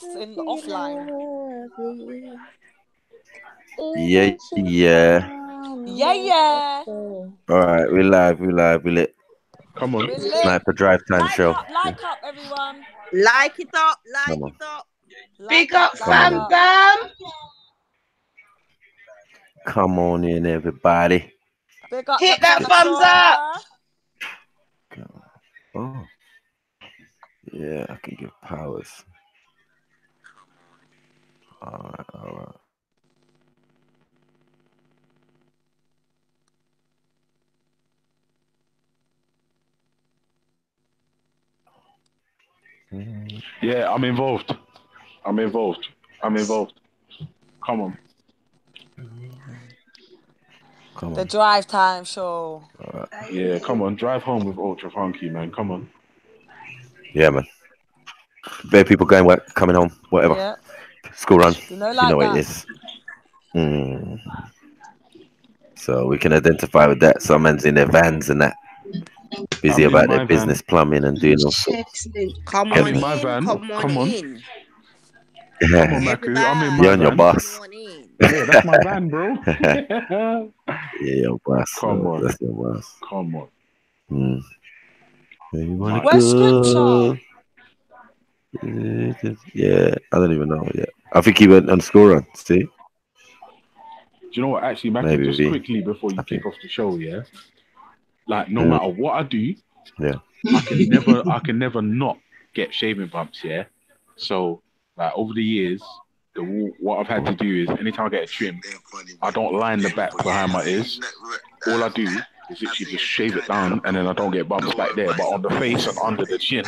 in offline. Yeah, yeah. Yeah. All right, we live, we lit. Come on. We're lit. Sniper Drive Time show. Like up, everyone. Like it up, like Come on. it up. Like Big up, like fam, up. fam. Come on in, everybody. Big up Hit the that thumbs up. Oh, yeah, I can give powers. All right, all right. Yeah, I'm involved. I'm involved. I'm involved. Come on. Come The on. Drive Time show. All right. Yeah, come on. Drive home with Ultra Funky, man. Come on. Yeah, man. Bare people going work, coming home, whatever. Yeah. School run. You know, You like know what it that. is. Mm. So we can identify with that. Some man's in their vans and that. Busy I'm in about my their van. business, plumbing and doing all sorts. Excellent. Come I'm on in my in, van. come on Come on. in. Come on, Maku. I'm in my You're on your van. boss. Come on in. Yeah, that's my van, bro. Yeah, your boss. Come on. That's your boss. Come on. Mm. Where you wanna Where's go? Yeah, I don't even know yet. I think he went on school run. See, Do you know what? Actually, Maku, maybe. just quickly before you I kick think. off the show, yeah? Like, no matter what I do, Yeah. I can never not get shaving bumps, yeah? So, like, over the years, what I've had to do is anytime I get a trim, I don't line the back behind my ears. All I do is literally just shave it down and then I don't get bumps back there. But on the face and under the chin,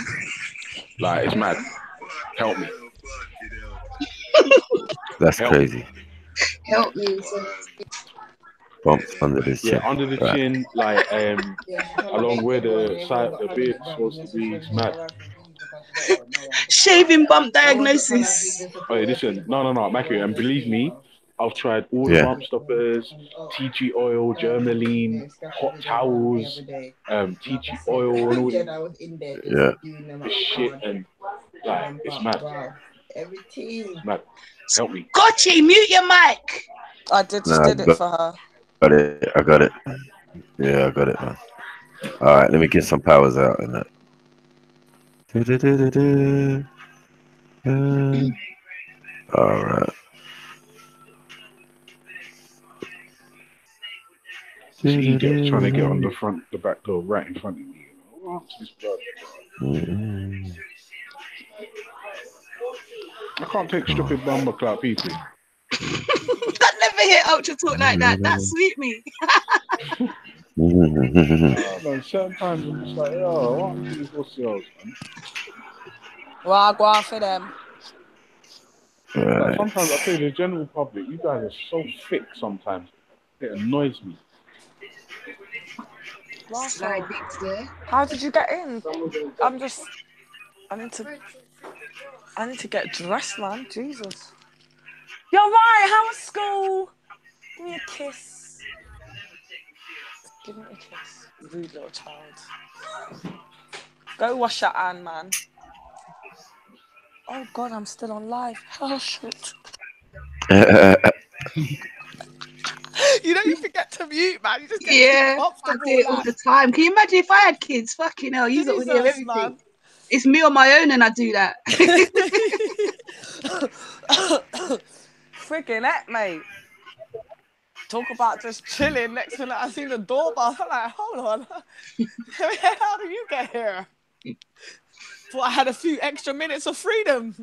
like, it's mad. Help me. That's Help. crazy. Help me. Bumps under the chin. Yeah, under the Right. chin, like, along where the side, the beard's supposed to be, it's mad. Shaving bump diagnosis. Oh, yeah, listen, no, Macu, and believe me, I've tried all the Yeah. bump stoppers, tea tree oil, Germaline, hot towels, tea tree oil, and all Yeah. this shit, and like, it's mad. It's mad. Help me. Gotchi, mute your mic. I just Nah, did it for her. got it. I got it. Yeah, I got it, man. All right, let me get some powers out in that. All right. This idiot trying to get on the back door right in front of me. What's this blood? I can't take stupid bumper clap people. I never hear Ultra talk like that. That sweet me. Man, certain times I'm just like, yo, what are these yours, man? Well, go on for them. Like, sometimes I say the general public, you guys are so thick sometimes. It annoys me. Slide bits there. How did you get in? I need to get dressed, man. Jesus. You're right. How was school? Give me a kiss. Give me a kiss. Rude little child. Go wash your hand, man. Oh, God, I'm still on live. Oh, shit. You know, you forget to mute, man. You just get I do it all the time. Can you imagine if I had kids? Fucking hell, you would hear everything. Man. It's me on my own and I do that. Freaking heck, mate. Talk about just chilling. Next minute, I seen the doorbell. I'm like, hold on. How do you get here? Thought I had a few extra minutes of freedom.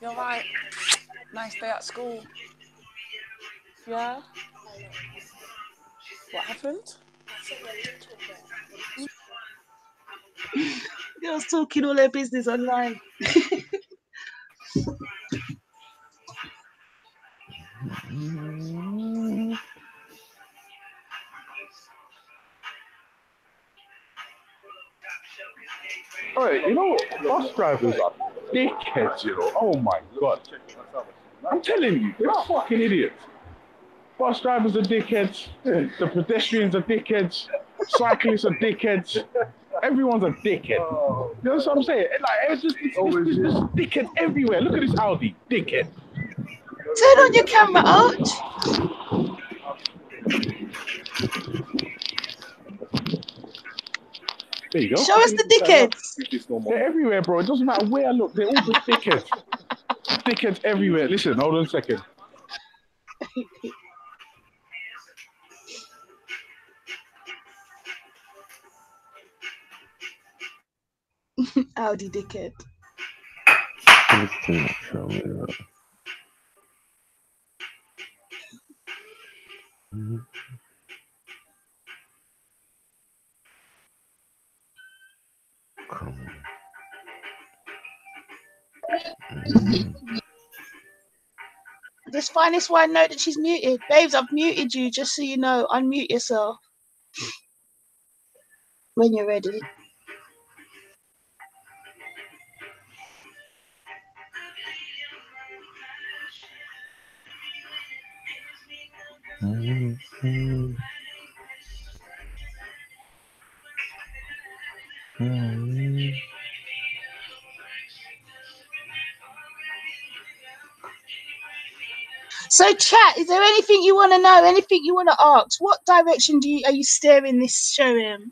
You're right. Nice day at school. Yeah? What happened? Girls talking all their business online. Alright, you know, bus drivers are dickheads, you know. Oh my god. I'm telling you, they're fucking idiots. Bus drivers are dickheads. The pedestrians are dickheads. Cyclists are dickheads. Everyone's a dickhead. You know what I'm saying? Like, it's just dickheads everywhere. Look at this Audi, dickhead. Turn on your camera, Arch. There you go. Show us the dickheads. They're everywhere, bro. It doesn't matter where I look. They're all just dickheads. Dickheads everywhere. Listen, hold on a second. Audi dickhead. Just find this one note that she's muted. Babes, I've muted you just so you know. Unmute yourself when you're ready. So, chat, is there anything you want to know? Anything you want to ask? What direction are you steering this show in?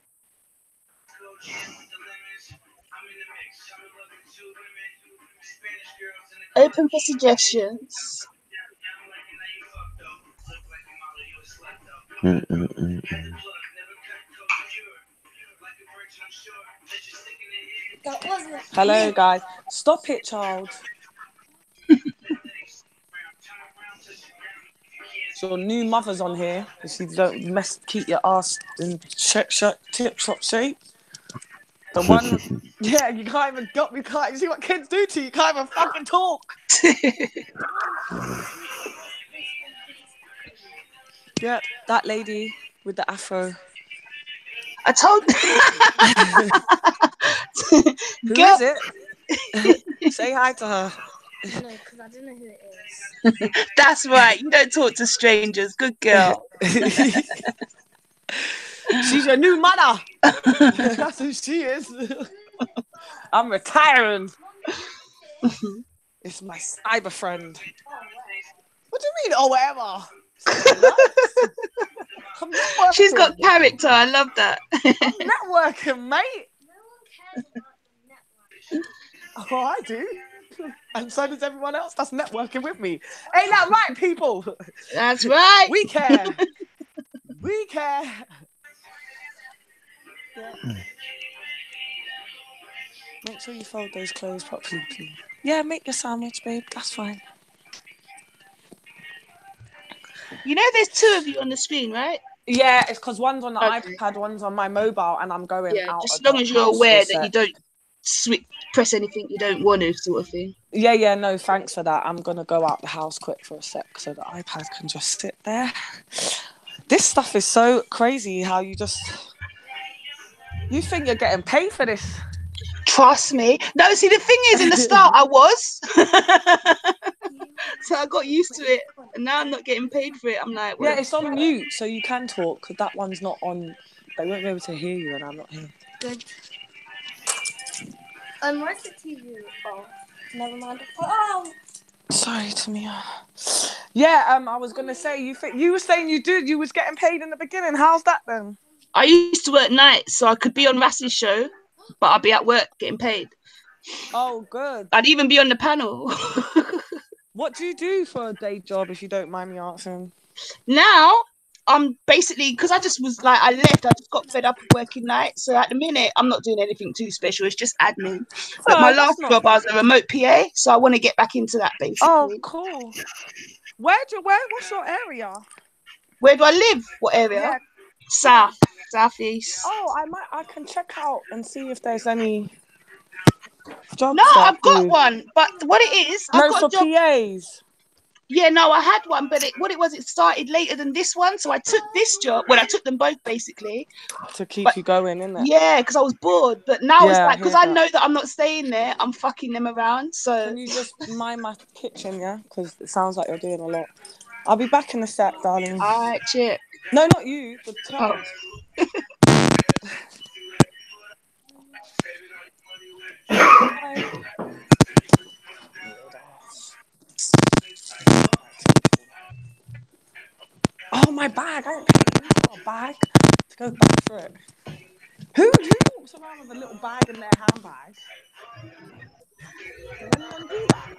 Open for suggestions. Hello, guys. Stop it, child. So new mothers on here. So you don't keep your ass in tip-top shape. The one, yeah, you can't even see what kids do to you. You can't even fucking talk. Yeah, that lady with the afro. I told. Who is it? Say hi to her. No, because I don't know who it is. That's right. You don't talk to strangers. Good girl. She's your new mother. That's who she is. I'm retiring. It's my cyber friend. What do you mean? Oh, whatever. She's got character. I love that. I'm networking, mate. No one cares about networking. Oh, I do. And so does everyone else that's networking with me. Ain't that right, people? That's right. We care. We care. Yeah. Make sure you fold those clothes properly, please. Yeah, make your sandwich, babe. That's fine. You know there's two of you on the screen, right? Yeah, it's because one's on the iPad, one's on my mobile, and I'm going out. Just as long as you're aware that you don't press anything you don't want to, sort of thing. Yeah, no, thanks for that. I'm going to go out the house quick for a sec so the iPad can just sit there. This stuff is so crazy how you think you're getting paid for this. Trust me. No, see, the thing is, in the start, I was. So I got used to it, and now I'm not getting paid for it. I'm like, well, yeah, it's on mute, so you can talk, because that one's not on. They won't be able to hear you, and I'm not here. Good. Where's the TV? Oh, never mind. Oh! Sorry, Tamia. Yeah, I was gonna say you were saying you was getting paid in the beginning. How's that then? I used to work nights, so I could be on Rass's show, but I'd be at work getting paid. Oh, good. I'd even be on the panel. What do you do for a day job, if you don't mind me asking? Now, I'm basically, because I just was like, I just got fed up of working nights. So at the minute, I'm not doing anything too special. It's just admin. But my last job, I was a remote PA. So I want to get back into that, basically. Oh, cool. What's your area? Where do I live? What area? Yeah. Southeast. Oh, I can check out and see if there's any jobs. No, I've got one. But what it is, I've got for PAs. Yeah, no, I had one, but it started later than this one. So I took this job. Well, I took them both basically to keep you going, innit? Yeah, because I was bored. But now it's Yeah, like, because I know that I'm not staying there, I'm fucking them around. So can you just mind my kitchen, yeah? Because it sounds like you're doing a lot. I'll be back in a sec, darling. All right, chick. No, not you. The child. Bye. Oh, my bag. I ain't paying for a bag to go back for it. Who walks around with a little bag in their handbag? Does anyone do that?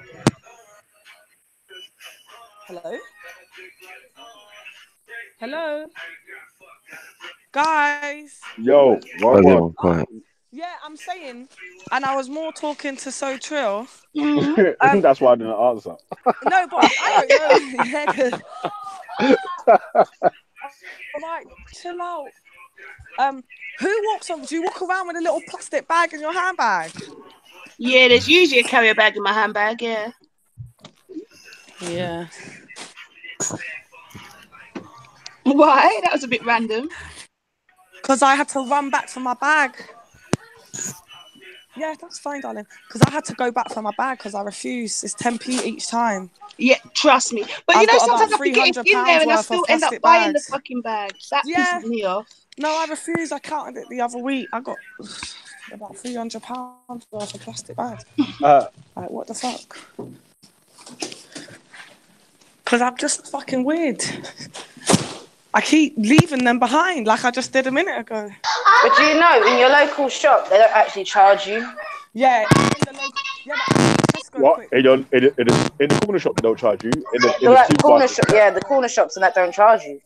Hello? Hello? Guys? Yo, Oh, quiet. Yeah, I'm saying, and I was more talking to So Trill. that's why I didn't answer. No, but I don't know. Yeah, 'cause... Alright, chill out. Who walks on? Do you walk around with a little plastic bag in your handbag? Yeah, there's usually a carrier bag in my handbag. Yeah. Yeah. Why? That was a bit random. Because I had to run back for my bag. Yeah, that's fine, darling. Because I had to go back for my bag because I refused. It's 10p each time. Yeah, trust me. But you I've know, got sometimes I about forget it's in £300 there and I worth still of end up plastic buying the bags. fucking bag. That Yeah. pisses me off. No, I refused. I counted it the other week. I got about £300 worth of plastic bags. Like, what the fuck? Because I'm just fucking weird. I keep leaving them behind like I just did a minute ago. But do you know, in your local shop, they don't actually charge you. Yeah, in the local. Yeah, but Tesco What? quick. In the corner shop, they don't charge you. In the Corner supermarket. shop, yeah, the corner shops and that don't charge you.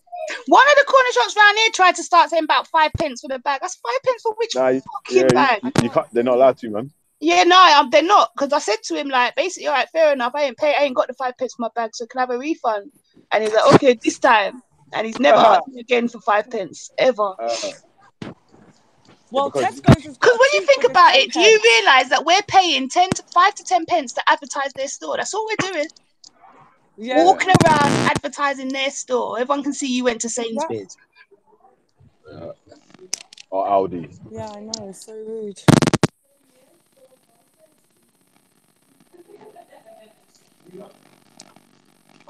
One of the corner shops around here tried to start saying about 5p for the bag. That's 5p for which fucking bag? You can't. They're not allowed to, man. Yeah, no, they're not. Because I said to him, like, basically, all right, fair enough. I ain't got the 5p for my bag, so can I have a refund? And he's like, okay, this time. And he's never asked me again for 5p ever. Well, because Tesco's has got Because when you think about it, do you realise that we're paying 5 to 10p to advertise their store? That's all we're doing. Yeah. Walking around advertising their store. Everyone can see you went to Sainsbury's. Or Audi. Yeah, I know. It's so rude.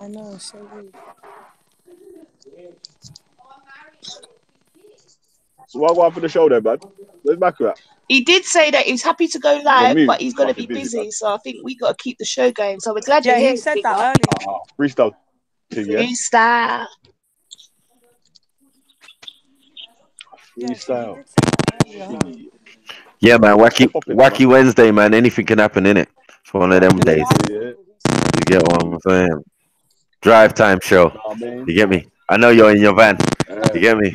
I know, it's so rude. So what happened for the show there, bud? Where's Baku at? He did say that he's happy to go live, mute. but he's going to be Fucking busy, busy. man. So I think we got to keep the show going. So we're glad you're Yeah, here. he said that earlier. Freestyle thing, yeah? Freestyle. Freestyle. Yeah, man. Wacky Wednesday, man. Anything can happen, innit? It's one of them days. You get what I'm saying? Drive time show. You get me? I know you're in your van. You get me?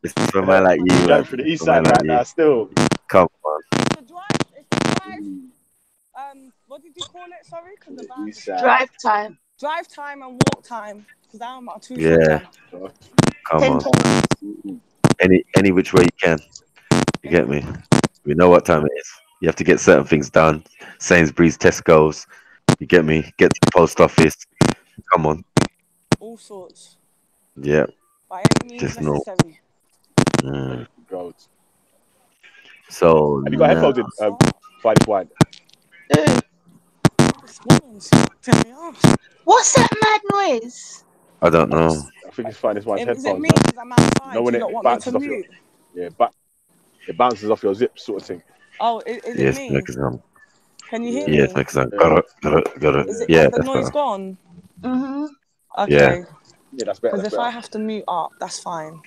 It's for a man like you. Going through the east side right now, still. Come on. It's the drive. What did you call it? Sorry, because the van. Drive time. Drive time and walk time. Because I'm about 2 Yeah. Come on. Any which way you can. You get me? We know what time it is. You have to get certain things done. Sainsbury's, Tesco's. You get me? Get to the post office. Come on. All sorts. Yeah. By any means Just necessary. no. So have you got headphones in? Find wine. What's that mad noise? I don't know. I think it's fine. This one's Is headphones. it me? Because I'm outside. No, when you it don't want me bounces to off mute? it bounces off your zip, sort of thing. Oh, is Yes, it me? Can you hear me? Yes, because I got it. Is Yeah, the noise gone? Mm-hmm. Okay. Yeah. Yeah, that's better. Because if I have to mute up, that's fine.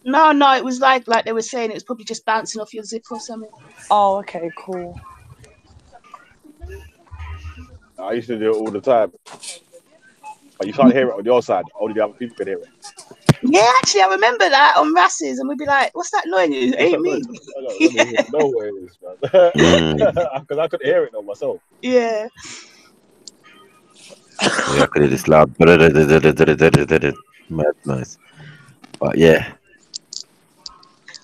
No, it was like they were saying it was probably just bouncing off your zip or something. Oh, okay, cool. I used to do it all the time. But you can't hear it on your side. Only the other people can hear it. Yeah, actually, I remember that on Rasses, and we'd be like, "What's that noise? It ain't me." I don't know where it is, man. Because I couldn't hear it on myself. Yeah. Yeah, I could hear this loud. Mad nice. But yeah.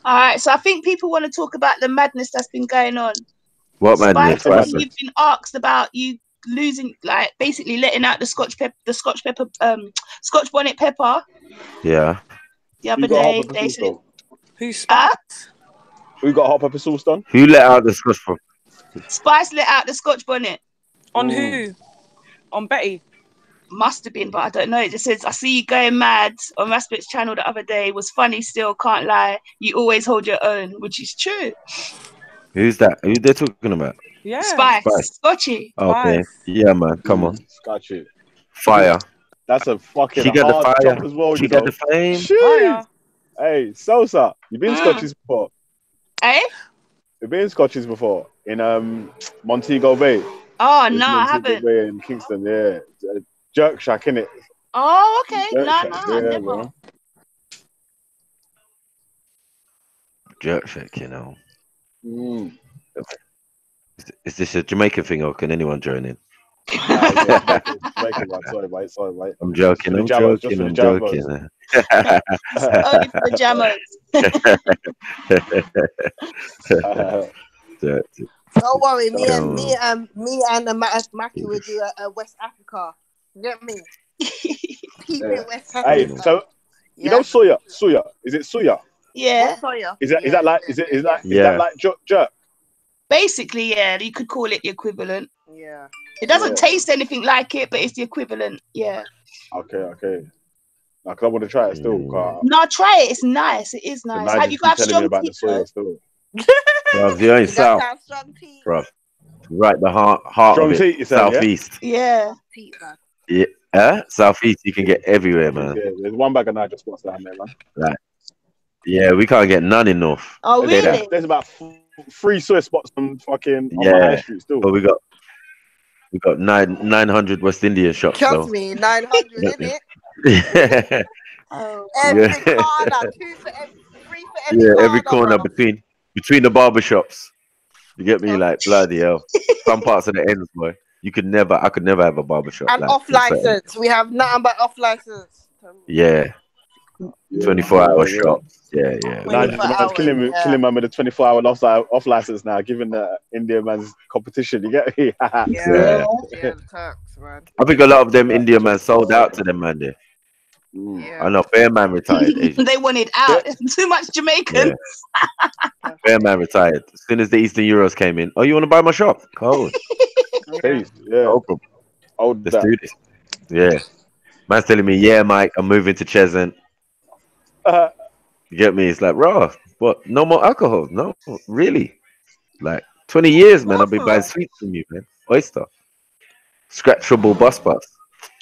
All right, so I think people want to talk about the madness that's been going on. What madness? Spice, you've been asked about you losing, like basically letting out the Scotch bonnet pepper Yeah. the other Who got hot day. pepper They sauce said, done? Who's Spice? Who got hot pepper sauce done? Who let out the Scotch from? Spice let out the Scotch bonnet. On who? On Betty. Must have been, but I don't know. It just says, I see you going mad on Raspberry's channel the other day. Was funny still, can't lie. You always hold your own, which is true. Who's that? Who they're talking about? Yeah. Spice. Scotchy. Okay. Spice. Yeah, man. Come on. Scotch it. Fire. That's a fucking She got the hard fire. job as well. She You got know? the flame. Fire. Hey, Sosa, you been Scotches before? Eh? You've been Scotches before in Montego Bay. Oh, It's no, I Montego haven't. Bay in Kingston, yeah. Jerk Shack, innit? Oh, okay. Jerk No, Shack, I never. bro. Jerk shack, you know. Mm. Is this a Jamaican thing or can anyone join in? Jamaican, man. Sorry, mate. I'm joking. Just for the jammers. Only for the jammers. Don't worry, me and Mackie will do a West Africa. You get me? Keep it West Africa. Hey, so you know Suya? Is it Suya? Yeah. Is that like jerk? Basically, yeah, you could call it the equivalent. Yeah. It doesn't taste anything like it, but it's the equivalent. Yeah. Okay. Now, cause I want to try it still. No, try it. It's nice. It is nice. Have you got strong about teeth? the soya still? Bro, you ain't south, bro. Right, the heart strong of it. Teeth, Southeast. Yeah. Yeah. Southeast, you can get everywhere, man. Yeah, there's one bag of Niger spots down there, man. Right. Yeah, we can't get none in North. Oh, really? There's about 3 soya spots on fucking on my high street still. But we got 900 West Indian shops. Trust me, 900 in it. Every corner, 2 for every, 3 for every corner. Every corner between the barber shops. You get me? Like bloody hell. Some parts of the ends, boy. I could never have a barber shop. And like, off license. We have nothing but off license. Yeah. 24-hour shops. Yeah. Now, killing man with a 24-hour off license now, given the Indian man's competition. You get me? Yeah, the Turks, man. I think a lot of them Indian man sold out to them, man. There. I know, Bear Man retired. They wanted out. Too much Jamaicans. Yeah. Bear Man retired. As soon as the Eastern Euros came in, you want to buy my shop? Cold. Please, no problem. Let's do this. Yeah. Man's telling me, yeah, Mike, I'm moving to Cheshunt. You get me? It's like, raw. What? No more alcohol? No, really? Like 20 years, man. I've been buying sweets from you, man. Oyster. Scratchable bus pass.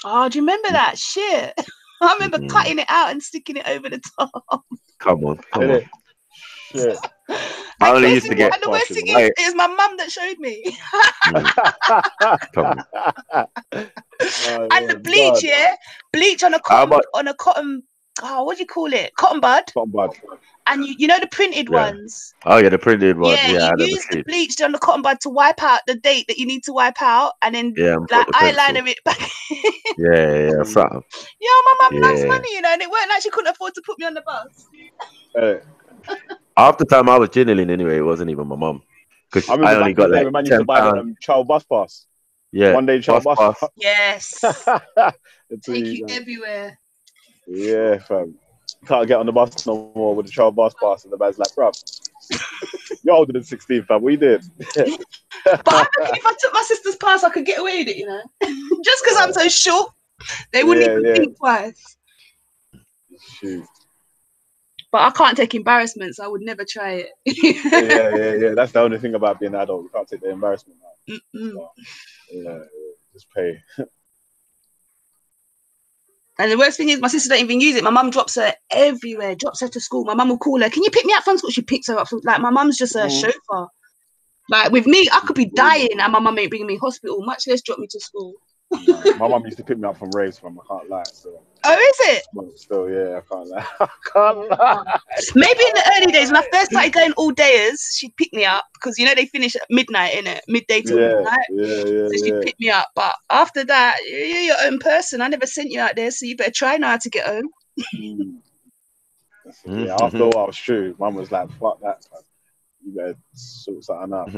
Oh, do you remember that shit? I remember cutting it out and sticking it over the top. Come on. Shit. I only used to get. And the worst thing is, it was my mum that showed me. And the bleach, bleach on a cotton. Oh, what do you call it? Cotton bud. And you know the printed ones. Oh yeah, the printed ones. Yeah, you use the bleach on the cotton bud to wipe out the date that you need to wipe out, and then like eyeliner it back. yeah, something. Yeah, my mum loves money, you know, and it weren't like she couldn't afford to put me on the bus. Half the time I was journaling anyway. It wasn't even my mum, because I only got like man used to buy child bus pass. Yeah, one day child bus pass. Yes. Take you everywhere. Yeah, fam. Can't get on the bus no more with the child bus pass, and the man's like, bruv, you're older than 16, fam. What you did? But I reckon if I took my sister's pass, I could get away with it, you know. Just because I'm so short, they wouldn't even think twice. Shoot. But I can't take embarrassment, so I would never try it. yeah. That's the only thing about being an adult. You can't take the embarrassment. So, just pay. And the worst thing is, my sister don't even use it. My mum drops her everywhere, drops her to school. My mum will call her, can you pick me up from school? She picks her up from, like, my mum's just a chauffeur. Like, with me, I could be dying and my mum ain't bringing me to hospital, much less drop me to school. My mum used to pick me up from raves, fam. I can't lie. So. Oh, is it? Still, yeah, I can't lie. I can't lie. Maybe in the early days when I first started going all dayers, she'd pick me up because you know they finish at midnight, innit? Midday till midnight. So she'd pick me up. But after that, you're your own person. I never sent you out there, so you better try now to get home. Yeah, after a while, it's true. Mum was like, "Fuck that, man. You better sort something out."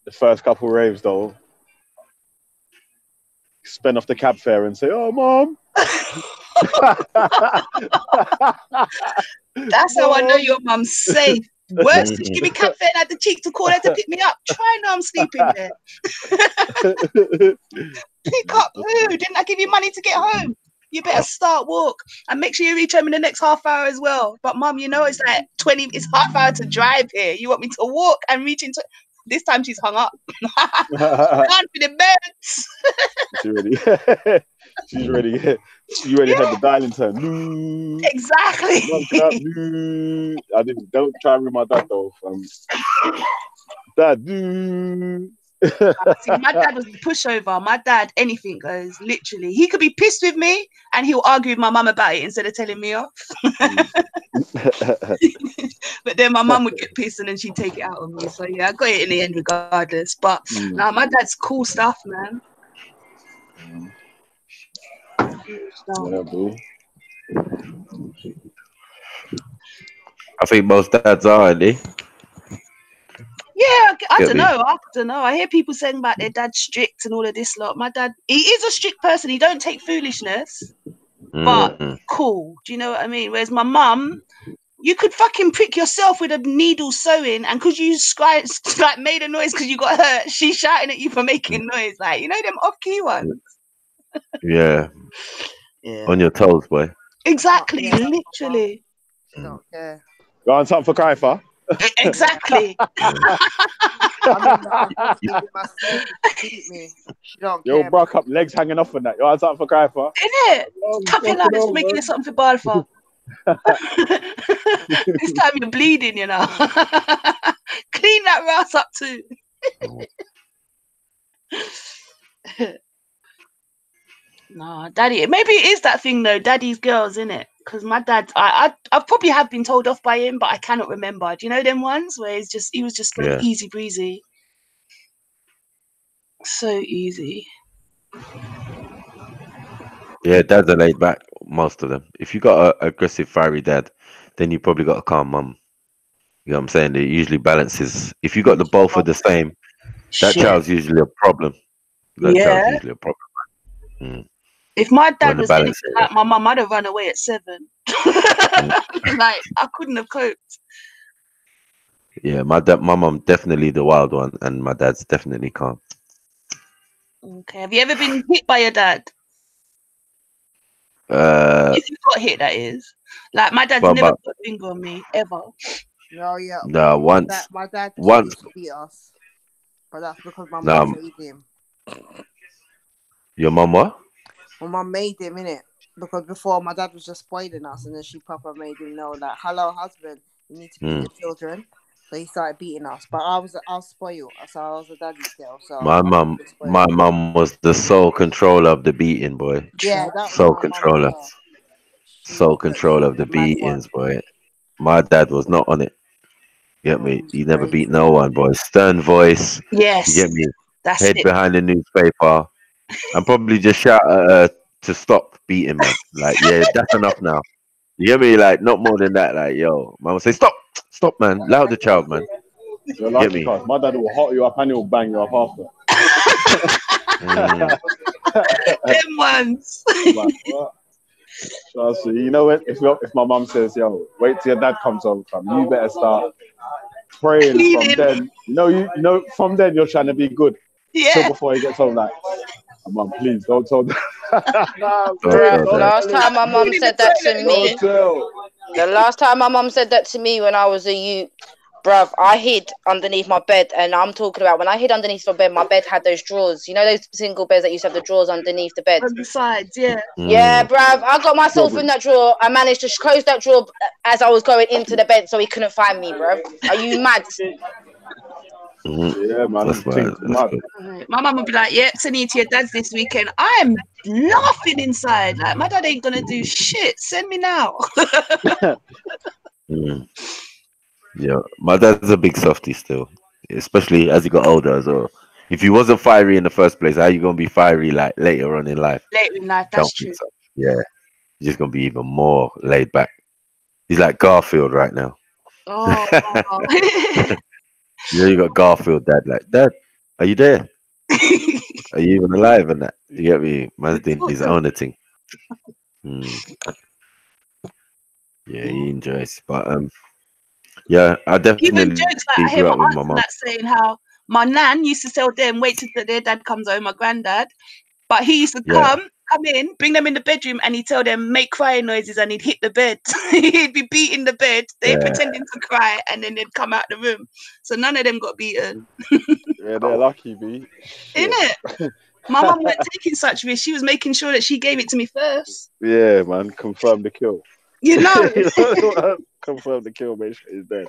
The first couple raves, though, spend off the cab fare and say, "Oh, mom." That's how I know your mum's safe. Worse, did you give me cab fare and had the cheek to call her to pick me up? Try now, I'm sleeping there. Pick up who? Didn't I give you money to get home? You better start walk and make sure you reach home in the next half hour as well. But mum, you know it's like 20, it's half hour to drive here. You want me to walk and reach into this time she's hung up. Confidence. She's ready. You already had the dialing tone. Exactly. Don't try and ring my dad though. Dad. See, my dad was the pushover. My dad, anything goes, literally. He could be pissed with me and he'll argue with my mum about it instead of telling me off. But then my mum would get pissed and then she'd take it out on me. So yeah, I got it in the end regardless. But now my dad's cool stuff, man. Yeah, bro. I think most dads are, aren't they? Yeah, I don't know. I don't know. I hear people saying about their dad's strict and all of this lot. My dad, he is a strict person. He don't take foolishness, but cool. Do you know what I mean? Whereas my mum, you could fucking prick yourself with a needle sewing, and because you like made a noise because you got hurt, she's shouting at you for making noise. Like, you know them off-key ones. Yeah. On your toes, boy. Exactly. Literally. Don't care. You want something for crying for? Exactly. Yo, broke up, legs hanging off on that. You want something for crying for? Innit? Tapping like this, making it something for ball for. This time you're bleeding, you know. Clean that ass up too. No, daddy. Maybe it is that thing though. Daddy's girls, innit? Because my dad, I probably have been told off by him, but I cannot remember. Do you know them ones where he was just like easy breezy, so easy. Yeah, dads are laid back, most of them. If you got an aggressive, fiery dad, then you probably got a calm mum. You know what I'm saying? It usually balances. If you got the both of the same, that child's usually a problem. That child's usually a problem. If my dad was anything like my mum, I'd have run away at 7. Like, I couldn't have coped. Yeah, my mum definitely the wild one, and my dad's definitely calm. Okay. Have you ever been hit by your dad? If you got hit, that is. Like, my dad's never put a finger on me, ever. No, yeah. No, once. My dad once beat us. But that's because my mum made him. Your mum what? My mum made him, innit? Because before my dad was just spoiling us, and then she proper made him know that, hello, husband, you need to beat your children. So he started beating us. But I was spoiled, so I was a daddy's girl. So my mum was the sole controller of the beating, boy. Yeah, that sole controller. Sole control of the beatings, boy. My dad was not on it. Get me? He never beat no one, boy. Stern voice. Yes. You get me? That's Head it. behind the newspaper. And probably just shout at her to stop beating, man. Like, yeah, that's enough now. You get me? Like, not more than that. Like, yo, man will say, stop, man. Loud the child, man. You get me? My dad will hot you up and he'll bang you up after. Them ones. So, you know what? If my mum says, yo, wait till your dad comes home, fam, you better start praying from then. You know, from then you're trying to be good. Yeah. Till before he gets home, like, mum, please don't tell them. Last time my mum said that to me. The last time my mum said that to me when I was a youth, bruv, I hid underneath my bed, and I'm talking about when I hid underneath my bed had those drawers. You know those single beds that used to have the drawers underneath the bed? On the sides, yeah. Yeah, bruv, I got myself in that drawer. I managed to close that drawer as I was going into the bed so he couldn't find me, bruv. Are you mad? Yeah, man. That's mad. My mum would be like, yep, send you to your dad's this weekend. I'm laughing inside. Like, my dad ain't gonna do shit. Send me now. Yeah, my dad's a big softie still, especially as he got older as well. If he wasn't fiery in the first place, how you gonna be fiery like later on in life? Later in life, that's true. So. Yeah, he's just gonna be even more laid back. He's like Garfield right now. Oh. You got Garfield, dad. Like, Dad, are you there? Are you even alive and that? You get me? Man's doing his own thing. Yeah, he enjoys. But yeah, I Even definitely jokes like I hear grew my up with aunt my and mum. that saying how my nan used to tell them wait till their dad comes home, my granddad, but he used to come in, bring them in the bedroom, and he'd tell them make crying noises, and he'd hit the bed. He'd be beating the bed, they pretending to cry, and then they'd come out the room. So none of them got beaten. Yeah, they're lucky, B. Innit? My mum weren't taking such risks. She was making sure that she gave it to me first. Yeah, man. Confirm the kill. You know. Confirm the kill, make sure he's dead.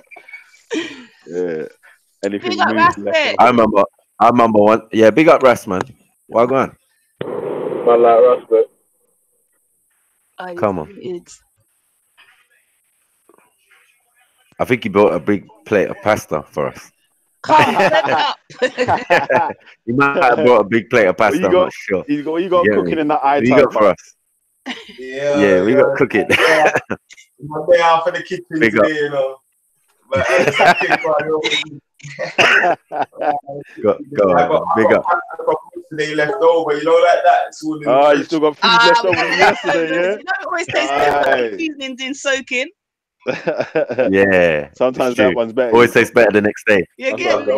Yeah. Anything Big up new Ras, left? I remember one. Yeah, big up Ras, man. Why go on? Man like Ras, but Come on. I think he brought a big plate of pasta for us. He might have brought a big plate of pasta. I'm not sure. You got cooking in that eye. You got for us. Yeah, we got cooking. My day out for the kitchen big today, up. you know. But big up. Today left over, you know, like that. You still got food left over from yesterday, yeah? You know, it always tastes better seasonings in soaking. Yeah. Sometimes that one's better. Always tastes better the next day. You get me? I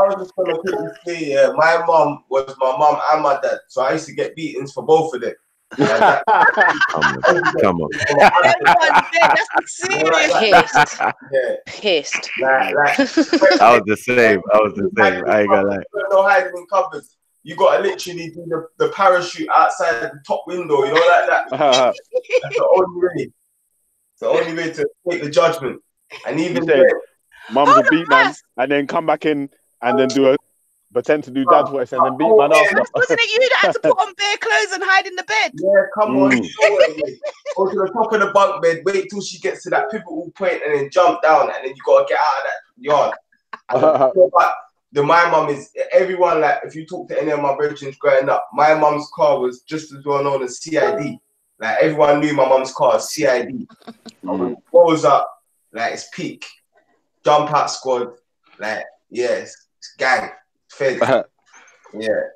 was just gonna quickly say, my mum was my mum and my dad, so I used to get beatings for both of them. Come on. That's serious. Pissed. I was the same. I ain't gonna lie. No hiding in cupboards. You gotta literally do the parachute outside the top window, you know, like that. That's the only way. It's the only way to take the judgment. And even Mum will beat man and then come back in and then pretend to do dad's voice and then beat man after. Wasn't it you that had to put on bare clothes and hide in the bed? Yeah, come on. Go to the top of the bunk bed, wait till she gets to that pivotal point and then jump down, and then you gotta get out of that yard. My mum is everyone, like if you talk to any of my brethren growing up, my mum's car was just as well known as CID. Like everyone knew my mum's car as CID. What was up? Like it's peak. Jump out squad. Like, yes, it's gang. Fed. Yeah.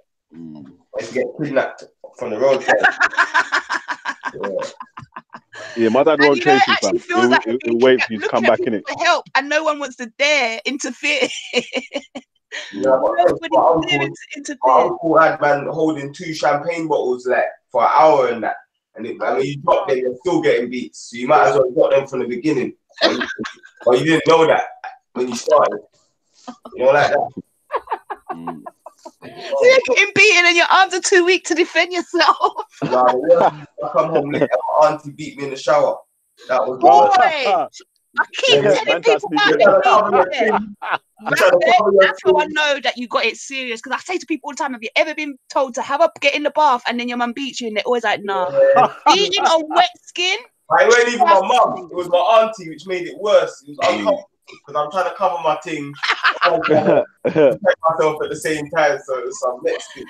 If you get kidnapped from the road. Yeah, my dad won't chase you, fam. He'll wait for you to come back in it. Help, and no one wants to dare interfere. My uncle had man holding 2 champagne bottles like for an hour and that, and you drop them, you're still getting beats. So you might as well got them from the beginning, but you didn't know that when you started. You know, like that. So you're getting beaten and your arms are too weak to defend yourself. I come home late, my auntie beat me in the shower. That was boy. I keep telling people that's how I know that you got it serious. Because I say to people all the time, have you ever been told to get in the bath and then your mum beats you and they're always like, nah. Eating on wet skin? I wasn't even my mum. It was my auntie, which made it worse. It was uncomfortable because I'm trying to cover my thing, protect myself at the same time. So it was some next thing.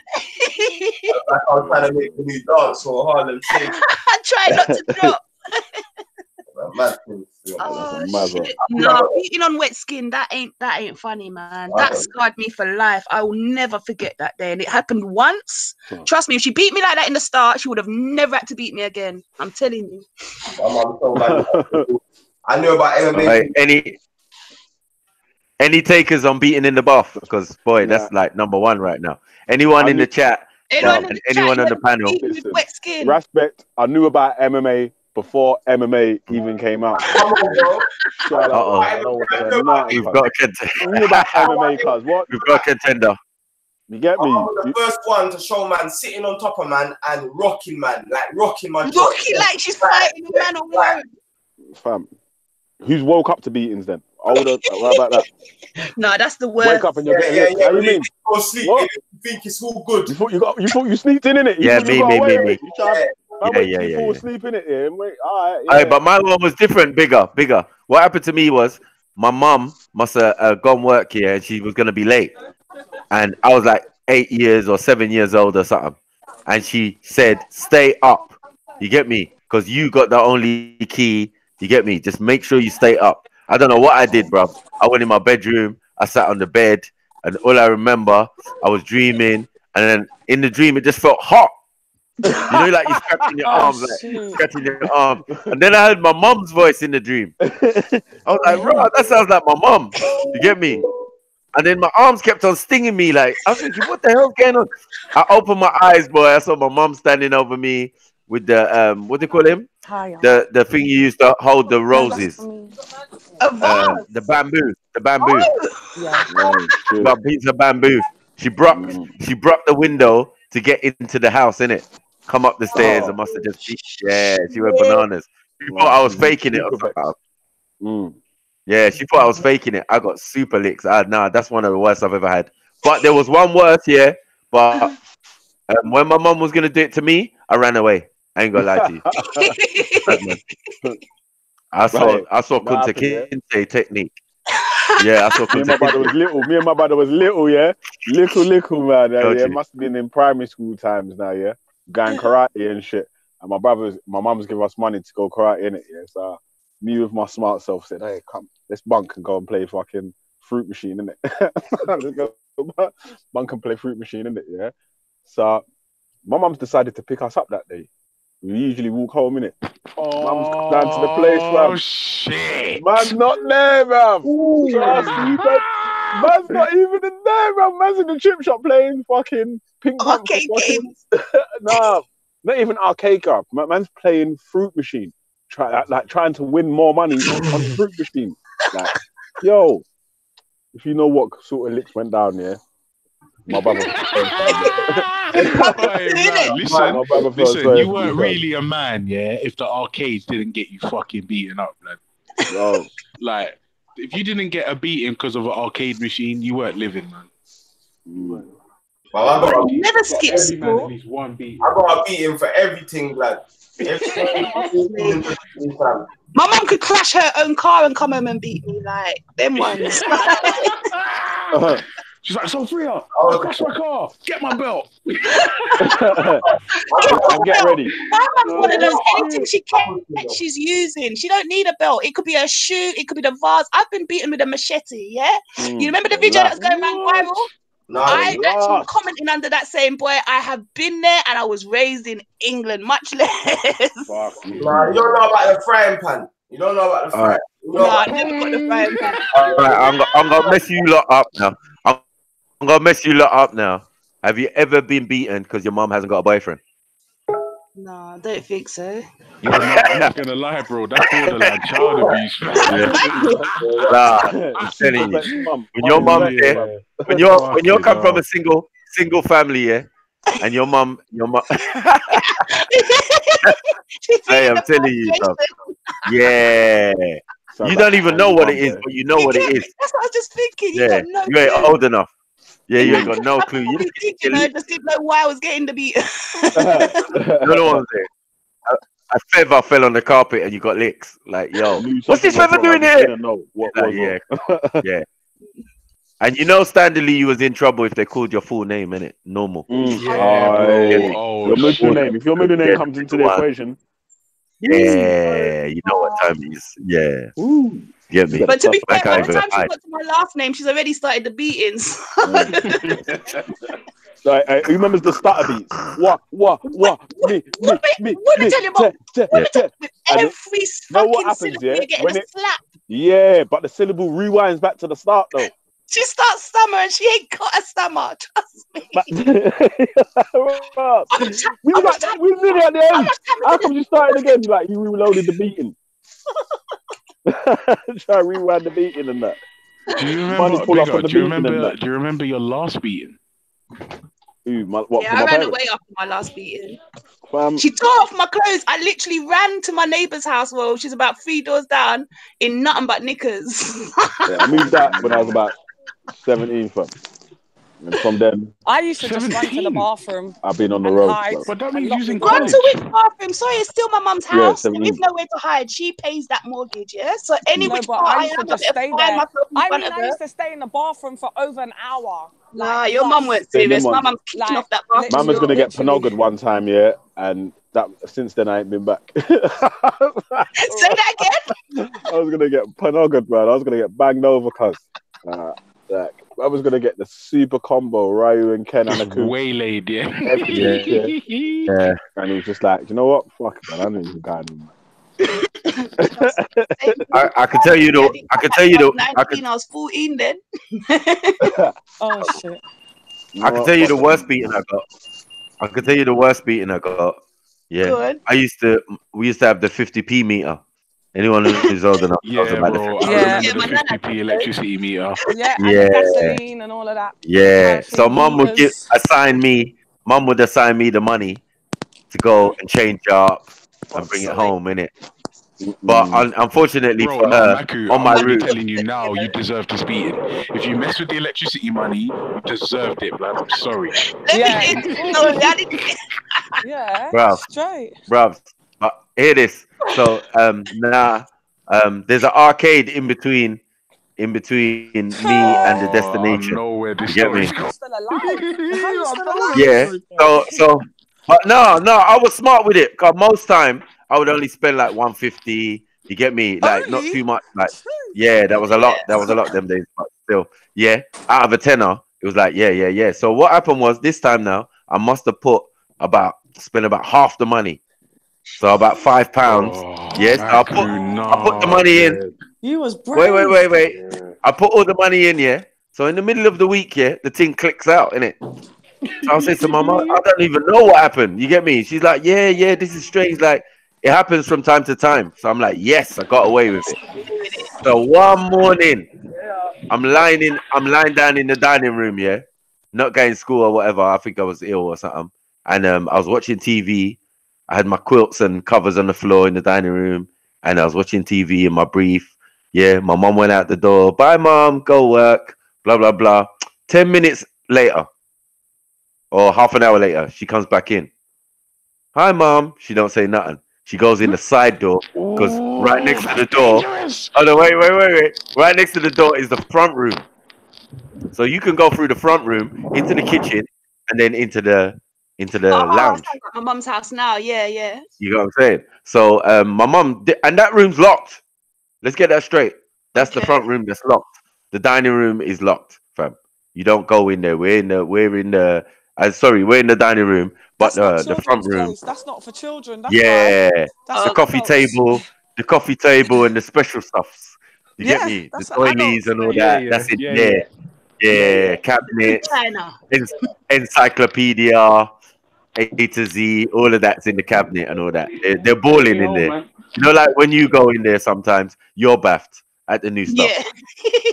Like I was trying to make the new dance for Harlem Shake. I tried not to drop. Shit. No, eating on wet skin, that ain't funny, man. That scarred me for life. I will never forget that day. And it happened once. Trust me, if she beat me like that in the start, she would have never had to beat me again. I'm telling you. I knew about MMA. Any takers on beating in the bath? Because boy, that's like number 1 right now. Anyone in the chat? Anyone on the panel? Wet skin. Respect. I knew about MMA before MMA even came out. We've got a contender. About MMA, cuz what? We've got a contender. You get me? I'm the first one to show man sitting on top of man and rocking man, like rocking my rocking like she's fighting a man on road. Fam, who's woke up to beatings then? Older, what about that? No, that's the worst. Wake up and you're getting What do you mean? Go sleep. You think it's all good? You thought you sneaked in it? Yeah, me. You fall asleep in it, yeah. Wait, all right. Yeah. But my one was different, bigger. What happened to me was my mum must have gone work here and she was gonna be late, and I was like 8 years or 7 years old or something, and she said, "Stay up." You get me? Because you got the only key. You get me? Just make sure you stay up. I don't know what I did, bro. I went in my bedroom. I sat on the bed. and all I remember, I was dreaming, and then in the dream, it just felt hot. You know, like you're scratching your arms, like scratching your arm. And then I heard my mom's voice in the dream. I was like, "Bro, that sounds like my mom." You get me? And then my arms kept on stinging me. Like I was thinking, "What the hell's going on?" I opened my eyes, boy. I saw my mom standing over me with the what do you call him? The thing you used to hold the roses. The bamboo. Yeah. A piece of bamboo. She broke the window to get into the house, innit? Come up the stairs. I must have just she went bananas. She thought I was faking it or something. Yeah, she thought I was faking it. I got super licks. Nah, that's one of the worst I've ever had. But there was one worse, yeah. But when my mom was gonna do it to me, I ran away. I ain't gonna lie to you. I saw Kunta Kinte technique. Yeah, I saw me and my brother was little. Me and my brother was little, yeah. Little man. Yeah, must have been in primary school times now, yeah. Going karate and shit. And my mum's giving us money to go karate in it, yeah. So me with my smart self said, "Hey, come, let's bunk and go and play fucking fruit machine, innit?" Let's go bunk and play fruit machine, innit, yeah. So my mum's decided to pick us up that day. We usually walk home, innit? Mum's down to the place, man. Oh shit! Man's not there, man. Man's not even in there, man. Man's in the chip shop playing fucking Pink arcade games. Nah, not even arcade game. Man's playing fruit machine, trying to win more money on fruit machine. Like, yo, if you know what sort of licks went down, yeah. My brother. Listen, you weren't really a man, yeah, if the arcades didn't get you fucking beaten up, man. Bro. Like, if you didn't get a beating because of an arcade machine, you weren't living, man. Well, I never skip school. I got a beating for everything, lad. My mum could crash her own car and come home and beat me, like them ones. She's like, "Sophia, I crashed my car. Get my belt." And get ready. My mum's one of those, anything she's using. She don't need a belt. It could be a shoe. It could be the vase. I've been beaten with a machete, yeah? You remember the video that's going around viral? No, I actually commenting under that saying, "Boy, I have been there and I was raised in England, much less." Nah, you don't know about the frying pan. You don't know about the frying pan. No, I never got the frying pan. Alright, I'm gonna mess you lot up now. I'm gonna mess you lot up now. Have you ever been beaten because your mom hasn't got a boyfriend? No, I don't think so. I'm not gonna lie, bro. That's borderline child abuse. Nah, I'm telling you. When your mom there, when you come from a single family, yeah, and your mom hey, I'm telling you something. Yeah. You don't even know what it is, but you know what it is. That's what I was just thinking. You don't know. You ain't old enough. Yeah, you ain't got no clue. You just didn't know why I was getting the beat. You know what I'm saying? A feather fell on the carpet and you got licks. Like, yo, what's this feather doing here? Yeah. And you know, standardly, you was in trouble if they called your full name, innit? Normal. Your middle name. If your middle name comes into the equation. Yeah, you know what time it is. Yeah. Ooh. Get me. But to be fair, by the time she got to my last name, she's already started the beatings. Like, who remembers the starter beats? What did I tell you about? Every fucking syllable you're getting a slap. Yeah, but the syllable rewinds back to the start though. She starts stammering. She ain't got a stammer. Trust me. We was nearly at the end. How come you started again? Like you reloaded the beating. Try to rewind the beating and that. Do you remember your last beating? Ooh, I ran away after my last beating. She tore off my clothes. I literally ran to my neighbour's house. Well, she's about 3 doors down in nothing but knickers. I moved out when I was about 17, fam. And from then, I used to just run to the bathroom. I've been on the road. But that means using run to which bathroom? Sorry, it's still my mum's house. There is nowhere to hide. She pays that mortgage, yeah. So which part I used to just stay there. I used to stay in the bathroom for over an hour. Nah, your mum weren't serious. My mum's kicking off that bathroom. Mum was gonna get panogged one time, yeah, and that since then I ain't been back. Say that again. I was gonna get panogged, man. I was gonna get banged over, cuz. I was gonna get the super combo, Ryu and Ken and a coup. Waylaid, yeah. Yeah. And he was just like, you know what? Fuck, man, I need to go in. I can tell you though. I can tell you though. I was 14 then. Oh shit! I can tell you the worst beating I got. I can tell you the worst beating I got. Yeah, Good. We used to have the 50p meter. Anyone who's old enough knows Yeah, about bro. the 50p. I remember the 50p electricity meter. Yeah, and the gasoline and all of that. Yeah. So mum would meters. Mum would assign me the money to go and change up and bring it home, innit? But unfortunately Bro, for her, Maku, on my route, telling you now, you deserve to speed it. If you mess with the electricity money, you deserved it, blood. I'm sorry. Yeah, bruv, straight. bruv. But hear this. So there's an arcade in between me and the destination. I know where this You get me? You're still alive. How you still alive? Yeah. So, but no, I was smart with it. Cause most time I would only spend like 150. You get me? Like not too much. Like yeah, that was a lot. That was a lot them days. But still, yeah. Out of a tenner, it was like yeah. So what happened was this time now I must have spent about half the money. So about £5. Yes, I put the money in. You was brave. Wait. I put all the money in, yeah. So in the middle of the week, yeah, the thing clicks out, innit? So I said to my mum, I don't even know what happened. You get me? She's like, yeah, this is strange. Like, it happens from time to time. So I'm like, yes, I got away with it. So one morning, I'm lying down in the dining room, yeah, not going to school or whatever. I think I was ill or something. And I was watching TV. I had my quilts and covers on the floor in the dining room, and I was watching TV in my brief. Yeah, my mom went out the door. Bye, mom. Go work. Blah, blah, blah. 10 minutes later, or half an hour later, she comes back in. Hi, mom. She don't say nothing. She goes in the side door because right next to the door. Oh no, wait. Right next to the door is the front room. So you can go through the front room into the kitchen and then into the lounge. My mum's house now. Yeah. You know what I'm saying? So my mum and that room's locked. Let's get that straight. That's the front room that's locked. The dining room is locked, fam. You don't go in there. We're in the dining room, but the front room. Place. That's not for children. That's the coffee table and the special stuffs. You get me? The toilies and all that. That's it there. Yeah, cabinets, encyclopedia, A to Z, all of that's in the cabinet and all that. They're balling in there. Man. You know, like when you go in there sometimes, you're baffed at the new stuff. Yeah.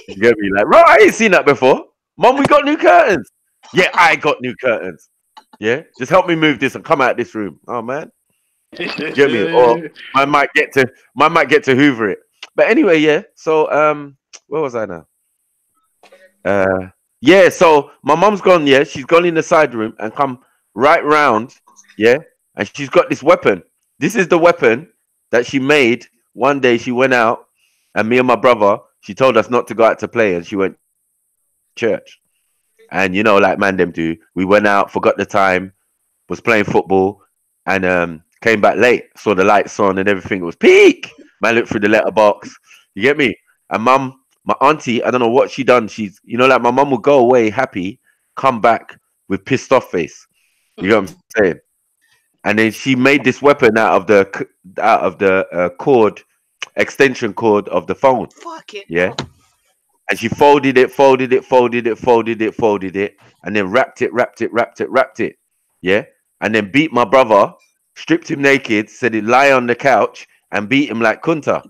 You get me? Like, right, I ain't seen that before. Mom, we got new curtains. Yeah, I got new curtains. Yeah, just help me move this and come out this room. Oh man, you get me? Or I might get to hoover it. But anyway, yeah. So where was I now? Yeah. So my mom's gone. Yeah, she's gone in the side room and come right round. Yeah, and she's got this weapon. This is the weapon that she made one day. She went out, and me and my brother. She told us not to go out to play, and she went to church. And you know, like man them do, we went out, forgot the time, was playing football, and came back late. Saw the lights on and everything. It was peak. Man looked through the letterbox. You get me? And my auntie, I don't know what she done. She's, you know, like my mum would go away happy, come back with pissed off face. You know what I'm saying? And then she made this weapon out of the cord, extension cord of the phone. Fuck it. Yeah. And she folded it, and then wrapped it. Yeah. And then beat my brother, stripped him naked, said he'd lie on the couch and beat him like Kunta.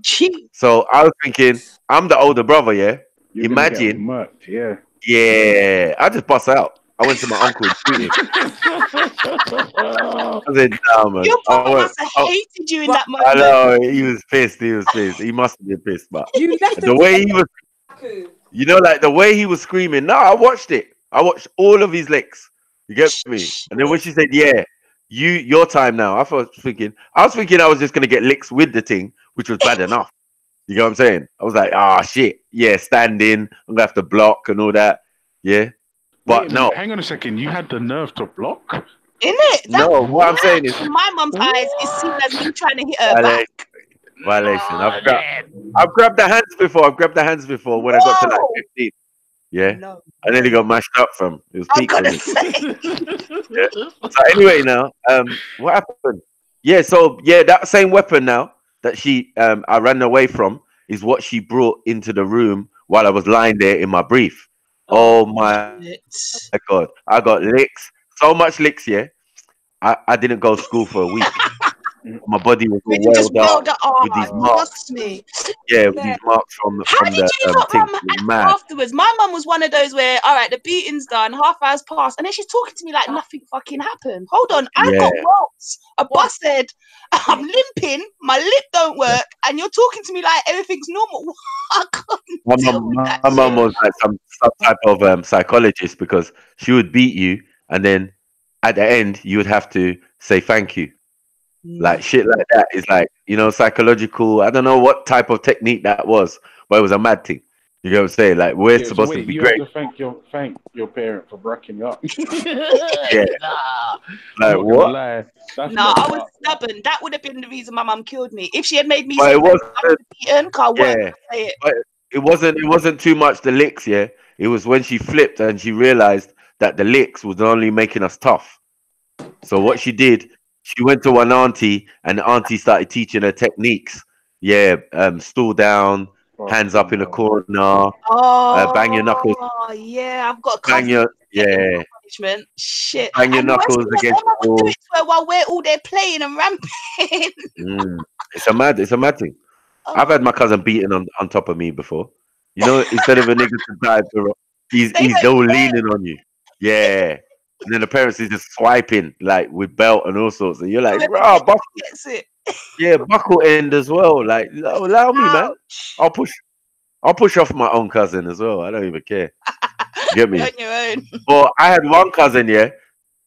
So I was thinking, I'm the older brother, yeah. Imagine. Yeah. I just bust out. I went to my uncle and beat him. I said, no, man. Your brother must have hated you in that moment. I know, he was pissed. He must have been pissed, but the way he was, you know, like the way he was screaming. No, I watched it. I watched all of his licks. You get me? And then when she said, yeah, your time now, I was thinking I was just gonna get licks with the thing, which was bad enough. You know what I'm saying? I was like, shit, yeah, standing, I'm gonna have to block and all that. Yeah. But no. Hang on a second, you had the nerve to block? In it? No, what I'm saying is in my mum's eyes, it's seen as me trying to hit her back. Violation. I've grabbed the hands before. When I got to like 15. Yeah, No. I nearly got mashed up from. It was I'm peak for gonna me. say. Yeah. So anyway, now, what happened? Yeah, so yeah, that same weapon now that I ran away from is what she brought into the room while I was lying there in my brief. Oh my Shit. God, I got licks, so much licks. Yeah, I didn't go to school for a week. My body was all Really just welled up welled up. Oh, with these marks. trust me. Yeah, with these marks How from did the you not thing. mum It was act mad. afterwards? My mum was one of those where, all right, the beating's done, half hour's passed, and then she's talking to me like nothing fucking happened. Hold on, I've got Yeah. welts, a busted, I'm limping, my lip don't work, and you're talking to me like everything's normal. I couldn't My deal mum, with that my mum shit. was like some type of psychologist because she would beat you, and then at the end you would have to say thank you. Like shit like that is like, psychological. I don't know what type of technique that was, but it was a mad thing. You know what I'm saying? Like we're Yeah, so supposed to wait, be you have great. to thank your parent for bracking you up. Yeah. Nah. Like I'm not gonna what? lie. That's No, I messed was up. stubborn. That would have been the reason my mum killed me. If she had made me But say it thank you, I wasn't. would have beaten, cause I weren't Yeah. gonna say it. But it wasn't too much the licks. Yeah. It was when she flipped and she realized that the licks was only making us tough. So what she did, she went to one auntie, and the auntie started teaching her techniques. Yeah, stool down, hands up in the corner, bang your knuckles, Oh, yeah, I've got a bang cousin your getting yeah, punishment. Shit. bang your And the worst knuckles thing is, against my mum the would do wall. it to her while we're all there playing and ramping. It's a mad thing. I've had my cousin beaten on top of me before. Instead of a nigga to die, he's all leaning on you. Yeah. And then the parents is just swiping like with belt and all sorts. And you're like, Whoever bro, gets it. yeah, buckle end as well. Like, allow me, man. I'll push off my own cousin as well. I don't even care. You get me? On your own. Or I had one cousin, yeah,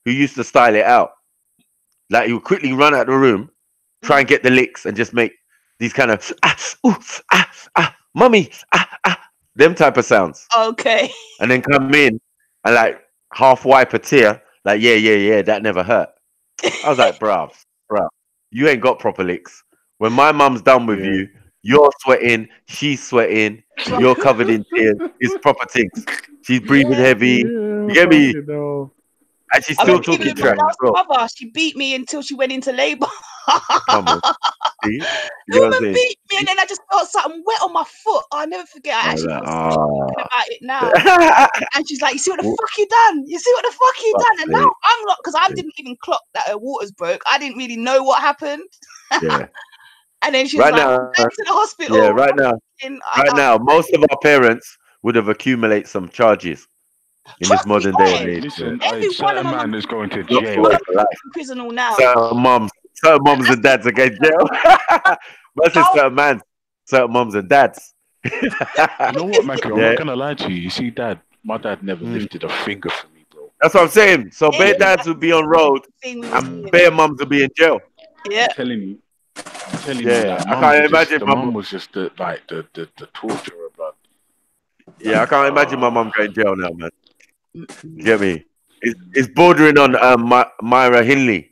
who used to style it out. Like he would quickly run out the room, try and get the licks, and just make these kind of mummy, them type of sounds. Okay. And then come in and like half wipe a tear, like yeah, that never hurt. I was like, bruv, you ain't got proper licks. When my mum's done with you, you're sweating, she's sweating, you're covered in tears. It's proper things. She's breathing heavy. You get me? And she's still talking Even my trash. last Bro. mother, she beat me until she went into labour. Come on. See? The You know what I'm woman saying? beat me, and then I just felt something wet on my foot. I'll never forget. I actually feel so thinking about it now. And she's like, "You see what the fuck you done? You see what the fuck you done?" And now I'm not, because I didn't even clock that her waters broke. I didn't really know what happened. Yeah. And then she's Right like, now, "I'm going to the hospital." yeah, right now, most of our parents would have accumulated some charges in this modern day and age. Listen, Every one of certain my man is going to Not jail. for life. prison all now. Certain moms and dads are getting jail. Versus certain moms and dads. You know what, Mackie? I'm Yeah. not gonna lie to you. You see, my dad never lifted a finger for me, bro. That's what I'm saying. So bare dads would be on road and bare mums would be in jail. Yeah. I'm telling you. Yeah, Like, I can't imagine the my mum was just the torturer, bro. Yeah, I can't imagine my mum going to jail now, man. You get me? It's bordering on Myra Hindley.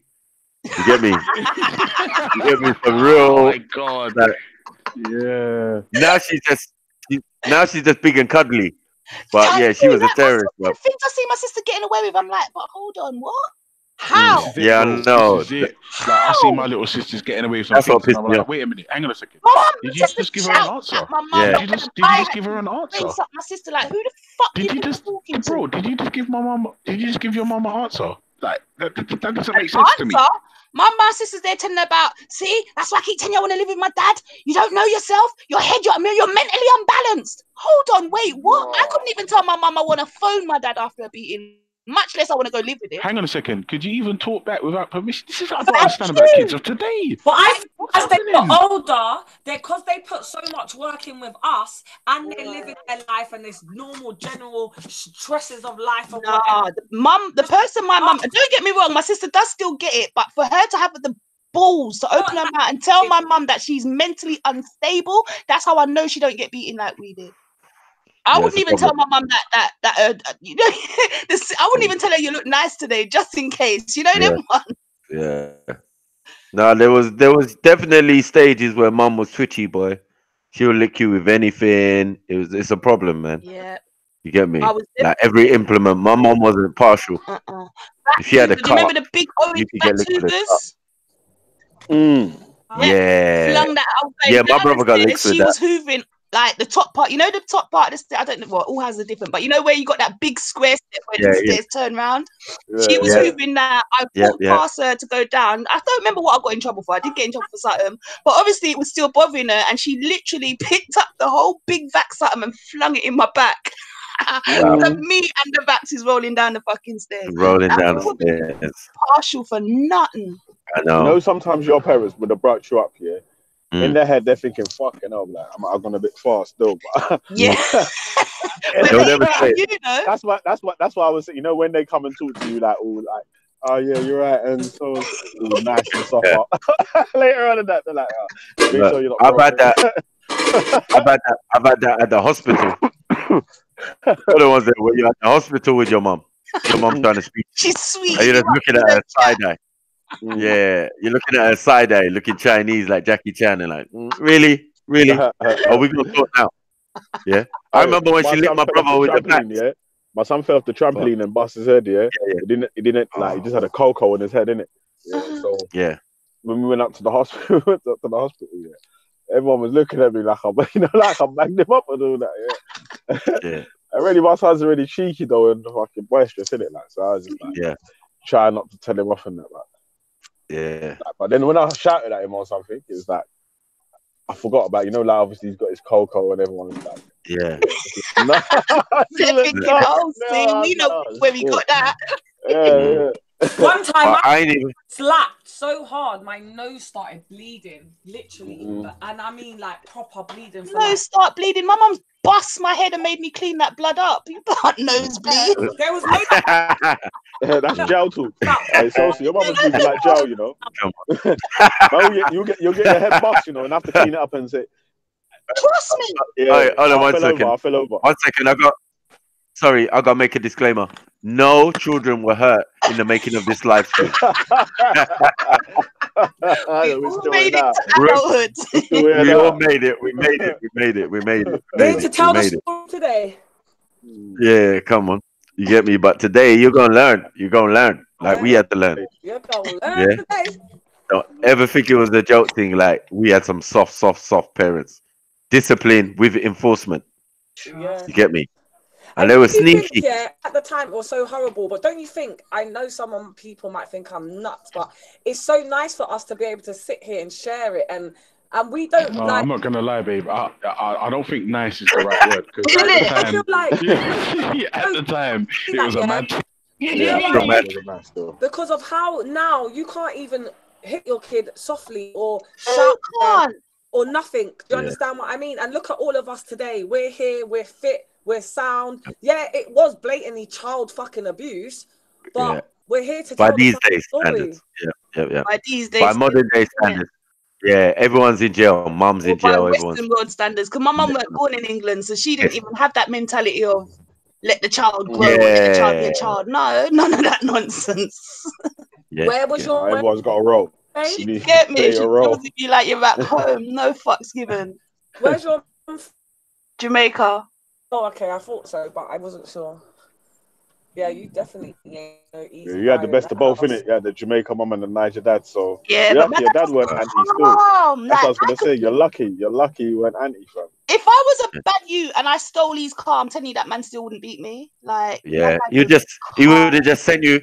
You get me? You get me? For real. Oh my god. Yeah. Now she's just big and cuddly. But yeah, she was a terrorist. The things I see my sister getting away with, I'm like, but hold on, what? How? Yeah, I know. This is it. Like, I see my little sisters getting away with some That's what things, and I'm pissed me like, off. wait a minute, hang on a second. My mum Did you just give her an answer? Yeah. Did you just give her an answer? My sister, like, who the fuck Did you just, bro? Did you just give my mum? Did you just give your mum an answer? Like that doesn't make sense to me. My sister's there telling her about, see, that's why I keep telling you I want to live with my dad. You don't know yourself. You're mentally unbalanced. Hold on, wait, what? I couldn't even tell my mum I want to phone my dad after a beating, much less I want to go live with him. Hang on a second. Could you even talk back without permission? This is what I don't understand about kids of today. But as they got older, because they put so much work in with us, and they're living their life and this normal general stresses of life. Or The person my mum, don't get me wrong, my sister does still get it, but for her to have the balls to open her mouth and tell my mum that she's mentally unstable, that's how I know she don't get beaten like we did. I wouldn't even tell my mum that you know, I wouldn't even tell her you look nice today, just in case, you know them ones. Yeah. No, there was definitely stages where mum was twitchy, boy. She'll lick you with anything. It's a problem, man. Yeah. You get me? I was Like every implement, my mom wasn't partial. If she had a Do you car, remember the big orange you could get licked with a cup. Vancouver's? Yeah. Flung that away. Yeah, my brother got licked with She that. was hoovering like the top part. You know the top part of the stairs? I don't know what, all houses are different, but you know where you got that big square step where the stairs turn round? She was hoovering that. I walked past her to go down. I don't remember what I got in trouble for. I did get in trouble for something, but obviously it was still bothering her, and she literally picked up the whole big vac something and flung it in my back. So me and the vax is rolling down the fucking stairs. Rolling down the stairs. Partial for nothing. I know. You know, sometimes your parents would have brought you up, in their head, they're thinking, "Fucking hell, like I'm gone a bit far still." But that's why I was. You know, when they come and talk to you, like, all like, "Oh yeah, you're right," and so all nice and soft. Later on in that, they're like, "Oh, make sure you're not." I've had that. I've had that at the hospital. What was it? When you're at the hospital with your mom trying to speak. She's sweet. And you're just looking at her side eye. Yeah, you're looking at her side eye, looking Chinese like Jackie Chan, and like, really? Are we gonna talk now? Yeah, I remember when she licked my brother with the back. Yeah, my son fell off the trampoline and bust his head. Yeah. He didn't like. He just had a cocoa in his head, innit? Yeah. So when we went up to the hospital, everyone was looking at me like I'm, like I bagged him up and all that. Yeah. And really, my son's really cheeky though and fucking boisterous, innit? Like, so I was just like, trying not to tell him off and that. Like, but then when I shouted at him or something, it was like I forgot about, like obviously he's got his cocoa and everyone was like, we know where we got that. One time I slapped so hard my nose started bleeding, literally, and I mean like proper bleeding. Start bleeding. My mum's bust my head and made me clean that blood up. You can't nosebleed. There was no. That's gel too. Hey, so your mum was using like gel, you'll get your head bust, and have to clean it up and say, "Trust me." Yeah, hold on 1 second. I fell over. 1 second. I got to make a disclaimer. No children were hurt in the making of this live stream. We made it to adulthood. We all made it. We made it. We need to tell the story today. Yeah, come on. You get me? But today you're gonna learn. Like we had to learn. You're gonna learn today. Don't ever think it was a joke thing. Like we had some soft parents. Discipline with enforcement. Yeah. You get me? And they were sneaky. At the time it was so horrible, but don't you think? I know people might think I'm nuts, but it's so nice for us to be able to sit here and share it, and we don't. No, I'm not gonna lie, babe. I don't think nice is the right word, because at the time it was a mad. Because of how now you can't even hit your kid softly or shout or nothing. Do you understand what I mean? And look at all of us today. We're here. We're fit. We're sound. Yeah, it was blatantly child fucking abuse, but we're here to tell these days standards. Yeah. By these days, by modern day standards. Yeah, everyone's in jail. Mum's in jail. Western world standards. Because my mum weren't born in England, so she didn't even have that mentality of let the child grow, let the child be a child. No, none of that nonsense. Where was your? Everyone's got a role. You get me? She tells you like you're back home. No fucks given. Where's your? Jamaica. Oh, okay. I thought so, but I wasn't sure. Yeah, you definitely. You had the best of both, innit? You had the Jamaica mum and the Niger dad. So yeah, you're lucky your dad weren't anti still. That's what I was gonna say. You're lucky you weren't anti, fam. If I was a bad you and I stole his car, I'm telling you that man still wouldn't beat me. Like, he would have just sent you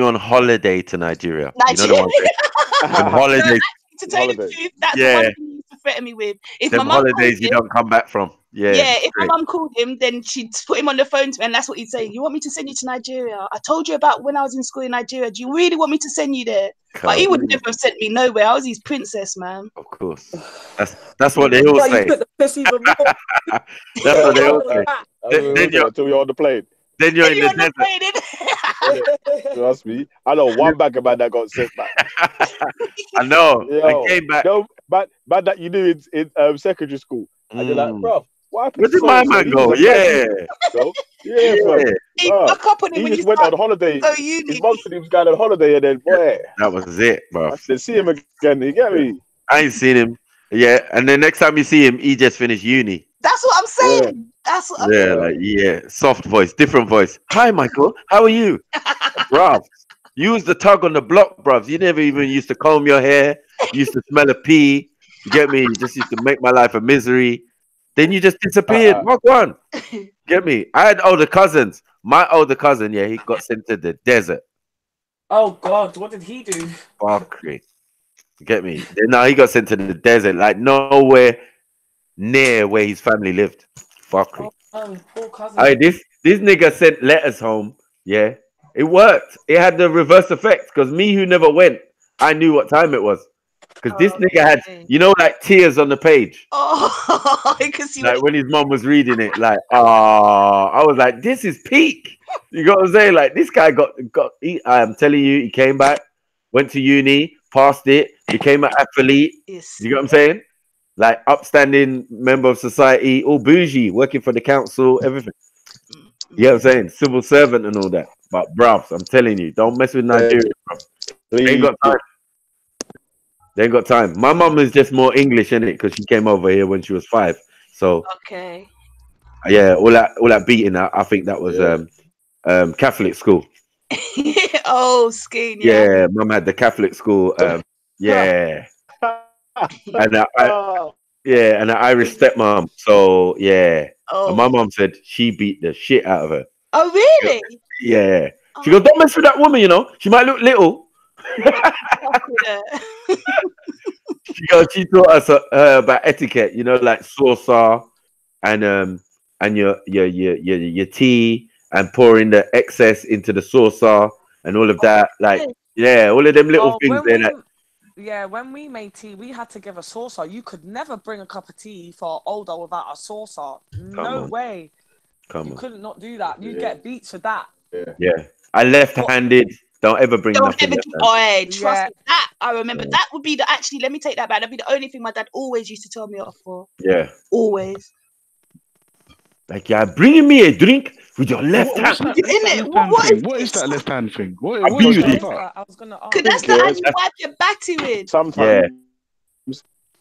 on holiday to Nigeria. You know the one on holidays. To tell you the truth, that's the one thing he used to threaten me with. If them my mum holidays you don't come back from. Yeah, if my mum called him, then she'd put him on the phone to me, and that's what he'd say. You want me to send you to Nigeria? I told you about when I was in school in Nigeria. Do you really want me to send you there? But he would never have sent me nowhere. I was his princess, man. Of course. That's what they all say. That's what they all say. Then you're on the plane. Then you're in the desert. Trust me. I know one bag about that got sent back. I know. I came back. No, but that you do in secondary school. And you're like, bro, what happened? Where did my man go? Yeah. So, he just went on holiday. His mom said he was going on holiday, and then that was it, bro. I said, see him again. You get me? I ain't seen him. Yeah, and the next time you see him, he just finished uni. That's what I'm saying. That's what I'm saying. Like soft voice, different voice. Hi, Michael. How are you, bruv? You was the tug on the block, bruv. You never even used to comb your hair. You used to smell a pee. You get me? You just used to make my life a misery. Then you just disappeared. What one? Get me? I had older cousins. My older cousin, he got sent to the desert. Oh God, what did he do? Fuckery. Get me? Now he got sent to the desert, like nowhere near where his family lived. Fuckery. Poor cousin. This nigga sent letters home. Yeah, it worked. It had the reverse effect because me who never went, I knew what time it was. Because this nigga had, like tears on the page. Oh, I can see like when his mom was reading it, like, I was like, this is peak. You got what I'm saying? Like this guy got. I'm telling you, he came back, went to uni, passed it, became an athlete. Yes. You got what I'm saying? Like upstanding member of society, all bougie, working for the council, everything. You know what I'm saying? Civil servant and all that. But bruv, I'm telling you, don't mess with Nigeria, bruv. They ain't got time. They ain't got time. My mum is just more English, innit? Because she came over here when she was 5. So okay. Yeah, all that beating, I think that was Catholic school. Oh, skin. Yeah, mum had the Catholic school. Yeah. And an Irish stepmom. So yeah. Oh. And my mom said she beat the shit out of her. Oh really? Yeah. She goes, don't mess with that woman, She might look little. She taught us about etiquette, like saucer and your tea and pouring the excess into the saucer and all of that. Like, all of them little things there. When we made tea, we had to give a saucer. You could never bring a cup of tea for older without a saucer. No way. You couldn't not do that. You get beats for that. Yeah. I left-handed. Don't ever bring nothing. Trust me, that I remember. That would be actually. Let me take that back. That'd be the only thing my dad always used to tell me off for. Yeah. Always. Like, you're bringing me a drink with your left hand. What is that left hand thing? What is that? I was gonna ask. Because that's the hand you wipe your batty with. Sometimes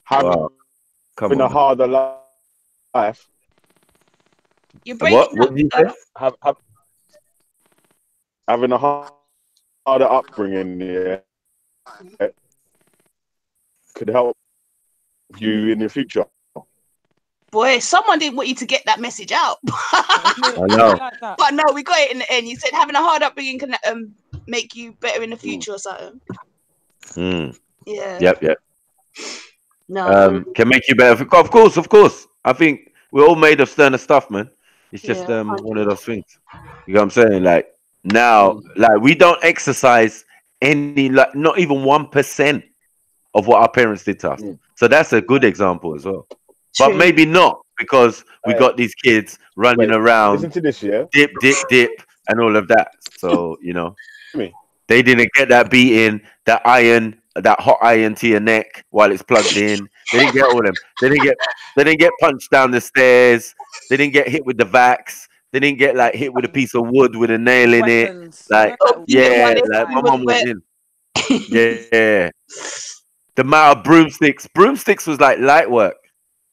having a harder life. You're breaking what did you say? Having a harder upbringing, could help you in the future. Boy, someone didn't want you to get that message out. I know. But no, we got it in the end. You said having a hard upbringing can make you better in the future or something. Yeah. Yep. No. Can make you better. Of course. I think we're all made of sterner stuff, man. It's just one of those things. You know what I'm saying? Like now, like we don't exercise any, like not even 1% of what our parents did to us. So that's a good example as well. True. But maybe not, because we got these kids running around, listen to this, dip, and all of that. So they didn't get that beating, that hot iron to your neck while it's plugged in. They didn't get all them. They didn't get punched down the stairs. They didn't get hit with the vax. They didn't get like hit with a piece of wood with a nail in it. Like my mom went in. Yeah. The amount of broomsticks was like light work.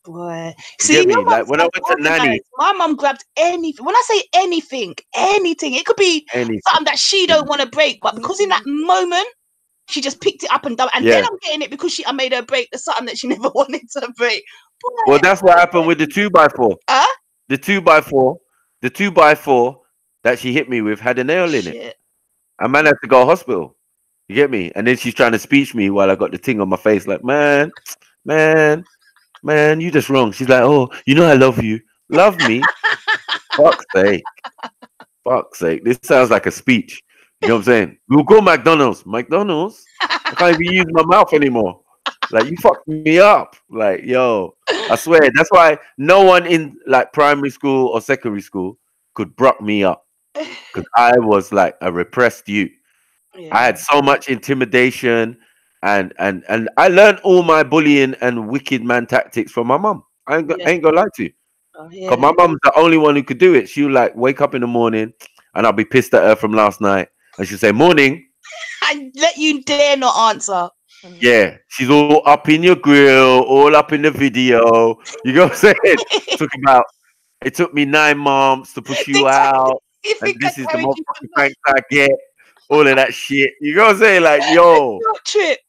Boy, see, like when I went to nanny, my mum grabbed anything. When I say anything, it could be something that she don't want to break, but because in that moment she just picked it up and done. And then I'm getting it because I made her break the something that she never wanted to break. Boy. Well, that's what happened with the 2x4. The 2x4 that she hit me with had a nail in it. A man had to go to hospital. You get me? And then she's trying to speech me while I got the thing on my face, like, man, you just wrong. She's like, oh, I love you. Love me? Fuck's sake. This sounds like a speech. You know what I'm saying? We'll go McDonald's. I can't even use my mouth anymore. Like, you fucked me up. Like, yo, I swear. That's why no one in like primary school or secondary school could bruck me up. Because I was like a repressed youth. I had so much intimidation. And I learned all my bullying and wicked man tactics from my mum. I ain't gonna lie to you. Because my mum's the only one who could do it. She'll like wake up in the morning and I'll be pissed at her from last night. And she'll say, morning. And let you dare not answer. Yeah, she's all up in your grill, all up in the video. You know what I'm saying? It took me 9 months to push you out, and this is the motherfucking thanks I get. All of that shit. You know what I'm saying? Like, yo. Trip.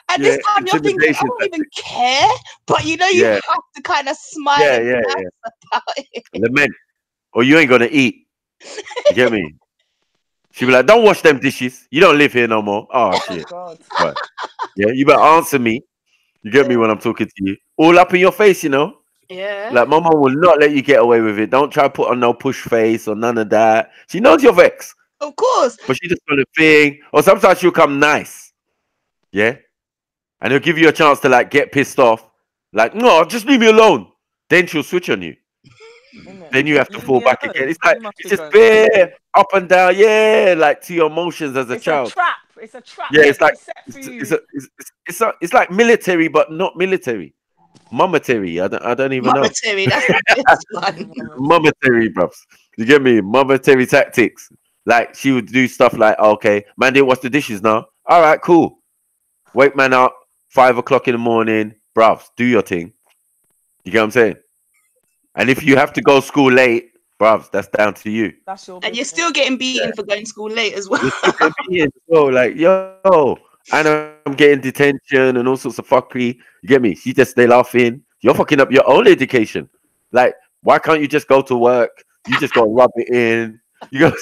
And this time you're thinking, I don't even care, but you know you have to kind of smile and laugh about it. Lament. Or you ain't gonna eat. You get me? She'll be like, don't wash them dishes. You don't live here no more. Oh shit. God. Right. Yeah, you better answer me. You get me when I'm talking to you. All up in your face, you know? Yeah. Like my mom will not let you get away with it. Don't try to put on no push face or none of that. She knows you're vexed. Of course. But she just want a thing. Or sometimes she'll come nice. Yeah. And he'll give you a chance to like get pissed off. Like, no, just leave me alone. Then she'll switch on you. Then you have to fall back again. It's like it's just bare up and down, like to your emotions as a child. It's a trap. It's a trap. Yeah, it's like it's like military, but not military. Momentary. I don't even know. Momentary. That's the best one. Momentary, bruv. You get me? Momentary tactics. Like she would do stuff like, okay, man didn't wash the dishes now. All right, cool. Wake man up 5 o'clock in the morning, bruv. Do your thing. You get what I'm saying? And if you have to go school late, bruv, that's down to you. That's your and you're still getting beaten for going to school late as well. Like, yo, and I'm getting detention and all sorts of fuckery. You get me? She just stay laughing. You're fucking up your own education. Like, why can't you just go to work? You just go rub it in. You go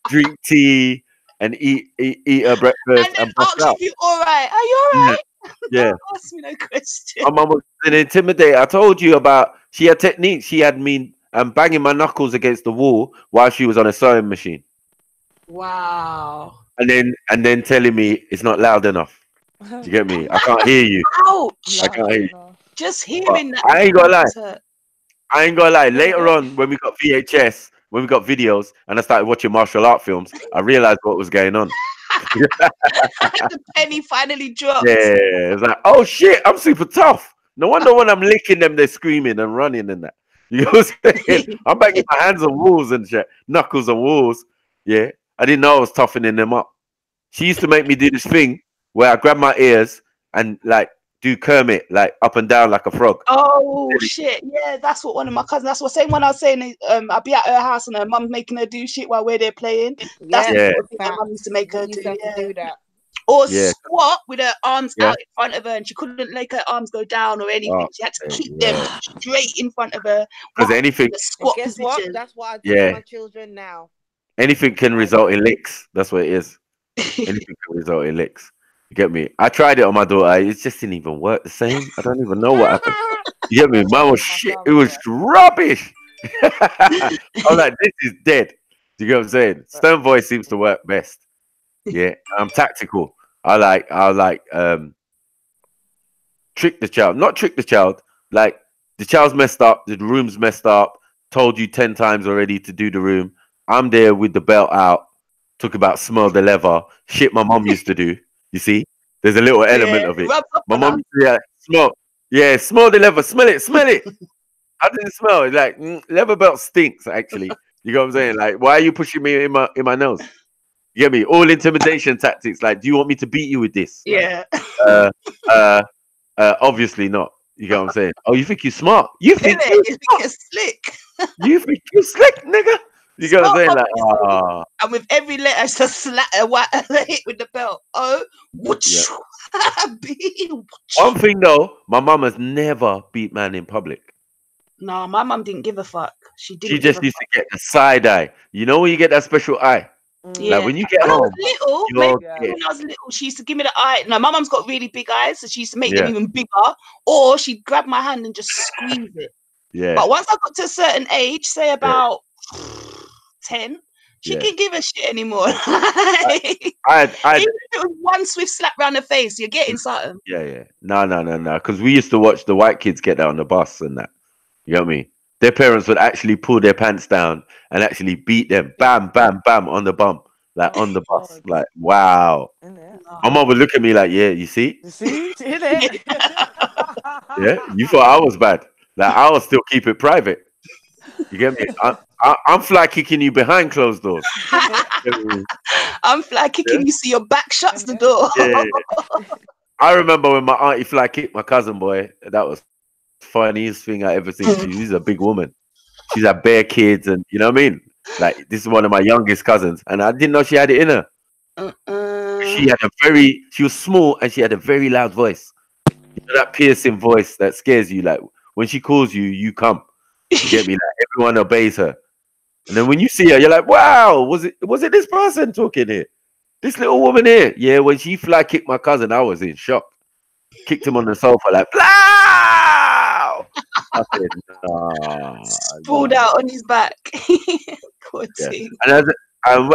drink tea and eat a breakfast and ask if you're all right. Are you all right? Yeah. Ask me no question. My mum was an intimidator. I told you about. She had techniques. She had me banging my knuckles against the wall while she was on a sewing machine. Wow. And then telling me it's not loud enough. You get me? I can't hear you. Ouch. I can't hear you. Just hearing that. I ain't gonna lie. Later on, when we got VHS, when we got videos, and I started watching martial art films, I realized what was going on. The penny finally dropped. Yeah, it's like, oh shit, I'm super tough. No wonder when I'm licking them, they're screaming and running and that. You know what I'm saying? I'm banging my hands on walls and shit, knuckles on walls. Yeah, I didn't know I was toughening them up. She used to make me do this thing where I grab my ears and like do Kermit, like up and down like a frog. Oh shit! Yeah, that's what one of my cousins. That's what same one I was saying. I'll be at her house and her mum's making her do shit while we're there playing. That's the sort of thing my mum used to make her do. Do that. Or squat with her arms out in front of her, and she couldn't make her arms go down or anything. She had to keep them straight in front of her. Because anything. Squat guess position. what? That's what I do to my children now. Anything can result in licks. That's what it is. Anything can result in licks. You get me? I tried it on my daughter. It just didn't even work the same. I don't even know what happened. You get me? Mine was shit. It was rubbish. I'm like, this is dead. Do you get what I'm saying? Stern voice seems to work best. Yeah, I'm tactical. I like trick the child. Not trick the child. Like the child's messed up, the room's messed up, told you 10 times already to do the room. I'm there with the belt out, talk about smell the leather, shit my mom used to do. You see? There's a little element of it. My mom used to smell the leather, smell it. How does it smell? It's like leather belt stinks, actually. You know what I'm saying? Like, why are you pushing me in my nose? You get me? All intimidation tactics. Like, do you want me to beat you with this? Yeah. Obviously not. You get what I'm saying? Oh, you think you're smart? You think you're slick? You think you're slick, nigga? You get what I'm saying? Like, and with every letter, it's a slap, a hit with the belt. Oh, one thing though, my mum has never beat man in public. No, my mum didn't give a fuck. She just used to get the side eye. You know when you get that special eye? Yeah. Like when you get home, when I was little, she used to give me the eye. No, my mum's got really big eyes, so she used to make them even bigger. Or she'd grab my hand and just squeeze it. Yeah. But once I got to a certain age, say about 10, she didn't give a shit anymore. Even if it was one swift slap round the face, you're getting something. Yeah. No. Because we used to watch the white kids get that on the bus and that. You know what I mean? Their parents would actually pull their pants down and actually beat them, bam, bam, bam, on the bum, like on the bus. Like, wow. My mom would look at me like, yeah, you see? You see? It? Yeah, you thought I was bad. Like, I will still keep it private. You get me? I'm fly kicking you behind closed doors. I'm fly kicking you so your back shuts the door. Yeah. I remember when my auntie fly kicked my cousin, boy. That was funniest thing I ever seen. She's a big woman. She's had bare kids, and you know what I mean. Like this is one of my youngest cousins, and I didn't know she had it in her. She was small, and she had a very loud voice. You know, that piercing voice that scares you. Like when she calls you, you come. You get me? Like everyone obeys her. And then when you see her, you're like, wow, was it this person talking here? This little woman here. Yeah, when she fly kicked my cousin, I was in shock. Kicked him on the sofa like, blow! I said, Sprawled out on his back. Yeah. And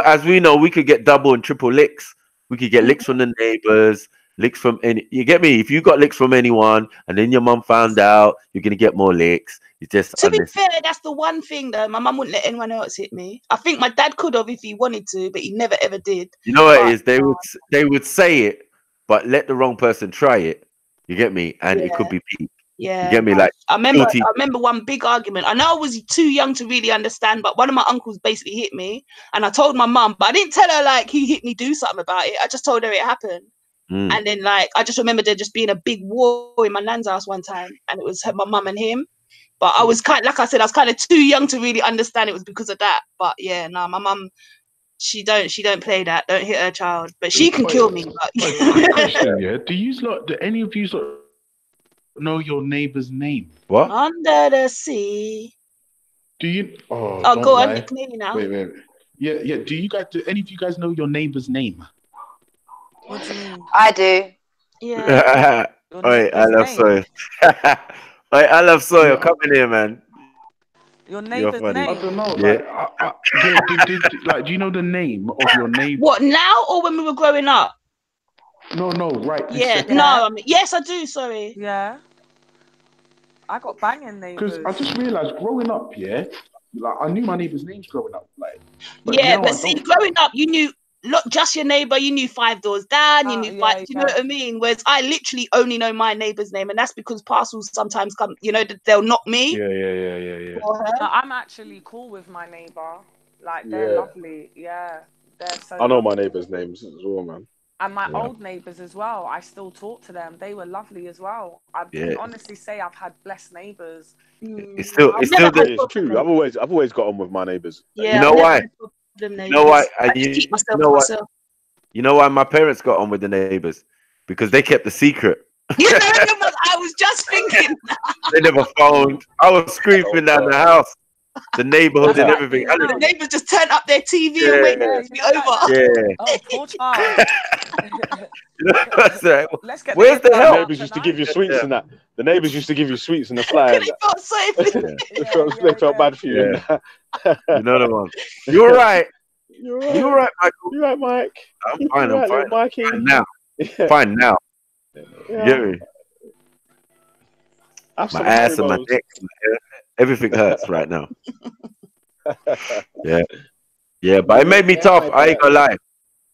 as we know, we could get double and triple licks. We could get licks from the neighbors, licks from you get me? If you got licks from anyone and then your mum found out, you're gonna get more licks. It's just to be fair, that's the one thing though. My mum wouldn't let anyone else hit me. I think my dad could have if he wanted to, but he never ever did. You know what it is? They would say it, but let the wrong person try it. You get me? And it could be peak. Yeah, you get me? Like I remember one big argument. I know I was too young to really understand, but one of my uncles basically hit me, and I told my mum, but I didn't tell her like he hit me, do something about it. I just told her it happened. And then like I just remember there just being a big war in my nan's house one time, and it was my mum and him. But I was like I said, I was kind of too young to really understand it was because of that. But yeah, no, my mum, she don't play that. Don't hit her child, but she can kill me. But... question, yeah. Do any of you know your neighbor's name? What? Under the sea. Do you? Oh, go on. You can hear me now. Wait. Yeah. Do any of you guys know your neighbor's name? What do you mean? I do. Yeah. Wait, I love Sawyer. Wait, I love Sawyer. Come in here, man. Your neighbor's name? I don't know. Yeah. Like, do you know the name of your neighbor? What, now or when we were growing up? No, right. Yeah, no, yes, I do. Sorry. Yeah. I got banging neighbors. Because I just realized growing up, like I knew my neighbor's names growing up, like. But see, growing up, you knew not just your neighbor. You knew 5 doors down. You knew 5. Do you know what I mean? Whereas I literally only know my neighbor's name, and that's because parcels sometimes come. You know, they'll knock me. Yeah. No, I'm actually cool with my neighbor. Like they're lovely. Yeah, they're so. I know my neighbors' names as well, man. And my old neighbours as well. I still talk to them. They were lovely as well. I can honestly say I've had blessed neighbours. It's still It's true. I've always got on with my neighbours. Yeah, you know why? You know why? You know why my parents got on with the neighbours? Because they kept the secret. You know what I was just thinking. They never phoned. I was screaming down the house. The neighborhood and everything. The neighbors just turn up their TV and wait for it to be over. Yeah. Oh, poor child. Let's get Where's the help? The neighbors used to give you sweets and that. The neighbors used to give you sweets and the flyer. They felt safe. They felt bad for you. Yeah. You know the one. You're right. You're right. You're right, Michael. You're right, Mike. I'm fine. I'm fine. Mikey. Fine now. Fine now. You get me? My ass and my neck. Everything hurts right now. Yeah, but it made me tough. I ain't gonna lie.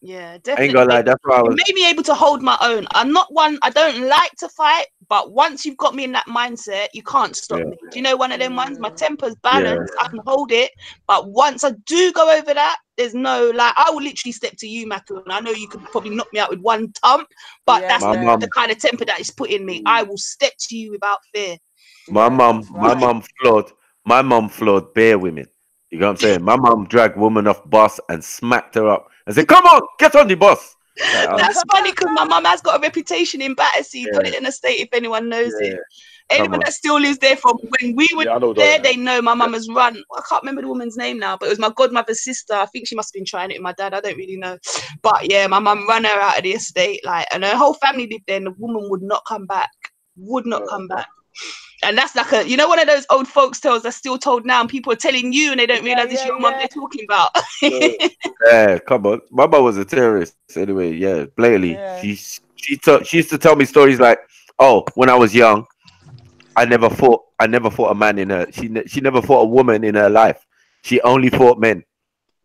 Yeah, definitely. I ain't gonna lie. That's why it made me able to hold my own. I'm not one. I don't like to fight, but once you've got me in that mindset, you can't stop me. Do you know one of them ones? My temper's balanced. I can hold it, but once I do go over that, there's no like. I will literally step to you, Michael, and I know you could probably knock me out with one thump, but that's the kind of temper that is put in me. I will step to you without fear. My mum floored bare women. You know what I'm saying? My mum dragged woman off bus and smacked her up and said, "Come on, get on the bus." That's funny because my mum has got a reputation in Battersea. Put it in a state if anyone knows it. Anyone that still lives there from when we were there, they know my mum has run. I can't remember the woman's name now, but it was my godmother's sister. I think she must have been trying it with my dad. I don't really know. But yeah, my mum ran her out of the estate, like, and her whole family lived there, and the woman would not come back. Would not come back. And that's like a, you know, one of those old folks tales that's still told now, and people are telling you and they don't realize it's your mum they're talking about. Yeah, come on. My mum was a terrorist anyway. Yeah, blatantly. Yeah. She used to tell me stories like, "Oh, when I was young, I never fought a man in her. She never fought a woman in her life. She only fought men."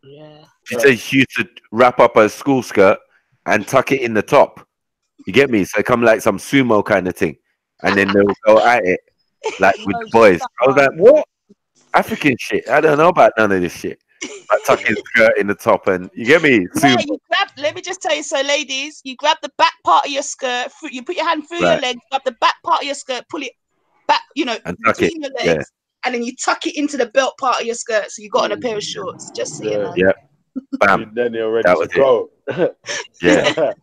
Yeah. She said she used to wrap up her school skirt and tuck it in the top. You get me? So it come like some sumo kind of thing, and then they'll go at it. Like with the boys. I was like, what? African shit. I don't know about none of this shit. like tuck his skirt in the top, and you get me. Yeah, you grab. Let me just tell you. So, ladies, you grab the back part of your skirt. You put your hand through your leg, grab the back part of your skirt, pull it back. You know, and tuck between it. your legs, and then you tuck it into the belt part of your skirt. So you got on a pair of shorts. Just so you know. Yeah. Bam. Then you're ready to go. Yeah.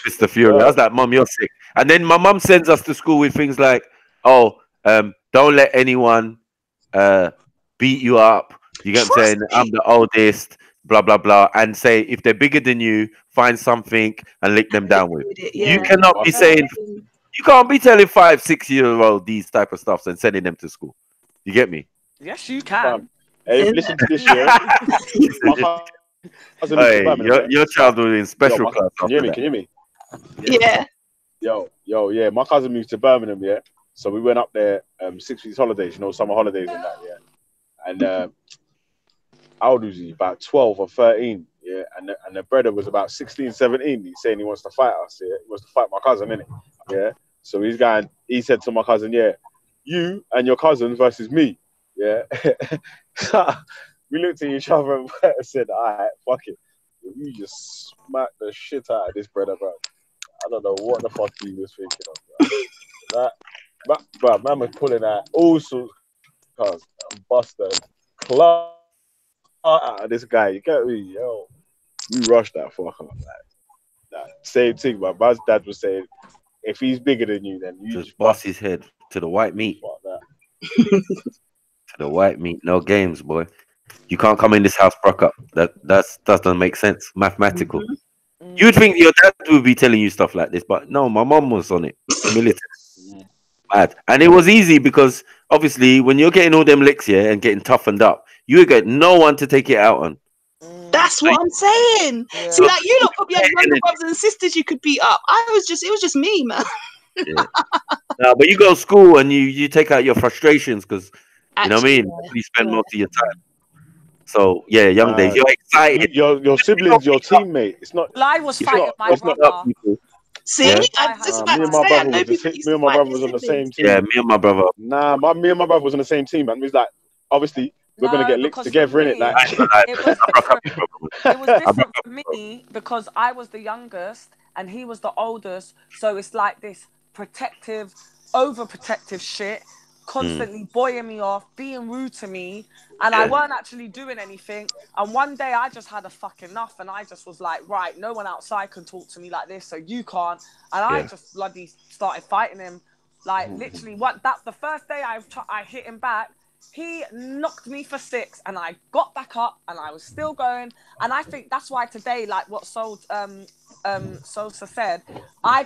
Mr. Fury. I was like, Mom, you're sick. And then my mum sends us to school with things like, oh, don't let anyone beat you up. You get what I'm saying? I'm the oldest, blah, blah, blah. And say, if they're bigger than you, find something and lick them down with. You cannot be saying, you can't be telling 5, 6-year-old these type of stuff and sending them to school. You get me? Yes, you can. Hey, listen to this, yeah. Hey, your child was in special class. Can you hear me? Yeah. Yeah. My cousin moved to Birmingham, yeah. So we went up there 6 weeks holidays, summer holidays and that, yeah. And how old was he? About 12 or 13, yeah. And the brother was about 16, 17. He's saying he wants to fight us, yeah. He wants to fight my cousin, innit? Yeah. So he said to my cousin, yeah, you and your cousin versus me, yeah. We looked at each other and said, all right, fuck it. You just smacked the shit out of this brother, bro. I don't know what the fuck he was thinking of, bro. Man was pulling out all sorts of cars and busted claw out of this guy. You get me? Yo, we rushed that fucker. Like, same thing, but my dad was saying, if he's bigger than you, then you just bust his head to the white meat. To the white meat. No games, boy. You can't come in this house broke up. That doesn't make sense. Mathematical. You'd think your dad would be telling you stuff like this, but no, my mom was on it. Military. Mad. And it was easy because obviously when you're getting all them licks here and getting toughened up, you get no one to take it out on. That's what I'm saying. Yeah. See, like you lot probably had younger brothers and sisters you could beat up. It was just me, man. Yeah. No, but you go to school and you take out your frustrations because you know what I mean. You spend most of your time. So yeah, young days, you're excited. Your siblings, your teammate. It's not. I was fighting my brother. See, I'm just about to say, I know people. Me and my brother was on the same team. Yeah, me and my brother. Nah, me and my brother was on the same team, man. It was like, obviously, we're gonna get licked together, innit? Like, it was different for me because I was the youngest and he was the oldest. So it's like this protective, overprotective shit, constantly buoying me off, being rude to me, and I weren't actually doing anything. And one day I just had a fuck enough, and I just was like, right, no one outside can talk to me like this, so you can't. And I just bloody started fighting him. Like literally, the first day I hit him back, he knocked me for 6, and I got back up, and I was still going. And I think that's why today, like what Sosa said, I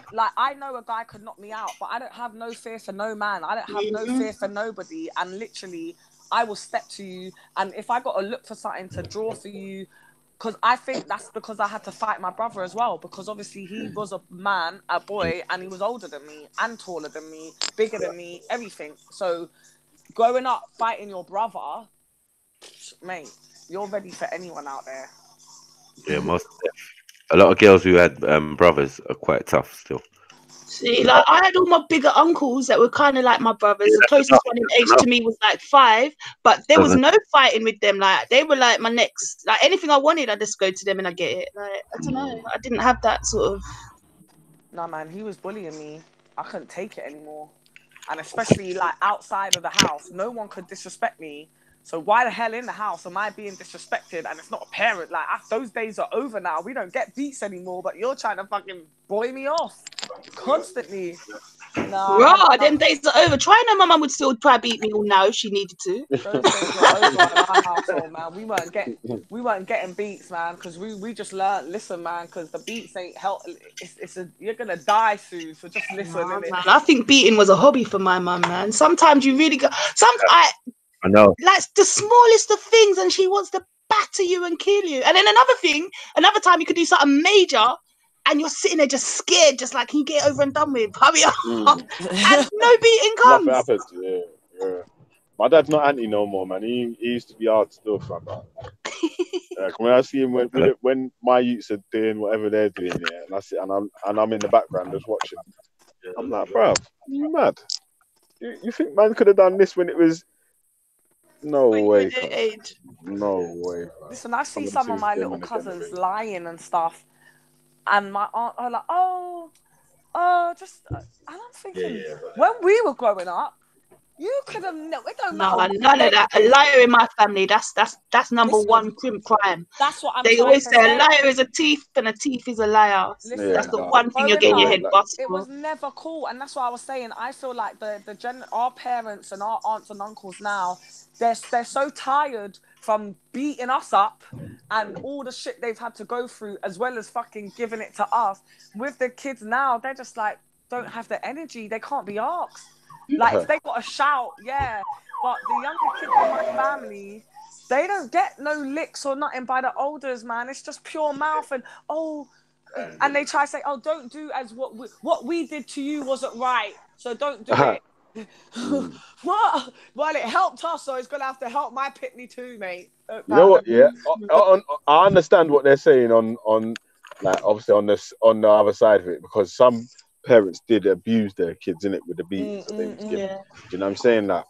know a guy could knock me out, but I don't have no fear for no man. I don't have no fear for nobody. And literally, I will step to you. And if I got to look for something to draw for you, because I think that's because I had to fight my brother as well. Because obviously he was a man, a boy, and he was older than me and taller than me, bigger than me, everything. So growing up fighting your brother, mate, you're ready for anyone out there. Yeah, a lot of girls who had brothers are quite tough still. See, like I had all my bigger uncles that were kind of like my brothers. The closest one in age to me was like 5, but there was no fighting with them. Like they were like my next, like anything I wanted, I just go to them and I get it. Like I don't know, I didn't have that sort of. No man, he was bullying me. I couldn't take it anymore, and especially like outside of the house, no one could disrespect me. So why the hell in the house am I being disrespected? And it's not a parent. Like those days are over now. We don't get beats anymore. But you're trying to fucking boy me off constantly. Nah, them days are over. Try know my mum would still try beat me all now if she needed to. Those days are over in our household, man. We weren't getting beats, man, because we just learned. Listen, man, because the beats ain't help. You're gonna die soon. So just listen. Man, I think beating was a hobby for my mum, man. Sometimes you really go. I know. Like the smallest of things, and she wants to batter you and kill you. And then another time you could do something major, and you're sitting there just scared, just like, can you get over and done with? Hurry up. And no beating comes. Nothing happens. Yeah. My dad's not anti no more, man. He used to be hard still, fam. When I see him when my youths are doing whatever they're doing, and I sit and I'm in the background just watching. I'm like, bruv, you mad? You think man could have done this when it was No way. Your age. No way. Listen, I see some of my little cousins lying and stuff, and my aunt are like, just, and I'm thinking, when we were growing up, you could have, it don't matter. None of that. A liar in my family, that's number one crime. That's what I'm They trying always to say. say. A liar is a thief and a thief is a liar. Listen, that's the one thing you're getting your head busted. It was never cool, and that's what I was saying. I feel like our parents and our aunts and uncles now, they're so tired from beating us up and all the shit they've had to go through, as well as fucking giving it to us. With the kids now, they're just like, don't have the energy. They can't be asked. Like, if they got a shout, yeah. But the younger kids in my family, they don't get no licks or nothing by the elders, man. It's just pure mouth and they try to say, oh, don't do as what we did to you wasn't right, so don't do it. What? Well, it helped us, so it's gonna have to help my pitney too, mate. You know what? Yeah, I understand what they're saying on like obviously on the other side of it, because some parents did abuse their kids in it with the beatings and things. You know what I'm saying? That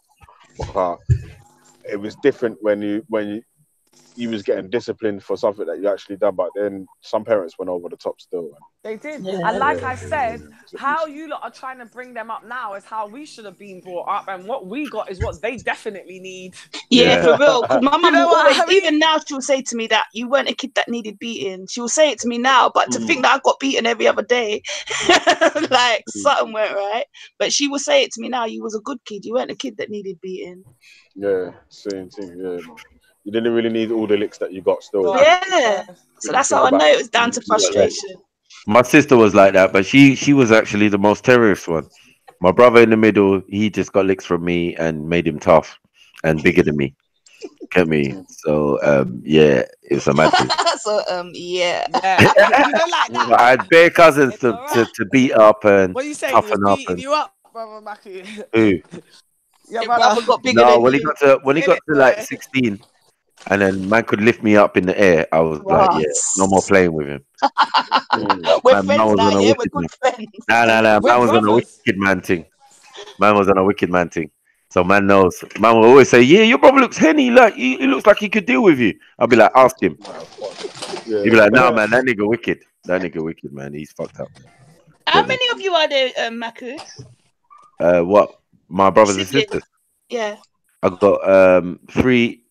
it was different when you was getting disciplined for something that you actually done, but then some parents went over the top still. They did. And like I said, how you lot are trying to bring them up now is how we should have been brought up, and what we got is what they definitely need. Yeah, for real. Because my mum will always, even now, she'll say to me that you weren't a kid that needed beating. She'll say it to me now, but to think that I got beaten every other day, like something went right. But she will say it to me now, you was a good kid. You weren't a kid that needed beating. Yeah, same thing. Yeah. You didn't really need all the licks that you got still. Yeah. So that's how I know it was down to frustration. My sister was like that, but she was actually the most terrorist one. My brother in the middle, he just got licks from me and made him tough and bigger than me. Get me? So yeah, it was a mad thing. So yeah. I had bare cousins to beat up and what are you saying? toughen up. Beating you up, brother Mackie. Who? Your brother got bigger No, than when you. he got to like 16, and then man could lift me up in the air, I was like, yeah, no more playing with him. We're friends now, yeah, we're good friends. Nah. Man was on a wicked man thing. Man was on a wicked man thing. So man knows. Man will always say, yeah, your brother looks henny, like he looks like he could deal with you. I'll be like, ask him. He'll be like, no, man, that nigga wicked. That nigga wicked, man. He's fucked up. How many of you are there, Maku? What? My brothers and sisters? Yeah. I've got 3,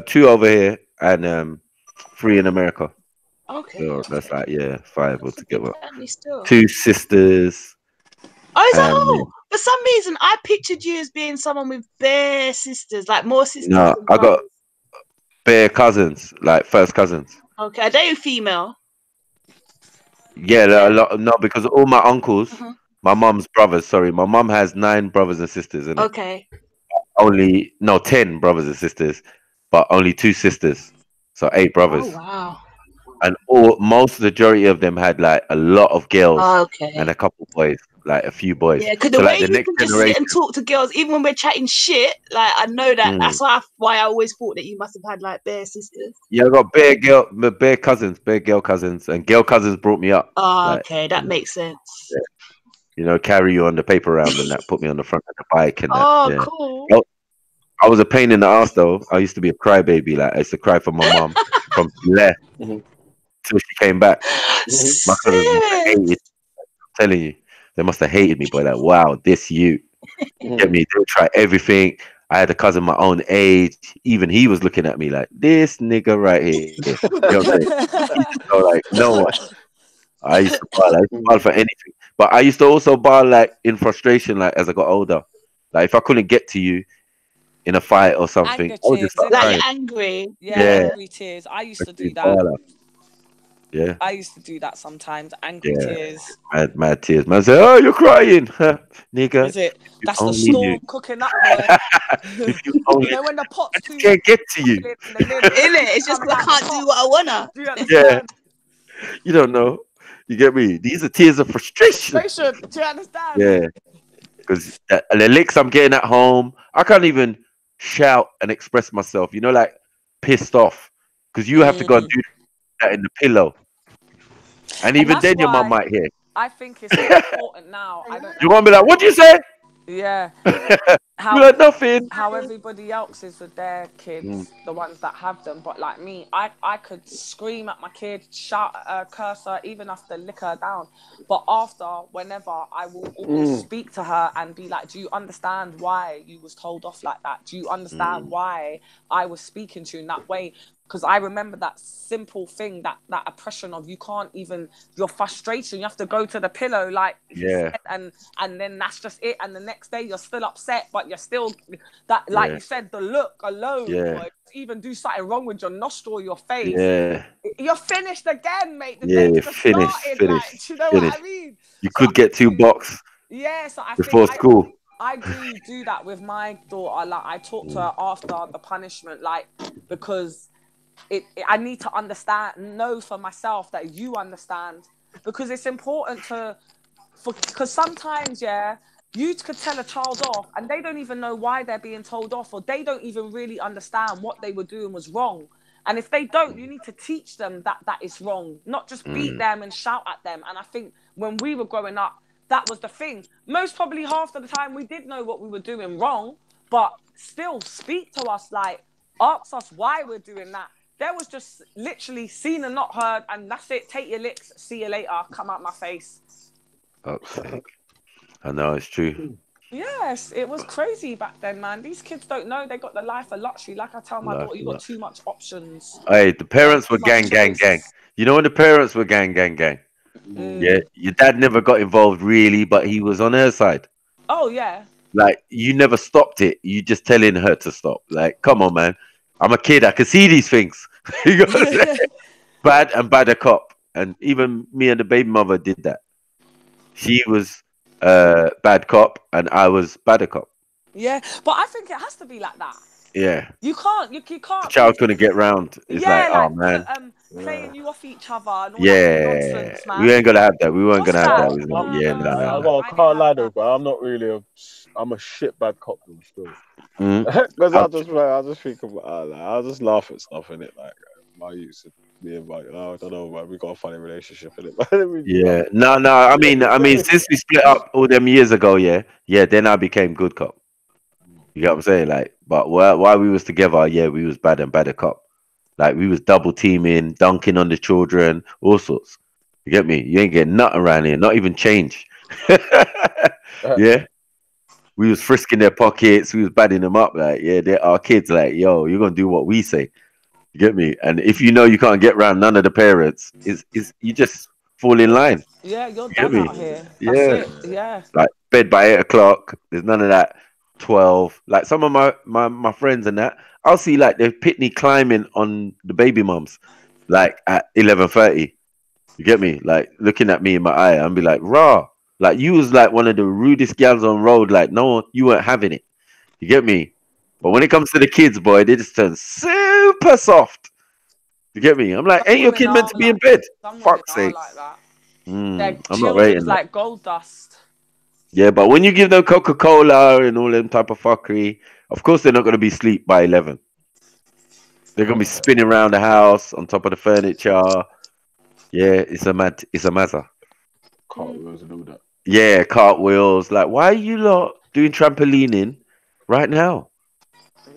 2 over here and 3 in America. Okay. So that's like 5 altogether. Still. 2 sisters. Oh, is that all? For some reason, I pictured you as being someone with bare sisters, like more sisters. No, I got bare cousins, like first cousins. Okay, are they female? Yeah, a lot. No, because all my uncles, my mum's brothers. Sorry, my mum has 9 brothers and sisters. Okay. 10 brothers and sisters, but only 2 sisters, so 8 brothers. Oh wow! And most majority of them had like a lot of girls, and a couple boys, like a few boys. Yeah, because the way you can just sit and talk to girls, even when we're chatting shit, like I know that that's why I always thought that you must have had like bare sisters. Yeah, I got bare girl cousins, and girl cousins brought me up. Oh, okay, that makes sense. Yeah. You know, carry you on the paper round and that, put me on the front of the bike and that. Oh, yeah. cool. I was a pain in the ass though. I used to be a crybaby. Like I used to cry for my mom from she left till she came back. My cousins hated. I'm telling you, they must have hated me. But like, wow, this you get me. They would try everything. I had a cousin my own age. Even he was looking at me like this nigga right here. You know what I'm saying? So, like no one. I used to ball for anything. But I used to also ball like in frustration, like as I got older. Like if I couldn't get to you in a fight or something, I would just start crying. Angry. Yeah, angry tears. I used to do that. Yeah. I used to do that sometimes. Angry tears. Mad tears. Man say, oh, you're crying. Nigga. Is it? That's the storm cooking up, boy. If you only when the pot's too can't get to you. In it? It's just I can't do what I wanna. Yeah. You don't know. You get me? These are tears of frustration. Do you understand? Yeah. Because the licks I'm getting at home, I can't even shout and express myself, you know, like pissed off. Because you have to go and do that in the pillow. And even then your mum might hear. I think it's important now. You won't be like, what'd you say? Yeah. You like nothing. How everybody else is with their kids, the ones that have them. But like me, I could scream at my kid, shout at her, curse her, even have to lick her down. But after, whenever, I will always speak to her and be like, do you understand why you was told off like that? Do you understand why I was speaking to you in that way? Because I remember that simple thing, that oppression of you can't even, your frustration, you have to go to the pillow like he said, and then that's just it. And the next day you're still upset, but you're still, that, like you said, the look alone, boy, even do something wrong with your nostril, your face, you're finished again, mate. The day's just started, like, do you know what I mean? You could get 2 bucks so I before think school. I do that with my daughter. Like, I talk to her after the punishment, like, because I need to know for myself that you understand, because it's important because sometimes, you could tell a child off and they don't even know why they're being told off, or they don't even really understand what they were doing was wrong. And if they don't, you need to teach them that is wrong, not just beat them and shout at them. And I think when we were growing up, that was the thing. Most probably half of the time we did know what we were doing wrong, but still speak to us, like, ask us why we're doing that. There was just literally seen and not heard, and that's it. Take your licks. See you later. Come out my face. Okay. I know, it's true. Yes, it was crazy back then, man. These kids don't know they got the life of luxury. Like I tell my daughter, you got too much options. Hey, the parents were gang. You know when the parents were gang. Yeah, your dad never got involved really, but he was on her side. Oh, yeah. Like, you never stopped it. You just telling her to stop. Like, come on, man. I'm a kid. I can see these things. Bad and badder cop. And even me and the baby mother did that. She was bad cop and I was badder cop. Yeah, but I think it has to be like that. Yeah. You can't. You can't. The child couldn't get round. It's like, oh, man. Playing you off each other and all that nonsense, man. We ain't gonna have that. We weren't gonna have that. I can't lie though, but I'm not really I'm a shit bad cop still. Because I just think about I just laugh at stuff in it, like my youth being like, I don't know, man, we got a funny relationship in it. Yeah, no. I mean, since we split up all them years ago, then I became good cop. You get what I'm saying? Like, but while we was together, we was bad and badder cop. Like, we was double teaming, dunking on the children, all sorts. You get me? You ain't getting nothing around here, not even change. Yeah. We was frisking their pockets. We was badding them up. Like, they're our kids. Like, yo, you're going to do what we say. You get me? And if you know you can't get around none of the parents, you just fall in line. Yeah, you're done out here. That's it. Yeah. Like, bed by 8 o'clock. There's none of that 12. Like, some of my friends and that, I'll see, like, they're pitney climbing on the baby mums, like, at 11:30. You get me? Like, looking at me in my eye, and be like, raw. Like, you was like one of the rudest gals on road. Like, no, you weren't having it. You get me? But when it comes to the kids, boy, they just turn super soft. You get me? I'm like, ain't your kid meant to be in bed? Fuck's sake. Like I'm not rating that. Like gold dust. Yeah, but when you give them Coca-Cola and all them type of fuckery, of course they're not going to be asleep by 11. They're going to be spinning around the house on top of the furniture. Yeah, it's a matter. Cartwheels and all that. Yeah, cartwheels. Like, why are you lot doing trampolining right now?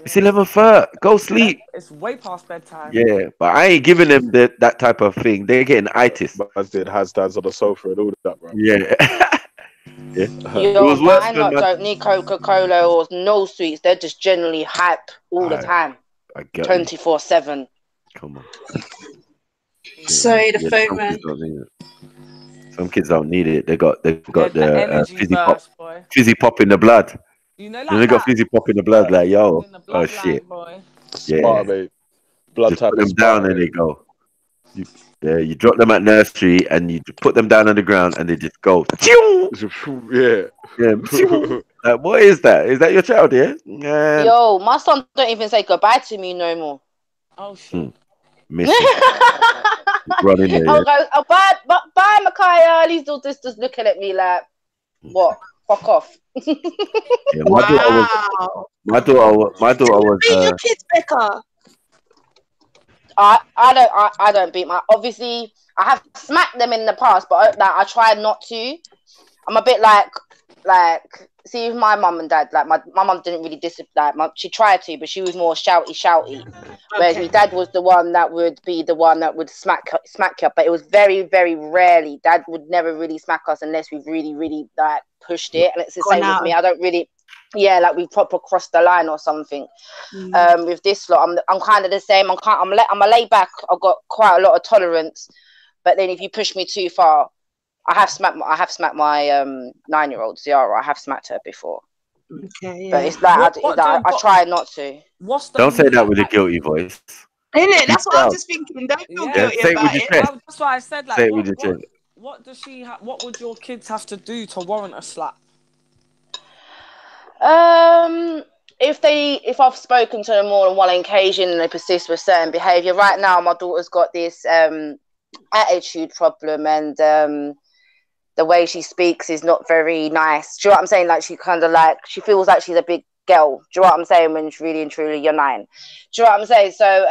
It's 11:30. Go sleep. It's way past bedtime. Yeah, but I ain't giving them that type of thing. They're getting itis. But I did handstands on the sofa and all that, bro. Yeah. Yo, mine don't need Coca-Cola or no sweets. They're just generally hype all the time. 24/7. Come on. Sorry, the phone man. Some kids don't need it. They got the fizzy pop in the blood. You know, like they got fizzy pop in the blood. Like, yo, oh shit. Smart, mate. Blood just put them down and they go. You drop them at nursery and you put them down on the ground and they just go. Yeah. Like, what is that? Is that your child? Yeah. Yo, my son don't even say goodbye to me no more. Oh shit. Run in there. I'll go, bye, Micaiah. He's all just looking at me like, what? Fuck off. My daughter was. Beat your kids, Becca. I don't beat my. Obviously, I have smacked them in the past, but I try not to. I'm a bit like, like, see, with my mum and dad, like my mum didn't really she tried to, but she was more shouty. Whereas my dad was the one that would be the one that would smack you. But it was very, very rarely. Dad would never really smack us unless we've really, really like pushed it. And it's the same with me. I don't really, like we proper crossed the line or something. With this lot, I'm kind of the same. I'm a laid back. I've got quite a lot of tolerance. But then if you push me too far, I have smacked my 9-year-old Ziara. I have smacked her before. Okay, yeah. But it's like I try not to. Don't say that with a guilty voice. Isn't it? That's what I'm just thinking. Don't feel guilty about it. That's why I said, like, say it with your chest. What does she? What would your kids have to do to warrant a slap? If I've spoken to them more than one occasion and they persist with certain behaviour. Right now, my daughter's got this attitude problem, and the way she speaks is not very nice. Do you know what I'm saying? Like, she kind of like, she feels like she's a big girl. Do you know what I'm saying? When it's really and truly you're 9. Do you know what I'm saying? So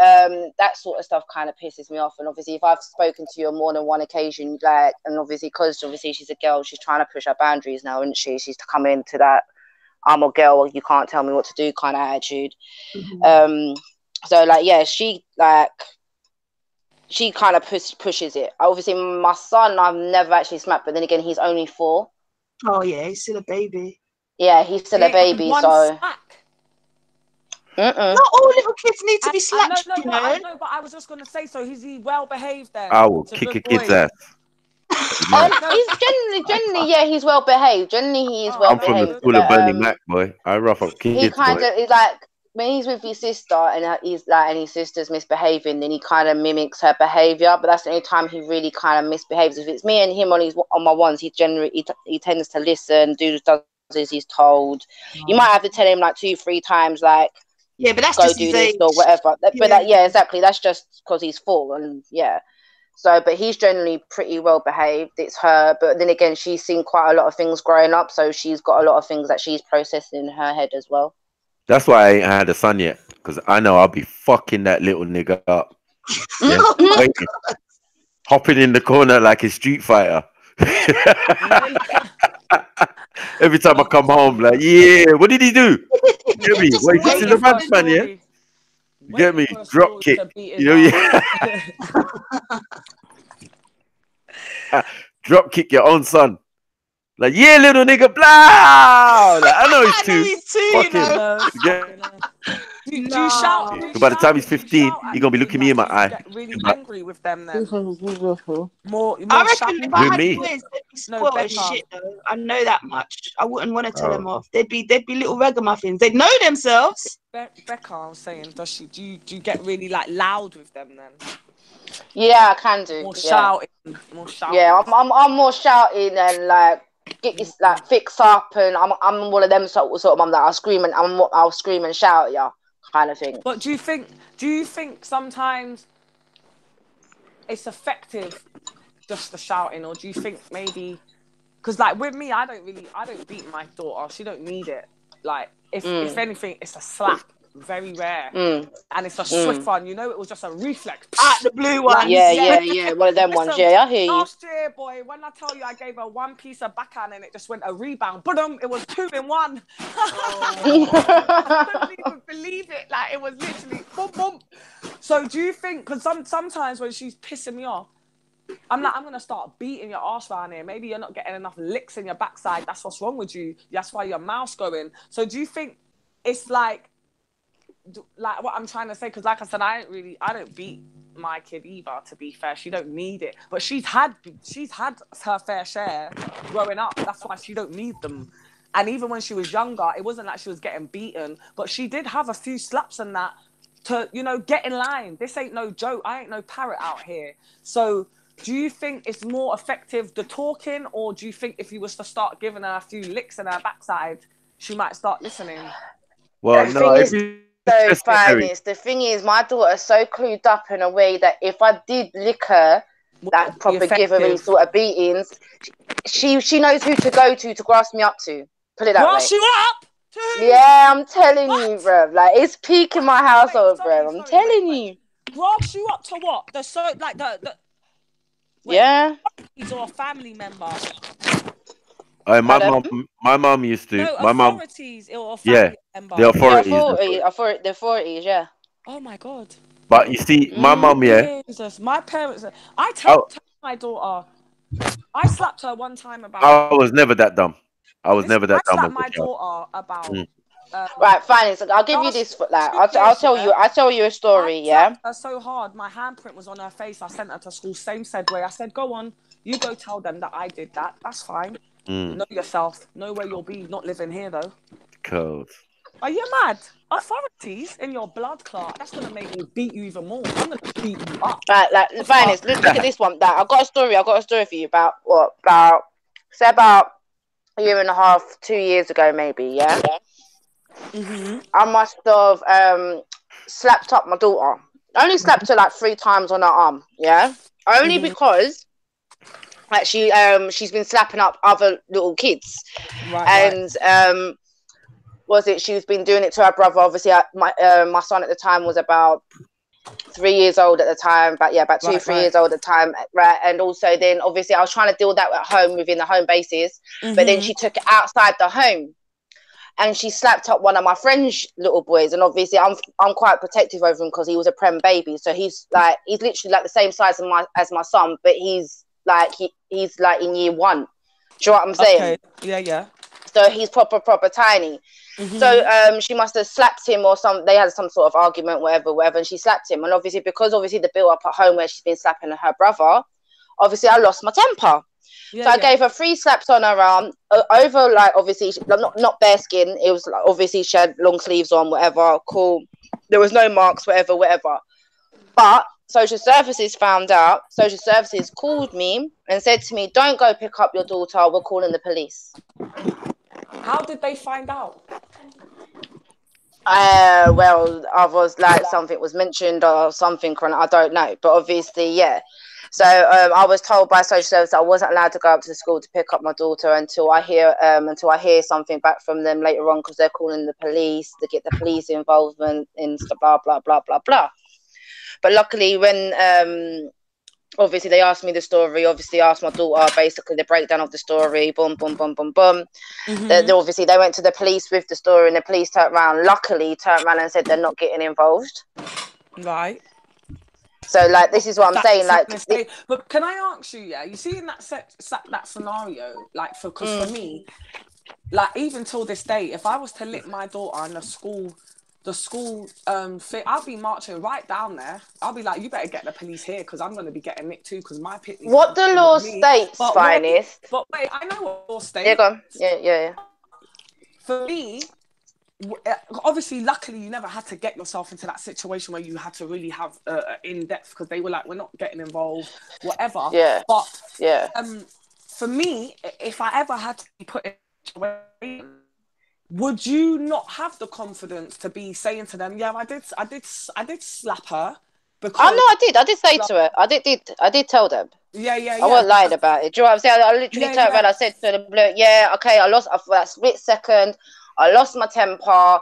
that sort of stuff kind of pisses me off. And obviously, if I've spoken to you on more than one occasion, like, and obviously because she's a girl, she's trying to push her boundaries now, isn't she? She's come into that I'm a girl, you can't tell me what to do kind of attitude. So like, yeah, she kind of pushes it. Obviously, my son, I've never actually smacked, but then again, he's only 4. Oh yeah, he's still a baby. Yeah, he's still a baby, so. Not all little kids need to be slapped. No, but I was just going to say, so is he well behaved then? I will kick a kid's ass. He's generally, yeah, he's well behaved. Generally, he is well behaved. I'm from the school of Bernie Mac, boy. I rough up kids. He kind of is like, when he's with his sister and he's like, and his sister's misbehaving, then he kind of mimics her behavior. But that's the only time he really kind of misbehaves. If it's me and him on my ones, he tends to listen, does as he's told. You might have to tell him like 2-3 times, like, yeah, but that's go just do this or whatever. But yeah, exactly. That's just because he's 4, and yeah. So, but he's generally pretty well behaved. It's her, but then again, she's seen quite a lot of things growing up, so she's got a lot of things that she's processing in her head as well. That's why I ain't had a son yet, because I know I'll be fucking that little nigga up. Yeah, hopping in the corner like a Street Fighter. Every time I come home, like, yeah, what did he do? Get me? What, he's in the man, yeah? Get me? Drop kick. You know, yeah. Drop kick your own son. Like, yeah, little nigga, blah. Like, I know he's 2. Do you shout? By the time he's 15, he's gonna be looking me in my eye. Get really angry with them then. More I reckon if I had me. boys, they'd be spoiled as shit though. I know that much. I wouldn't want to tell them off. They'd be little ragamuffins. They'd know themselves. Becca, I was saying, does she? Do you get really like loud with them then? Yeah, I can do. More shouting. Yeah, I'm more shouting and like get this like fix up, and I'm one of them sort of mum that I'll scream and shout at you kind of thing. But do you think sometimes it's effective just the shouting, or do you think maybe because like with me, I don't beat my daughter. She don't need it. Like if anything, it's a slap. Very rare, and it's a swift one. You know, it was just a reflex. The blue one. Yeah. One of them ones. Yeah, I hear you. Last year, boy, when I tell you, I gave her one piece of backhand and it just went a rebound. But it was 2 in 1. I couldn't even believe it. Like it was literally boom, boom. So do you think? Because sometimes when she's pissing me off, I'm like, I'm gonna start beating your ass around here. Maybe you're not getting enough licks in your backside. That's what's wrong with you. That's why your mouth's going. So do you think it's like what I'm trying to say, because like I said, I don't beat my kid either, to be fair. She don't need it, but she's had her fair share growing up. That's why she don't need them. And even when she was younger, it wasn't like she was getting beaten, but she did have a few slaps and that to, you know, get in line. This ain't no joke. I ain't no parrot out here. So do you think it's more effective the talking, or do you think if you was to start giving her a few licks in her backside, she might start listening? Well, no. The thing is, my daughter's so clued up in a way that if I did lick her, that probably give her any sort of beatings, she knows who to go to grasp me up to. Put it that way. Grasp you up? Yeah, I'm telling you, bruv. Like, it's peak in my household, bruv. I'm telling you. Grasp you up to what? The yeah. Or a family member. My mum used to. No, My mum. authorities or Yeah, family member. the authorities. The authorities, yeah. Oh my God. But you see, my mum, yeah. Jesus, my parents. I told my daughter. I slapped her one time about. I was never that dumb. I was never that I dumb slapped as a my child. daughter about. Right, fine. So I'll give you this for that. I'll tell you a story. Yeah. Her so hard, my handprint was on her face. I sent her to school. Same said way. I said, "Go on, you go tell them that I did that. That's fine. Know yourself. Know where you'll be. Not living here though." Cold. Are you mad? Authorities in your blood clot. That's gonna make me beat you even more. I'm gonna beat you up. Right, like finest. Look at this one. That I got a story for you about what? About a year and a half, 2 years ago, maybe. Yeah. I must have slapped up my daughter. I only slapped her like 3 times on her arm. Yeah. Only because like she's been slapping up other little kids, and she's been doing it to her brother. Obviously, my son at the time was about 3 years old at the time, about 3 years old at the time, right? And also then obviously I was trying to deal that at home within the home bases, but then she took it outside the home and she slapped up one of my friend's little boys. And obviously I'm quite protective over him because he was a prem baby, so he's literally like the same size as my son, but he's like in year 1. Do you know what I'm saying? Okay. Yeah. So he's proper tiny. So she must have slapped him or they had some sort of argument, whatever, and she slapped him. And obviously, because the build up at home where she's been slapping her brother, obviously I lost my temper. I gave her 3 slaps on her arm, over like obviously not bare skin. It was like, obviously she had long sleeves on, whatever, cool. There was no marks, whatever. But social services found out. Social services called me and said to me, "Don't go pick up your daughter. We're calling the police." How did they find out? Well, I was like something was mentioned or something, I don't know, but obviously, yeah. So I was told by social service that I wasn't allowed to go up to the school to pick up my daughter until I hear something back from them later on, because they're calling the police to get the police involvement in blah blah blah blah blah. But luckily, when obviously they asked me the story, obviously asked my daughter basically the breakdown of the story, boom. Obviously they went to the police with the story, and the police luckily turned around and said they're not getting involved. Right. So like this is what I'm saying, like but can I ask you, you see in that scenario, like because for me, like even till this day, if I was to lick my daughter in the school thing, I'll be marching right down there. I'll be like, you better get the police here because I'm going to be getting nicked too, because my pitney. What the law states, finest. But wait, I know what law states. Yeah, go on. Yeah. For me, obviously, luckily, you never had to get yourself into that situation where you had to really have in-depth, because they were like, we're not getting involved, whatever. Yeah. But yeah. For me, if I ever had to be put in a situation, would you not have the confidence to be saying to them, "Yeah, I did slap her"? Because no, I did say to her, I did tell them. Yeah. I wasn't lying about it. Do you know what I'm saying? I literally turned around. I said to them, "Yeah, okay, I lost for that split second. I lost my temper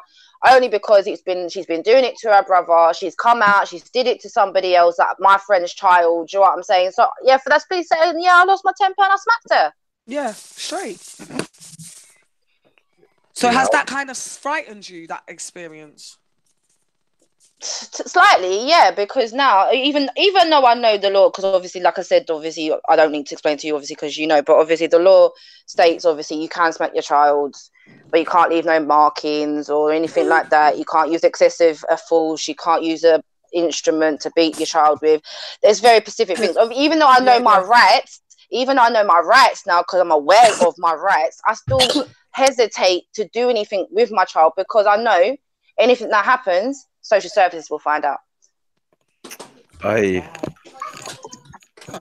only because she's been doing it to her brother. She's come out, she's did it to somebody else, like my friend's child. Do you know what I'm saying? So yeah, for that split second, I lost my temper and I smacked her. Yeah, straight. So has that kind of frightened you, that experience? Slightly, yeah, because now even though I know the law, because obviously, like I said, obviously I don't need to explain to you, obviously, because you know, but obviously the law states obviously you can smack your child, but you can't leave no markings or anything like that. You can't use excessive force. You can't use a instrument to beat your child with. There's very specific things. Even though I know my rights, now, because I'm aware of my rights, I still hesitate to do anything with my child, because I know anything that happens, social services will find out.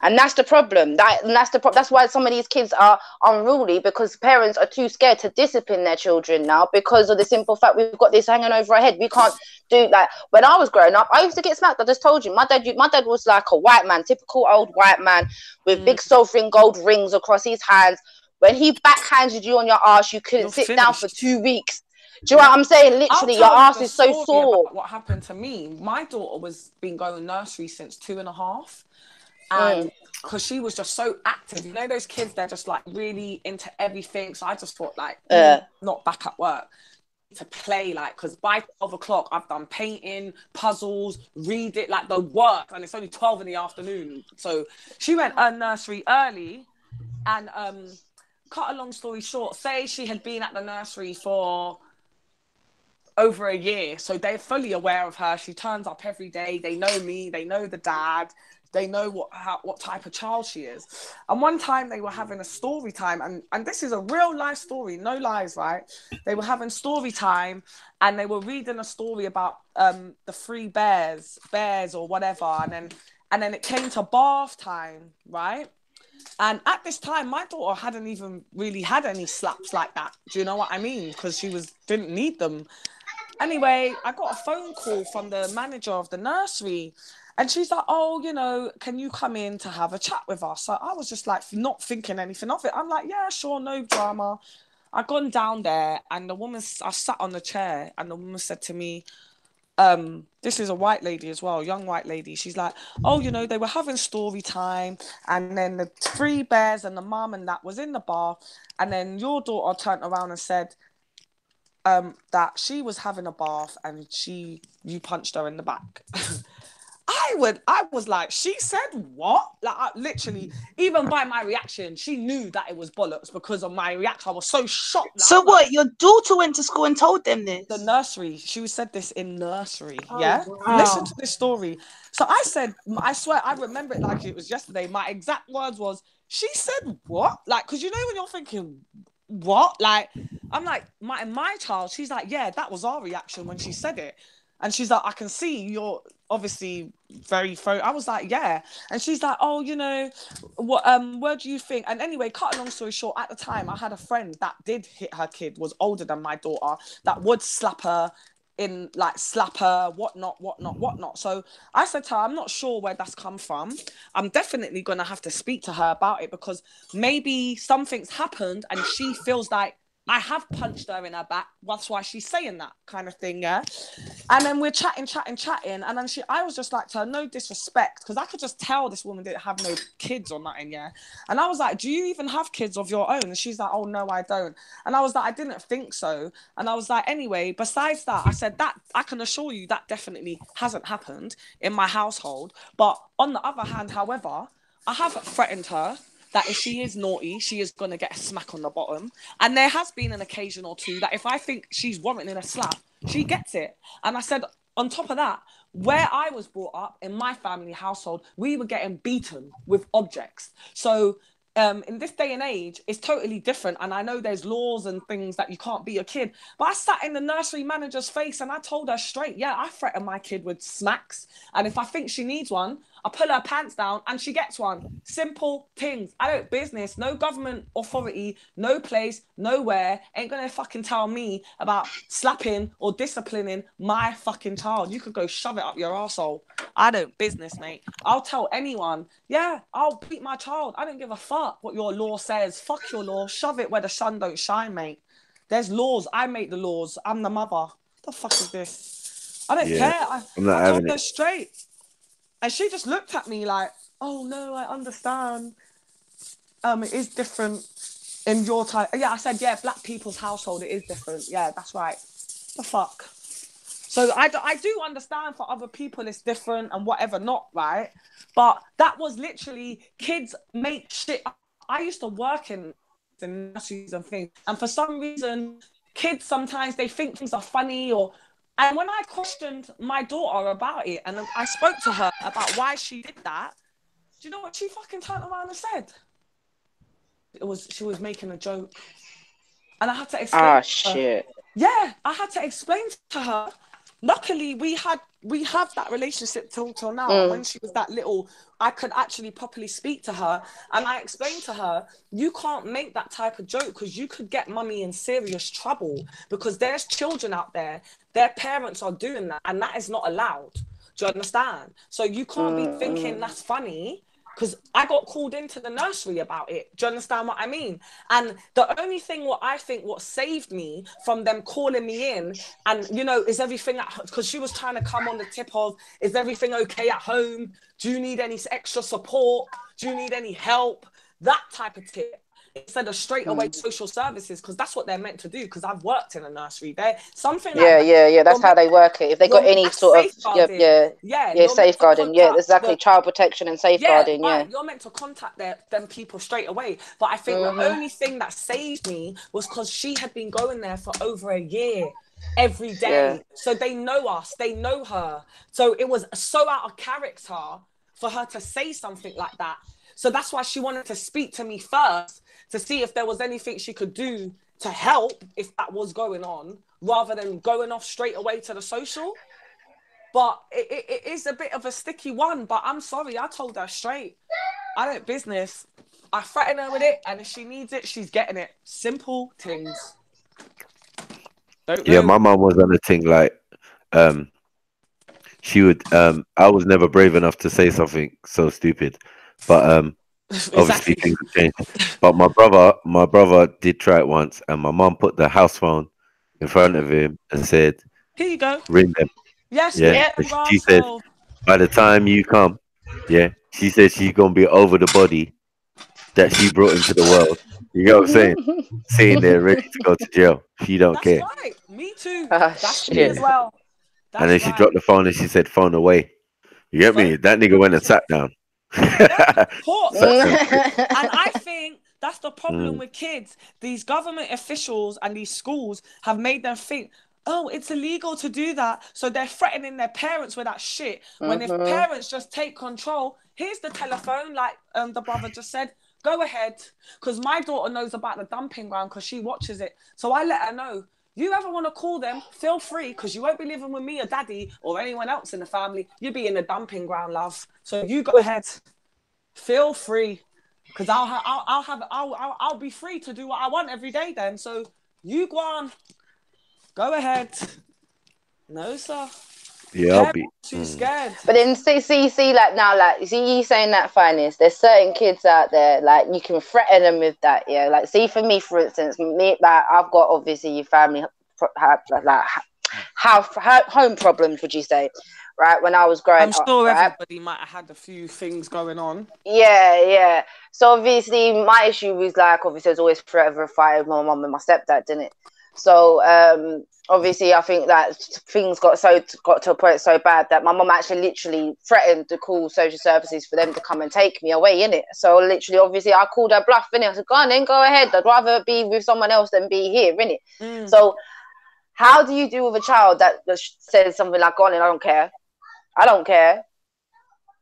And that's the problem. That's why some of these kids are unruly, because parents are too scared to discipline their children now, because of the simple fact we've got this hanging over our head. We can't do like when I was growing up. I used to get smacked. I just told you, my dad was like a white man, typical old white man with big sovereign gold rings across his hands. When he backhanded you on your ass, you couldn't sit down for 2 weeks. Do you know what I'm saying? Literally, your ass is so sore. What happened to me? My daughter been going nursery since 2.5. And because she was just so active. You know, those kids, they're just like really into everything. So I just thought like, not back at work to play, like, because by 12 o'clock I've done painting, puzzles, read it, like the work, and it's only 12 in the afternoon. So she went nursery early, and cut a long story short, say she had been at the nursery for over a year, so they're fully aware of her. She turns up every day. They know me, they know the dad, they know what type of child she is. And one time they were having a story time, and this is a real life story, no lies, right? They were having story time, and they were reading a story about the three bears or whatever, and then it came to bath time, right? And at this time, my daughter hadn't even really had any slaps like that. Do you know what I mean? Because she didn't need them. Anyway, I got a phone call from the manager of the nursery, and she's like, oh, you know, can you come in to have a chat with us? So I was just like, not thinking anything of it. I'm like, yeah, sure, no drama. I gone down there, and I sat on the chair, and the woman said to me, this is a white lady as well, young white lady. She's like, oh, you know, they were having story time, and then the three bears and the mum and that was in the bar, and then your daughter turned around and said that she was having a bath and you punched her in the back. I was like, she said what? Like, literally, even by my reaction, she knew that it was bollocks because of my reaction. I was so shocked. So what? Your daughter went to school and told them this? The nursery. She said this in nursery. Yeah. Wow. Listen to this story. So I said, I swear, I remember it like it was yesterday. My exact words was, she said what? Like, because you know when you're thinking, what? Like, I'm like, my child, she's like, yeah, that was our reaction when she said it. And she's like, I can see you're obviously very I was like, yeah. And she's like, oh, you know, what do you think? And anyway, cut a long story short, at the time I had a friend that did hit her kid, was older than my daughter, that would slap her, whatnot. So I said to her, I'm not sure where that's come from. I'm definitely gonna have to speak to her about it, because maybe something's happened and she feels like I have punched her in her back. That's why she's saying that kind of thing, yeah? And then we're chatting. And then I was just like to her, no disrespect, because I could just tell this woman didn't have no kids or nothing, yeah? And I was like, do you even have kids of your own? And she's like, oh, no, I don't. And I was like, I didn't think so. And I was like, anyway, besides that, I said that I can assure you that definitely hasn't happened in my household. But on the other hand, however, I haven't threatened her that if she is naughty, she is going to get a smack on the bottom. And there has been an occasion or two that if I think she's warranting a slap, she gets it. And I said, on top of that, where I was brought up in my family household, we were getting beaten with objects. So in this day and age, it's totally different. And I know there's laws and things that you can't beat a kid. But I sat in the nursery manager's face and I told her straight, yeah, I threaten my kid with smacks. And if I think she needs one, I pull her pants down and she gets one. Simple things. I don't business. No government authority, no place, nowhere ain't gonna fucking tell me about slapping or disciplining my fucking child. You could go shove it up your arsehole. I don't business, mate. I'll tell anyone, yeah, I'll beat my child. I don't give a fuck what your law says. Fuck your law. Shove it where the sun don't shine, mate. There's laws. I make the laws. I'm the mother. What the fuck is this? I don't care. I told her straight. And she just looked at me like, oh, no, I understand. It is different in your time. Yeah, I said, yeah, black people's household, it is different. Yeah, that's right. The fuck? So I do understand for other people it's different and whatever, not right. But that was literally kids make shit. I used to work in nurseries and things. And for some reason, kids sometimes, they think things are funny or... And when I questioned my daughter about it, and I spoke to her about why she did that, do you know what she fucking turned around and said? She was making a joke. And I had to explain to her. Shit. Yeah, I had to explain to her. Luckily, we have that relationship till now. And when she was that little, I could actually properly speak to her. And I explained to her, you can't make that type of joke because you could get mummy in serious trouble, because there's children out there, their parents are doing that, and that is not allowed. Do you understand? So you can't be thinking that's funny because I got called into the nursery about it. Do you understand what I mean? And the only thing what saved me from them calling me in and, you know, is everything, because she was trying to come on the tip of, is everything okay at home? Do you need any extra support? Do you need any help? That type of tip. Instead of straight away social services, because that's what they're meant to do. Because I've worked in a nursery, they're something like that. Yeah. That's how they work it. If they got any sort of safeguarding, exactly, child protection and safeguarding. Right. You're meant to contact them people straight away. But I think the only thing that saved me was because she had been going there for over a year. Every day. So they know us, they know her. So it was so out of character for her to say something like that. So that's why she wanted to speak to me first to see if there was anything she could do to help if that was going on, rather than going off straight away to the social. But it is a bit of a sticky one, but I'm sorry, I told her straight. I don't business. I threaten her with it, and if she needs it, she's getting it. Simple things. Yeah, my mum was on the thing like, she would. I was never brave enough to say something so stupid, but obviously things have changed. But my brother did try it once, and my mum put the house phone in front of him and said, "Here you go, ring them." Yes, yeah. She said, by the time you come, she said she's gonna be over the body that she brought into the world. You know what I'm saying? Sitting there ready to go to jail. She don't care. Right. Me too. That's me as well. And then she dropped the phone and she said, "Phone away." You get me? That nigga went and sat down. And I think that's the problem with kids. These government officials and these schools have made them think, oh, it's illegal to do that. So they're threatening their parents with that shit. When if parents just take control, here's the telephone, like the brother just said, go ahead. Because my daughter knows about the dumping ground because she watches it. So I let her know. You ever want to call them, feel free, because you won't be living with me or daddy or anyone else in the family. You'll be in the dumping ground, love. So you go ahead. Feel free. Because I'll be free to do what I want every day then. So you go on. Go ahead. No, sir. Yeah, I'll be too scared. But then see, like now, like see you saying that finest. There's certain kids out there, like you can threaten them with that. Yeah, like see for me, for instance, like I've got obviously family have home problems. Would you say? Right, when I was growing up, I'm sure everybody might have had a few things going on. Yeah. So obviously, my issue was like, obviously, I was always forever a fight with my mum and my stepdad, didn't it? So obviously, I think that things got to a point so bad that my mum actually literally threatened to call social services for them to come and take me away, innit? So literally, obviously, I called her bluff, innit? I said, go on then, go ahead. I'd rather be with someone else than be here, innit? So how do you deal with a child that says something like, go on, and I don't care? I don't care.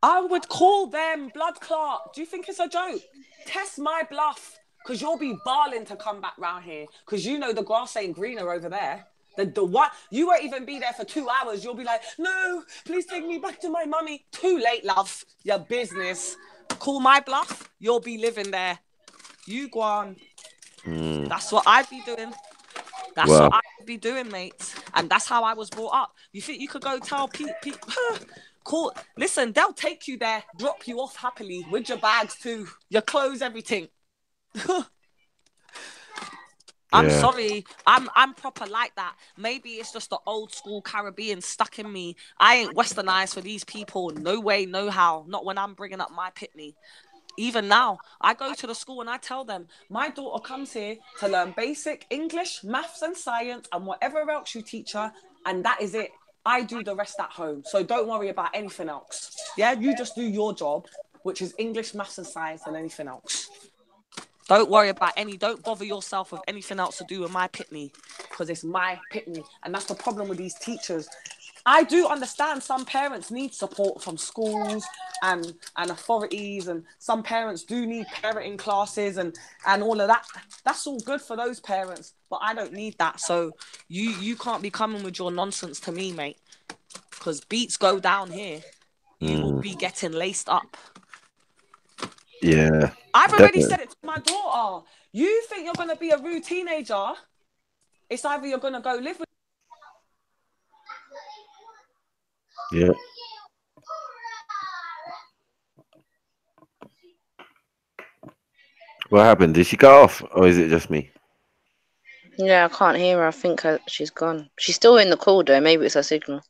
I would call them blood clot. Do you think it's a joke? Test my bluff, because you'll be barling to come back round here, because you know the grass ain't greener over there. The what? You won't even be there for 2 hours. You'll be like, no, please take me back to my mummy. Too late, love. Your business. Call my bluff. You'll be living there. You go on. That's what I'd be doing. That's what I'd be doing, mate. And that's how I was brought up. You think you could go tell people? Cool. Listen, they'll take you there, drop you off happily with your bags too, your clothes, everything. I'm sorry. I'm proper like that. Maybe it's just the old school Caribbean stuck in me. I ain't westernized for these people. No way, no how. Not when I'm bringing up my pitney. Even now, I go to the school and I tell them, my daughter comes here to learn basic English, maths and science and whatever else you teach her, and that is it. I do the rest at home, so don't worry about anything else. Yeah, you just do your job, which is English, maths and science and anything else. Don't worry about don't bother yourself with anything else to do with my pitney, because it's my pitney, and that's the problem with these teachers. I do understand some parents need support from schools and authorities, and some parents do need parenting classes and all of that. That's all good for those parents, but I don't need that. So you can't be coming with your nonsense to me, mate, because beats go down here. You will be getting laced up. Yeah. I've already said it to my daughter. You think you're going to be a rude teenager? It's either you're going to go live with. Yeah. What happened? Did she go off, or is it just me? Yeah, I can't hear her. I think she's gone. She's still in the call though. Maybe it's her signal.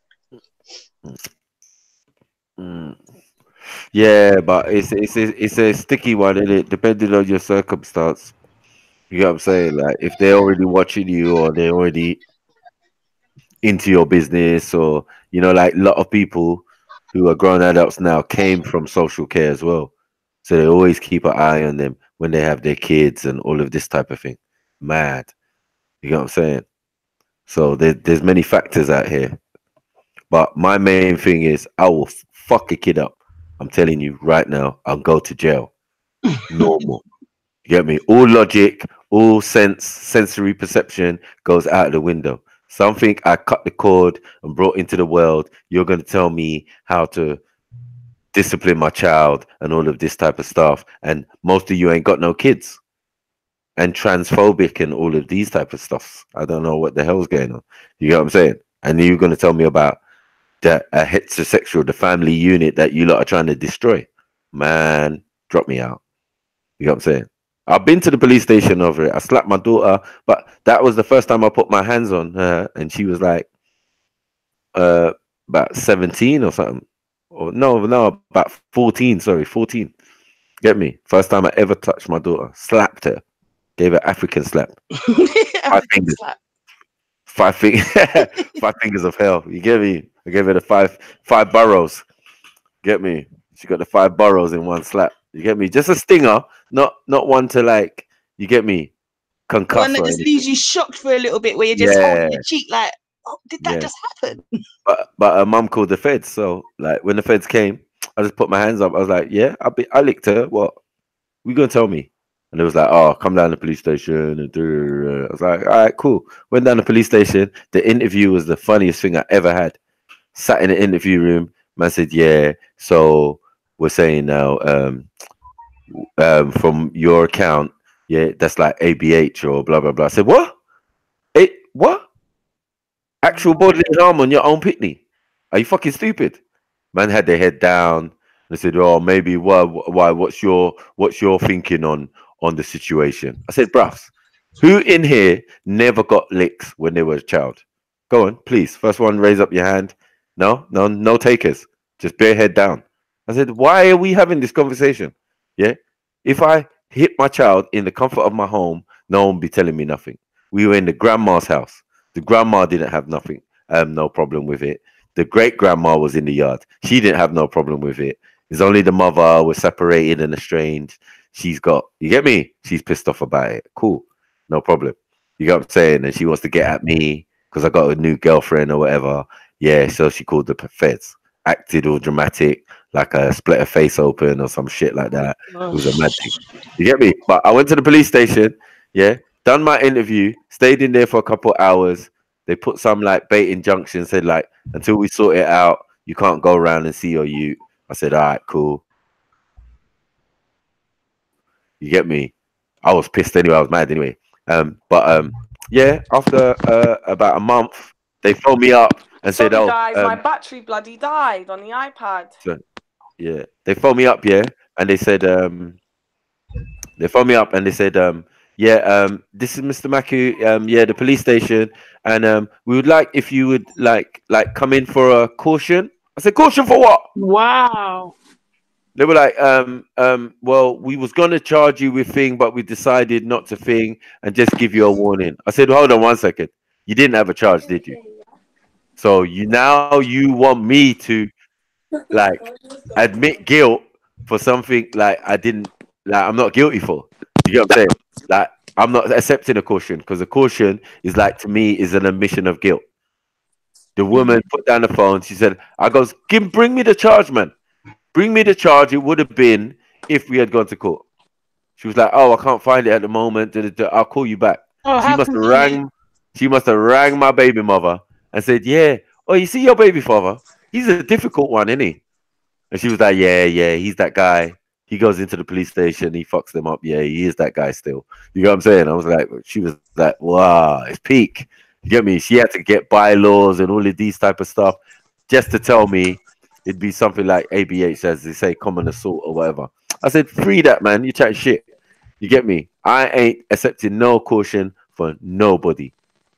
Mm. Yeah, but it's a sticky one, isn't it? Depending on your circumstance. You know what I'm saying? Like if they're already watching you, or they're already into your business, or like a lot of people who are grown adults now came from social care as well, so they always keep an eye on them when they have their kids and all of this type of thing. Mad, you know what I'm saying? So there's many factors out here, but my main thing is I will fuck a kid up. I'm telling you right now, I'll go to jail. Normal. You get me? All logic, all sensory perception goes out of the window. Something I cut the cord and brought into the world. You're going to tell me how to discipline my child and all of this type of stuff. And most of you ain't got no kids. And transphobic and all of these type of stuff. I don't know what the hell's going on. You get what I'm saying? And you're going to tell me about a heterosexual, the family unit that you lot are trying to destroy. Man, drop me out. You know what I'm saying? I've been to the police station over it. I slapped my daughter, but that was the first time I put my hands on her, and she was like about 17 or something. Or no, about 14. Sorry, 14. Get me? First time I ever touched my daughter. Slapped her. Gave her African slap. Five fingers. Slap. Five fingers of hell. You get me? I gave her the five boroughs. Get me? She got the 5 boroughs in one slap. You get me? Just a stinger, not one to like. You get me? Concuss. One that just leaves you shocked for a little bit, where you're just holding your cheek, like, oh, did that just happen? But her mum called the feds. So like when the feds came, I just put my hands up. I was like, yeah, I licked her. What? We gonna tell me? And it was like, oh, come down to the police station. And I was like, all right, cool. Went down to the police station. The interview was the funniest thing I ever had. Sat in the interview room. Man said, yeah. So we're saying now, from your account, yeah, that's like ABH or blah blah blah. I said, what? What? Actual bodily harm on your own pitney? Are you fucking stupid? Man had their head down. They said, oh, maybe why? What's your thinking on the situation? I said, bruv, who in here never got licks when they were a child? Go on, please. First one, raise up your hand. No takers. Just bare head down. I said, why are we having this conversation? Yeah. If I hit my child in the comfort of my home, no one be telling me nothing. We were in the grandma's house. The grandma didn't have nothing, no problem with it. The great grandma was in the yard. She didn't have no problem with it. It's only the mother was separated and estranged. You get me? She's pissed off about it. Cool. No problem. You get what I'm saying? And she wants to get at me because I got a new girlfriend or whatever. Yeah, so she called the feds. Acted all dramatic, like a split her face open or some shit like that. It was a mad thing. You get me? But I went to the police station, yeah, done my interview, stayed in there for a couple of hours. They put some like bait injunction, said like, until we sort it out, you can't go around and see your youth. I said, all right, cool. You get me? I was pissed anyway. I was mad anyway. Yeah, after about a month, they phoned me up and said, "Oh, guys, my battery bloody died on the iPad." So, yeah, they phoned me up, yeah, and they said, yeah, this is Mr. Maku, yeah, the police station, and we would like if you would like come in for a caution. I said, caution for what? Wow. They were like, well, we was gonna charge you with thing, but we decided not to thing and just give you a warning. I said, hold on 1 second. You didn't have a charge, did you? So you want me to like admit guilt for something like I'm not guilty for. You get what I'm saying? Like I'm not accepting a caution because a caution is like to me is an admission of guilt. The woman put down the phone. She said, I goes, bring me the charge, man. Bring me the charge. It would have been if we had gone to court. She was like, oh, I can't find it at the moment. I'll call you back. Oh, she must have rang my baby mother and said, yeah, oh, you see your baby father? He's a difficult one, isn't he? And she was like, yeah, he's that guy. He goes into the police station. He fucks them up. Yeah, he is that guy still. You know what I'm saying? I was like, she was like, wow, it's peak. You get me? She had to get bylaws and all of these type of stuff just to tell me it'd be something like ABH, as they say, common assault or whatever. I said, free that, man. You chat shit. You get me? I ain't accepting no caution for nobody.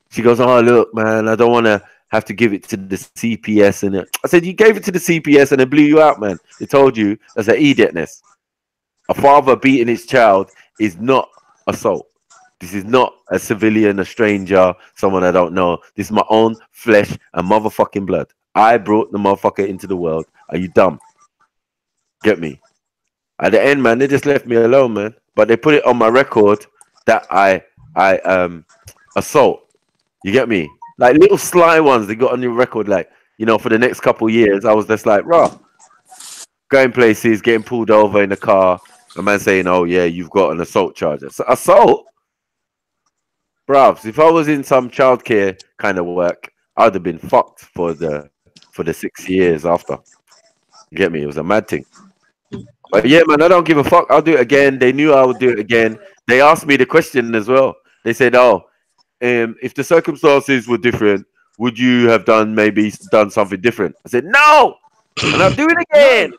She goes, oh, look, man, I don't want to have to give it to the CPS. And I said, you gave it to the CPS and it blew you out, man. They told you that's an idiotness. A father beating his child is not assault. This is not a civilian, a stranger, someone I don't know. This is my own flesh and motherfucking blood. I brought the motherfucker into the world. Are you dumb? Get me? At the end, man, they just left me alone, man. But they put it on my record that I assault. You get me? Like little sly ones they got on your record, like, you know, for the next couple years, I was just like, raw. Going places, getting pulled over in the car, a man saying, oh yeah, you've got an assault charge. Assault? Bruv, if I was in some childcare kind of work, I'd have been fucked for the 6 years after. You get me? It was a mad thing. But yeah, man, I don't give a fuck. I'll do it again. They knew I would do it again. They asked me the question as well. They said, oh, if the circumstances were different, would you have done something different? I said, no! And I'll do it again.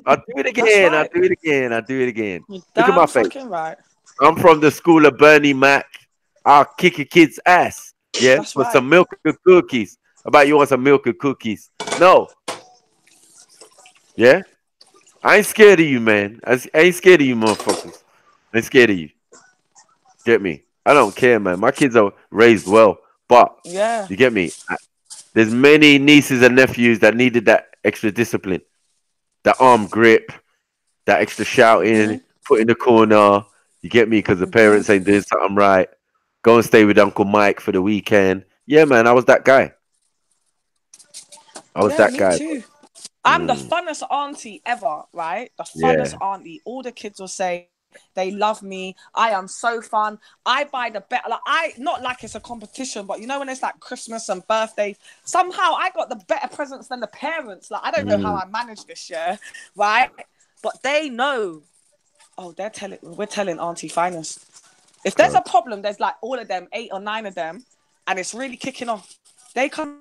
I'll do it again. I'll do it again. I'll do it again. Look at my face. Right. I'm from the school of Bernie Mac. I'll kick a kid's ass. Yeah, for some milk and cookies. How about you want some milk and cookies? No. Yeah? I ain't scared of you, man. I ain't scared of you, motherfuckers. I ain't scared of you. Get me? I don't care, man. My kids are raised well. But, you get me? There's many nieces and nephews that needed that extra discipline. That arm grip. That extra shouting. Put in the corner. You get me? Because the parents ain't doing something right. Go and stay with Uncle Mike for the weekend. Yeah, man, I was that guy. I was that guy. Too. I'm the funnest auntie ever, right? The funnest auntie. All the kids will say they love me. I am so fun. I buy the better. Like, not like it's a competition, but you know when it's like Christmas and birthdays, somehow I got the better presents than the parents. Like I don't know how I managed this year, right? But they know. Oh, we're telling Auntie Finest. If there's a problem, there's like all of them, 8 or 9 of them, and it's really kicking off. They come.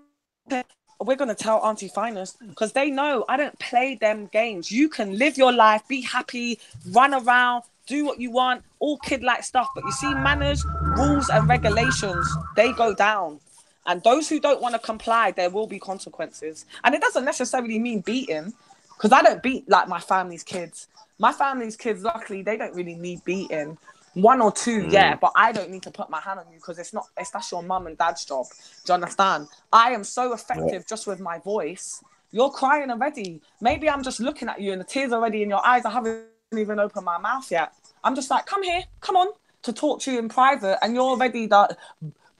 We're going to tell Auntie Finest because they know I don't play them games. You can live your life, be happy, run around, do what you want, all kid-like stuff. But you see, manners, rules, and regulations, they go down. And those who don't want to comply, there will be consequences. And it doesn't necessarily mean beating because I don't beat like my family's kids. My family's kids, luckily, they don't really need beating. 1 or 2, but I don't need to put my hand on you because that's your mum and dad's job. Do you understand? I am so effective just with my voice. You're crying already. Maybe I'm just looking at you and the tears are already in your eyes. I haven't even opened my mouth yet. I'm just like, come here, come on, to talk to you in private, and you're already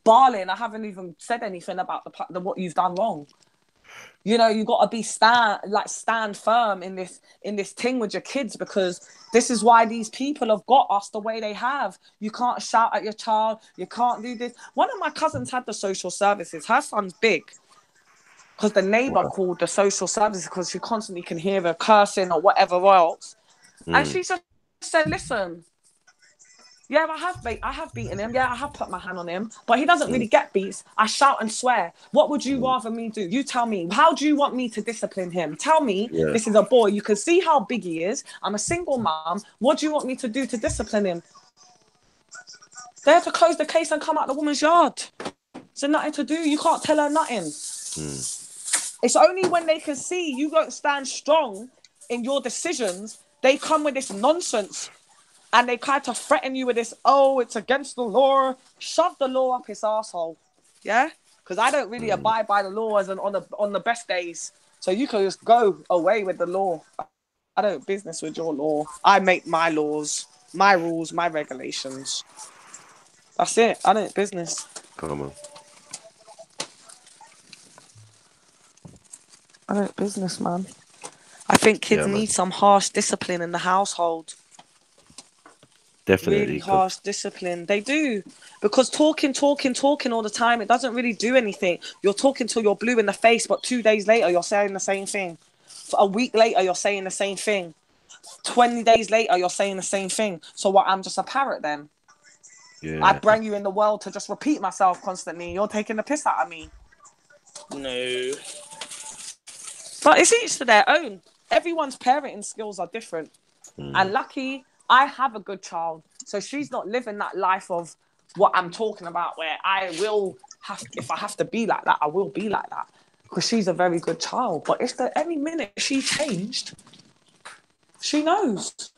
bawling. I haven't even said anything about what you've done wrong. You know, you got to be stand firm in this thing with your kids because this is why these people have got us the way they have. You can't shout at your child. You can't do this. One of my cousins had the social services. Her son's big because the neighbor called the social services because she constantly can hear her cursing or whatever else. And she just said, listen, yeah, I have beaten him. Yeah, I have put my hand on him. But he doesn't really get beats. I shout and swear. What would you rather me do? You tell me. How do you want me to discipline him? Tell me. This is a boy. You can see how big he is. I'm a single mom. What do you want me to do to discipline him? They have to close the case and come out the woman's yard. There's nothing to do. You can't tell her nothing. It's only when they can see you don't stand strong in your decisions, they come with this nonsense. And they try to threaten you with this, oh, it's against the law. Shove the law up his asshole. Yeah? Because I don't really abide by the laws and on the best days. So you can just go away with the law. I don't business with your law. I make my laws, my rules, my regulations. That's it. I don't business. Come on. I don't business, man. I think kids need some harsh discipline in the household. Definitely. Really harsh discipline. They do. Because talking all the time, it doesn't really do anything. You're talking till you're blue in the face, but 2 days later, you're saying the same thing. For a week later, you're saying the same thing. 20 days later, you're saying the same thing. So what, I'm just a parrot then? Yeah. I bring you in the world to just repeat myself constantly. You're taking the piss out of me. No. But it's each to their own. Everyone's parenting skills are different. And lucky, I have a good child. So she's not living that life of what I'm talking about, where I will have, if I have to be like that, I will be like that. Because she's a very good child. But if at any minute she changed, she knows.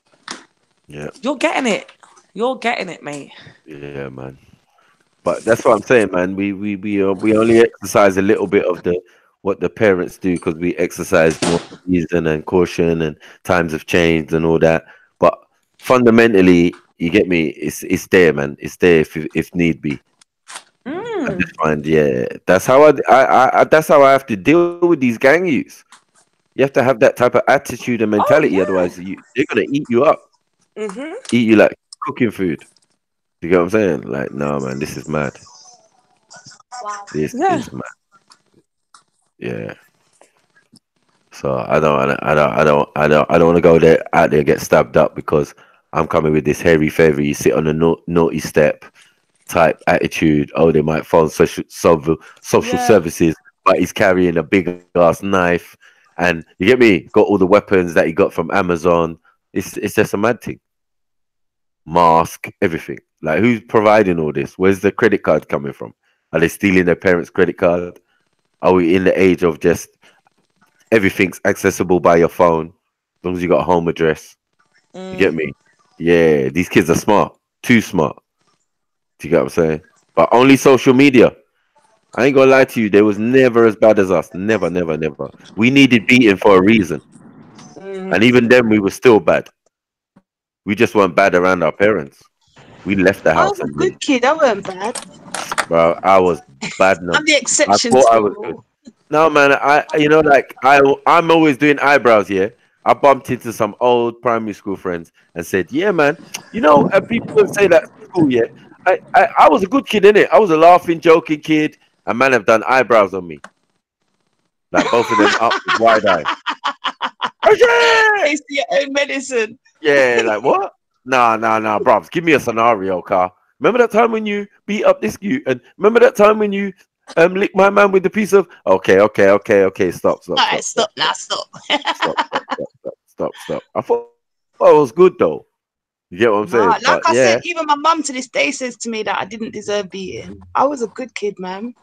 Yeah. You're getting it. You're getting it, mate. Yeah, man. But that's what I'm saying, man. We only exercise a little bit of the what the parents do because we exercise more reason and caution and times have changed and all that. But fundamentally, you get me. It's there, man. It's there if need be. I just find, yeah, that's how I that's how I have to deal with these gang youths. You have to have that type of attitude and mentality, otherwise they're gonna eat you up, eat you like cooking food. You get what I'm saying? Like, no, man, this is mad. This is mad. Yeah. So I don't want to go there out there and get stabbed up because I'm coming with this hairy feather. You sit on a naughty step type attitude. Oh, they might phone social services, but he's carrying a big ass knife, and you get me. Got all the weapons that he got from Amazon. It's just a mad thing. Mask, everything. Like, who's providing all this? Where's the credit card coming from? Are they stealing their parents' credit card? Are we in the age of just everything's accessible by your phone, as long as you got a home address? You get me? Yeah, these kids are smart, too smart. Do you get what I'm saying? But only social media. I ain't gonna lie to you, they was never as bad as us. Never, never, never. We needed beating for a reason. And even then, we were still bad. We just weren't bad around our parents. We left the I house was a and good kid. I weren't bad. bro, I was bad enough. I'm the exception. I thought I was good. No, man, I'm always doing eyebrows, yeah. I bumped into some old primary school friends and said, yeah, man, and people would say that at school, yeah. I was a good kid, innit? I was a laughing, joking kid, and man have done eyebrows on me. Like both of them up with wide eye. Taste your own medicine. Yeah, like what? Nah, bruvs. Give me a scenario, car. Remember that time when you beat up this you, and remember that time when you licked my man with the piece of okay. Stop. All right, stop. Stop. I thought it was good though. You get what I'm saying? Like I said, even my mum to this day says to me that I didn't deserve beating. I was a good kid, man.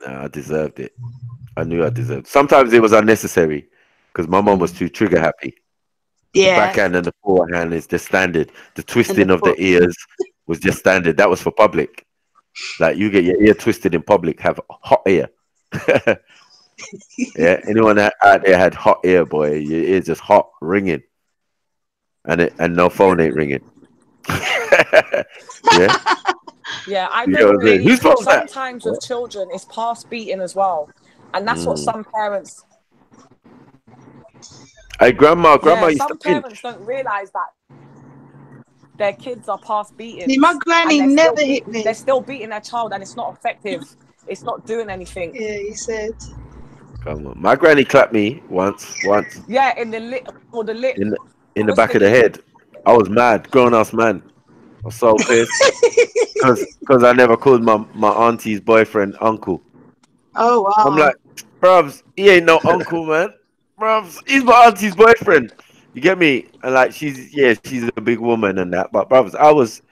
Nah, I deserved it. I knew I deserved it. Sometimes it was unnecessary because my mum was too trigger happy. Yeah. The backhand and the forehand is just standard. The twisting of the ears was just standard. That was for public. Like, you get your ear twisted in public, have hot ear. Yeah, anyone out there had hot ear, boy, your ear's just hot, ringing. And no phone ain't ringing. Yeah. Yeah, I know. Whose phone's that? Sometimes with children, it's past beating as well. And that's what some parents... Hey, grandma used some to parents don't realise that their kids are past beating. See, my granny never hit me. They're still beating their child, and it's not effective. It's not doing anything. Yeah, he said. Come on, my granny clapped me once. Yeah, in the lip or the lip. In the back of the head. I was mad, grown ass man. I was so pissed because I never called my auntie's boyfriend uncle. Oh wow! I'm like, bruvs, he ain't no uncle, man. Bruvs, he's my auntie's boyfriend. You get me? And like, she's a big woman and that. But bruvs, I was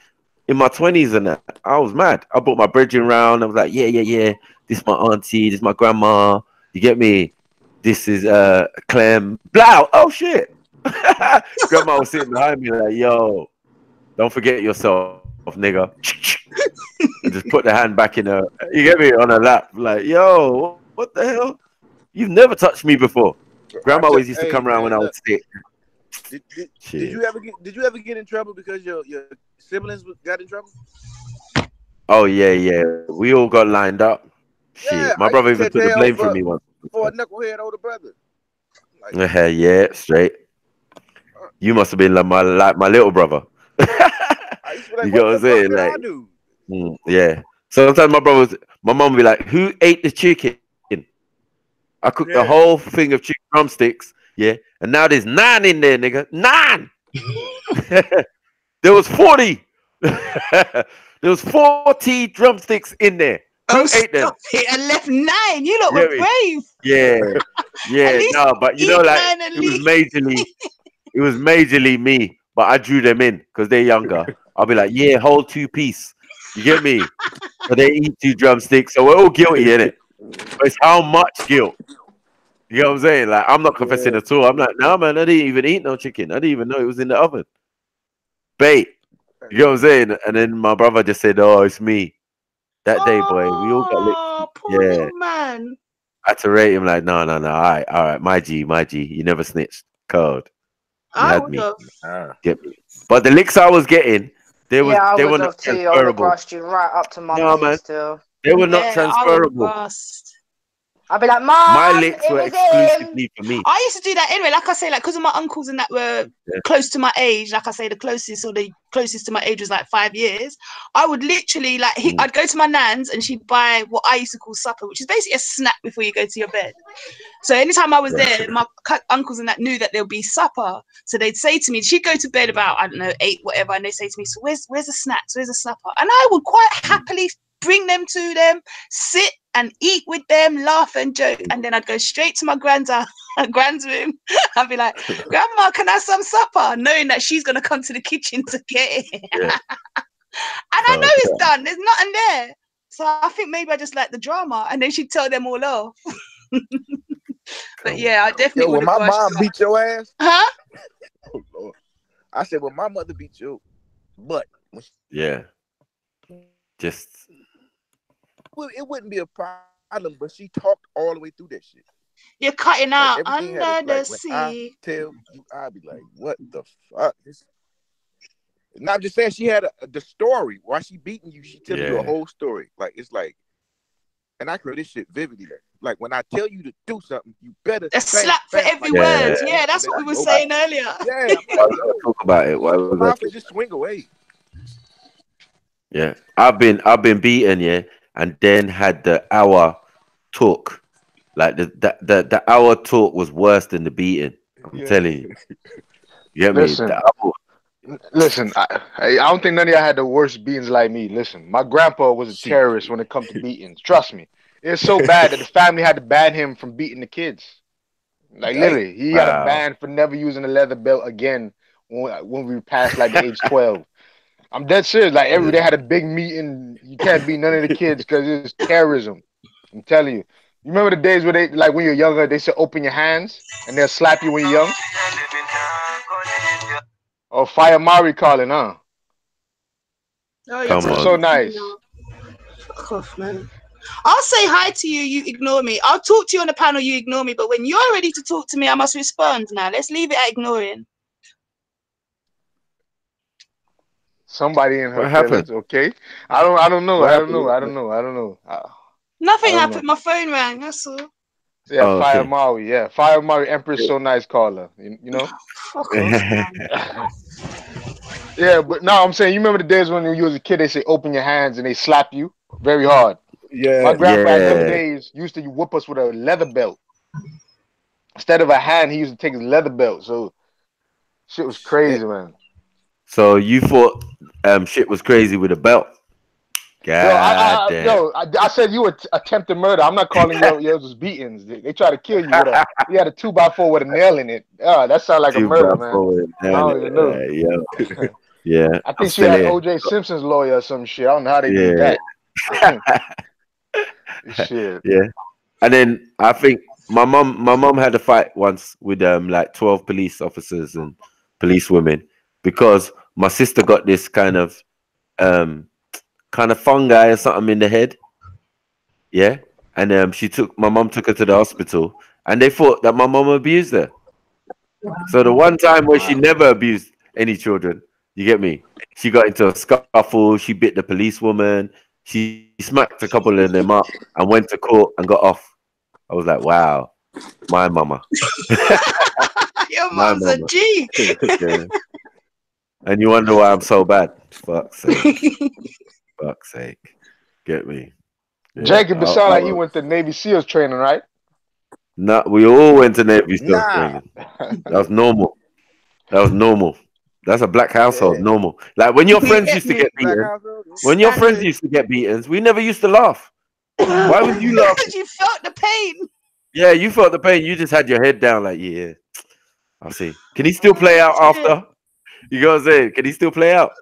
in my 20s and that. I was mad. I brought my brethren round. I was like, yeah. This is my auntie. This is my grandma. You get me? This is Clem. Blow. Oh shit. Grandma was sitting behind me like, yo, don't forget yourself, nigga. And just put the hand back in her. You get me? On her lap. Like, yo, what the hell? You've never touched me before. Grandma always used to come around when I was sick. Did you ever get in trouble because your siblings got in trouble? Oh yeah. We all got lined up. Yeah, shit. My brother even took the blame from me once. For a knucklehead older brother. Like, yeah, straight. You must have been like my little brother. Like, you get what I'm saying? Like, yeah. Sometimes my mom would be like, "Who ate the chicken?" I cooked the whole thing of chicken drumsticks, yeah, and now there's 9 in there, nigga. 9. There was 40. There was 40 drumsticks in there. Who ate them? And left 9. You lot were brave. Yeah. No, but you know, like it was majorly me but I drew them in because they're younger. I'll be like, yeah, hold 2-piece. You get me? But they eat 2 drumsticks, so we're all guilty in it. But it's how much guilt. You know what I'm saying? Like, I'm not confessing at all. I'm like, no, man, I didn't even eat no chicken. I didn't even know it was in the oven. Bait. You know what I'm saying? And then my brother just said, oh, it's me. That day, boy, we all got licked. Poor little man. I had to rate him like, no. All right. My G. You never snitched. Code. You had me. Get me. But the licks I was getting, they were not transferable. I would have grassed you right up to my knees still. They were not transferable. I'd be like, Mom, my licks were exclusively for me. I used to do that anyway. Like I say, like because of my uncles and that were close to my age. Like I say, the closest to my age was like 5 years. I would literally like I'd go to my nan's and she'd buy what I used to call supper, which is basically a snack before you go to your bed. So anytime I was there, my uncles and that knew that there'll be supper. So they'd say to me, she'd go to bed about 8 whatever, and they say to me, so where's the snacks? Where's the supper? And I would quite happily bring them to them, sit and eat with them, laugh and joke, and then I'd go straight to my grand's room. I'd be like, Grandma, can I have some supper? Knowing that she's gonna come to the kitchen to get it. And I know it's done. There's nothing there. So I think maybe I just like the drama, and then she'd tell them all off. But yeah, I definitely would. When my mom beat your ass, huh? Oh, Lord. I said, when my mother beat you, but just. Well, it wouldn't be a problem, but she talked all the way through that shit. You're cutting out like, under the sea. I tell you, I'd be like, what the fuck? And I'm just saying, she had the story. While she beating you, she telling you a whole story. Like, it's like, and I heard this shit vividly. Like, when I tell you to do something, you better slap for every word. Yeah, that's what we were saying earlier. Yeah, talk about it. Why was that? Just swing away. Yeah, I've been beaten, and then had the hour talk. Like the hour talk was worse than the beating. I'm telling you. You get me? Listen, I don't think none of y'all had the worst beatings like me. Listen, my grandpa was a terrorist when it comes to beatings. Trust me. It's so bad that the family had to ban him from beating the kids. Like literally, he got a ban for never using a leather belt again when we passed like the age 12. I'm dead serious. Like every day had a big meeting. You can't beat none of the kids because it's terrorism. I'm telling you. You remember the days where they like when you're younger, they said open your hands and they'll slap you when you're young? Oh, Fire Mari calling, huh? Oh, yeah, so nice. Fuck off, man. I'll say hi to you, you ignore me. I'll talk to you on the panel, you ignore me. But when you're ready to talk to me, I must respond now. Let's leave it at ignoring. Somebody in her feelings, okay? I don't know. Nothing happened. My phone rang. That's all. Yeah, Fire Maui. Yeah, Fire Maui. Empress, so nice caller. You know. Fuck off, man. Yeah, but no, I'm saying you remember the days when you was a kid, they say open your hands and they slap you very hard. Yeah. My grandpa in them days used to whoop us with a leather belt. Instead of a hand, he used to take his leather belt. So shit was crazy, man. So you thought shit was crazy with a belt? I said you were attempted murder. I'm not calling yours was beatings. They try to kill you with you had a 2x4 with a nail in it. That sounds like a murder, man. I don't even know. Yeah. I think she had OJ Simpson's lawyer or some shit. I don't know how they did that. Shit. Yeah. And then I think my mom had a fight once with like 12 police officers and police women because my sister got this kind of fungi or something in the head. Yeah. And my mom took her to the hospital and they thought that my mom abused her. So the one time where she never abused any children, you get me? She got into a scuffle, she bit the policewoman, she smacked a couple of them up and went to court and got off. I was like, wow, my mama. Your mom's a G. Yeah. And you wonder why I'm so bad. Fuck's sake. Fuck's sake. Get me. Yeah. Jacob, it sounded like you went to Navy SEALs training, right? No, we all went to Navy SEALs training. That was normal. That's a black household, normal. Like when your friends used to get beaten, we never used to laugh. Why would you laugh? Because you felt the pain. Yeah, you felt the pain. You just had your head down like, yeah, I'll see. Can he still play out after? You go say, can he still play out?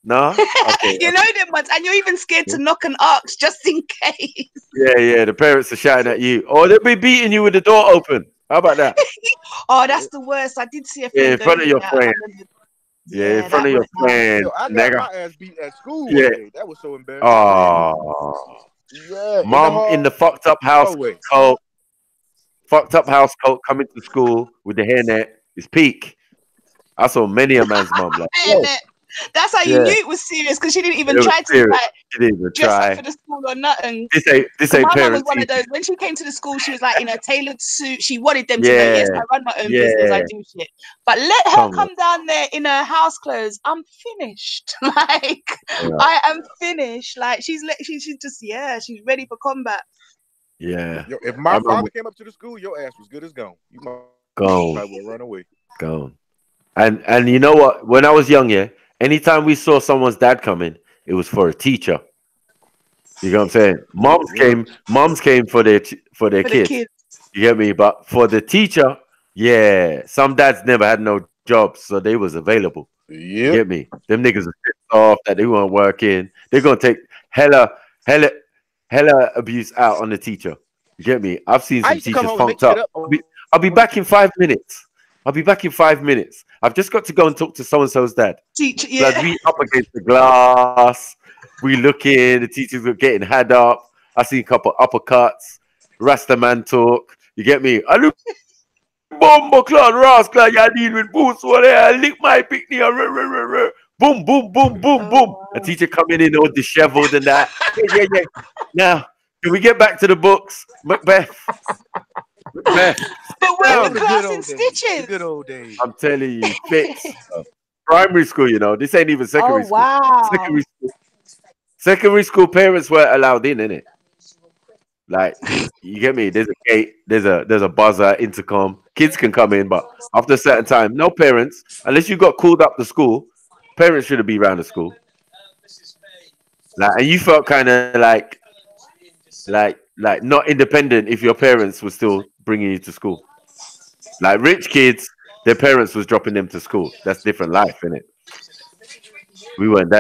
No? Okay. You know them ones, and you're even scared to knock and ask just in case. Yeah. The parents are shouting at you. Or they'll be beating you with the door open. How about that? Oh, that's the worst. I did see a Yeah, friend in go front of through your that. friend. Yeah, in front of your friend. Yo, I got Nigga. my ass beat at school Yeah. one day. That was so embarrassing. Oh. Yeah. Mom in the fucked up house coat. Fucked up house coat coming to school with the hairnet is peak. I saw many a man's mom like, yo. That's how you knew it was serious, because she didn't even It was try to serious. like She didn't even dress try. up for the school or nothing. This ain't My mum was parent one of teacher. those. When she came to the school, she was like in a tailored suit. She wanted them to know, yes, I run my own business, I do shit. But let her come down there in her house clothes. I'm finished. Like I am finished. Like she's just she's ready for combat. Yeah. Yo, if my father came up to the school, your ass was good as gone. You gone. I will run away. Gone. And you know what? When I was young, anytime we saw someone's dad coming, it was for a teacher. You know what I'm saying? Moms came for their kids. You get me? But for the teacher, some dads never had no jobs, so they was available. You get me? Them niggas are pissed off that they weren't working. They're gonna take hella abuse out on the teacher. You get me? I've seen some teachers funked up. I'll be back in 5 minutes. I've just got to go and talk to so-and-so's dad. Teacher, Like we up against the glass. We looking. The teachers were getting had up. I see a couple uppercuts. Rasta man talk. You get me? I look bombo clown rascal. You deal with boots. What I lick my picnic. Boom, boom, boom, boom, boom. A teacher coming in all disheveled and that. Yeah. Now, can we get back to the books? Macbeth. But where were class in stitches? Good old days. I'm telling you, fits. Primary school, this ain't even secondary school. Wow. Secondary school parents weren't allowed in, innit? Like, you get me? There's a gate, there's a buzzer, intercom. Kids can come in, but after a certain time, no parents, unless you got called up to school, parents shouldn't be around the school. Like, and you felt kind of like not independent if your parents were still bringing you to school. Like rich kids, their parents was dropping them to school. That's different life, innit? We weren't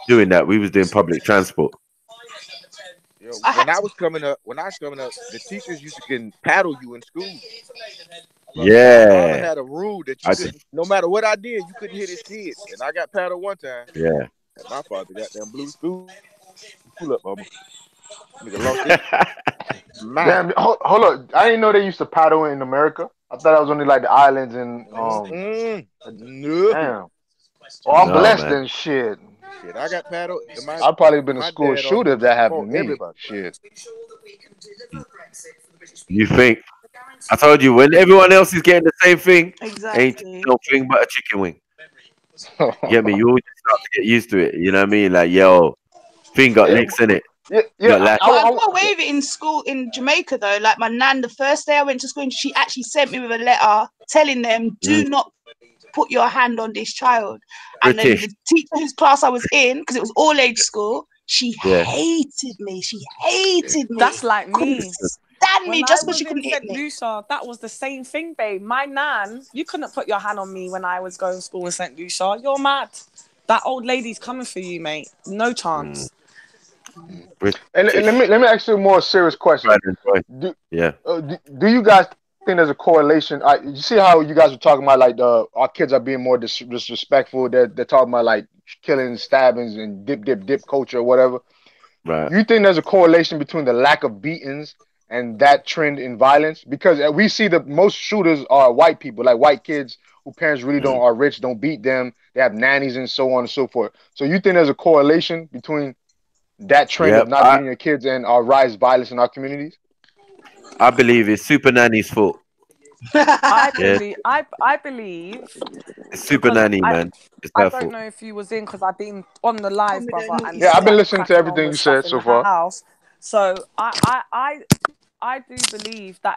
doing that. We was doing public transport. Yo, when I was coming up, the teachers used to can paddle you in school. But my father had a rule that you couldn't, no matter what I did, you couldn't hit his kids. And I got paddled one time. Yeah. And my father got them blue school up, mama. Nigga lost it. Damn, hold up. I didn't know they used to paddle in America. I thought it was only like the islands and damn. Oh, I'm blessed and shit. Shit, I got paddled. I'd probably been a school shooter if that happened to me. Shit. You think? I told you, when everyone else is getting the same thing, ain't no thing but a chicken wing. You get me? You always start to get used to it. You know what I mean? Like, yo, thing got licks in it. I got away with it in school in Jamaica though. Like my nan, the first day I went to school, and she actually sent me with a letter telling them, "Do not put your hand on this child." And then the teacher whose class I was in, because it was all age school, she hated me. She hated me. That's like me. Stand me just because she couldn't hit me. Lucia, that was the same thing, babe. My nan, you couldn't put your hand on me when I was going to school in St. Lucia. You're mad. That old lady's coming for you, mate. No chance. And let me ask you a more serious question. Do you guys think there's a correlation? You see how you guys were talking about like our kids are being more disrespectful. They're talking about like killing, stabbings, and dip culture or whatever. Right. You think there's a correlation between the lack of beatings and that trend in violence? Because we see the most shooters are white people, like white kids who parents really are rich, don't beat them. They have nannies and so on and so forth. So you think there's a correlation between that trend of not beating your kids and our rise of violence in our communities? I believe it's Super Nanny's fault. I believe it's Super Nanny, man. It's I don't know if you was in, because I've been on the live, brother. And I've been listening to everything you said so far. House. So I do believe that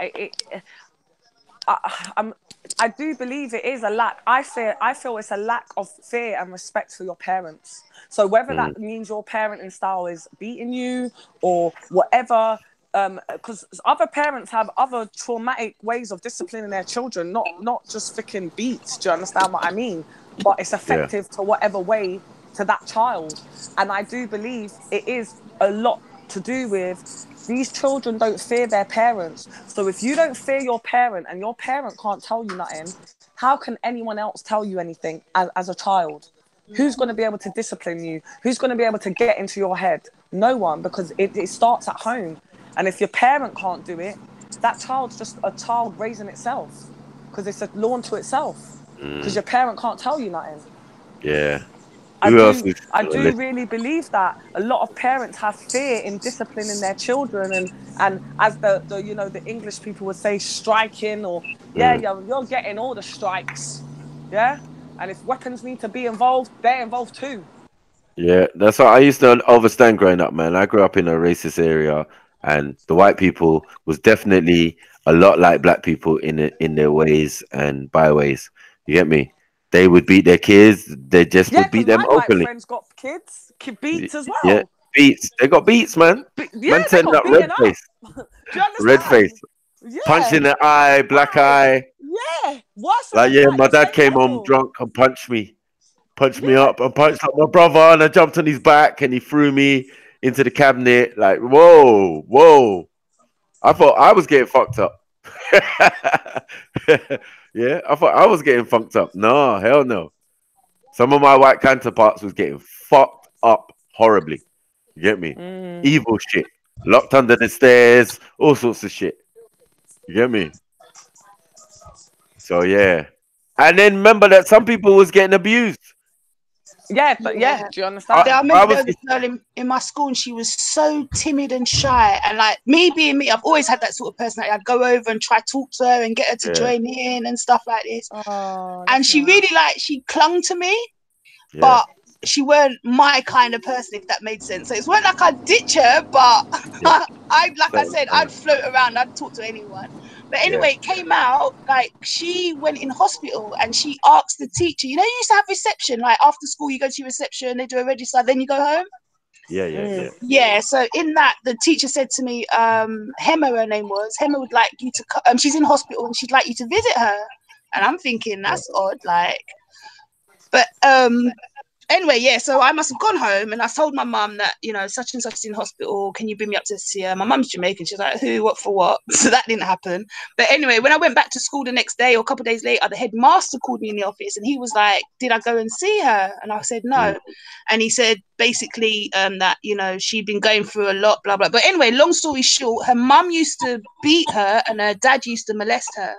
I do believe it is a lack. I feel it's a lack of fear and respect for your parents. So whether that means your parenting style is beating you or whatever, because other parents have other traumatic ways of disciplining their children, not just freaking beats. Do you understand what I mean? but it's effective to whatever way to that child. And I do believe it is a lot to do with these children don't fear their parents. So if you don't fear your parent and your parent can't tell you nothing, how can anyone else tell you anything as a child? Who's going to be able to discipline you? Who's going to be able to get into your head? No one, because it starts at home. And if your parent can't do it, that child's just a child raising itself, because it's a law unto itself, because your parent can't tell you nothing. Yeah. I Who else is do really believe that a lot of parents have fear in disciplining their children, and as the English people would say, striking, or you're getting all the strikes, and if weapons need to be involved, they're involved too. Yeah, that's what I used to understand growing up, man. I grew up in a racist area, and the white people was definitely a lot like black people in their ways and byways. You get me? They would beat their kids. They just Yeah, would beat because them my white openly. friends got kids, beats as Yeah, well. beats. They got beats, man. Yeah, Man they turned got up red beaten up. face, Do you understand? red face, punch Yeah. in the eye, black eye. Yeah. Worse than Like, the yeah, black, my the dad same came home level. drunk and punched me up and punched up my brother, and I jumped on his back and he threw me into the cabinet. Like, whoa. I thought I was getting fucked up. Yeah, I thought I was getting funked up. No, hell no. Some of my white counterparts was getting fucked up horribly. You get me? Evil shit. Locked under the stairs, all sorts of shit. You get me? So yeah. And then remember that some people was getting abused. Yeah, but yeah, do you understand? I remember there was this girl in my school, and she was so timid and shy. And like me being me, I've always had that sort of personality. I'd go over and try to talk to her and get her to join in and stuff like this. And she really she clung to me, but she weren't my kind of person, if that made sense. So it's weren't like I'd ditch her, but I said, I'd float around, I'd talk to anyone. But anyway, it came out like she went in hospital and she asked the teacher, you used to have reception, like after school you go to your reception, they do a register, then you go home. Yeah, so in that, the teacher said to me, Hema, her name was, Hema would like you to she's in hospital and she'd like you to visit her. And I'm thinking, that's odd, like, but anyway, yeah, so I must have gone home and I told my mum that, such and such is in hospital. Can you bring me up to see her? My mum's Jamaican. She's like, who, what for what? So that didn't happen. But anyway, when I went back to school the next day or a couple of days later, the headmaster called me in the office and he was like, did I go and see her? And I said, no. And he said basically that, she'd been going through a lot, blah, blah. But anyway, long story short, her mum used to beat her and her dad used to molest her.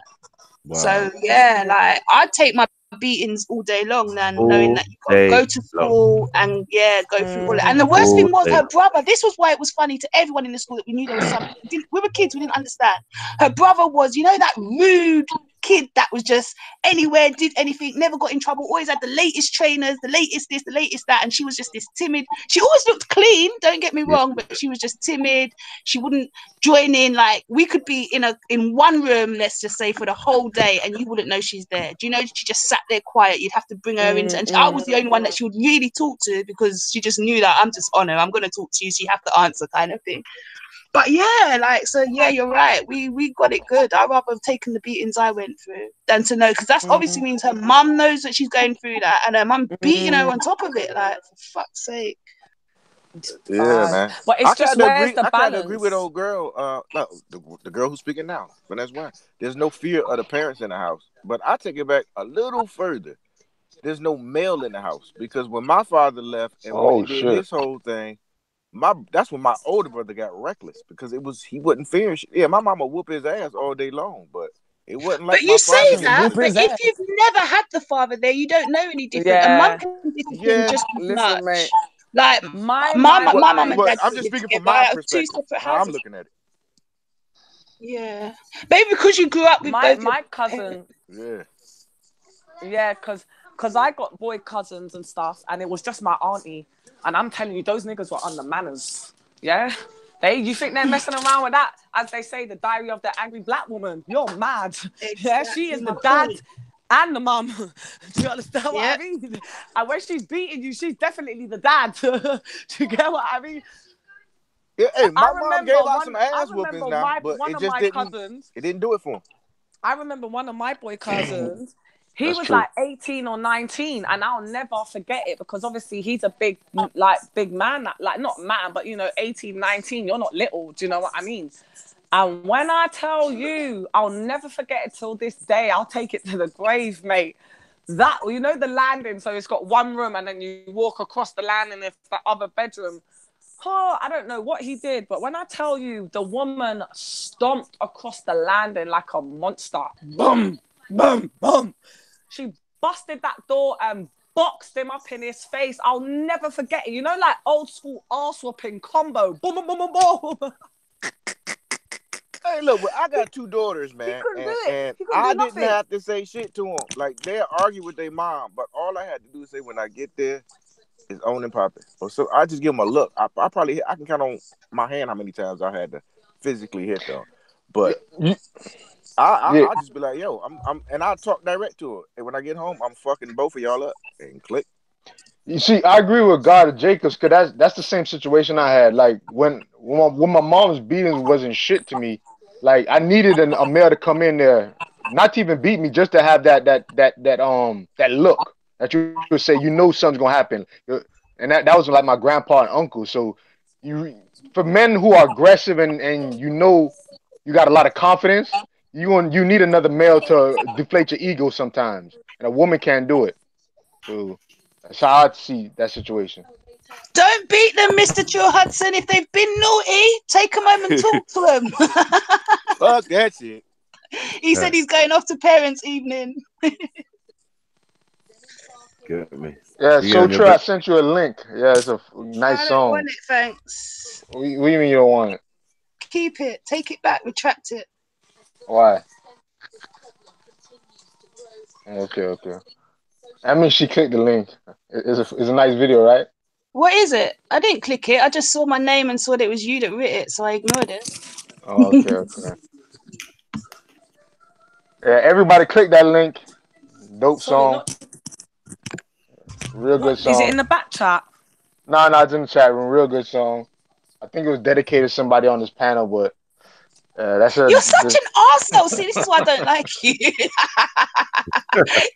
Wow. So yeah, like I'd take my beatings all day long than knowing that you got to go to school and go through all that. And the worst thing was her brother. This was why it was funny to everyone in the school that we knew there was something. We were kids, we didn't understand. Her brother was, that rude kid that was just anywhere, did anything, never got in trouble, always had the latest trainers, the latest this, the latest that, and she was just this timid. She always looked clean, don't get me wrong, but she was just timid. She wouldn't join in. Like we could be in one room, let's just say, for the whole day and you wouldn't know she's there. Do you know, she just sat there quiet. You'd have to bring her into, and I was the only one that she would really talk to because she just knew that I'm just on her, I'm going to talk to you, so you have to answer, kind of thing. But yeah, you're right. We got it good. I'd rather have taken the beatings I went through than to know, because that's obviously means her mum knows that she's going through that, and her mum beating her on top of it. Like, for fuck's sake. Yeah, man. But it's just where's the balance? I kind of agree with old girl. No, the girl who's speaking now. But that's why there's no fear of the parents in the house. But I take it back a little further. There's no male in the house, because when my father left and when he did his whole thing, that's when my older brother got reckless, because he wasn't fearing shit. Yeah, my mama whoop his ass all day long, but it wasn't like. But you say that, but if you've never had the father there, you don't know any different. A mum can discipline just as much. Mate. Like my mum and dad. I'm just speaking from my perspective. Two separate how houses. I'm looking at it. Yeah, maybe because you grew up with my cousin. Yeah, because I got boy cousins and stuff, and it was just my auntie. And I'm telling you, those niggas were under manners. Yeah? You think they're messing around with that? As they say, the diary of the angry black woman. You're mad. Exactly. Yeah, she is the dad and the mum. Do you understand what I mean? And when she's beating you, she's definitely the dad. Do you get what I mean? Yeah, hey, my mom gave out some ass whoopings now, but it just didn't. It didn't do it for him. I remember one of my boy cousins. He was true. like 18 or 19, and I'll never forget it because obviously he's a big man, like not man, but 18, 19, you're not little. Do you know what I mean? And when I tell you, I'll never forget it till this day. I'll take it to the grave, mate. That, the landing, so it's got one room and then you walk across the landing, it's the other bedroom. Oh, I don't know what he did, but when I tell you, the woman stomped across the landing like a monster. Boom, boom, boom. She busted that door and boxed him up in his face. I'll never forget it. Like old school arse whooping combo. Boom, boom, boom, boom, boom. Hey, look, but I got 2 daughters, man, and I didn't have to say shit to them. Like, they'll argue with their mom, but all I had to do is say, when I get there, is on and popping. So I just give them a look. I can count on my hand how many times I had to physically hit them. But I just be like, yo, and I'll talk direct to her. And when I get home, I'm fucking both of y'all up and click. You see, I agree with God Jacobs because that's the same situation I had. Like when my mom's beatings wasn't shit to me, like I needed a male to come in there, not to even beat me, just to have that look that you would say, something's gonna happen, and that was like my grandpa and uncle. So for men who are aggressive and you got a lot of confidence, you need another male to deflate your ego sometimes, and a woman can't do it. So that's how I see that situation. Don't beat them, Mr. Joe Hudson. If they've been naughty, take them home and talk to them. Fuck that shit. He said he's going off to parents' evening. Get me. Yeah, so true. I sent you a link. Yeah, it's a nice song. I don't want it, thanks. What do you mean you don't want it? Keep it. Take it back. Retract it. Why? Okay. I mean, she clicked the link. It's a nice video, right? What is it? I didn't click it. I just saw my name and saw that it was you that wrote it, so I ignored it. Oh, okay. Yeah, everybody click that link. Dope song. Real good song. Is it in the back chat? No, it's in the chat room. Real good song. I think it was dedicated to somebody on this panel, but you're such an arsehole. See, this is why I don't like you.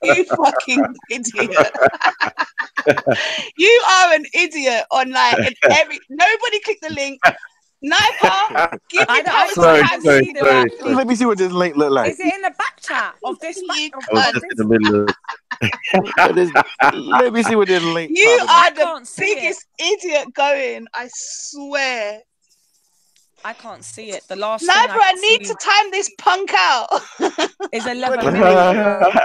You fucking idiot. You are an idiot on nobody click the link. Niper, give me power to see the back. Let me see what this link look like. Is it in the back chat of this? I was just in the middle of let me see what this link. You are the biggest idiot going. I swear. I can't see it. The last Niper, I need to time this punk out. Is 11 minutes.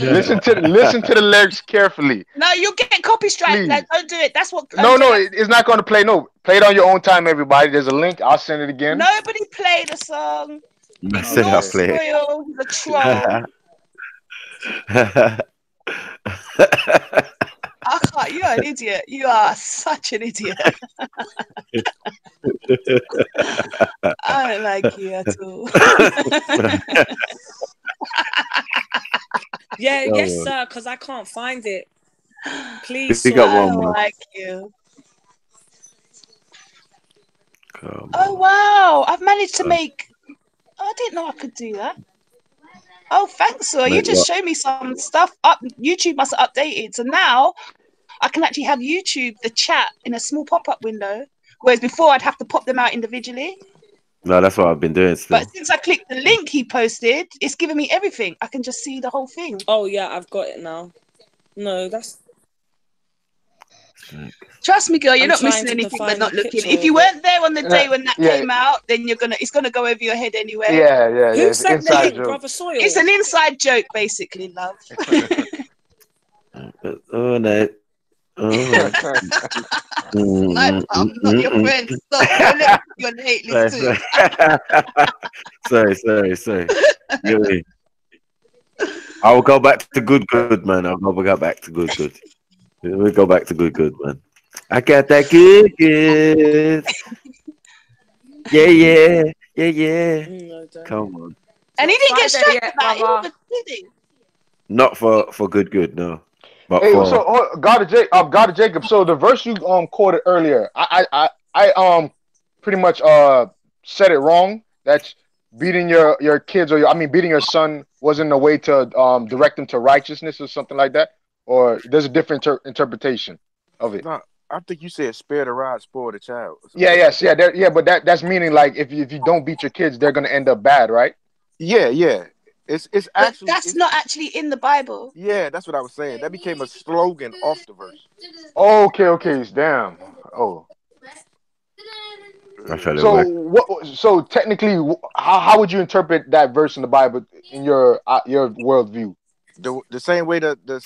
Listen to the lyrics carefully. No, you'll get copy strike. Like, don't do it. That's what. No, it's not going to play. No, play it on your own time, everybody. There's a link. I'll send it again. Nobody play the song. I said I'll play it. The troll. You're an idiot. You are such an idiot. I don't like you at all. Yes, sir, because I can't find it. Please, sir. I don't like you. Oh, wow. I've managed to make... I didn't know I could do that. Oh, thanks, sir. You just showed me some stuff. YouTube must have updated. So now I can actually have YouTube, the chat, in a small pop-up window. Whereas before I'd have to pop them out individually. No, that's what I've been doing still. But since I clicked the link he posted, it's giving me everything. I can just see the whole thing. Oh, yeah, I've got it now. No, that's... Trust me, girl, you're not missing anything by not looking. If you weren't there on the day when that came out, then it's gonna go over your head anyway. Yeah. Who sent the link, Brother Soil? It's an inside joke, basically, love. Oh no. I'm not your friend. Stop. You're hate list too. Sorry. Really. I will go back to good, man. I'll go back to good. We'll go back to good, man. I got that good. Yeah. Come on. And he didn't get straight about it. Not for good, no. But hey, so God of Jacob. So the verse you quoted earlier, I pretty much said it wrong. That's beating your kids or beating your son wasn't a way to direct them to righteousness or something like that, or there's a different interpretation of it. No, I think you said spare the rod, spoil the child. Yeah, yes, yeah, yeah, but that's meaning like if you don't beat your kids, they're gonna end up bad, right? Yeah, yeah. It's But actually that's not actually in the Bible. yeah, that's what I was saying. That became a slogan off the verse. Okay, damn. Oh, so what? So technically, how would you interpret that verse in the Bible in your worldview? The same way the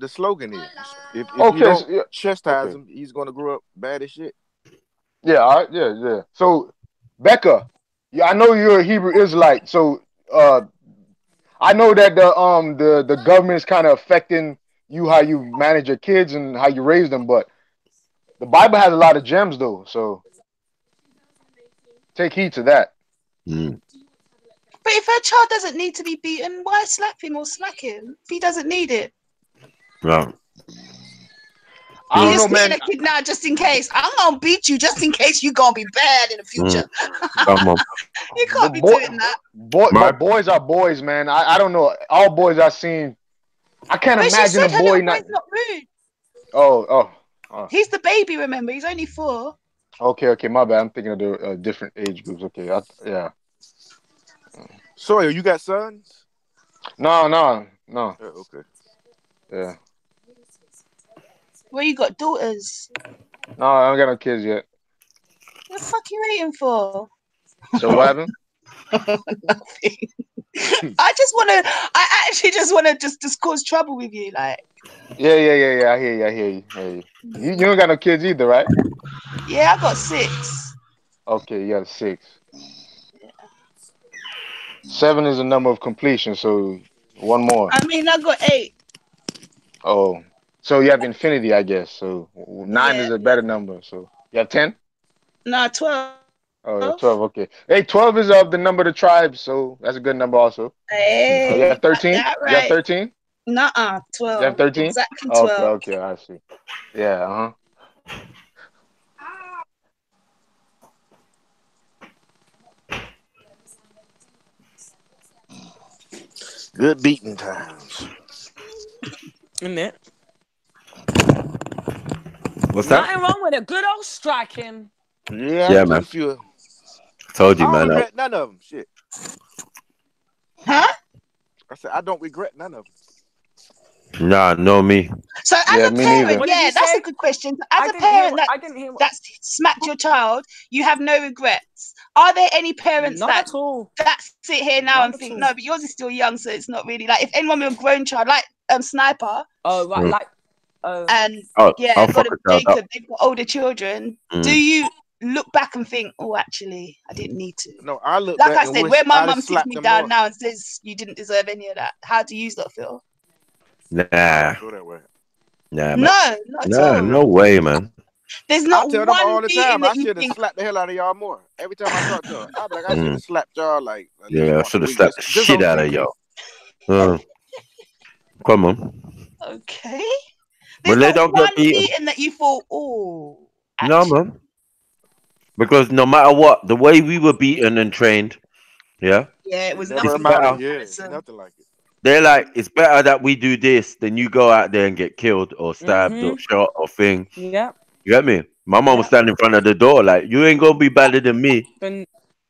slogan is. If you Okay, don't so, yeah, chastise okay. him, he's gonna grow up bad as shit. Yeah, all right, yeah. So, Becca, yeah, I know you're a Hebrew Israelite, so I know that the government is kind of affecting you how you manage your kids and how you raise them, but the Bible has a lot of gems though, so take heed to that. But if her child doesn't need to be beaten, why slap him or smack him if he doesn't need it? Right. I don't know, man. man. A kid now just in case. I'm gonna beat you just in case you're gonna be bad in the future. Come on. You can't be doing that. But boys are boys, man. I don't know. All boys I've seen, I can't But imagine she a said boy her not. boy's not rude. Oh. He's the baby, remember? He's only 4. Okay, my bad. I'm thinking of the different age groups. Okay, yeah. Sawyer, you got sons? No. Oh, okay. Yeah. Well, you got daughters. No, I don't got no kids yet. What the fuck are you waiting for? So what happened? Nothing. I actually just wanna just cause trouble with you, like. Yeah. I hear you. You don't got no kids either, right? Yeah, I got 6. Okay, you got 6. 7 is a number of completion, so one more. I mean, I got 8. Oh, so you have infinity, I guess. So 9 is a better number. So you have 10? No, 12. Oh, 12. Okay. Hey, 12 is the number of the tribes, so that's a good number also. Hey, you have 13? that right. You have 13? Nuh-uh, 12. You have 13? Exactly 12. Okay, I see. Yeah, Good beating times. Isn't it? What's that? Nothing wrong with a good old striking. Yeah, man. Few. Told you, I man. don't regret none of them. Shit. Huh? I said I don't regret none of them. Nah, no me. So as a parent, that's a good question. As a parent that smacked your child, you have no regrets. Are there any parents that sit here now and think, no, but yours is still young, so it's not really like if anyone with a grown child, like Sniper. Oh, right, like and Jacob, they've got older children. Do you look back and think, oh, actually, I didn't need to? No, I look like back I said, where my mum sits me down now and says you didn't deserve any of that. How do you lot feel? Nah. Go that way. Nah, man. No way, man. There's not I tell them all the time. I should have think... slapped the hell out of y'all more. Every time I talk to them, I'm like, I should have slapped y'all like. Yeah, I should have slapped the shit out of y'all. Come on. Okay. But they don't get beaten. And that you thought, oh. No, man. Because no matter what, the way we were beaten and trained, yeah, it was nothing like it. Yeah, nothing like it. They're like, it's better that we do this than you go out there and get killed or stabbed or shot or thing. Yeah. You get me? My mom was standing in front of the door like, you ain't gonna be better than me.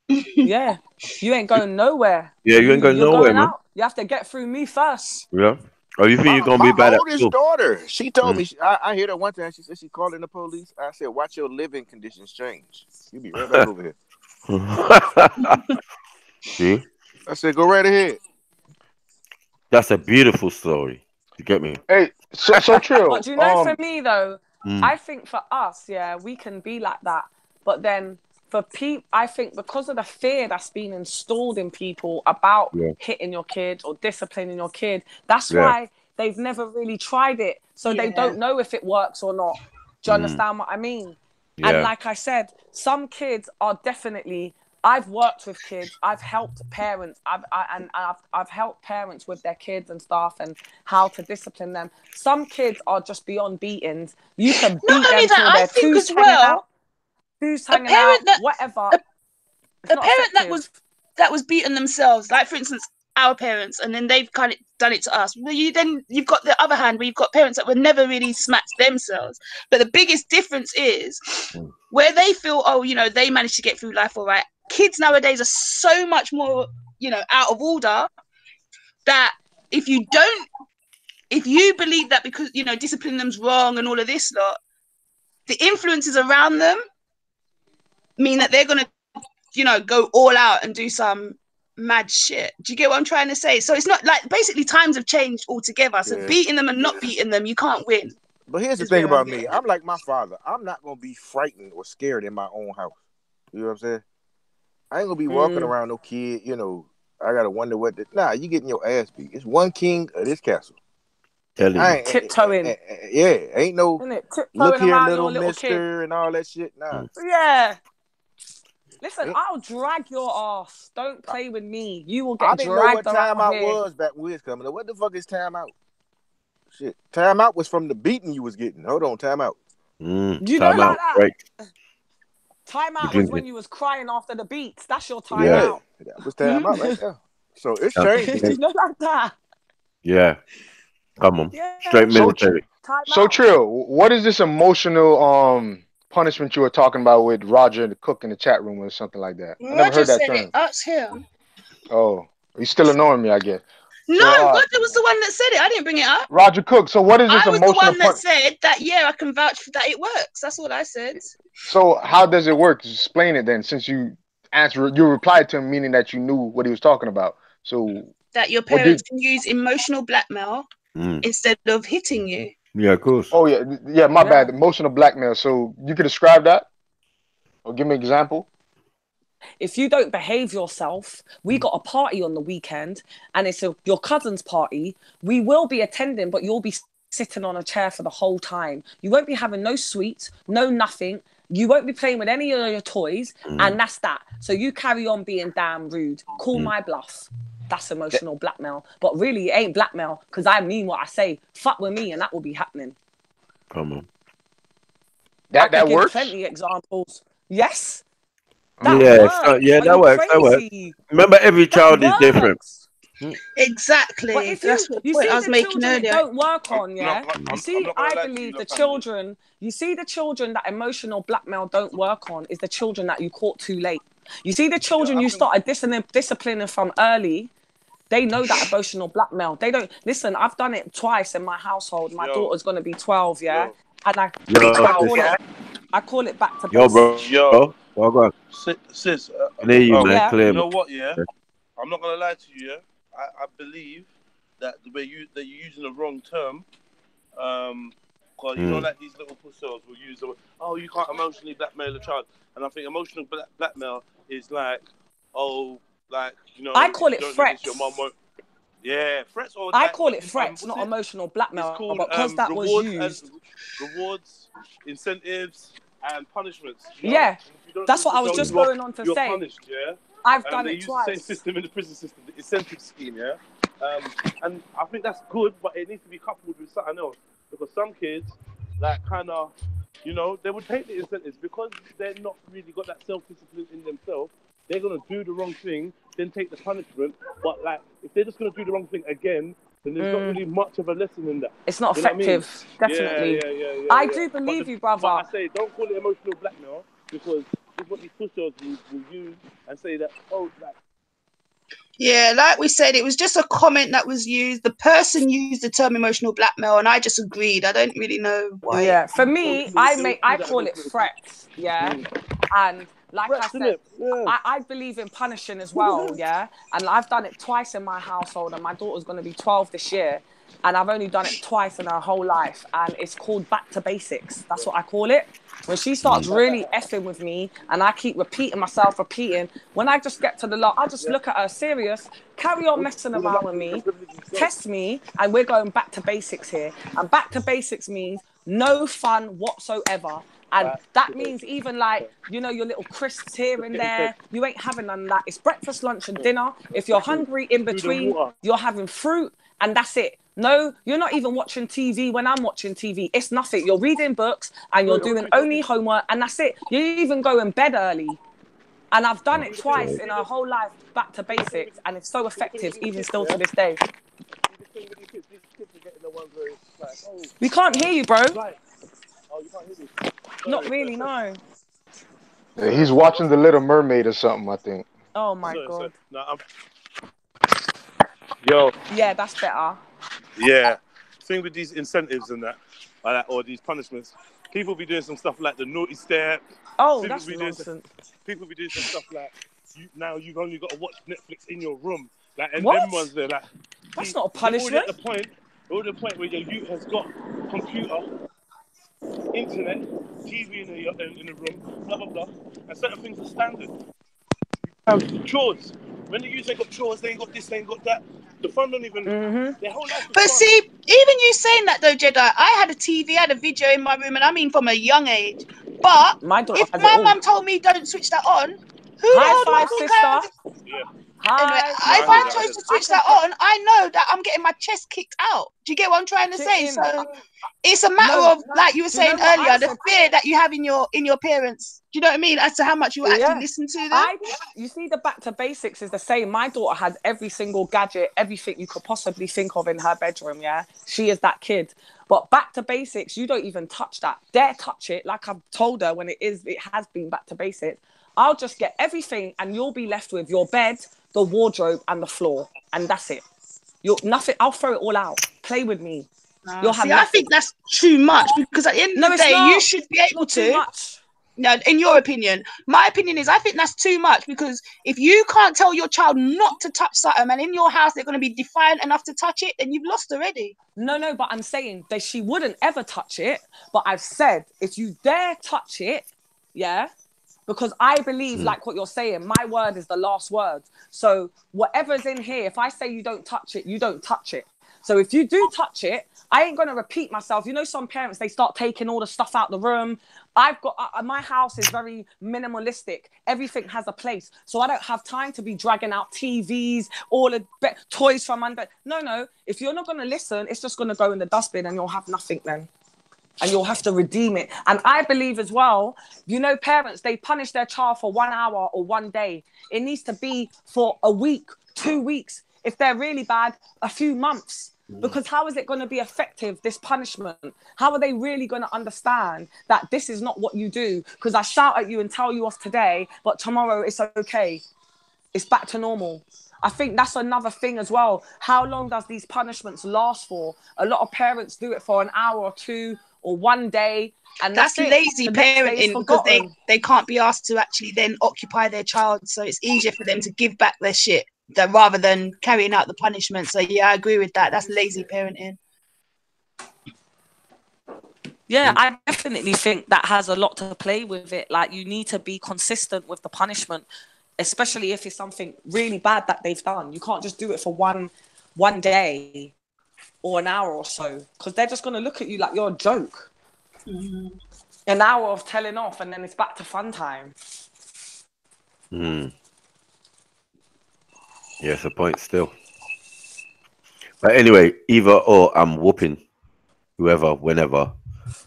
Yeah. You ain't going nowhere. Yeah, you ain't going nowhere, man. You have to get through me first. Yeah. Or you think you're gonna be better? My oldest daughter, she told me. I heard her one time. She said she called in the police. I said, "Watch your living conditions change. You be right back over here." See? I said, "Go right ahead." That's a beautiful story. You get me? Hey, so true. But you know, for me though, I think for us, we can be like that. But then for people, I think because of the fear that's been installed in people about hitting your kid or disciplining your kid, that's why they've never really tried it. So they don't know if it works or not. Do you understand what I mean? Yeah. And like I said, some kids are definitely... I've worked with kids. I've helped parents. I've helped parents with their kids and stuff and how to discipline them. Some kids are just beyond beatings. You can beat them till their tooth hanging out. Who's hanging out? Whatever. A parent that was that was beating themselves, like for instance, our parents, and then they've kind of done it to us. Well, you've got the other hand where you've got parents that were never really smacked themselves. But the biggest difference is where they feel, oh, you know, they managed to get through life all right. Kids nowadays are so much more, you know, out of order that if you believe that because, you know, disciplining them's wrong and all of this lot, the influences around them mean that they're gonna, you know, go all out and do some mad shit. Do you get what I'm trying to say? So it's not like, basically times have changed altogether. So beating them and not beating them, you can't win. But here's the thing about me. I'm like my father. I'm not gonna be frightened or scared in my own house. You know what I'm saying? I ain't gonna be walking around no kid, you know. I gotta wonder what you getting your ass beat. It's one king of this castle. Tiptoeing. Ain't no look here, little mister, kid. and all that shit. Nah. Yeah. Listen, I'll drag your ass. Don't play with me. You will get dragged around. I didn't know what timeout was back when we was coming up. What the fuck is timeout? Shit. Timeout was from the beating you was getting. Hold on, timeout. You know like that? Break. Timeout was when you was crying after the beats. That's your timeout. Yeah. That was timeout right there. So it's changed. You know like that? Yeah. Come on. Yeah. Straight military. So Trill, what is this emotional punishment you were talking about with Roger the cook in the chat room or something like that? I never heard that term. Ask him. Oh, he's still annoying me, I guess. No, Roger was the one that said it. I didn't bring it up. Roger Cook. So what is this emotional? I was the one that said that. Yeah, I can vouch for that. It works. That's what I said. So how does it work? Explain it then. Since you replied to him, meaning that you knew what he was talking about. So that your parents can use emotional blackmail instead of hitting you. Yeah, of course. Oh yeah. My bad. Emotional blackmail. So you could describe that, or give me an example. If you don't behave yourself, we got a party on the weekend and it's your cousin's party. We will be attending, but you'll be sitting on a chair for the whole time. You won't be having no sweets, no nothing. You won't be playing with any of your toys, and that's that. So you carry on being damn rude. Call my bluff. That's emotional blackmail. But really, it ain't blackmail because I mean what I say. Fuck with me and that will be happening. Come on. That works? Plenty of examples. Yes. That works. That works. Remember, every child is different. Exactly. But if that's what point I was making earlier. Don't work on, yeah. I believe the children. You see, the children that emotional blackmail don't work on is the children that you caught too late. You see, the children you started disciplining from early. They know that emotional blackmail. They don't listen. I've done it twice in my household. My daughter's gonna be 12, and I call it back to basics. Bro. Well, go on. Sis, I hear you, man. Clear. You know what? Yeah, I'm not gonna lie to you. Yeah, I believe that the way that you're using the wrong term, because you know, like these little pussels will use the oh, you can't emotionally blackmail a child, and I think emotional blackmail is like, oh, like you know, I call it threats. Your mom won't. Yeah, threats. Or I call it threats, not emotional blackmail. It's called, because that was used. Rewards, incentives, and punishments. You know? Yeah, that's what I was just going on to you're say. Punished, yeah? I've done it twice. They use the same system in the prison system, the incentive scheme, yeah? And I think that's good, but it needs to be coupled with something else. Because some kids, like, kind of, you know, they would take the incentives because they're not really got that self-discipline in themselves. They're going to do the wrong thing, then take the punishment. But, like, if they're just going to do the wrong thing again, then there's not really much of a lesson in that. It's not effective, definitely. Yeah, I do believe you, brother. But I say, don't call it emotional blackmail, because this is what these pushers will use and say that, oh, like. Yeah, like we said, it was just a comment that was used. The person used the term emotional blackmail, and I just agreed. I don't really know why. Yeah, for me, I call it threats, and like I said, I believe in punishing as well, and I've done it twice in my household, and my daughter's going to be 12 this year, and I've only done it twice in her whole life, and it's called back to basics. That's what I call it. When she starts really effing with me and I keep repeating, when I just get to the lot, I'll just look at her serious, carry on messing around with me, test me, and we're going back to basics here. And back to basics means no fun whatsoever. And that means even like, you know, your little crisps here and there, you ain't having none of that. It's breakfast, lunch and dinner. If you're hungry in between, you're having fruit and that's it. No, you're not even watching TV when I'm watching TV. It's nothing. You're reading books and you're doing only homework and that's it. You even go in bed early. And I've done it twice in our whole life, back to basics, and it's so effective, even still to this day. We can't hear you, bro. Oh, you can't hear me. Not really, no. Yeah, he's watching The Little Mermaid or something, I think. Oh my God. No, Yo. Yeah, that's better. Yeah. Thing with these incentives and that, or these punishments, people be doing some stuff like the naughty step. Oh, that's nonsense. People be doing some stuff like, now you've only got to watch Netflix in your room. Like, and What? them ones there, like, that's not a punishment. We're at the point where your youth has got computer, internet, TV in the room, blah blah blah, and certain things are standard. Chores. When the youth ain't got chores, they ain't got this, they ain't got that. The fun don't even. Their whole life. But see, even you saying that though, Jedi, I had a TV, I had a video in my room, and I mean from a young age. But if my mum told me don't switch that on, who the hell do I think sister? Yeah. Anyway, if I chose to switch that on, I know that I'm getting my chest kicked out. Do you get what I'm trying to say? So it's a matter of, like you were saying earlier, the fear that you have in your parents. Do you know what I mean? As to how much you actually listen to them. You see, the back to basics is the same. My daughter has every single gadget, everything you could possibly think of in her bedroom. Yeah, she is that kid. But back to basics, you don't even touch that. Dare touch it, like I've told her when it has been back to basics. I'll just get everything, and you'll be left with your bed, the wardrobe, and the floor, and that's it. Nothing. I'll throw it all out. Play with me. You'll have. I think that's too much, because at the end of the day, you should be able to. Too much. No, in your opinion. My opinion is I think that's too much, because if you can't tell your child not to touch something, and in your house they're going to be defiant enough to touch it, then you've lost already. No, but I'm saying that she wouldn't ever touch it. But I've said, if you dare touch it, yeah, because I believe, like what you're saying, my word is the last word. So whatever's in here, if I say you don't touch it, you don't touch it. So if you do touch it, I ain't going to repeat myself. You know, some parents, they start taking all the stuff out the room. I've got, my house is very minimalistic. Everything has a place. So I don't have time to be dragging out TVs, all the toys from under. No. If you're not going to listen, it's just going to go in the dustbin and you'll have nothing then. And you'll have to redeem it. And I believe as well, you know, parents, they punish their child for 1 hour or 1 day. It needs to be for a week, 2 weeks. If they're really bad, a few months. Because how is it going to be effective, this punishment? How are they really going to understand that this is not what you do? Because I shout at you and tell you off today, but tomorrow it's okay. It's back to normal. I think that's another thing as well. How long does these punishments last for? A lot of parents do it for an hour or 2 or 1 day. And that's lazy parenting, because they can't be asked to actually then occupy their child. So it's easier for them to give back their shit rather than carrying out the punishment. So yeah, I agree with that. That's lazy parenting. Yeah, I definitely think that has a lot to play with it. Like, you need to be consistent with the punishment, especially if it's something really bad that they've done. You can't just do it for one day or an hour or so, because they're just going to look at you like you're a joke. An hour of telling off, and then it's back to fun time. Yeah, it's a point still. But anyway, either or, I'm whooping whoever, whenever,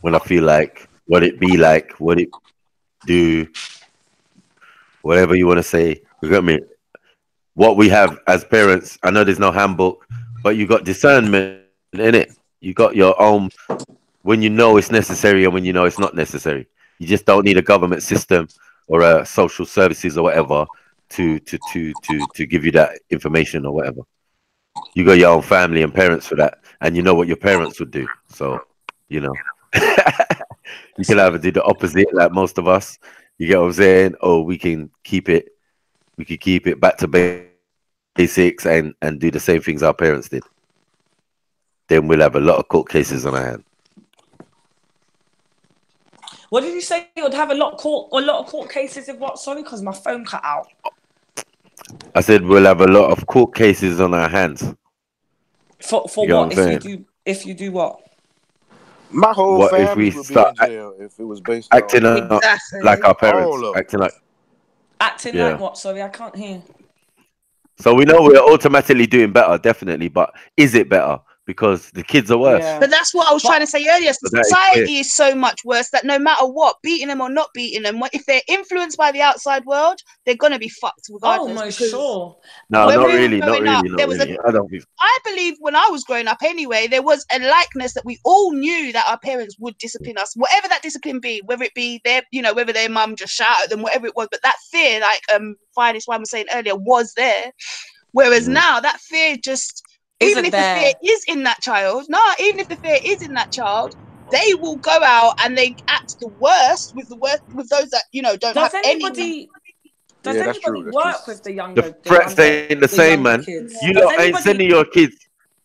when I feel like, what it be like, what it do, whatever you want to say. You got me? What we have as parents, I know there's no handbook, but you got discernment in it. You got your own, when you know it's necessary and when you know it's not necessary. You just don't need a government system or a social services or whatever to give you that information or whatever. You got your own family and parents for that, and you know what your parents would do. So, you know, you can either do the opposite, like most of us. You get what I'm saying? Or we can keep it. We could keep it back to basics and do the same things our parents did. Then we'll have a lot of court cases on our hand. What did you say? You'd have a lot of court cases of what? Sorry, because my phone cut out. I said we'll have a lot of court cases on our hands. For what? If you do what? My whole family would be in jail if it was based acting on like our parents. Acting like what? Sorry, I can't hear. So we know we're automatically doing better, definitely. But is it better? because the kids are worse. Yeah. But that's what I was trying to say earlier. But that is Society is so much worse that no matter what, beating them or not beating them, if they're influenced by the outside world, they're gonna be fucked regardless. Oh, most sure. No, when not we were really, not growing up, really, not there was really. I don't think. I believe when I was growing up anyway, there was a likeness that we all knew that our parents would discipline us, whatever that discipline be, whether it be their, whether their mum just shout at them, whatever it was. But that fear, like Finest One was saying earlier, was there. Whereas now that fear just, even if the fear is in that child, they will go out and they act the worst with those that don't have any. Does anybody work with the younger? The threats ain't the same, man. Kids? You lot ain't sending your kids.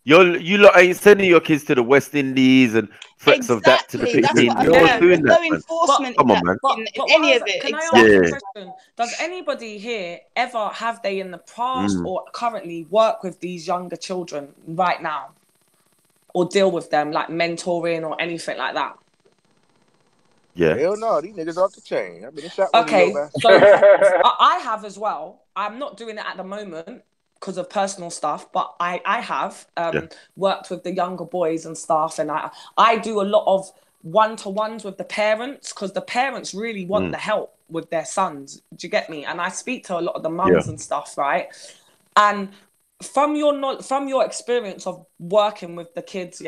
You lot ain't sending your kids to the West Indies and threats of that to the Philippines. No one's doing that, man. Come on, man. Can I ask you a question? Does anybody here ever have they in the past or currently work with these younger children right now, or deal with them like mentoring or anything like that? Yeah. Hell no, these niggas off the chain. I mean, okay, so I have as well. I'm not doing it at the moment because of personal stuff, but I have worked with the younger boys and stuff, and I do a lot of one-to-ones with the parents because the parents really want the help with their sons. Do you get me? And I speak to a lot of the mums and stuff, right? And from your experience of working with the kids,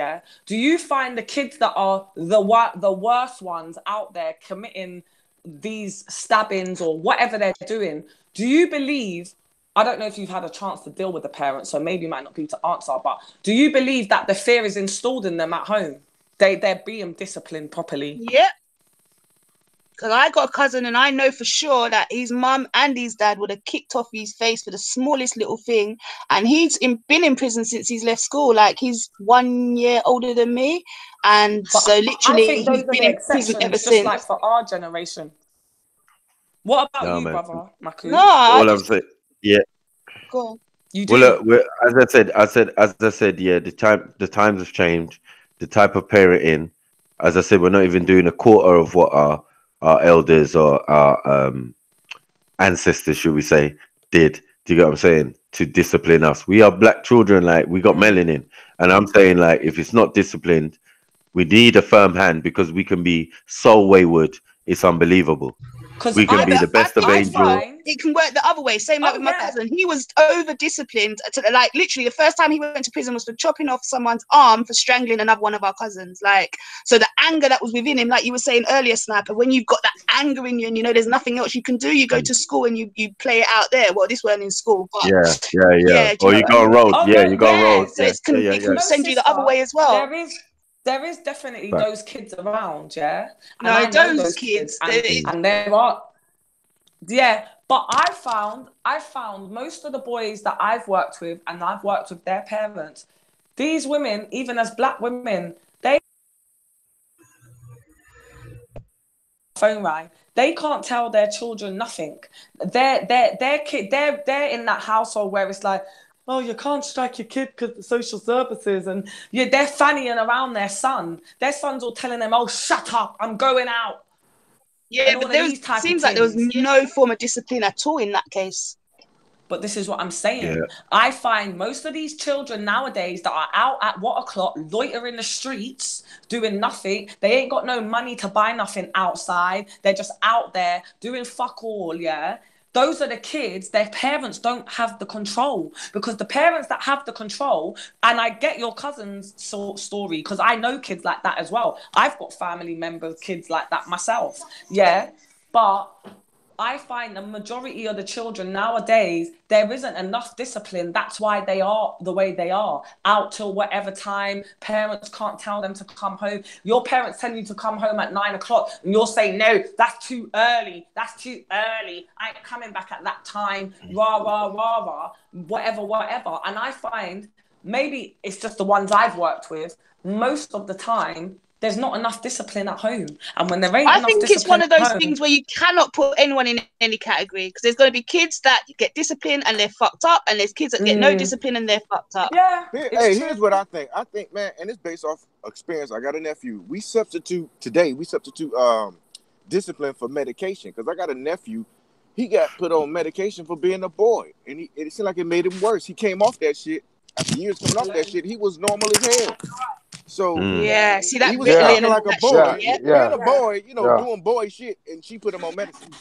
do you find the kids that are the worst ones out there committing these stabbings or whatever they're doing, do you believe, I don't know if you've had a chance to deal with the parents, so maybe it might not be to answer, but do you believe that the fear is installed in them at home? They're being disciplined properly? Yeah. Because I got a cousin and I know for sure that his mum and his dad would have kicked off his face for the smallest little thing. And he's been in prison since he's left school. Like, he's 1 year older than me. And so literally he's been in prison ever since. Just like for our generation. What about you, brother Maku? No, all I'm saying, Go on. You do. Well, as I said, yeah, the times have changed. The type of parenting, as I said, we're not even doing a quarter of what our elders or our ancestors, should we say, did. Do you get what I'm saying? To discipline us. We are black children, like, we got melanin. And I'm saying, like, if it's not disciplined, we need a firm hand because we can be so wayward. It's unbelievable. We can be the best of angels. It can work the other way. Same like with my cousin. He was over disciplined. Like, literally, the first time he went to prison was for chopping off someone's arm for strangling another one of our cousins. Like, so the anger that was within him, like you were saying earlier, Sniper, when you've got that anger in you and there's nothing else you can do, you go to school and you play it out there. Well, this weren't in school, but or you go on road. You go on road. So it can send you the other way as well. There is definitely those kids around, And no, those kids. And there are, but I found most of the boys that I've worked with, and I've worked with their parents, these women, even as black women, they phone rang. They can't tell their children nothing. They're in that household where it's like, oh, you can't strike your kid because the social services, and they're fannying around their son. Their son's all telling them, oh, shut up, I'm going out. Yeah, but seems like there was no form of discipline at all in that case. But this is what I'm saying. I find most of these children nowadays that are out at what o'clock, loitering the streets, doing nothing. They ain't got no money to buy nothing outside. They're just out there doing fuck all, Those are the kids, their parents don't have the control, because the parents that have the control, and I get your cousin's story because I know kids like that as well. I've got family members, kids like that myself. But I find the majority of the children nowadays, there isn't enough discipline. That's why they are the way they are. Out till whatever time. Parents can't tell them to come home. Your parents tell you to come home at 9 o'clock and you're saying, no, that's too early. That's too early. I ain't coming back at that time. Rah, rah, rah, rah. Whatever. And I find maybe it's just the ones I've worked with. Most of the time, there's not enough discipline at home. And when there ain't enough discipline, I think it's one of those things where you cannot put anyone in any category, because there's going to be kids that get discipline and they're fucked up, and there's kids that get no discipline and they're fucked up. Here's what I think. I think, man, and it's based off experience. I got a nephew. We substitute discipline for medication, because I got a nephew. He got put on medication for being a boy, and it seemed like it made him worse. He came off that shit, after years coming off that shit, he was normal as hell. So yeah, see that he was Ritalin acting and like a that boy, shit. being a boy, you know, doing boy shit, and she put him on medicine.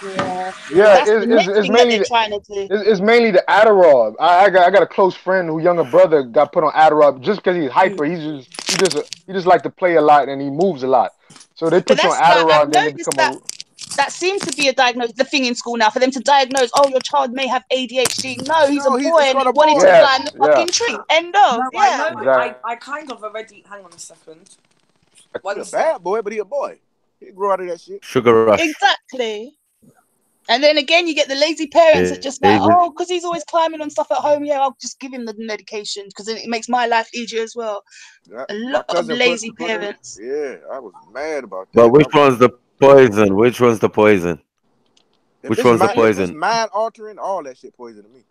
Yeah, Yeah, that's the next it's thing that mainly they're trying to do. it's mainly the Adderall. I got a close friend who younger brother got put on Adderall just because he's hyper. He just like to play a lot and he moves a lot. So they But put you on that's like Adderall I've and then they noticed become that a that seems to be the thing in school now for them to diagnose. Oh, your child may have ADHD. No, he's a No, boy it's and called he a wanted to boy. climb the yeah. fucking tree. End of. No, I Yeah. know. Exactly. I kind of already. Hang on a second. He One a sec. bad boy, but he a boy. He grow out of that shit. Sugar rush. Exactly. And then again, you get the lazy parents that just like, oh, because he's always climbing on stuff at home. Yeah, I'll just give him the medication because then it makes my life easier as well. Yeah. A My lot of cousin lazy put him. parents. Yeah, I was mad about that. But which one's the poison? Which one's the poison? Which one's the If it's poison? mind altering, all that shit poison to me.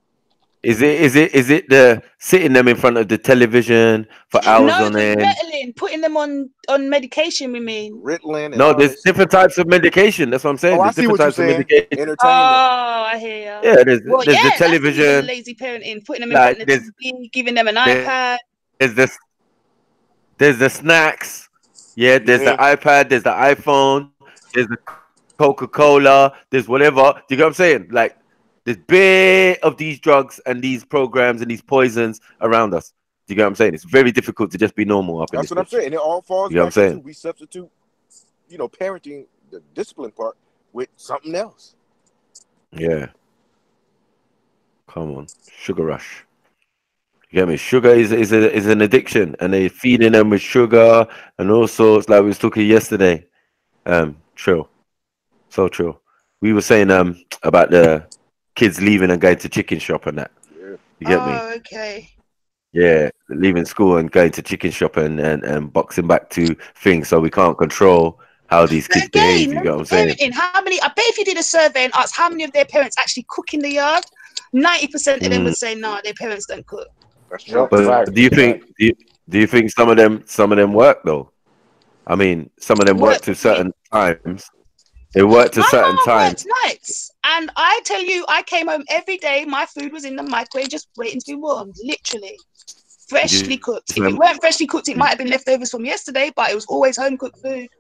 Is it the sitting them in front of the television for hours No, on the end? Ritalin, putting them on medication. We mean. Ritalin and No, all there's that shit. different types of medication. That's what I'm saying. Oh, I There's see different what you're types of saying. medication. Entertainment. Oh, I hear ya. Yeah, there's Well, the yeah, that's when you get the television. lazy parenting, putting them in Like front of the TV, giving them an iPad. There's the snacks. Yeah, there's the iPad. There's the iPhone. There's the Coca-Cola. There's whatever. Do you get what I'm saying? Like there's bit of these drugs and these programs and these poisons around us. Do you get what I'm saying? It's very difficult to just be normal up in That's this what I'm bitch. saying. And it all falls You know what I'm back into saying? we substitute, parenting, the discipline part, with something else. Yeah. Come on, sugar rush. You get me? Sugar is an addiction, and they're feeding them with sugar and all sorts. Like we was talking yesterday. True, so true. We were saying about the kids leaving and going to chicken shop and that. Yeah. You get me? Oh, okay. Yeah, leaving school and going to chicken shop and boxing back to things, so we can't control how these kids behave. You get what I'm saying? Parenting. How many? I bet if you did a survey and asked how many of their parents actually cook in the yard, 90% of them would say no, their parents don't cook. That's true. But do you think some of them work though? I mean, some of them work to certain times. They work to certain times. Worked nights, and I tell you, I came home every day. My food was in the microwave, just waiting to be warmed, literally freshly cooked. If it weren't freshly cooked, it might have been leftovers from yesterday, but it was always home cooked food.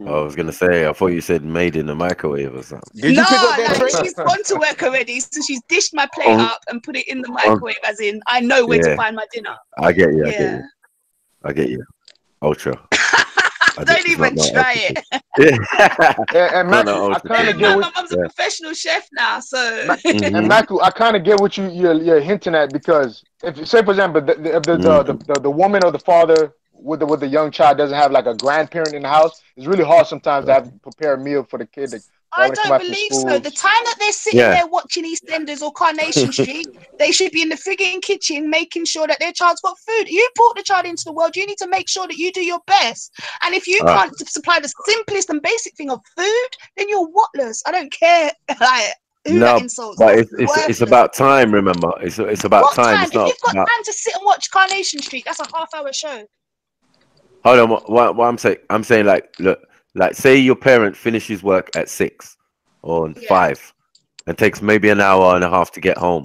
I was gonna say, I thought you said made in the microwave or something. Did you pick up that tray? She's gone to work already, so she's dished my plate up and put it in the microwave. As in, I know where to find my dinner. I get you. I get you. Ultra. Don't even try it. And Macu, I kind of get my mum's a professional chef now, so. And Macu, I kind of get what you're hinting at, because if, say for example, the woman or the father with the young child doesn't have like a grandparent in the house, it's really hard sometimes to have to prepare a meal for the kid. I don't believe so. The time that they're sitting there watching EastEnders or Carnation Street, they should be in the frigging kitchen making sure that their child's got food. You brought the child into the world. You need to make sure that you do your best. And if you can't supply the simplest and basic thing of food, then you're whatless. I don't care like who that insults. But it's about time. Remember, it's about what time. time? It's not if you've got about... time to sit and watch Carnation Street, that's a half-hour show. Hold on. What I'm saying, like, look. Like, say your parent finishes work at 6 or 5 and takes maybe an hour and a half to get home.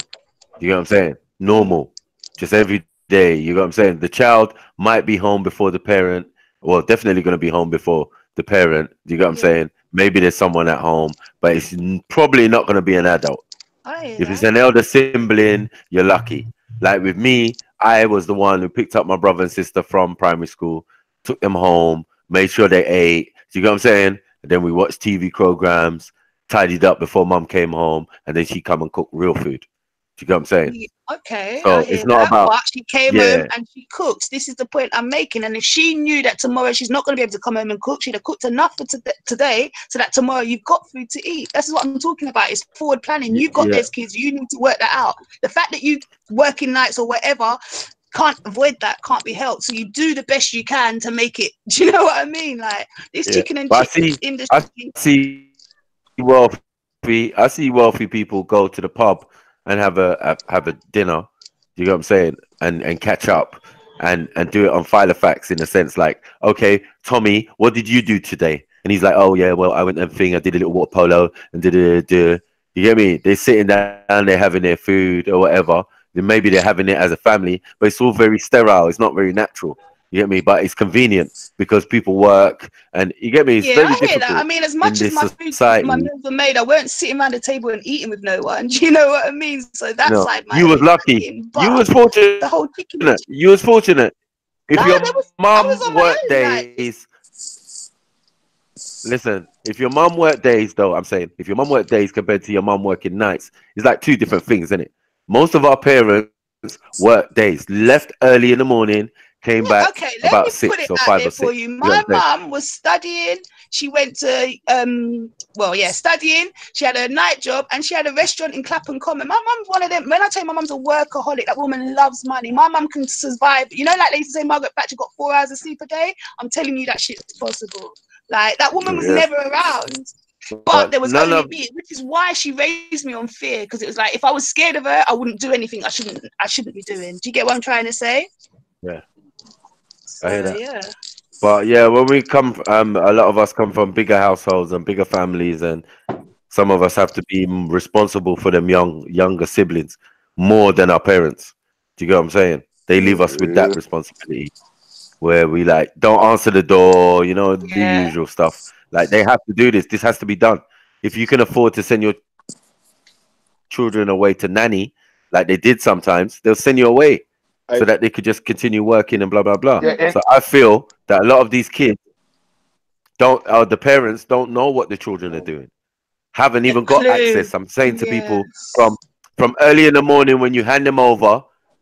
You know what I'm saying? Normal. Just every day. You know what I'm saying? The child might be home before the parent, well, definitely going to be home before the parent. You know what I'm saying? Maybe there's someone at home, but it's probably not going to be an adult. If it's an elder sibling, you're lucky. Like with me, I was the one who picked up my brother and sister from primary school, took them home, made sure they ate. You know what I'm saying? And then we watched TV programs, tidied up before mum came home, and then she come and cook real food. Do you know what I'm saying? Okay, so I hear it's not about. But she came home and she cooks. This is the point I'm making. And if she knew that tomorrow she's not going to be able to come home and cook, she'd have cooked enough for today, so that tomorrow you've got food to eat. That's what I'm talking about. It's forward planning. You've got those kids. You need to work that out. The fact that you working nights or whatever, can't avoid that, can't be helped. So you do the best you can to make it. Do you know what I mean? Like this chicken and chicken industry. I see wealthy people go to the pub and have a dinner. You know what I'm saying? And catch up and do it on Filofax, in a sense, like, okay, Tommy, what did you do today? And he's like, oh yeah, well, I went and I did a little water polo and did. You get me? They're sitting down, they're having their food or whatever. then maybe they're having it as a family, but it's all very sterile. It's not very natural. You get me? But it's convenient because people work, and you get me. It's Yeah, very I hear that. I difficult mean, as in much as this my food, society. my meals were made, I weren't sitting around the table and eating with no one. Do you know what I mean? So that No, side might you have was been lucky. lacking, You but was fortunate. the whole chicken. You was fortunate. If No, your I was mum on my worked own. Like, days, listen. If your mum worked days, though, I'm saying, if your mum worked days compared to your mum working nights, it's like two different things, isn't it? Most of our parents work days. Left early in the morning, came back okay, let about me put 6 it or out 5 there or for 6. you. You know My what I'm saying? mum was studying. She went to studying. She had a night job and she had a restaurant in Clapham Common. My mum's one of them. When I tell you my mum's a workaholic, that woman loves money. My mum can survive. You know, like they used to say, Margaret Thatcher got 4 hours of sleep a day. I'm telling you that shit's possible. Like that woman was Yeah. never around. But there was only me, which is why she raised me on fear. Because it was like if I was scared of her, I wouldn't do anything I shouldn't be doing. Do you get what I'm trying to say? Yeah, So, I hear that. yeah. But yeah, when we come, a lot of us come from bigger households and bigger families, and some of us have to be responsible for them younger siblings more than our parents. Do you get what I'm saying? They leave us with that responsibility where we like don't answer the door, the usual stuff. Like they have to do this. This has to be done. If you can afford to send your children away to nanny, like they did sometimes, they'll send you away so that they could just continue working and blah blah blah. Yeah, and So I feel that a lot of these kids the parents don't know what the children are doing, haven't even got access. I'm saying to people from early in the morning when you hand them over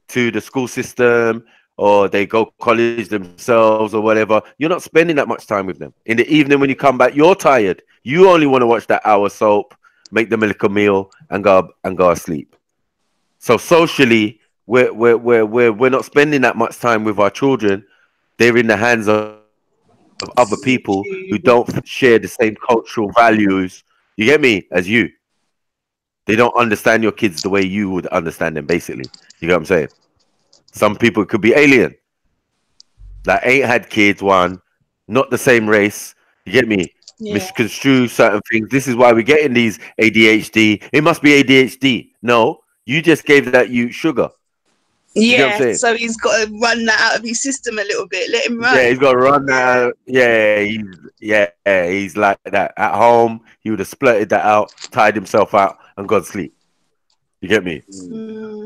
to the school system or they go college themselves or whatever, you're not spending that much time with them. In the evening when you come back, you're tired. You only want to watch that hour soap, make them a little meal, and go asleep. So socially, we're not spending that much time with our children. They're in the hands of other people who don't share the same cultural values. You get me? As you, they don't understand your kids the way you would understand them. Basically, you get what I'm saying? Some people could be alien, like ain't had kids. One, not the same race. You get me? Yeah. Misconstrue certain things. This is why we're getting these ADHD. It must be ADHD. No, you just gave that you sugar. You get what I'm Yeah, saying? so he's got to run that out of his system a little bit. Let him run. Yeah, he's got to run that. He's like that. At home, he would have splurted that out, tied himself out, and gone to sleep. You get me?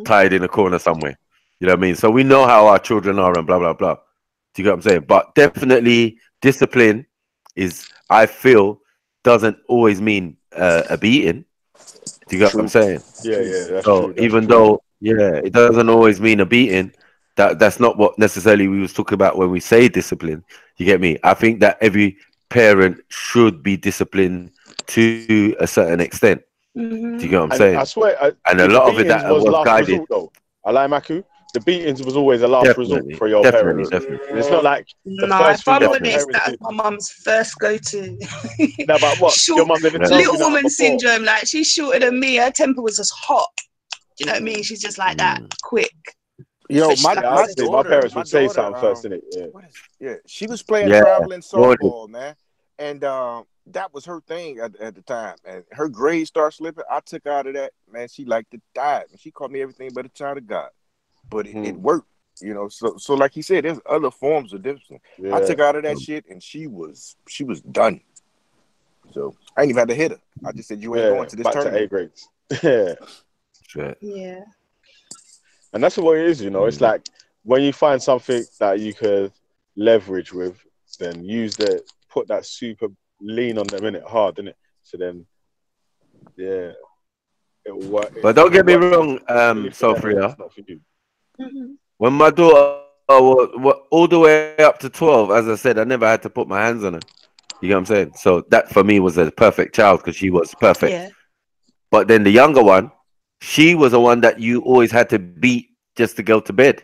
Tied in a corner somewhere. You know what I mean? So we know how our children are and blah blah blah. Do you get what I'm saying? But definitely, discipline is, I feel, doesn't always mean a beating. Do you get what I'm saying? Yeah, that's so true. Even though, it doesn't always mean a beating. That's not what necessarily we was talking about when we say discipline. You get me? I think that every parent should be disciplined to a certain extent. Do you get what I'm And saying? I swear, And a the lot of it beatings that was was last guided. resort, though. I like Maku. The beatings was always a last resort for your parents. Definitely. It's not like the No, first if thing I'm your honest, parents that's did. my mum's first go-to. No, but what? Your mum never told you Little nothing woman before. syndrome. Like she's shorter than me. Her temper was just hot. Do you know what I mean? She's just like that, quick. Yo, But my My daughter, parents would say something first, innit? she was playing Yeah. traveling Warning. softball, man, and that was her thing at the time. And her grades start slipping. I took her out of that, man. She like to die, and she called me everything but a child of God. But it worked, So like he said, there's other forms of discipline. I took her out of that shit, and she was done. So I ain't even had to hit her. I just said, you ain't going to this back tournament. to A grades. Yeah. Shit. Yeah. And that's what it is, It's like when you find something that you could leverage with, then put that super lean on them in it hard, innit? So then, yeah, it'll work. But don't get me wrong, really for them, Sophia. it's not for you. When my daughter was all the way up to 12, as I said, I never had to put my hands on her. You get what I'm saying? So that for me was a perfect child because she was perfect. Yeah. But then the younger one, she was the one that you always had to beat just to go to bed.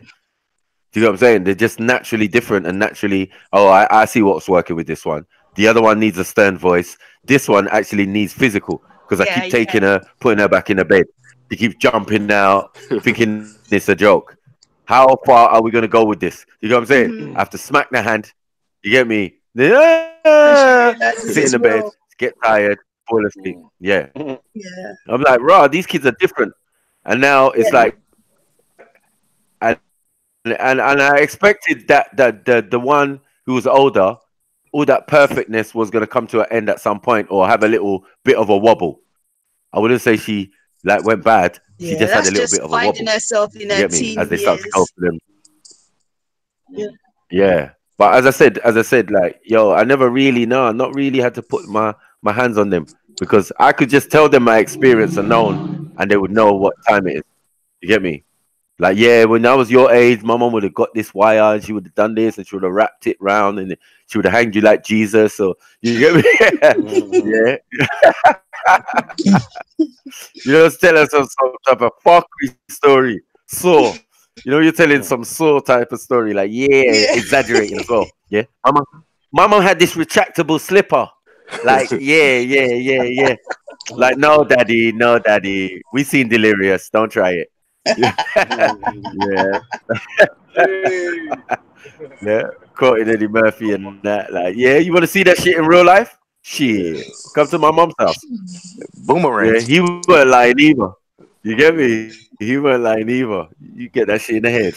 Do you know what I'm saying? They're just naturally different and naturally, I see what's working with this one. The other one needs a stern voice. This one actually needs physical because I keep taking her, putting her back in the bed. She keeps jumping out, thinking it's a joke. How far are we going to go with this? You know what I'm saying? I have to smack the hand. You get me? Sit in the bed, get tired, fall asleep. Yeah. Yeah. I'm like, rah, these kids are different. And now it's like and I expected that the one who was older, all that perfectness was gonna come to an end at some point, or have a little bit of a wobble. I wouldn't say she like went bad. She Yeah, just had that's a little just bit of a finding wobble. herself in You her get me? As teen they start to go years. for them. Yeah. Yeah. But as I said, like, yo, I never really not really had to put my hands on them because I could just tell them my experience and known, and they would know what time it is. You get me? Like, yeah, when I was your age, my mom would have got this wire and she would have done this and she would have wrapped it round and she would have hanged you like Jesus. So you get me? Yeah. You know, tell us some type of fuckery story. So, you know, you're telling some soul type of story, like, yeah, Yeah. exaggerating as well. Yeah. My mom had this retractable slipper. Like, yeah. Like, no, daddy, no, daddy. We seen Delirious. Don't try it. Yeah. Yeah. Quoting Eddie Murphy and that. Like, yeah, you want to see that shit in real life? Shit. Come to my mom's house. Boomerang. Yeah, he weren't lying either. You get me? He weren't lying either. You get that shit in the head.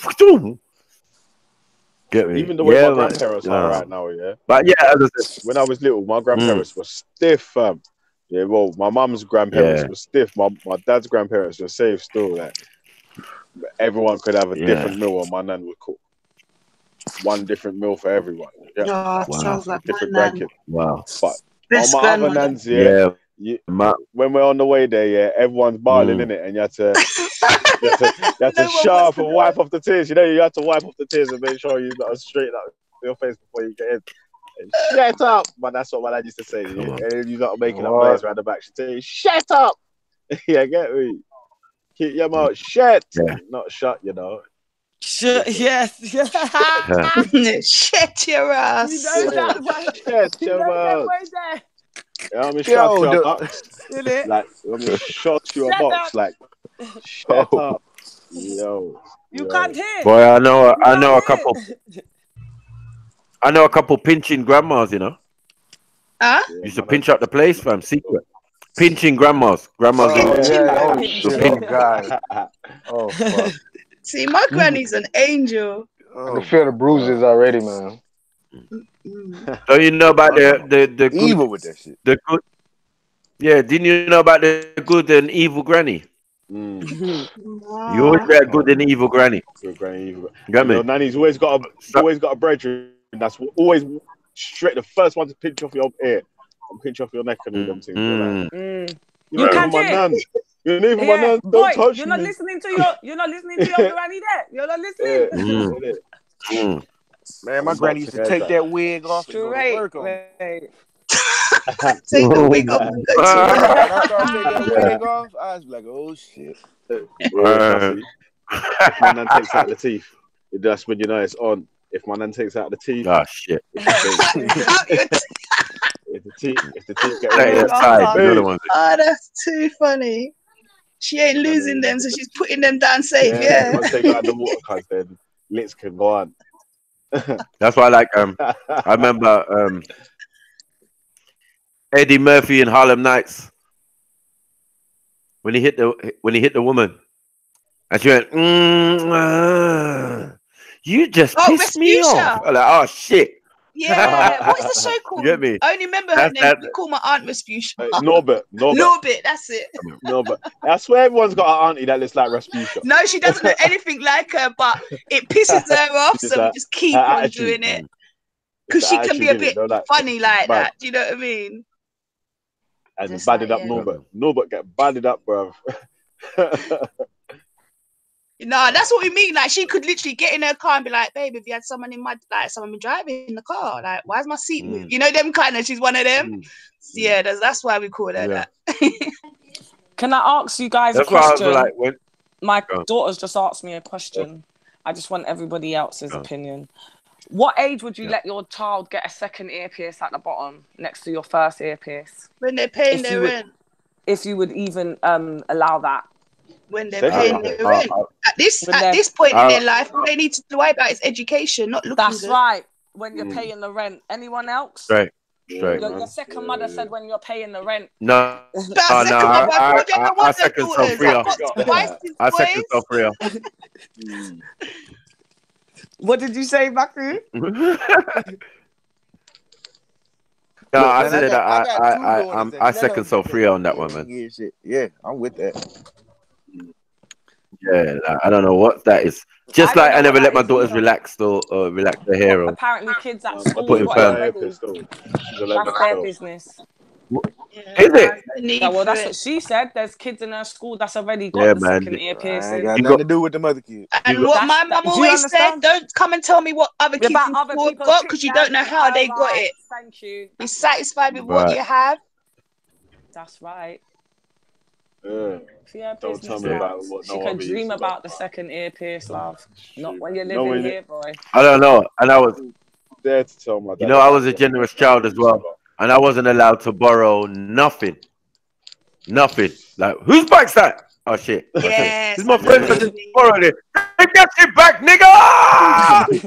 Get me? Even the way Yeah, my man. grandparents are right now, yeah. But yeah, as I said, When I was little, my grandparents were stiff, fam. Yeah, well, my mum's grandparents yeah, were stiff. My dad's grandparents were safe still. Like everyone could have a yeah. different meal, and my nan would cook one different meal for everyone. Yeah, Oh, Wow, sounds like my different nan. grandkid. wow. But Best on my other grandmother. nans, yeah, Yeah, you, ma- when we're on the way there, yeah, everyone's barling in it, and you had to No one shut wants up to and go. wipe off the tears. You know, you have to wipe off the tears and make sure you not straighten up your face before you get in. And shut up, but that's what my dad used to say. come on. And you not making up What? noise around the back. She'd say, "Shut up." Yeah, get me. Keep your mouth shut, Yeah, not shut. You know. Yes. yeah. Shut your You ass. know that one. Shut You your know that mouth. way there. Yeah, let me shut Yo, your box. Isn't it? Like, let me shut your Shut box. up. Like, shut oh, up. Yo, You yo. can't hear. Boy, I know You can't a couple. hear. I know a couple pinching grandmas. You know, Huh? Yeah, used to man. pinch up the place, fam. Secret pinching grandmas. Grandmas who oh Pinching yeah. them. Oh shit. Oh god. Oh fuck. See, my granny's an angel. I can Oh feel the my bruises god. already, man. Mm. don't you know about My grandma the good evil with that shit. the good? Yeah, didn't you know about the good and evil granny? You always Nah. got a good and evil granny. Good granny. You got Your me? nanny's So, always got a brethren. That's always straight the first one to pinch off your ear and pinch off your neck and all them things. You're like, you're You not even can't my hear. nan. You're not even my Yeah, nan. boy, Don't touch you're not me. listening to your granny there. You're not Yeah, listening. mm, mm. Man, my I'm granny used boxing to heads take up. that wig off and go to Straight, work on me. mate. Take the wig off and go to When work. I started taking that Yeah. wig off, I was like, oh shit. Yeah, trust me. If my nan takes out the teeth, that's when you know it's on. If my nan takes out the teeth, Oh shit! if the teeth get Take removed, that side. You know the babe, ones. Oh, that's too funny. She ain't losing them, so she's putting them down safe. Yeah. once they go out the water, cause then lips can go on. That's why, like, I remember Eddie Murphy in Harlem Nights when he hit the woman, and she went, "You just Oh, pissed me off." Respucia. I'm like, oh shit. Yeah. What is the show You called? get me? I only remember her That's name. that. We call my aunt Respucia. Norbert. Norbit, that's it. Norbert. I swear everyone's got an auntie that looks like Rasputia. No, she doesn't look anything like her, but it pisses her off, so we just keep on attitude. doing it. Because she can be a bit funny like that. Do you know what I mean? And Just badded like, up yeah. Norbert. Norbert get badded up, bruv. No, that's what we mean. Like, she could literally get in her car and be like, "Babe, if you had someone someone been driving in the car, like, why is my seat moved?" You know, them kind of. She's one of them. Yeah, that's why we call her that. Can I ask you guys That's a why I question? was like, when My daughter's just asked me a question. I just want everybody else's opinion. What age would you let your child get a second earpiece at the bottom next to your first earpiece? When they're paying their rent. If you would even allow that. When they're paying their rent. At this point in their life, all they need to worry about is education, not looking That's good. right. When you're paying the rent. Anyone else? Straight. Your second mother said when you're paying the rent. No. I second so free. I second so free. What did you say, Baku? No, Look, I man, said I got two daughters, and I none of second them so get free on that their one, man. and shit. Yeah, I'm with that. Yeah, I don't know what that is. Just don't like know I what never that let my is daughters either. relax or relax their What, hair or apparently kids at My school put in daughter's got it got perm. her already. pistol. She's That's 11 their still. business. Yeah, Is no, it? no need Yeah, well, for that's it. what she said. There's kids in her school that's already got Yeah, the man. second ear I ain't piercing. got You nothing got to do with the other kids. you And got what my mum Do you always said, understand? don't come and tell me what other kids About in other school have people's got kids. because you don't know how All they got right. it. Thank you. Be satisfied with what right. you have. That's right. Yeah. See her Don't tell business, me Yeah. about lads. what She no can other dream used to got. about the second ear pierce, love. Not Shoot. when you're You know living when here, boy. I don't know. And I was dare to tell my you dad know, I about was a what generous no child other as used to well. got. And I wasn't allowed to borrow nothing. Nothing. Like, whose bike's that? Oh shit. Oh shit. Yes, This is my I know friend what that you just mean. borrowed it. Take that shit back, nigga!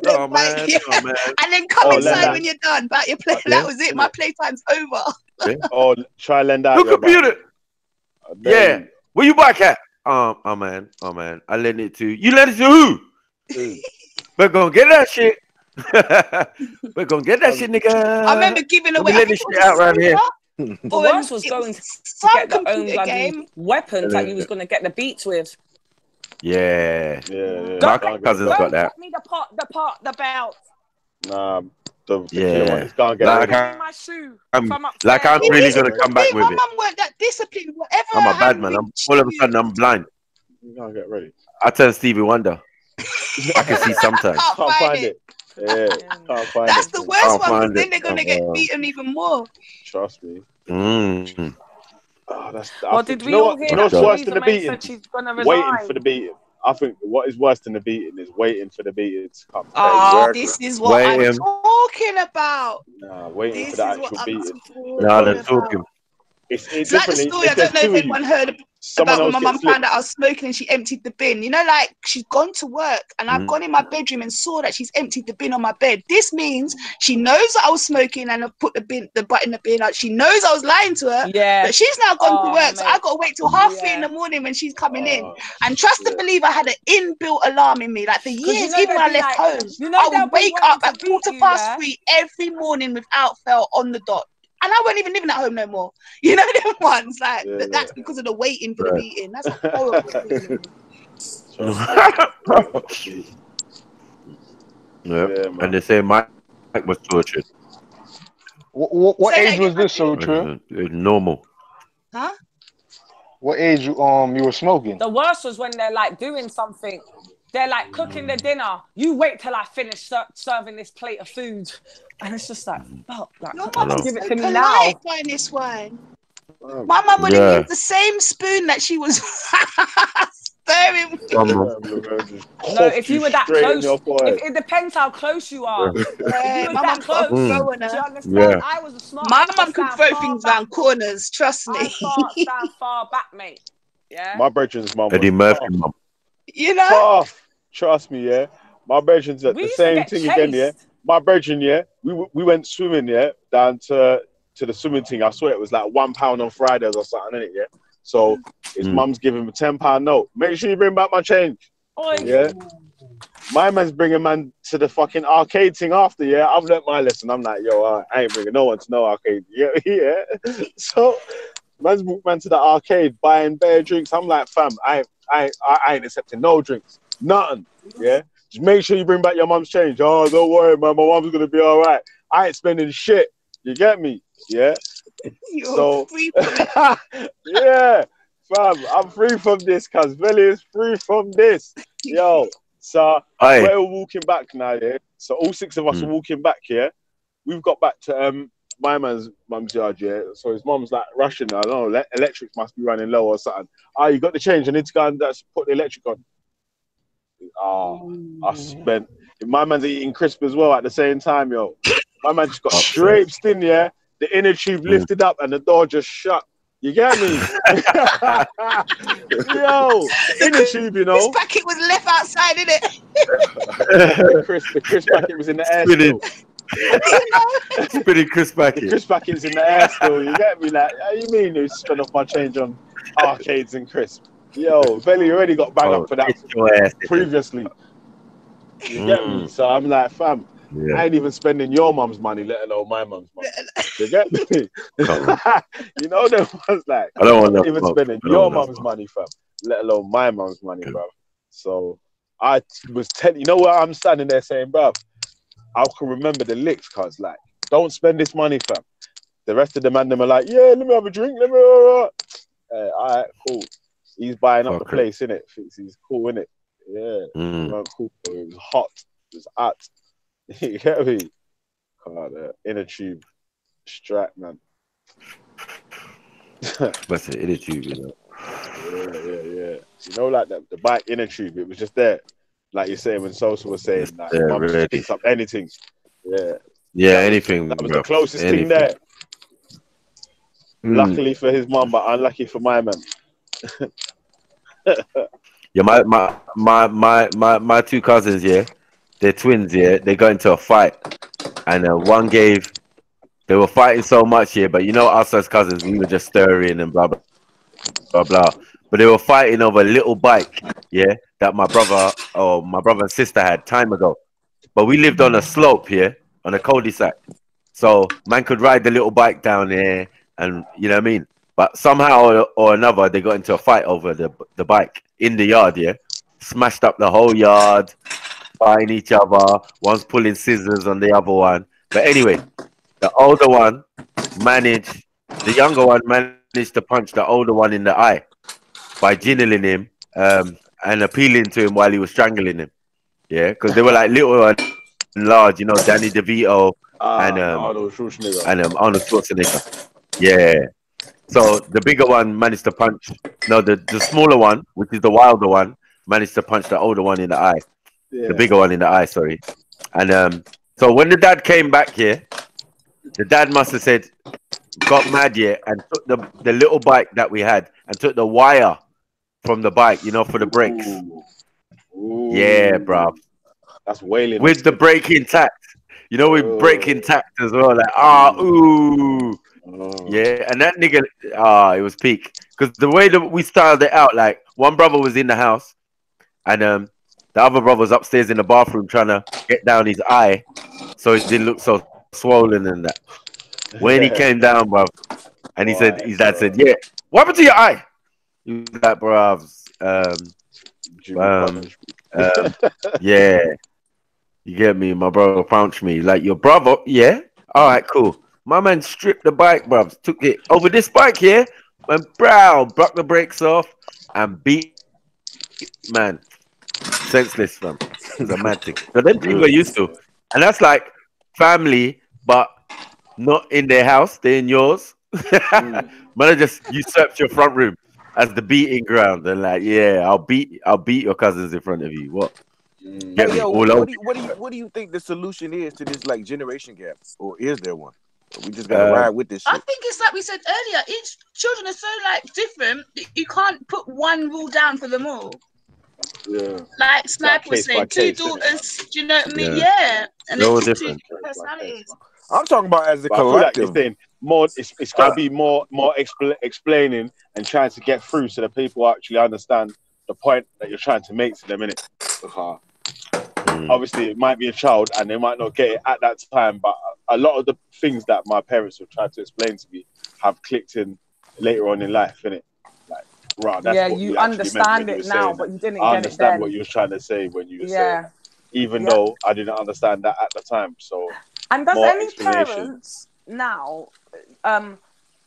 Oh Like, man. yeah. Oh man. And then come Oh, Oh lend inside man. out. when you're done. But your play, Yeah. that was it. Innit? My playtime's over. Yeah. Oh, try lend out Who your bike. computed? I dare Yeah. you. Where you bike at? Oh man. Oh man. I lent it to you. Lent it to who? Ooh. We're gonna get that shit. We're gonna get that shit, nigga. I remember giving Don't away, be I letting think this it shit was out a around here. soda The or worst was it going was to some get the own computer bloody game. weapons that you was going to get the beats with. Yeah. Yeah. Go, My Can't get cousin's that. got don't that. get me the belt. Nah, the killer one. Yeah. It's gonna get Like ready. Give me my shoe from like I'm upstairs. See, really this is gonna Ready. come the back thing. with My it. mum weren't that disciplined. Whatever I'm her a bad hand man. reached, All she of a sudden I'm used. blind. You can't get ready. I turn Stevie Wonder. I can see sometimes. Can't Can't find find it. it. Yeah, can't find That's it. the Thing. worst Can't one because find it. then they're gonna get beaten even more. Trust me. Mm. Oh, that's. I Well, think. did Do you we know all what? Do hear you know Oh that what's God. worse than Theresa the May beating? said she's going to Waiting for resign? the beating. I think what is worse than the beating is waiting for the beating to come. Oh, Exactly. this is what I'm Waiting. talking about. Nah, waiting for This the is what actual I'm beating Now talking they're because about. talking. it's It's like the differently. story. If I there's don't know if two of you, anyone heard someone about when else my gets mum slipped. found out I was smoking and she emptied the bin. You know, like she's gone to work and I've Mm. gone in my bedroom and saw that she's emptied the bin on my bed. This means she knows that I was smoking and I've put the butt in the bin. Like, she knows I was lying to her, Yeah. but she's now gone to Oh, work. So I mate. got to wait till 3:30 in Yeah. the morning when she's coming in. Oh, And trust and yeah. believe I had an inbuilt alarm in me. Like for Because years, even when they'd I be left like, home, I they'll would be wake wanting up to at beat you, 3:15 every morning without fail on the dot. And I wasn't even living at home no more. You know them ones like Yeah. that's because of the waiting for the Right. beating. That's a horrible feeling. Trust me. Yeah. Yeah, And man. they say Mike was tortured. What Say that age again, was this, so Matthew? true? It's normal. Huh? What age you were smoking? The worst was when they're like doing something. They're like cooking the dinner. You wait till I finish serving this plate of food. And it's just like, fuck, like, Your I mum know. is give it so to me polite now. by this one. My mum would have Yeah. used the same spoon that she was stirring. No, if you were that straight in close, your forehead. it depends how close you are. If you was My that mum's got a close, good Mm. go on do you her. understand? Yeah. I was a smart. My I mum could stand throw far things back. around corners, trust me. Stand far back, mate. Yeah. My brethren's mum was Eddie Murphy, tough. mum. You know? Tough. Trust me, yeah. My brethren's at We the used to same get thing again, yeah. chased. My brethren, yeah. We went swimming, yeah, down to the swimming thing. I swear it was like £1 on Fridays or something, innit, yeah. So his mum's giving him a £10 note. Make sure you bring back my change. Oi. Yeah. My man's bringing man to the fucking arcade thing after, yeah. I've learnt my lesson. I'm like, yo, I ain't bringing no one to no arcade. Yeah, yeah. So man's walked man to the arcade buying bare drinks. I'm like, fam, I ain't accepting no drinks. Nothing. Yeah. Just make sure you bring back your mum's change. Oh, don't worry, man. My mum's gonna be all right. I ain't spending shit. You get me? Yeah. So yeah, fam, I'm free from this, cuz Velly is free from this. Yo, so we're walking back now, yeah. So all 6 of us are walking back, yeah. We've got back to my mum's yard, yeah. So his mum's like rushing. I don't know, electric must be running low or something. Oh, you got the change. I need to go and put the electric on. Oh, I spent. My man's eating crisp as well at the same time, yo. My man just got traipsed in, yeah. The inner tube lifted up and the door just shut. You get me? Yo, the inner tube, you know. This packet was left outside, innit? The crisp packet was in the air still. Spinning crisp packet. The crisp packet's in the air still. You get me? Like, how you mean you spend off my change on arcades and crisp? Yo, Belly already got bang up for that previously. You get me? So I'm like, fam, I ain't even spending your mum's money, let alone my mum's money. You get me? You know them ones like, I don't want I'm not no even smoke. spending your mum's money, fam, let alone my mum's money, bro. So I was telling, you know what, I'm standing there saying, bro, I can remember the licks, cuz like, don't spend this money, fam. The rest of the man, them are like, yeah, let me have a drink, let me. All right, cool. He's buying up the place, innit? Thinks he's cool, innit? Yeah, it weren't cool. It was hot. It was hot. You get me? God, inner tube strap, man. That's an inner tube, you know. Yeah. You know, like the bike inner tube, it was just there. Like you're saying when Sosa was saying, like, mum just picks up anything. Yeah. Yeah, that anything. That was the closest thing there. Luckily for his mum, but unlucky for my man. Yeah, my two cousins, yeah, they're twins, yeah. They got into a fight, and they were fighting so much, yeah. But you know, us as cousins, we were just stirring and blah blah blah blah. But they were fighting over a little bike, yeah, that my brother and sister had time ago. But we lived on a slope here, on a cul-de-sac, so man could ride the little bike down there, and you know what I mean. But somehow or another, they got into a fight over the bike in the yard, yeah. Smashed up the whole yard, fighting each other. One's pulling scissors on the other one. But anyway, the younger one managed to punch the older one in the eye by jingling him and appealing to him while he was strangling him. Yeah, because they were like little and large, you know, Danny DeVito and Arnold Schwarzenegger. Arnold Schwarzenegger. Yeah. So the bigger one managed to punch. No, the smaller one, which is the wilder one, managed to punch the older one in the eye. Yeah. The bigger one in the eye, sorry. And so when the dad came back here, the dad must have said, got mad here and took the little bike that we had and took the wire from the bike, you know, for the brakes. Ooh. Yeah, bro. That's wailing. With the brake intact. You know, with brake intact as well. Like, yeah, and that nigga, it was peak. Because the way that we styled it out, like, one brother was in the house, and the other brother was upstairs in the bathroom trying to get down his eye so it didn't look so swollen and that. When he came down, bro, and his dad said, yeah, what happened to your eye? He was like, bro, yeah. You get me? My brother punched me. Like, your brother? Yeah. All right, cool. My man stripped the bike, bruv. Took it over this bike here. Went broke the brakes off and beat man. Senseless, fam. It was a mad thing. So them things we're used to. And that's like family, but not in their house. They're in yours. Man, just usurped your front room as the beating ground. And like, yeah, I'll beat your cousins in front of you. What? Hey, yo, what do you think the solution is to this like generation gap, or is there one? Or we just gotta ride with this shit. I think it's like we said earlier. Each children are so like different. You can't put one rule down for them all. Yeah. Like Sniper was saying, two daughters. Do you know what I mean? Yeah. And they're all just different. two personalities. I'm talking about as a But I feel like collective. you're saying more. It's got to be more explaining and trying to get through so that people actually understand the point that you're trying to make to them, innit? Obviously, it might be a child and they might not get it at that time, but a lot of the things that my parents have tried to explain to me have clicked in later on in life, innit? Like, right, that's what you understand it now, but you didn't get it then. I understand what you was trying to say when you were saying that, even though I didn't understand that at the time. So, and does any parents now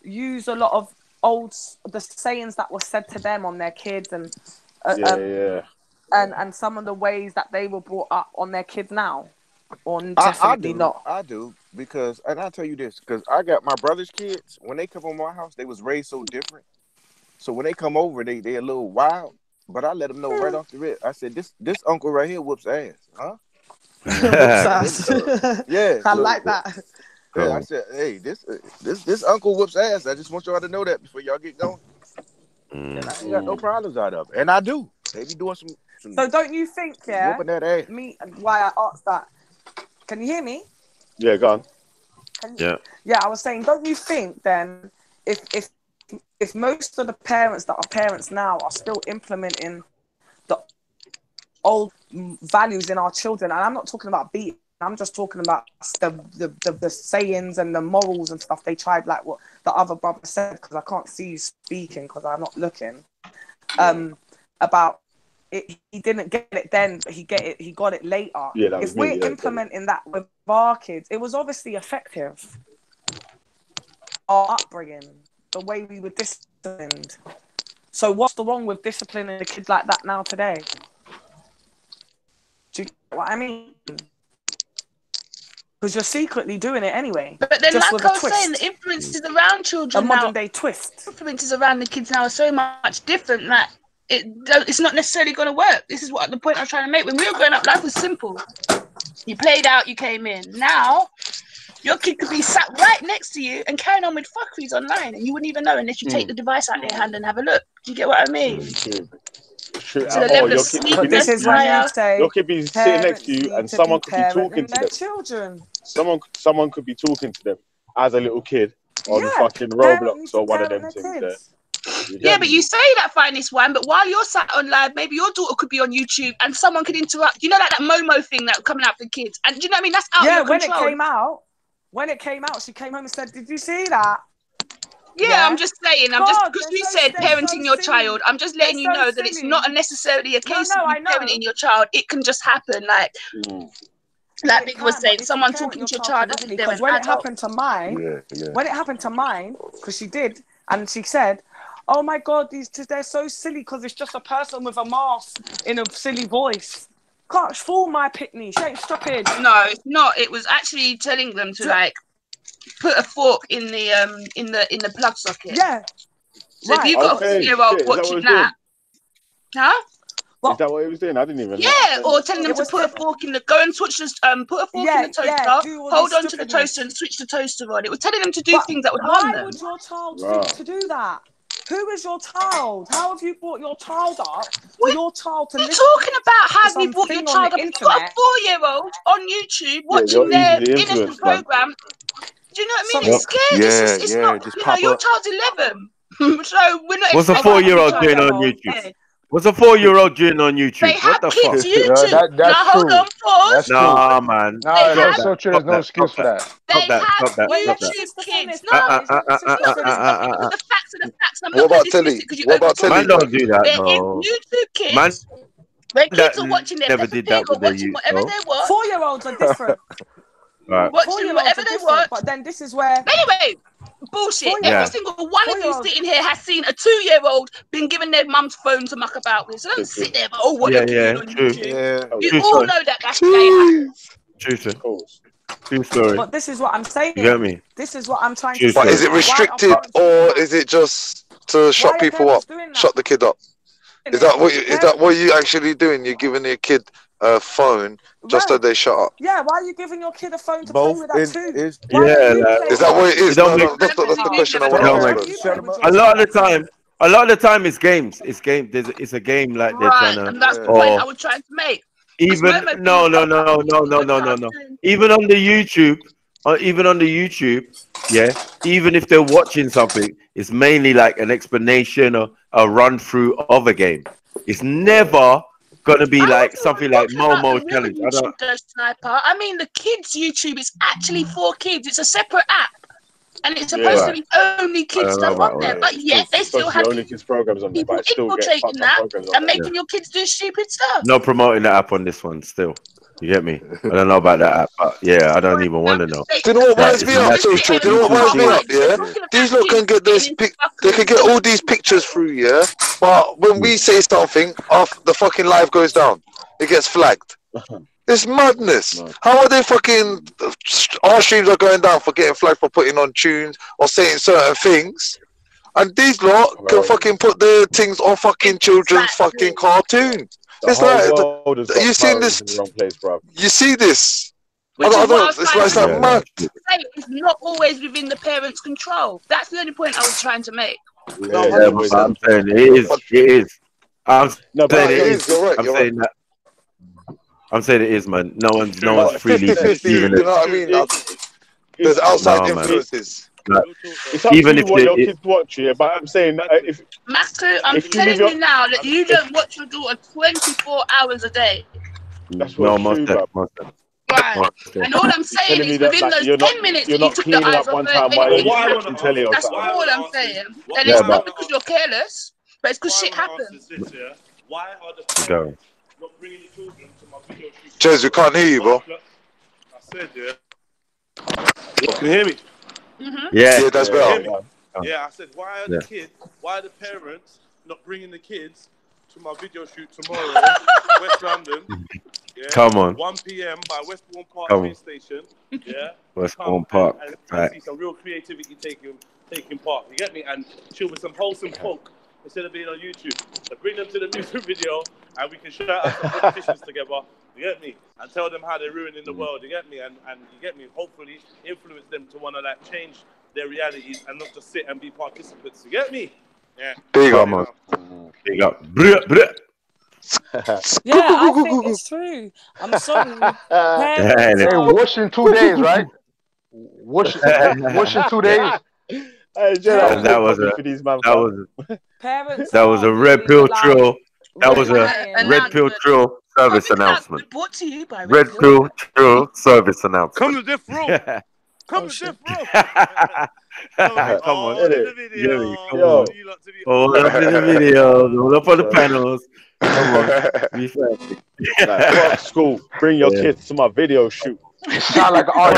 use a lot of the sayings that were said to them on their kids and and some of the ways that they were brought up on their kids now? Or definitely not? I do, because, and I'll tell you this, because I got my brother's kids, when they come on my house, they was raised so different. So when they come over, they a little wild, but I let them know right off the rip. I said, this uncle right here whoops ass, huh? Whoops ass. Yeah. I like that. Yeah, I said, hey, this uncle whoops ass. I just want y'all to know that before y'all get going. And I ain't got no problems out of it. And I do. They be doing some so don't you think, whooping that ass. Why I asked that. Can you hear me? Yeah, go on. Yeah, I was saying, don't you think then if most of the parents that are parents now are still implementing the old values in our children. And I'm not talking about beating. I'm just talking about the sayings and the morals and stuff they tried, like what the other brother said, because I can't see you speaking because I'm not looking. About it, he didn't get it then, but he got it later. Yeah, that was if we're me, yeah, implementing that with our kids, it was obviously effective. Our upbringing, the way we were disciplined. So what's the wrong with disciplining a kid like that now today? Do you get what I mean? Because you're secretly doing it anyway. But then, just like with I was saying, the influences around children a modern day twist. Influences around the kids now are so much different that it's not necessarily going to work. This is what the point I was trying to make. When we were growing up, life was simple. You played out, you came in. Now, your kid could be sat right next to you and carrying on with fuckeries online, and you wouldn't even know unless you take the device out of their hand and have a look. Do you get what I mean? True. So the level of sneakiness, this is when you say your kid be sitting next to you and someone could be talking to them. Children. Someone could be talking to them as a little kid on fucking Roblox or one of them things there. Yeah, but you say that, Finest One, but while you're sat on live, maybe your daughter could be on YouTube and someone could interrupt. You know, like that Momo thing that was coming out for kids. And do you know what I mean? That's out of your control. When it came out, she came home and said, "Did you see that?" Yeah, I'm just saying. Because you said parenting your child. I'm just letting you know that it's not necessarily a case of you parenting your child. It can just happen, like Big was saying, someone talking to your child as if they're an when adult. it happened to mine, when it happened to mine, because she did, and she said, "Oh my God, they're so silly because it's just a person with a mask in a silly voice. Can't fool my pitney. She ain't stupid." No, it's not. It was actually telling them to like put a fork in the plug socket. Yeah. So if you've got a 4-year-old watching that, is that what he was doing? I didn't even know. Yeah, or telling them to put a fork in the put a fork in the toaster, hold on to the toaster and switch the toaster on. It was telling them to do things that would harm them. Why would your child think to do that? Who is your child? How have you brought your child up for your child to listen? We're talking about how you brought your child up. You've got a 4-year-old on YouTube watching their innocent program. Do you know what I mean? It's scary. It's not, you know, your child's 11. So we're not. What's a 4-year-old doing on YouTube? What's a 4-year-old doing on YouTube? They have what the kids fuck? YouTube. That's now hold true. on, pause. That's nah, man. No, that's so true. There's no excuse for that. They have YouTube kids. No, the facts are the facts. I'm What not about going to dismiss Tilly? it because you What about Tilly? Man don't do that, There no. is YouTube kids. Man, where kids are watching their never Peppa did Pig that or with their watching youth, whatever though. they watch. 4-year-olds are different. Right. Watching whatever they watch. But then this is where. Anyway, bullshit. Every single one of you sitting here has seen a 2-year-old been given their mum's phone to muck about with. So don't sit there, what you're doing on YouTube. You all know that that's True story. But this is what I'm saying. You get me? This is what I'm trying to say. But is it restricted or is it just to shut people up, shut the kid up? Is that what you actually doing? You're giving your kid a phone just so they shut up? Yeah, why are you giving your kid a phone to play with that too? Is that what it is? No, that's the question I want to ask. A lot of the time it's games. It's game. It's a game like they're trying to. And that's the point I was trying to make. Even no. Even on the YouTube, yeah. Even if they're watching something, it's mainly like an explanation or a run through of a game. It's never gonna be like something like Momo challenge. Sniper. I mean, the kids' YouTube is actually for kids. It's a separate app. And it's supposed to be only kids stuff on there, but yet they still have only kids programs on there, people but still infiltrating that and making your kids do stupid stuff. No promoting the app on this one still. You get me? I don't know about that app, but yeah, I don't even want to know. Do you know what winds me up, Social? Do you know what winds me up, yeah? These lot can get they can get all these pictures through, yeah? But when we say something, the fucking live goes down. It gets flagged. It's madness. How are they fucking... Our streams are going down for getting flagged for putting on tunes or saying certain things. And these lot can fucking put their things on fucking children's fucking cartoon. It's like... You seen this... You see this? It's like mad. It's not always within the parents' control. That's the only point I was trying to make. Yeah, I'm saying it is. I'm saying that. I'm saying it is, man. No one's freely 50-50, you know what I mean? There's outside influences. It's up even to you what your kids watch, yeah. But I'm saying if Master, I'm telling you now that you don't watch your daughter 24 hours a day. That's No, what's true, bro. Right. And all I'm saying Telling me is that, within like, those you're 10 minutes you're that you not took the cleaning eyes up off one her, time while anything you're you watching telly or that's something. all I'm saying. And Yeah, it's not but because you're careless, but it's because shit happens. Why are the go. parents not bringing the children to my video shoot? Jez, we can't hear you, bro. I said, yeah. Can you hear me? Yeah. Yeah, that's better. Yeah, I said, why are Yeah. why are the parents not bringing the kids to my video shoot tomorrow, West London? Yeah, Come on. 1 p.m. by Westbourne Park Come train on. station. Yeah, Westbourne Park. and Right. see some real creativity taking part. You get me? And chill with some wholesome folk instead of being on YouTube. So bring them to the music video, and we can shout out some politicians together. You get me? And tell them how they're ruining the world. You get me? And you get me? Hopefully influence them to want to like change their realities and not just sit and be participants. You get me? Yeah. Big Come on. Big up. Bruh, bruh. Yeah, I think it's true. I'm sorry. Parents Hey, are... wash in 2 days, right? Wash in 2 days. Hey, Parents- That was a red pill trill. That was a red pill trill service announcement. Brought to you by Red pill trill service announcement. Come to Death Row. Come to Death Row. Come on. In the video. Come on. All up in the videos. All up on the panels. Come on. Be fair. Fuck school. Bring your kids to my video shoot. Sound like an R.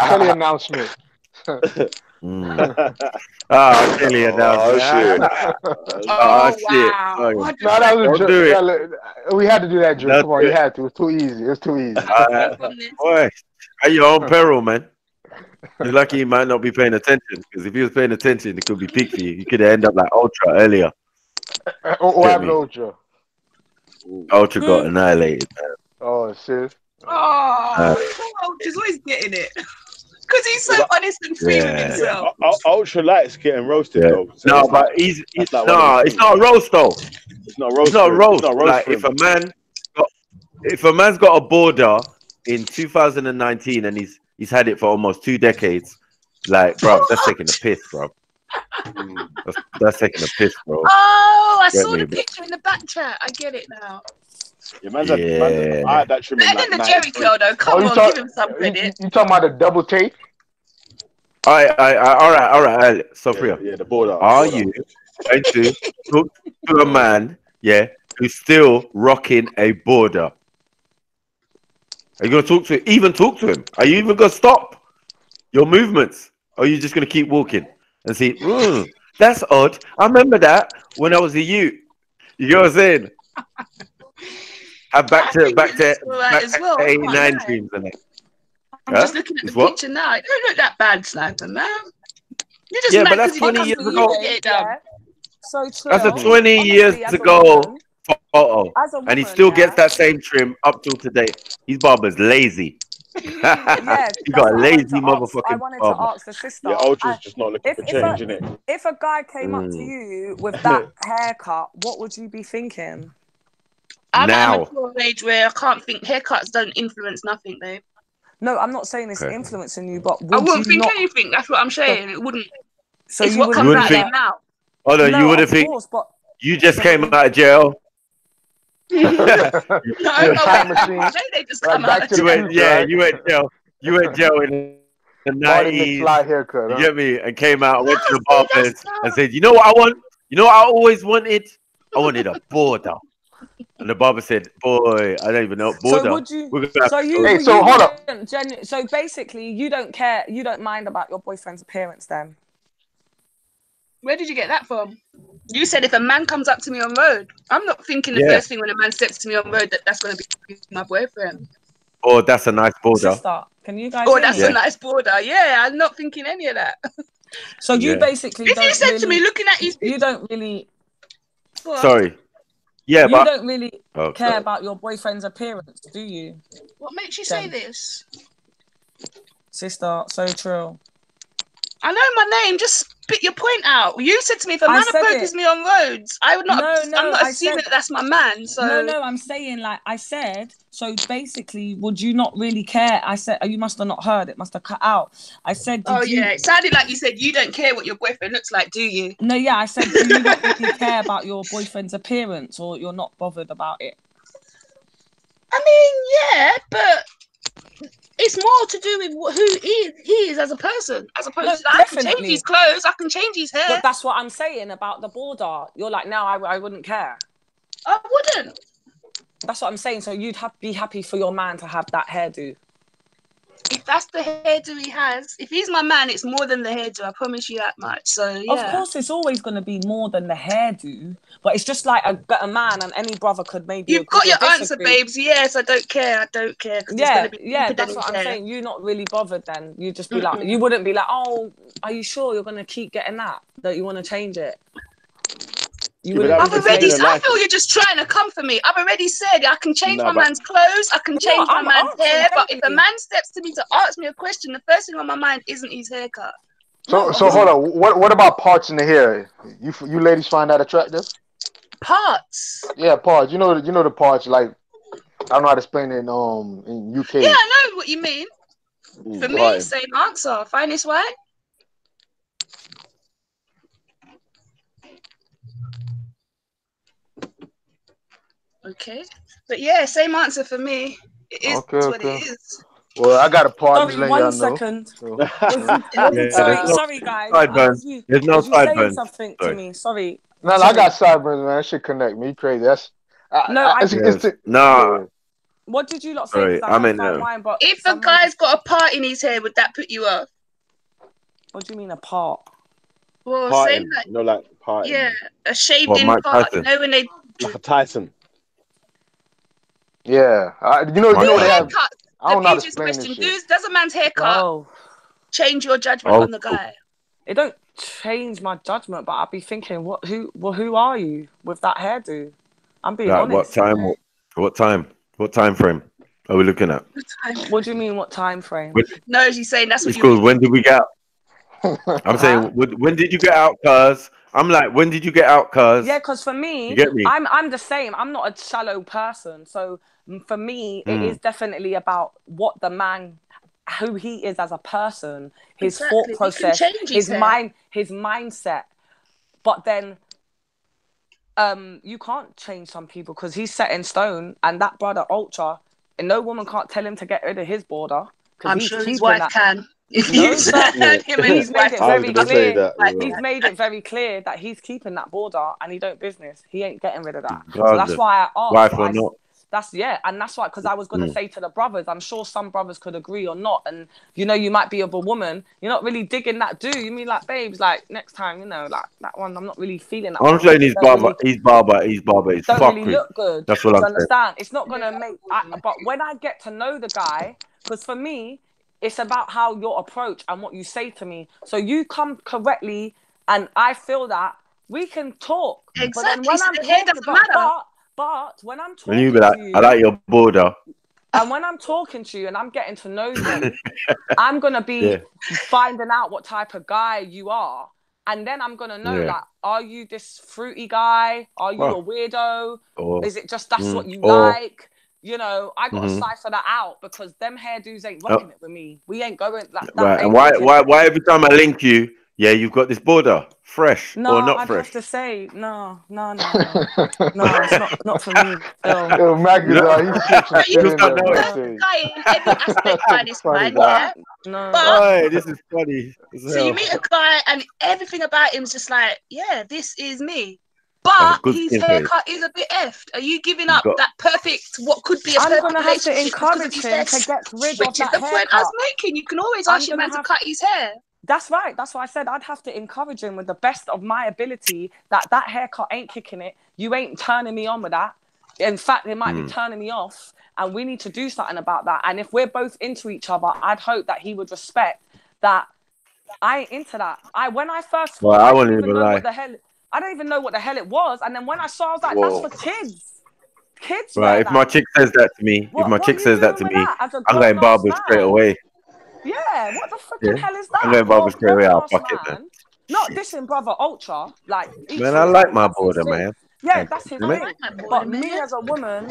Kelly announcement. Kelly announcement. Oh, shit. wow. No, that was Don't do it. We had to do that, Drew. Don't Come on, do you it. had to. It was too easy. It was too easy. Boy, at your own peril, man. You're lucky he might not be paying attention, because if he was paying attention, it could be peak for you. You could have ended up like Ultra earlier. What happened to Ultra? Ultra got annihilated, man. Oh, shit. Ultra's always getting it. Because he's so honest and free with himself. Ultra Light's getting roasted though. So No, it's but like, he's it's like no, it's not a roast though. It's not roast. It's not a roast. It's not roast Like for him. if a man's got a border in 2019 and he's had it for almost 2 decades, like, bro, that's taking the piss, bro. That's taking the piss, bro. Oh, I Get saw me, the bro. picture in the back chat. I get it now. Yeah, man's I had that trim in Better like than the Jerry curl though. Come on, give him some credit. You talking about the double take? All right. Sophia, yeah, the border. Are you going to talk to a man, who's still rocking a border? Are you going to talk to him? Are you even going to stop your movements? Or are you just going to keep walking and see, that's odd. I remember that when I was a youth. You know what I'm saying? Back to 89 dreams and that. I'm just looking at the picture now. It don't look that bad, Sniper, man. You're just mad but that's because 20 years ago. So true. That's a 20 years ago photo. And he still gets that same trim up till today. His barber's lazy. Yeah, he got a lazy motherfucking I wanted barber. to ask the sister. Yeah, Ultra's just not looking for change, innit? If a guy came up to you with that haircut, what would you be thinking? I'm at a mature age where I can't think haircuts don't influence nothing, babe. No, I'm not saying it's influencing you, but I wouldn't think anything. That's what I'm saying. It wouldn't. So it's you what comes out of think- their mouth. Hold on, No, you wouldn't of think course, but you just came out of jail. No, time machine. They just come out of jail. You went jail. You went jail in the Marty 90s. McFly haircut. You get me? And came out, went to the barbers and said, "You know what I want? You know what I always wanted? I wanted a border." And the barber said, "Boy, I don't even know what border." So would you? We're gonna So you? Hey, so hold up. So basically, you don't care. You don't mind about your boyfriend's appearance, then? Where did you get that from? You said if a man comes up to me on road, I'm not thinking the first thing when a man steps to me on road that's going to be my boyfriend. Oh, that's a nice border. Sister, can you guys? Oh, that's a nice border. Yeah, I'm not thinking any of that. So you basically. If you said to me, looking at his, you don't really. Sorry. Yeah, you but don't really care sorry. about your boyfriend's appearance, do you? What makes you say this? Sister, so true. I know my name. Just spit your point out. You said to me, if a man approaches me on roads, I would not. I'm not assuming that that's my man. So no, I'm saying like I said. So basically, would you not really care? I said you must have not heard. It must have cut out. I said. Yeah, it sounded like you said you don't care what your boyfriend looks like, do you? No, yeah, I said, do you not really care about your boyfriend's appearance, or you're not bothered about it? I Yeah, but it's more to do with who he is as a person, as opposed to I can change his clothes, I can change his hair. But that's what I'm saying about the border. You're like, no, I wouldn't care. I wouldn't. That's what I'm saying. So you'd be happy for your man to have that hairdo. If that's the hairdo he has, if he's my man, it's more than the hairdo. I promise you that much. So yeah. Of course, it's always going to be more than the hairdo, but it's just like a man, and any brother could maybe. You've got your answer, babes. Yes, I don't care. I don't care. Yeah, that's what I'm saying. You're not really bothered. Then you just be like, you wouldn't be like, oh, are you sure you're going to keep getting that? That you want to change it? I feel you're just trying to come for me. I've already said I can change my man's clothes, I can change my man's hair, but if a man steps to me to ask me a question, the first thing on my mind isn't his haircut. So hold on. What about parts in the hair? You ladies find that attractive? Parts? Yeah, parts. You know the parts, like, I don't know how to explain it in UK. Yeah, I know what you mean. For me, same answer. Finest wine. Okay, but yeah, same answer for me. It is what it is. Well, I got a part. Sorry, 1 second. Sorry, guys. There's no sideburns. Saying something to me. Sorry. No, I got sideburns, man. That shit connect me. Crazy. That's no. What did you lot say? Sorry, I mean, if a guy's got a part in his hair, would that put you off? What do you mean a part? Well, parting. same like like parting. Yeah, a shaved in part. You know when they like a Tyson. Yeah, you know they have. I don't know how to explain this shit. Does a man's haircut change your judgment on the guy? It don't change my judgment, but I'd be thinking, who are you with that hairdo? I'm being honest. What time frame are we looking at? What do you mean? What time frame? No, she's saying that's what it's called. When did we get out? I'm saying, when did you get out, cuz? I'm like, when did you get out, cuz? Yeah, because for me, I'm the same. I'm not a shallow person. So for me, it is definitely about what the man, who he is as a person, his thought process, his mindset. But then you can't change some people because he's set in stone, and that brother Ultra, and no woman can't tell him to get rid of his border. I'm sure his wife can. He's made it very clear that he's keeping that border and he don't business. He ain't getting rid of that. So that's why I asked. Wife or not. That's and that's why, because I was going to say to the brothers, I'm sure some brothers could agree or not, and you might be of a woman, you're not really digging that, do you? Mean like, babes, like next time, like that one, I'm not really feeling that. I'm saying he's barber, he's fuckery. Don't really look good. That's what I'm saying. Understand? It's not going to make. But when I get to know the guy, because for me, it's about how your approach and what you say to me. So you come correctly, and I feel that we can talk. Exactly. But then when But when I'm talking you be like, to you, I like your border. And when I'm talking to you and I'm getting to know you, I'm gonna be finding out what type of guy you are, and then I'm gonna know like, are you this fruity guy? Are you a weirdo? Is it just that's what you like? I gotta cipher that out, because them hairdos ain't rocking it with me. We ain't going like that. Right, and why every time I link you, you've got this border, fresh or not I'd fresh? have to say no, it's not for me. Yo, Mac is this is funny. So you meet a guy and everything about him is just like, yeah, this is me. But his haircut is a bit effed. Are you giving up that perfect, what could be a perfect relationship? I'm going to have to encourage him to get rid of that haircut. Which is the point I was making. You can always ask your man to cut his hair. That's right. That's why I said I'd have to encourage him with the best of my ability that haircut ain't kicking it. You ain't turning me on with that. In fact, it might be turning me off, and we need to do something about that. And if we're both into each other, I'd hope that he would respect that I ain't into that. When I first well, I don't even know what the hell. I don't even know what the hell it was. And then when I saw, I was like, that's for kids. Kids. Right. If my chick says that to me, I'm going barber straight away. Yeah, what the freaking hell is that? I'm going barber straight away. I'll fuck it, man. Not dissing brother Ultra. Like, man, I like my border, man. Yeah, that's his thing. But me as a woman,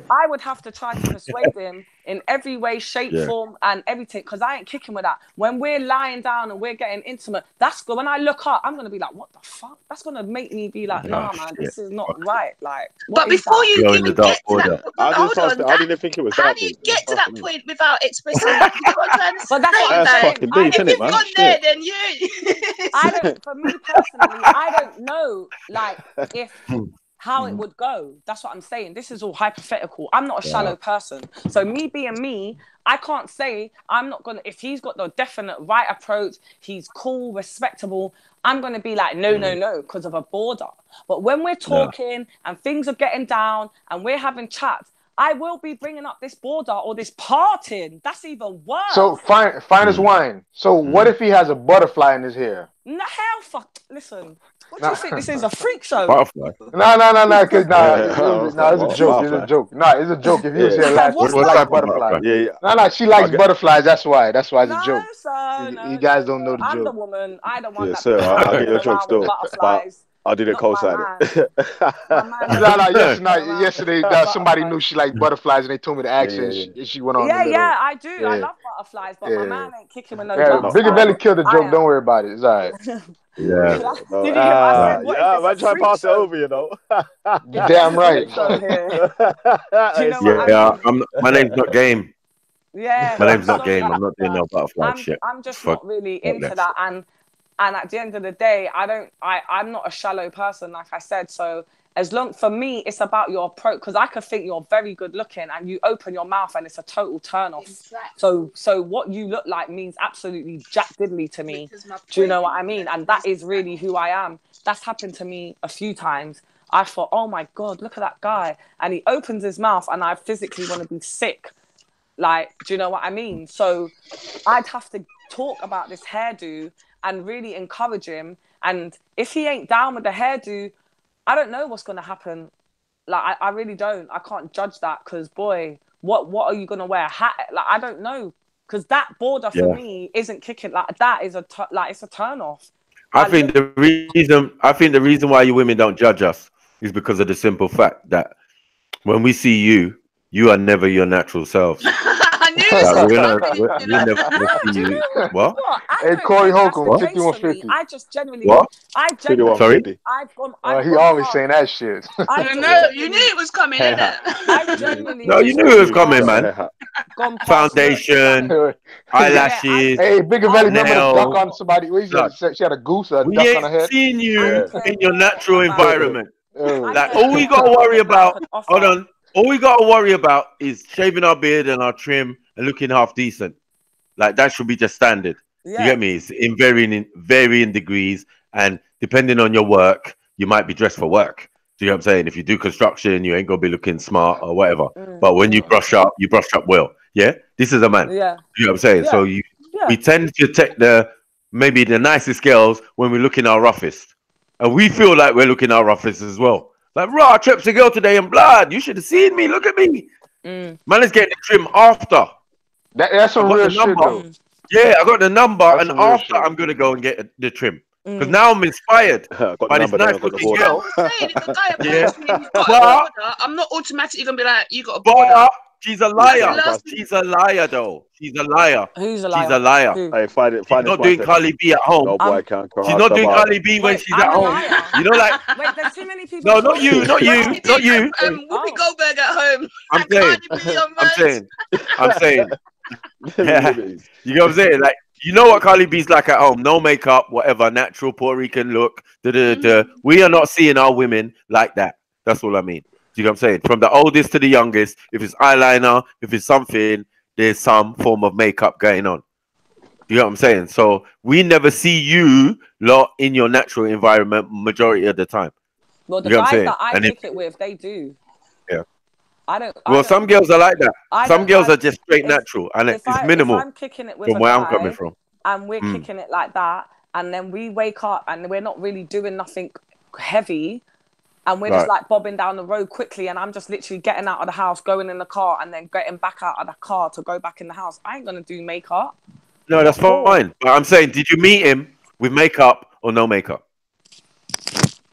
I would have to try to persuade him in every way, shape, form, and everything, because I ain't kicking with that. When we're lying down and we're getting intimate, that's good. When I look up, I'm gonna be like, what the fuck? That's gonna make me be like, nah, man, this is not right. Like, but before you even get to that, hold on, I didn't think it was how that do you deep. get to that point without expressing that? You know what I'm trying to say? But that's what I'm That's saying. fucking deep, If innit, you've man? gone there, then you. I don't. For me personally, I don't know. Like, if how it would go. That's what I'm saying. This is all hypothetical. I'm not a shallow person. So me being me, I can't say I'm not gonna, if he's got the definite right approach, he's cool, respectable, I'm gonna be like, no, because of a border. But when we're talking and things are getting down and we're having chats, I will be bringing up this border or this parting. That's even worse. So fine as wine. So what if he has a butterfly in his hair? No, hell, fuck. Listen, what do you think? This is a freak show? Butterfly. No, because it's a joke. It's a joke. No, it's a joke. If he was here last week, he likes butterflies. No, she likes butterflies. That's why. That's why it's a joke. You guys don't know the I'm the joke. woman. I don't want that. Sir, I get your joke around still, with but butterflies. I didn't co-sign it. Yesterday, somebody knew she liked butterflies, and they told me to ask her, and she went on the little. Yeah, I do. I love butterflies, but my man ain't kicking with no butterflies. Bigger Belly killed the joke. Don't worry about it. It's all right. Did you hear what I said? What is this, I try to pass it over, you know. You're damn right. Do you know what I mean? My name's not game. Yeah, my name's not game. I'm not doing no butterfly shit. I'm just not really into that. And at the end of the day, I'm not a shallow person, like I said. So for me, it's about your approach, because I could think you're very good looking and you open your mouth and it's a total turn off. Exactly. So what you look like means absolutely jack diddly to me. Do you know what I mean? And that is really who I am. That's happened to me a few times. I thought, oh my God, look at that guy. And he opens his mouth and I physically want to be sick. Like, do you know what I mean? So I'd have to talk about this hairdo and really encourage him. And if he ain't down with the hairdo, I don't know what's going to happen. Like, I really don't. I can't judge that, because, boy, what are you going to wear? A hat? Like, I don't know. Because that border for me isn't kicking. Like, that is it's a turn off. I think the reason why you women don't judge us is because of the simple fact that when we see you, you are never your natural selves. I knew this. We never see you. What? Hey, Corey Holcomb, 5150. I just genuinely. What? Sorry? He always saying that shit. I don't know. You knew it was coming, innit? I genuinely. No, you knew it was coming, man. Foundation, eyelashes. Hey, Bigger Belly, remember the duck on somebody? She had a goose or a duck on her head. We ain't seen you in your natural environment. Like, all we got to worry about, hold on. All we got to worry about is shaving our beard and our trim and looking half decent. Like, that should be just standard. You get me? It's in varying degrees, and depending on your work, you might be dressed for work. Do you know what I'm saying? If you do construction, you ain't gonna be looking smart or whatever. But when you brush up well. Yeah, this is a man. Yeah. You know what I'm saying? So we tend to take maybe the nicest girls when we look in our roughest, and we feel like we're looking our roughest as well. Like, raw, I tripped a girl today in blood. You should have seen me. Look at me. Man is getting the trim after. That's a real shit, though. Yeah, I got the number, and after I'm going to go and get the trim. Because now I'm inspired by this nice looking girl. I'm not automatically going to be like, you got a border. She's a liar. She's a liar, though. She's a liar. Who's a liar? She's a liar. Hey, find it. She's not doing Carly B at home. No boy can't she's not doing Carly B when she's at home. You know, like. Wait, there's too many people. No, not you. Not you. Not you. Whoopi Goldberg at home. I'm saying. You know what I'm saying? Like, you know what Carly B's like at home? No makeup, whatever, natural Puerto Rican look. We are not seeing our women like that. That's all I mean. Do you know what I'm saying? From the oldest to the youngest, if it's eyeliner, if it's something, there's some form of makeup going on. Do you know what I'm saying? So we never see you lot in your natural environment majority of the time. Well, the guys that I kick it with, they do. Yeah. I don't. Some girls are like that. Some girls are just straight natural, and it's minimal. If I'm kicking it with from where I'm coming from, and we're kicking it like that, and then we wake up and we're not really doing nothing heavy, and we're just like bobbing down the road quickly, and I'm just literally getting out of the house, going in the car, and then getting back out of the car to go back in the house. I ain't gonna do makeup. No, that's fine. But I'm saying, did you meet him with makeup or no makeup?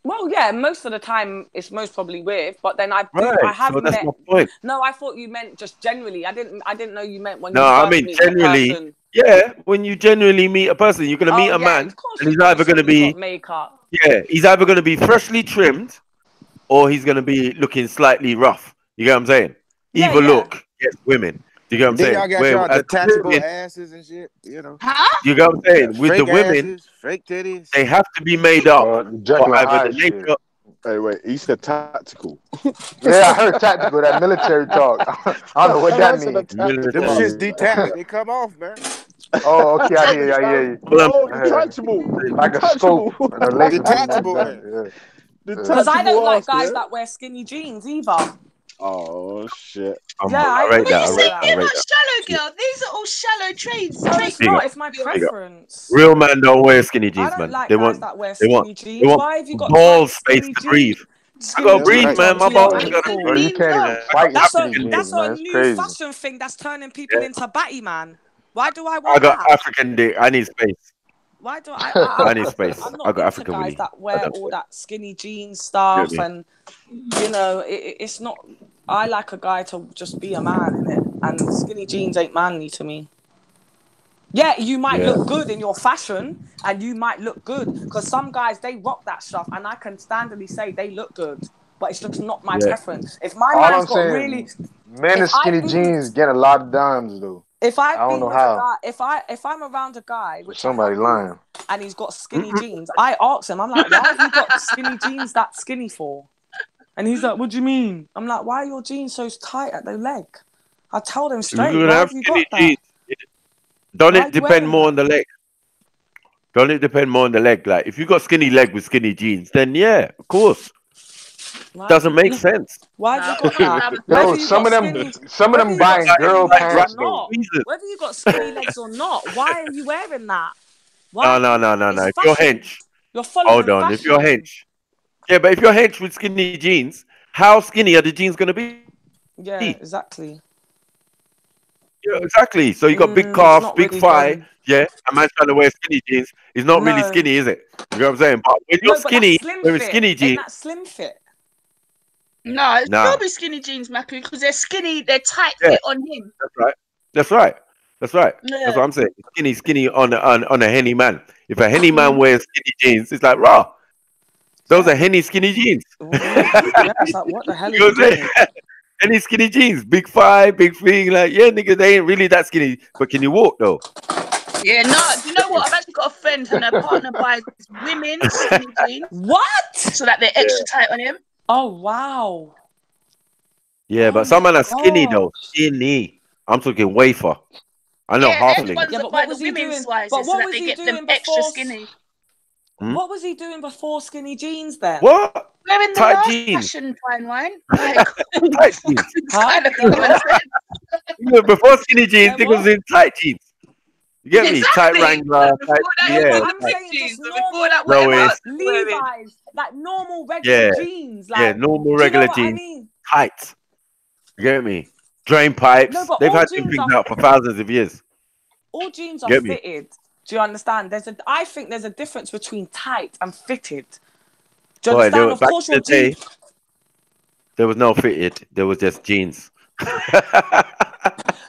Well, yeah, most of the time it's most probably with, but then I have so that's met. my point. No, I thought you meant just generally. I didn't know you meant when No, you I first mean meet generally. a person. Yeah, when you genuinely meet a person, you're gonna meet a Yeah, man, of course and you're he's gonna either say gonna he's be got makeup. he's either gonna be freshly trimmed, or he's gonna be looking slightly rough. You get what I'm saying? Yeah, Either yeah. look, yes, women. Do you get what I'm Then saying? y'all got Where y'all as detachable women, asses and shit. You know, you get what I'm saying? With the fake women, asses, fake titties. they have to be made up, Jekyll or and either the Hyde shit. makeup. Hey, wait, he said tactical. Yeah, I heard tactical, that military talk. I don't know what that means. Them shits detached. They come off, man. Oh, okay, I hear you. Oh, detachable. Like a scope Detachable. and a laser beam. Detachable ass. Because I don't Detachable like ass, guys yeah? that wear skinny jeans either. Oh, shit. Yeah, I rate agree that. I with rate that. that. I You're rate not that. shallow, girl. These are all shallow traits. No, it's Big not. up. It's my Big up. preference. Real man don't wear skinny I jeans, don't man. like They guys want, that wear they want, skinny they jeans. want Why have you got ball tight space skinny to jeans? breathe. I Skinny gotta That's jeans breathe, right. are man. My too balls gotta Skinny ankle. Bro, you jeans can't even go. fight in skinny jeans, That's man. a It's new crazy. fashion thing that's turning people Yeah. into batty man. Why do I I want got that? African dick. I need space. Why do I need space. I'm I not got into African guys willy. that wear all that skinny jean Get stuff, me? and it's not. I like a guy to just be a man, innit? And skinny jeans ain't manly to me. Yeah, you might Yeah. look good in your fashion, and you might look good because some guys they rock that stuff, and I can standardly say they look good, but it's just not my Yeah. preference. If my All man's I'm got really, saying, men in if I've skinny been jeans get a lot of dimes though. if I I've don't been know with a how. guy, if I'm around a guy, So which I somebody have been, lying. and he's got skinny jeans, I ask him, I'm like, why have you got skinny jeans that skinny for? And he's like, what do you mean? I'm like, why are your jeans so tight at the leg? I tell them You straight, can why have have you skinny got that? jeans. Don't Why are it you depend wearing more that? on the leg? Don't it depend more on the leg? Like if you got skinny leg with skinny jeans, then yeah, of course. Doesn't make sense. Why have you got that? Yo, Whether you got skinny, some of whether them you got buying girl skinny legs or pants though. not, whether you got skinny legs or not, why are you wearing that? No, Why? no, no, no, no. It's If you're fashion. hench, You're hold following on. If you're fashion. hench, yeah, but if you're hench with skinny jeans, how skinny are the jeans gonna be? Yeah, exactly. Yeah, exactly. So you got big It's calves, not big really thigh. going. Yeah, a man trying to wear skinny jeans is not really No, skinny, is it? You know what I'm saying? But when you're no, but that's skinny, slim wearing fit. skinny Ain't jeans, that slim fit? No, it's nah. probably skinny jeans, Maku, because they're skinny. They're tight Yeah, fit on him. that's right. That's right. That's right. That's Yeah. what I'm saying. Skinny on a henny man. If a henny man wears skinny jeans, it's like raw. Those are henny skinny jeans. Yeah, it's like, what the hell are You know you what I'm saying? doing? Henny skinny jeans, big thigh, big thing. Like yeah, nigga, they ain't really that skinny. But can you walk though? Yeah, no, do you know what? I've actually got a friend and her partner buys women skinny jeans. What? So that they're extra tight on him. Oh wow. Yeah, but some men are skinny though. Skinny. I'm talking wafer. I know Yeah, they're the halfling. ones Yeah, that but buy what the was he women's doing? sizes But so what that was they he get them doing extra before? skinny. What was he doing before skinny jeans then? What? We're in the Tight last jeans. fashion, fine wine. Like, Tight jeans. kind of common sense. Yeah, before skinny jeans, Then niggas was what? in tight jeans. You get me? Tight Exactly. Wrangler, Before tight, that, No, you but yeah, got the I'm tight, big saying jeans, just but before normal, that, low whatever waist, else you're wearing. Levi's, like normal regular yeah, jeans. yeah, Like, normal do you know regular what I jeans, mean? tight. You get me? Drain No, pipes. but They've had them things out for thousands of years. all jeans You are get me? fitted. Do you understand? I think there's a difference between tight and fitted. Do you Boy, understand? Of back course, in your the day, jeans. there was no fitted. There was just jeans.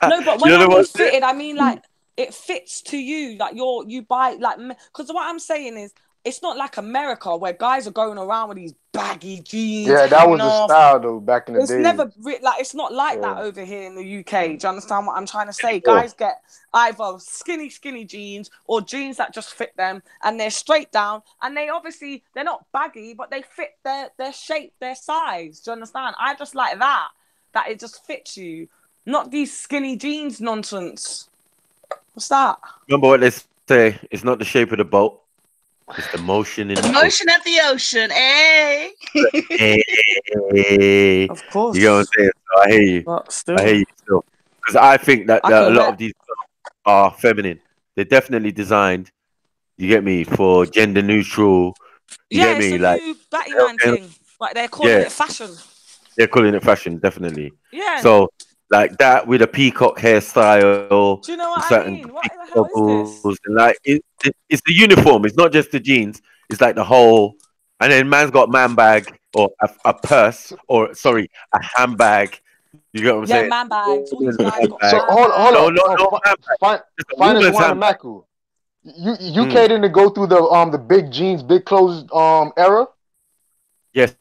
No, but You when know I mean what? fitted, I mean like it fits to you. Like you buy like because what I'm saying is it's not like America where guys are going around with these baggy jeans Yeah, that hanging was the off. style though back in the It's days. never like it's not like that Yeah. over here in the UK. Do you understand what I'm trying to say? Anymore. Guys get either skinny jeans or jeans that just fit them, and they're straight down, and they're not baggy, but they fit their shape, their size. Do you understand? I just like that it just fits you, not these skinny jeans nonsense. What's that? Remember what they say? It's not the shape of the boat. It's the motion in The the motion of the ocean, eh? Hey, Of course. you know what I'm saying? So I hear you. But still, I hear you still. Because I think that I a can lot wear. of these are feminine. They're definitely designed, you get me, for gender neutral. You Yeah, get it's me? a Like, new Batty Man thing. Like they're calling yeah, it fashion. they're calling it fashion, definitely. Yeah. So, like that with a peacock hairstyle, Do you know what I certain mean? What big the hell is this? goggles, and like it's the uniform. It's not just the jeans. It's like the whole And then man's got man bag or a purse or sorry, a handbag. You get what I'm Yeah, saying? man bags. All these guys got So man hold No, on. no handbag. Just a Finest woman's one and handbag. Maku. You catering to go through the big jeans, big clothes era? Yes.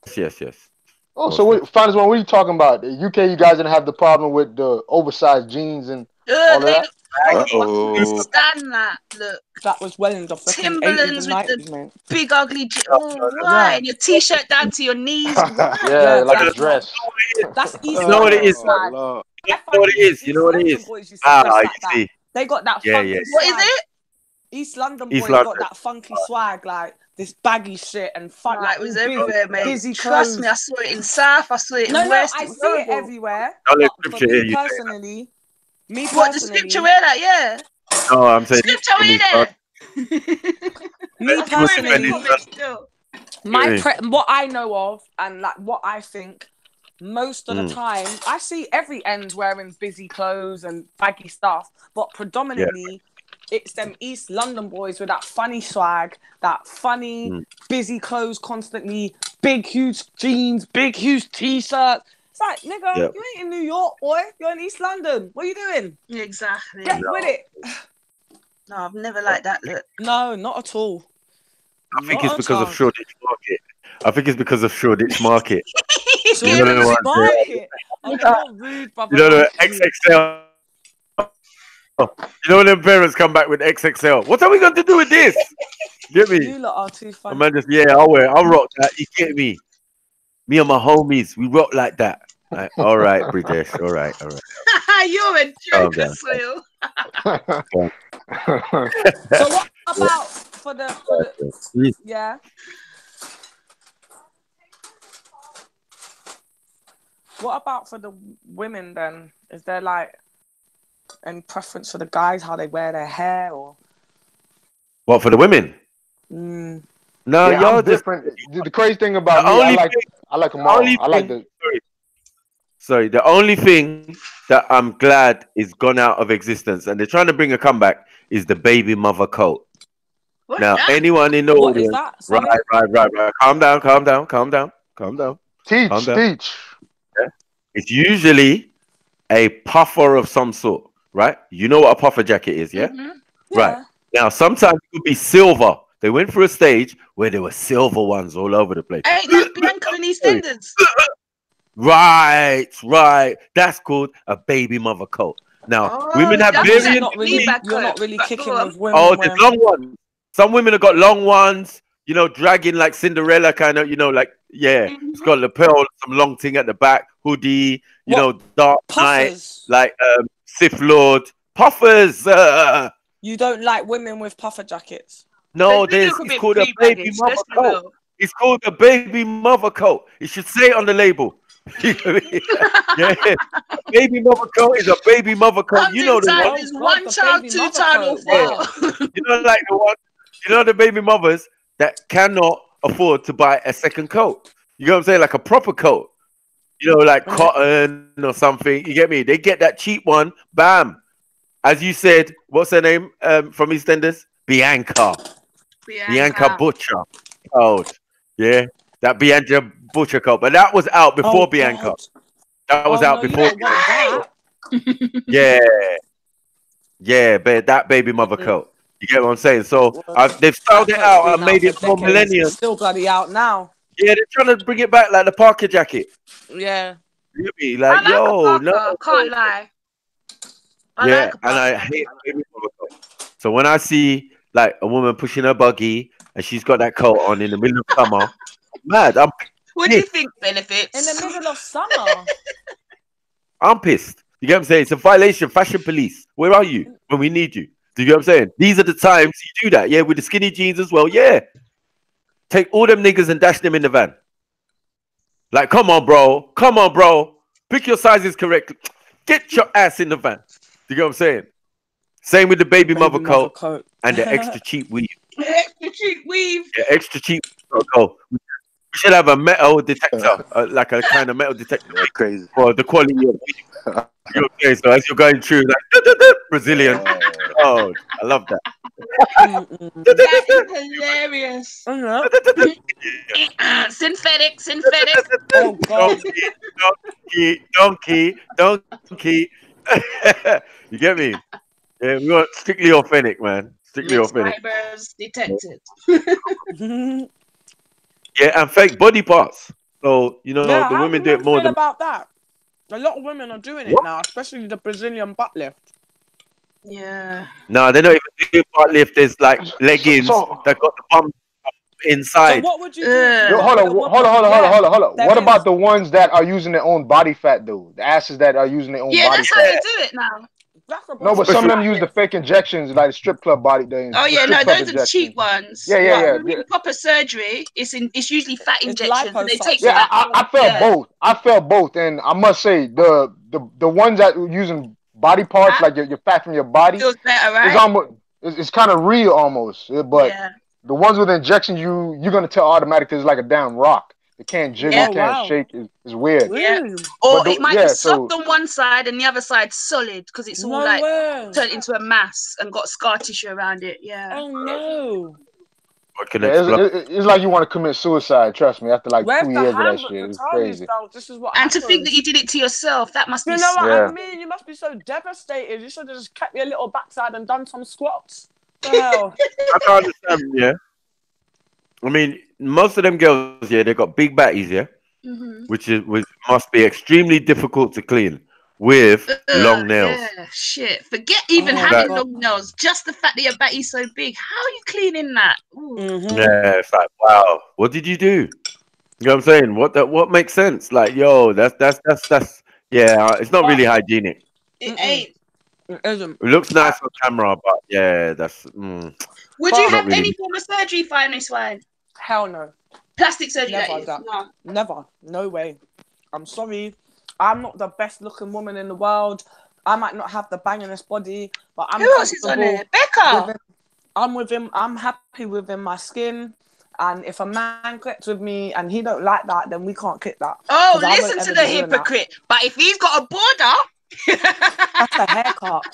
Oh, so finest one, what are you talking about? The UK, you guys didn't have the problem with the oversized jeans and all of that? I couldn't stand that. Look. That was well in the fucking 80s Timberlands and with 90s, the man. big ugly. Why? And your t-shirt down to your knees. Why? Yeah, like a dress. That's East You know what it London is? swag. You know what it is? You know what it London is? boys used to dress You like that. see. They got that Yeah, funky yeah. What swag. is it? East London East boys London. got that funky swag, like this baggy shit and fun. Right, Like it was all everywhere, mate. busy Trust clothes. me, I saw it in South, I saw it in No, West. I It was see it horrible. everywhere. Don't let But for scripture hear me you say personally, What, the scripture wear that? Yeah. that. No, I'm saying Scripture in wear East that. me I saw him in personally, comments still. what I know of and like what I think, most of the time, I see every end wearing busy clothes and baggy stuff, but predominantly it's them East London boys with that funny swag, that funny busy clothes constantly, big huge jeans, big huge t-shirts. It's like, nigga, you ain't in New York, boy. You're in East London. What are you doing? Exactly. Get with it. No, I've never liked that look. No, not at all. I think it's because of Shoreditch Market. I think it's because of Shoreditch Market. Shoreditch Market. Oh, you're rude, brother. You know the XXL. You know when them parents come back with XXL. What are we going to do with this? Get me? You lot are too funny. Man, just I'll rock that. You get me? Me and my homies, we rock like that. Like, all right, British. All right. You're a joker, Soil. So what about for the yeah? What about for the women then? Is there like any preference for the guys, how they wear their hair or what for the women? No, y'all I'm different. The crazy thing about me, I like them all. I like the. Sorry, the only thing that I'm glad is gone out of existence, and they're trying to bring a comeback, is the baby mother coat. Anyone in the audience, right. Calm down. Teach. Yeah. It's usually a puffer of some sort, right? You know what a puffer jacket is, yeah? Right. Now, sometimes it could be silver. They went through a stage where there were silver ones all over the place. Ain't that Bianca and EastEnders? Right. That's called a baby mother coat. Now, women have various. You're not really kicking with women. Oh, there's long ones. Some women have got long ones, dragging like Cinderella kind of, like, it's got lapel, some long thing at the back, hoodie, dark puffers? Night, like Sith Lord. Puffers. You don't like women with puffer jackets? No, it's called a baby mother coat. It's called a baby mother coat. It should say on the label. Baby mother coat is a baby mother coat. You know the one. Is one child, two child, or four. You know, like the one. You know the baby mothers that cannot afford to buy a second coat. You know what I'm saying? Like a proper coat. Like cotton or something. You get me? They get that cheap one. Bam. As you said, what's her name from EastEnders? Bianca Butcher. Oh, yeah. That Bianca Butcher coat. But that was out before Bianca. God. That was out before. Yeah, but that baby mother coat. You get what I'm saying? So they've styled it out and made it for millennials. It's still bloody out now. Yeah, they're trying to bring it back like the Parker jacket. Yeah. You get me? Like, no. Can't lie. I hate baby mother coat. So when I see like a woman pushing her buggy and she's got that coat on in the middle of summer, mad. What do you think, Benefits? In the middle of summer. I'm pissed. You get what I'm saying? It's a violation. Fashion police. Where are you when we need you? Do you get what I'm saying? These are the times you do that. Yeah, with the skinny jeans as well. Yeah. Take all them niggas and dash them in the van. Like, come on, bro. Pick your sizes correctly. Get your ass in the van. Do you get what I'm saying? Same with the baby mother coat and the extra cheap weave. Extra cheap weave. Yeah, extra cheap coat. We should have a metal detector, like a kind of metal detector. Crazy for the quality of weave. Okay, so as you're going through, like Brazilian. Oh, I love that. That is hilarious. Synthetic. Oh God. Donkey. You get me? Yeah, we want strictly authentic, man. Strictly Mixed authentic. fibers detected. Yeah, and fake body parts. So Yeah, the how do women do it men more feel than about that? A lot of women are doing it what? now, especially the Brazilian butt lift. Yeah. No, they're not even doing butt lift. There's like leggings So that got the bum So inside. what would you do if you yo, got hold with on, a hold woman? on, hold on, hold on, Yeah, hold on, hold on. What there about is. the ones that are using their own body fat though? The asses that are using their own Yeah, body that's how fat. they do it now. That's a No, body but some of Especially them use the fake injections, like the strip club body, the Oh yeah, strip no, club those are the cheap injections. ones. Yeah, yeah, Right. yeah, When yeah. in proper surgery, it's usually fat It's injections, and they take the Yeah, liposuction. fat I off. felt Yeah. both. I felt both, and I must say the ones that were using body parts, Fat like your fat from your body, feels better, is right? almost it's kind of real almost. But Yeah. the ones with injections, you're gonna tell automatically it's like a damn rock. It can't jiggle, Yeah. Oh can't wow. shake. It's weird. Yeah. Really? Or But it might be soft so on one side and the other side solid because it's all No like way. turned into a mass and got scar tissue around it. Yeah. Oh no. what can yeah, explode. it's like you want to commit suicide. Trust me, after like Where's 2 the years of that handbook shit, to it's tell these crazy. girls this is what And to think that happens? you did it to yourself, that must be You know what I Yeah. mean? You must be so devastated. You should have just kept your little backside and done some squats. The hell? I don't understand. Yeah, I mean, most of them girls, yeah, they got big batties, yeah, Mhm. which must be extremely difficult to clean with long nails. Yeah, shit. Forget even Oh That having God. long nails. Just the fact that your batty's so big. How are you cleaning that? Ooh. yeah, it's like wow, what did you do? You know what I'm saying? What makes sense? Like, yo, that's yeah, it's not But really hygienic. It ain't. it isn't. It looks nice on camera, but yeah, that's Would you But not have really. any form of surgery for this one? hell no. Plastic surgery, that Never is. that. No. Never. No way. I'm sorry. I'm not the best looking woman in the world. I might not have the bangingest body, but I'm Who else is on comfortable there? Becca. within. I'm within. I'm happy within my skin. And if a man clicks with me and he don't like that, then we can't kick that. Oh, 'Cause I won't listen to ever the be doing that. hypocrite. But if he's got a border, That's a haircut.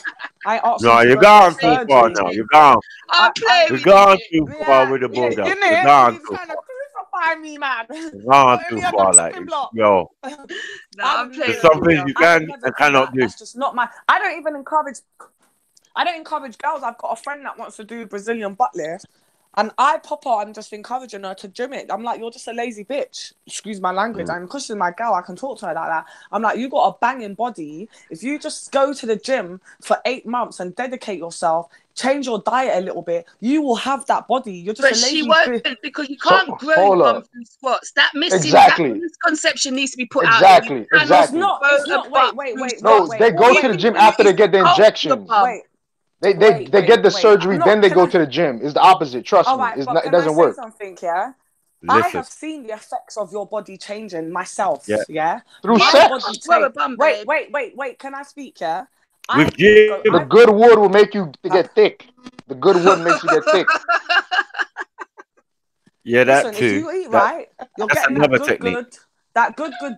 I asked him No, to you're go for gone too far surgery. now. You're gone. I'm playing You're with you. gone too far Yeah, with the in border. You're it, gone he's too trying to far. crucify me, man. You're gone Putting too me on the far. Like, chopping block. yo, No, I I'm would playing there's with some you. things you I would can never and do cannot that. do. That's just not my. I don't even encourage. I don't encourage girls. I've got a friend that wants to do Brazilian butt lift, and I pop her and just encouraging her to gym it. I'm like, you're just a lazy bitch. Excuse my language. And because she's my girl, I can talk to her like that. I'm like, you got a banging body. If you just go to the gym for 8 months and dedicate yourself, change your diet a little bit, you will have that body. You're just But a she lazy won't bitch. because you So can't grow your hold bum up. through squats. That Exactly. misconception needs to be put out there. You Exactly. cannot It's Exactly. not. grow It's a not. bum Wait. through No, squats. they All go you to the need gym to do after is they get the sculpt your injections. bum. They get the surgery, I'm not. then they Can go I? to the gym. It's the opposite. Trust All me. right, It's but not. It can I doesn't say work. something? Yeah. I Listen, have seen the effects of your body changing myself. yeah, Yeah. Through Yeah, My but you sex, body can't grow a changed. bum, Wait. babe. Can I speak? Yeah. I with go. the gym, I good wood will make you to get thick. The good wood makes you get thick. yeah, that listen. If too. you eat right, you're That's getting that another good, technique.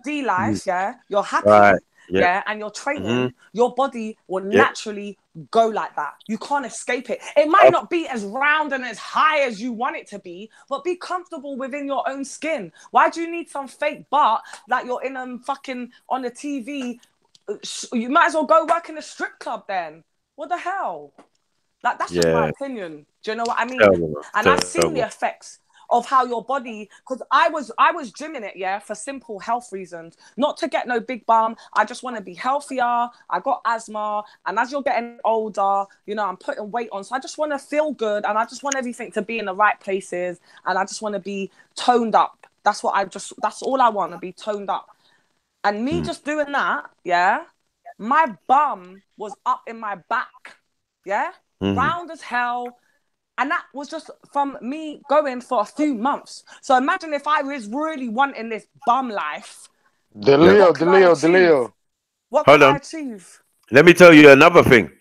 D Mm, life. Yeah. You're right. happy. Yeah. Yeah, and you're hmm training, your body will Yeah. naturally go like that. You can't escape it. It might Of not be as round and as high as you want it to be, but be comfortable within your own skin. Why do you need some fake butt like you're in fucking on the TV? You might as well go work in a strip club then. What the hell? Like that's just my yeah. opinion. Do you know what I mean? Terrible. And I've seen the Terrible. effects of how your body, because I was gymming it, yeah, for simple health reasons, not to get no big bum. I just want to be healthier. I got asthma, and as you're getting older, you know, I'm putting weight on, so I just want to feel good, and I just want everything to be in the right places, and I just want to be toned up. That's all I want, to be toned up. And me just doing that, yeah, my bum was up in my back, yeah, round as hell. And that was just from me going for a few months. So imagine if I was really wanting this bum life. What could I achieve? What could Hold I on. achieve? Let me tell you another thing.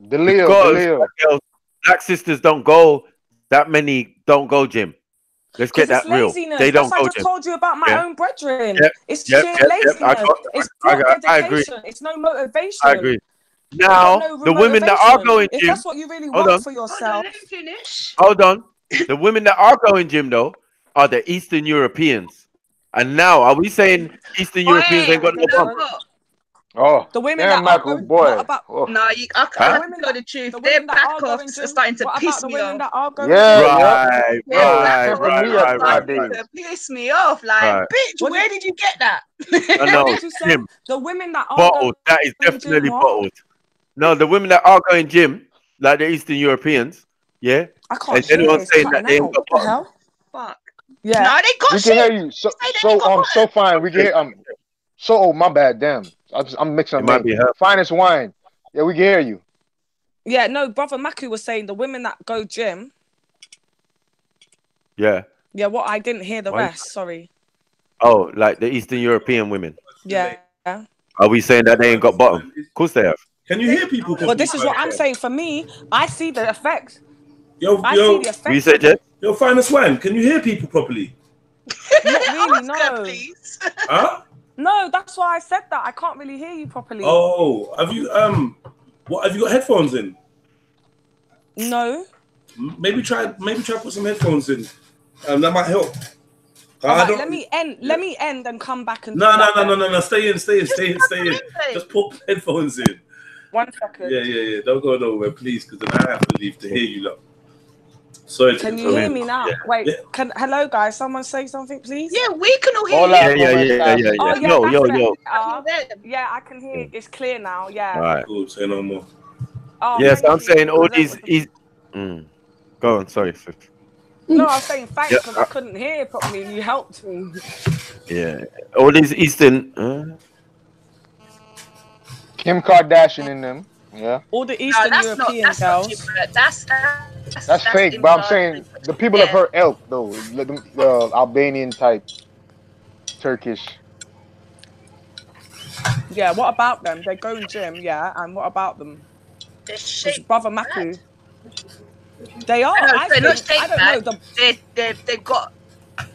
Because black sisters don't go, that many don't go gym. Let's get that real. They don't That's go I just gym. told you about my own brethren. Yep. It's sheer laziness. It's not I agree. dedication. It's no motivation. I agree. Now, the women that are going if gym, that's what you really want for yourself. Hold on. The women that are going gym though are the Eastern Europeans. And now, are we saying Eastern Europeans ain't got no bump? Oh, the women damn, that Michael, boy. No, I have to tell the truth. Their back offs are starting to piss me off. Right. Starting to piss me off. Like, bitch, where did you get that? No, Jim. The women that are bottled. That is definitely bottled. No, the women that are going gym, like the Eastern Europeans, yeah. I can't and anyone saying that they ain't got what the hell? Fuck. Yeah. No, they got we shit. can hear you. So fine. We can hear oh my bad, damn. I'm mixing up names. Finest wine. Yeah, we can hear you. Yeah, no, brother Maku was saying the women that go gym. Yeah. Yeah, what I didn't hear the rest, sorry. Oh, like the Eastern European women. Yeah. Are we saying that they ain't got bottom? Of course they have. Can you hear people? But this is what I'm saying. For me, I see the effects. I see the effects. You said, Jeff? Yo, Finest Wine, can you hear people properly? Not really, no. Please. Huh? No, that's why I said that. I can't really hear you properly. Oh, have you what have you got headphones in? No. Maybe try put some headphones in. That might help. Right, let me end and come back and No. Stay in. Just put headphones in. 1 second. Yeah. Don't go nowhere, please, because then I have to leave to hear you lot. Sorry. Can you hear me now? Yeah. Wait. Hello, guys. Someone say something, please. Yeah, we can all hear you. Yeah. Oh, Yo. Yeah, I can hear. It's clear now. Yeah. All right. Cool. Say no more. Oh, yes, I'm saying all these. Go on. Sorry. No, I was saying thanks because I couldn't hear properly and you helped me. Yeah. All these Eastern. Kim Kardashian in them. Yeah. All the Eastern European girls. That's fake, but I'm saying the people of her ilk, though. The Albanian type. Turkish. Yeah, what about them? They go in gym, yeah, and what about them? Brother Maku. They are. No, I don't know. They've got a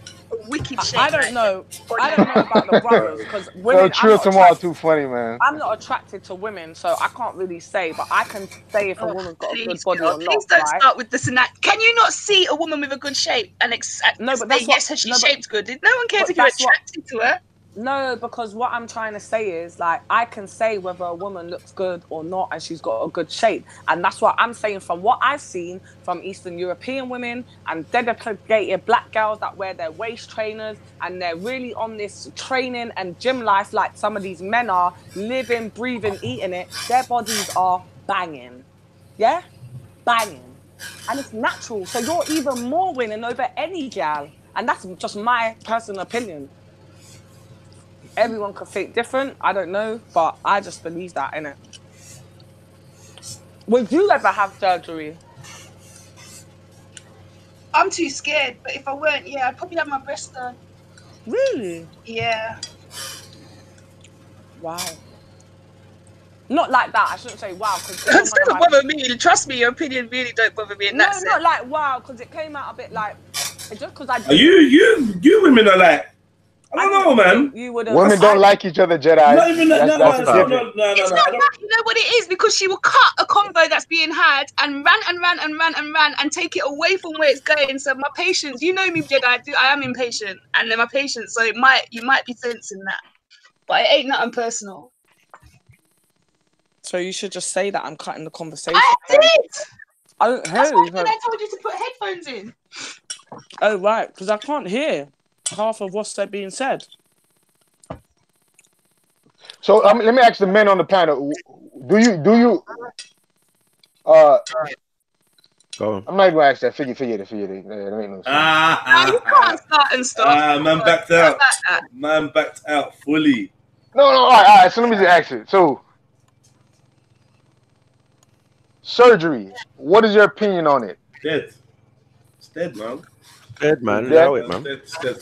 wicked shape. I don't know. I don't know about the brothers because women. True tomorrow too funny, man. I'm not attracted to women, so I can't really say. But I can say if a woman's got a good body or not. Please don't start with this and that. Can you not see a woman with a good shape and no, but that's yes, she shaped good? No one cares if you're attracted to her. No, because what I'm trying to say is, like, I can say whether a woman looks good or not and she's got a good shape. And that's what I'm saying from what I've seen from Eastern European women and dedicated black girls that wear their waist trainers and they're really on this training and gym life like some of these men are, living, breathing, eating it. Their bodies are banging. Yeah? Banging. And it's natural. So you're even more winning over any gal. And that's just my personal opinion. Everyone could think different. I don't know, but I just believe that, innit? Would you ever have surgery? I'm too scared, but if I weren't, yeah, I'd probably have my breast done. Really? Yeah. Wow. Not like that. I shouldn't say wow. It doesn't bother me. Trust me, your opinion really don't bother me. No, not like wow, because it came out a bit like just because I. You women are like. I don't know, man. Women don't like each other, Jedi. Not even that. No. It's not that. You know what it is? Because she will cut a convo that's being had and rant and take it away from where it's going. So my patience, you know me, Jedi. I am impatient, and then my patience. So you might be sensing that, but it ain't nothing personal. So you should just say that I'm cutting the conversation. I did. That's why I told you to put headphones in. Oh right, because I can't hear half of what's being said. So let me ask the men on the panel: Do you? Go on. I'm not even gonna ask that. Figure. That ain't no sense. You can't start and stop. Man backed out. Man backed out fully. No. All right. So let me just ask it. So, surgery. What is your opinion on it? Dead. It's dead, man. Dead, man. Allow it, man. It's dead.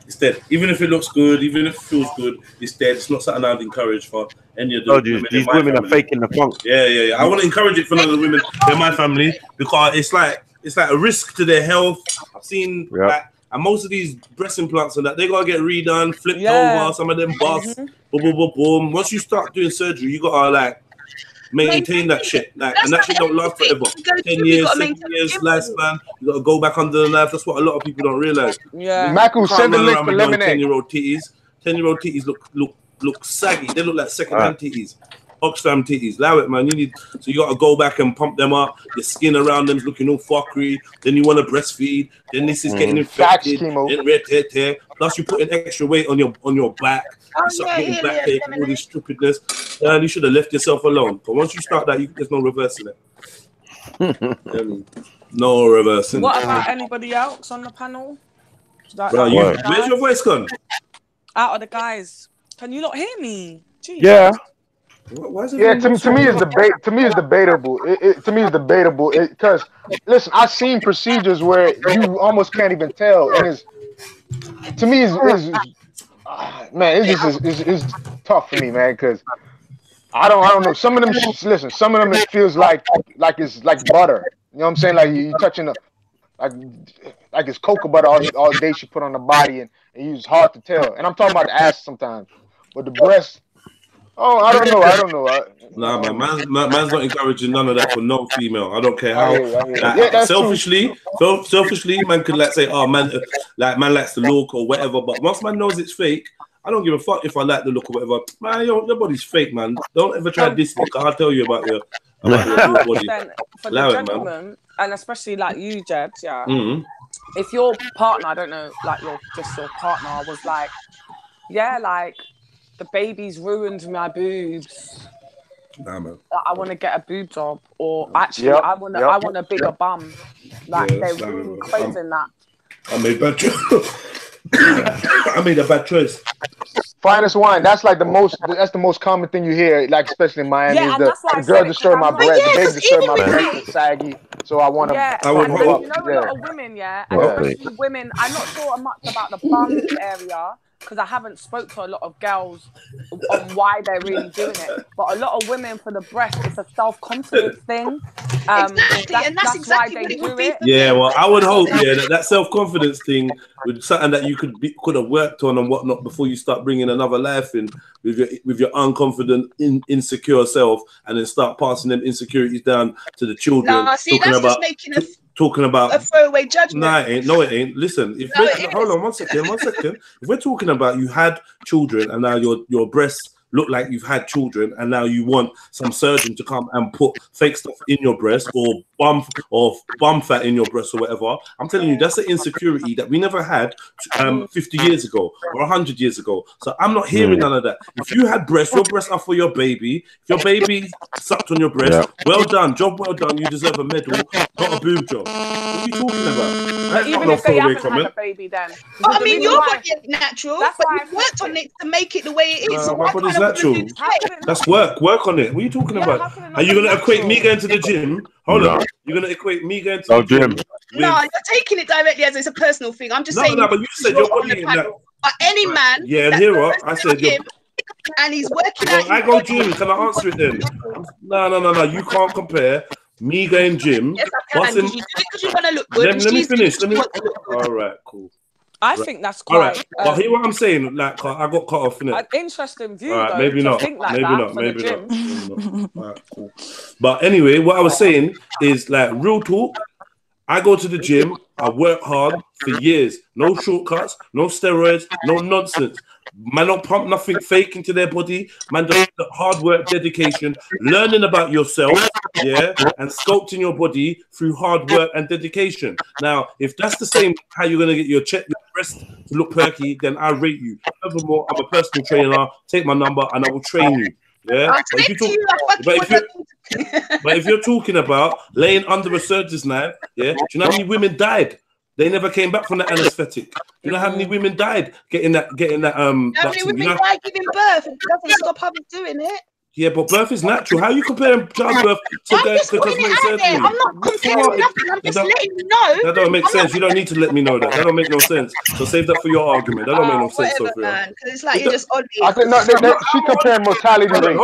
It's dead. Even if it looks good, even if it feels good, it's dead. It's not something I'd encourage for any of the women. These women are faking the funk. Yeah. I want to encourage it for none of the women in my family because it's like it's like a risk to their health. I've seen like, and most of these breast implants and that they gotta get redone, flipped over. Some of them bust. Boom, boom, boom, boom. Once you start doing surgery, you gotta like maintain that shit. Like, and that shit don't last forever. 10 years, 7 years lifespan. You gotta go back under the knife. That's what a lot of people don't realize. Yeah. Maku, send the link for lemonade. 10-year-old titties. 10-year-old titties look saggy. They look like second-hand titties. Oxfam titties. Allow it, man. So you gotta go back and pump them up. Your skin around them's looking all fuckery. Then you want to breastfeed. Then this is getting infected. Then plus you putting extra weight on your back. You start getting backache and all this stupidness. And you should have left yourself alone. But once you start that, there's no reversing it. No reversing. What about anybody else on the panel? Bro, where's your voice gone? Out of the guys. Can you not hear me? Jeez. Yeah. Why is it To me, it's debate. To me, it's debatable. To me, it's debatable because listen, I've seen procedures where you almost can't even tell, and it's to me, man, it's tough for me, man, because I don't know. Some of them, listen, some of them it feels like it's like butter. You know what I'm saying? Like you touching like it's cocoa butter all day she put on the body, and it's hard to tell. And I'm talking about the ass sometimes, but the breast. Oh, I don't know. Nah, man, man's not encouraging none of that for no female. I don't care how. Selfishly, man could like say, oh man, like man likes the look or whatever. But once man knows it's fake, I don't give a fuck if I like the look or whatever. Man, your body's fake, man. Don't ever try this look. I'll tell you about your body. For the gentleman, and especially like you, Jebs, if your partner, I don't know, like your partner was like, yeah, like. The baby's ruined my boobs. Nah, man. I want to get a boob job, or actually, I want a bigger bum. Like they're really craving that. I made bad choice. I made a bad choice. Finest wine. That's like the most common thing you hear, like especially in Miami. Yeah, is the girl disturb my breast, the baby disturb my breast, it's saggy. So I want to. Yeah, I want a lot of women, and especially women. I'm not sure much about the bum area. Because I haven't spoke to a lot of girls on why they're really doing it, but a lot of women for the breast, it's a self-confidence thing. Exactly, and that's exactly why they what it would do be. it. Yeah, well, I would hope, that self-confidence thing would something that you could have worked on and whatnot before you start bringing another life in with your unconfident, insecure self, and then start passing them insecurities down to the children. No, see, that's just making talking about a throwaway judgment. Nah, it ain't. No, it ain't. Listen, hold on one second. If we're talking about you had children and now your breasts look like you've had children and now you want some surgeon to come and put fake stuff in your breast or bum fat in your breast or whatever, I'm telling you, that's an insecurity that we never had 50 years ago or 100 years ago. So I'm not hearing none of that. If you had breasts, your breasts are for your baby. If your baby sucked on your breast, well done, job well done. You deserve a medal, not a boob job. What are you talking about? But even if they haven't had a baby, then. I mean, your body is natural, but you've worked on it to make it the way it is. My body's natural. That's work. Work on it. What are you talking about? Are you going to equate me going to the gym? Hold on. You're going to equate me going to the gym? No, you're taking it directly as it's a personal thing. I'm just saying. No, but you said your body. But any man. Yeah, hear what I said. And he's working out. I go gym. Can I answer it then? No. You can't compare me going gym. Yes, I can. Because you do it because you want to look good. Let me finish. All right, cool. I think that's quite. All right. Well, hear what I'm saying. Like, I got cut off in it. An interesting view. All right, though, maybe not. Think like maybe that not. for Maybe the not. gym. Maybe not. All right, cool. But anyway, what I was saying is like real talk. I go to the gym. I work hard for years. No shortcuts. No steroids. No nonsense. Man, don't pump nothing fake into their body. Man, does hard work, dedication, learning about yourself, and sculpting your body through hard work and dedication. Now, if that's the same how you're gonna get your breast to look perky, then I rate you. Furthermore, I'm a personal trainer. Take my number and I will train you. Yeah, but if you're talking about laying under a surgeon's knife, do you know how many women died? They never came back from the anesthetic. You know how many women died getting that How many women died giving birth? It doesn't stop others doing it. Yeah, but birth is natural. How are you comparing childbirth to cosmetic surgery? I'm not comparing nothing. I'm just letting you know. That don't make sense. You don't need to let me know that. That don't make no sense. So save that for your argument. That don't make no sense, Sophia. Man, because it's like you're just oddly. I think she comparing mortality rate.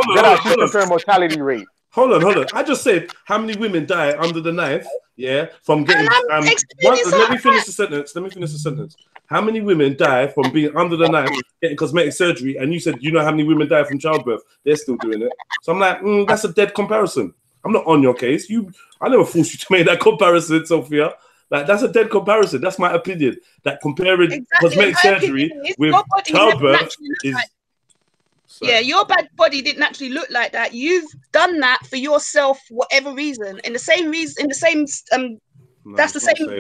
She's comparing mortality rate. Hold on. I just said how many women die under the knife, yeah, from getting. Let me finish the sentence. How many women die from being under the knife, getting cosmetic surgery? And you said, you know how many women die from childbirth? They're still doing it. So I'm like, that's a dead comparison. I'm not on your case. I never forced you to make that comparison, Sophia. Like, that's a dead comparison. That's my opinion. That comparing cosmetic surgery with childbirth is. Yeah, your bad body didn't actually look like that. You've done that for yourself, whatever reason. That's the same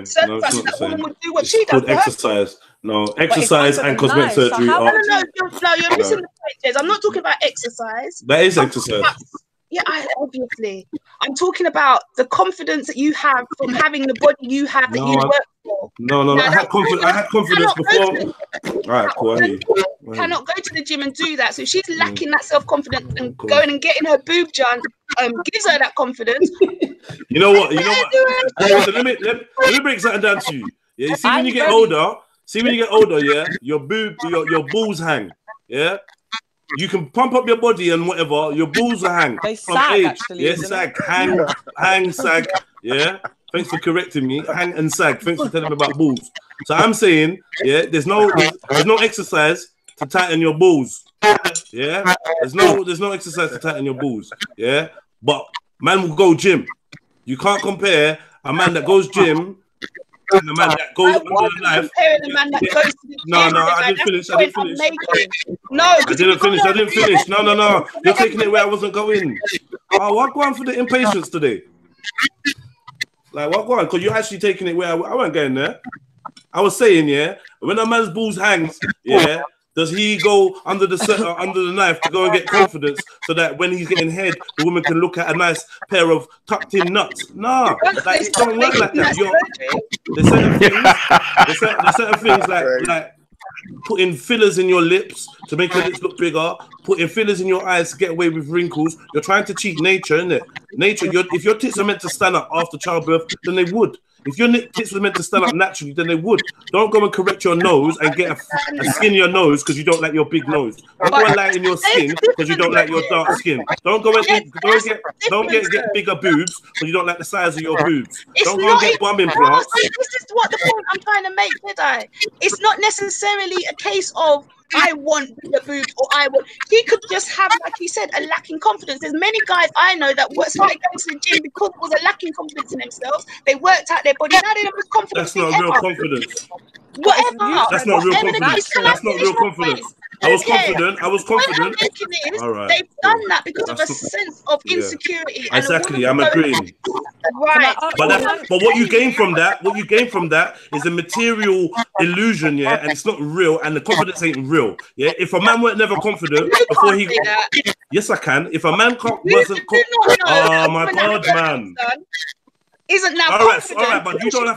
circumstance that woman would do what she does. Exercise. No, exercise and cosmetic surgery. No, you're missing the point, Jez. I'm not talking about exercise. That is exercise. Obviously. I'm talking about the confidence that you have from having the body you have that you work for. No. I had confidence before. All right, cool. Cannot go to the gym and do that. So she's lacking that self-confidence and going and getting her boob done gives her that confidence. You know what? So let me break something down to you. Yeah, you see when you get older, yeah, your balls hang. Yeah. You can pump up your body and whatever, your balls will hang. They sag, actually. Yeah, sag, hang, sag. Yeah. Thanks for correcting me. Hang and sag. Thanks for telling me about balls. So I'm saying, yeah, there's no exercise to tighten your balls. Yeah. There's no exercise to tighten your balls. Yeah. But man will go gym. You can't compare a man that goes gym and the man that goes under the knife. I didn't finish. I didn't finish. No. You're taking it where I wasn't going. Oh, what going for the impatience today? Like, what going? Because you're actually taking it where I wasn't going there. I was saying, yeah, when a man's balls hangs, yeah, does he go under the knife to go and get confidence so that when he's getting head, the woman can look at a nice pair of tucked in nuts? Nah, like, it don't work like that. There's certain things like putting fillers in your lips to make your lips look bigger, putting fillers in your eyes to get away with wrinkles. You're trying to cheat nature, isn't it? Nature, if your tits are meant to stand up after childbirth, then they would. If your tits were meant to stand up naturally, then they would. Don't go and correct your nose and get a skinnier nose because you don't like your big nose. Don't go and lighten your skin because you don't like your dark skin. Don't go and get bigger boobs because you don't like the size of your boobs. Don't go and get bum implants. This is what the point I'm trying to make, did I? It's not necessarily a case of I want the boobs or I want. He could just have, like he said, a lacking confidence. There's many guys I know that started going to the gym because it was a lacking confidence in themselves. They worked out their body. Now they don't have confidence. That's not real confidence. Whatever. That's not real confidence. That's not real confidence. I was confident. All right. They've done that because of a sense of insecurity. Yeah. Exactly, I'm agreeing. Right. But what you gain from that is a material illusion, yeah, and it's not real, and the confidence ain't real. Yeah. If a man weren't never confident before he, yes, I can. If a man wasn't, oh my God, man. Isn't now all right, but you don't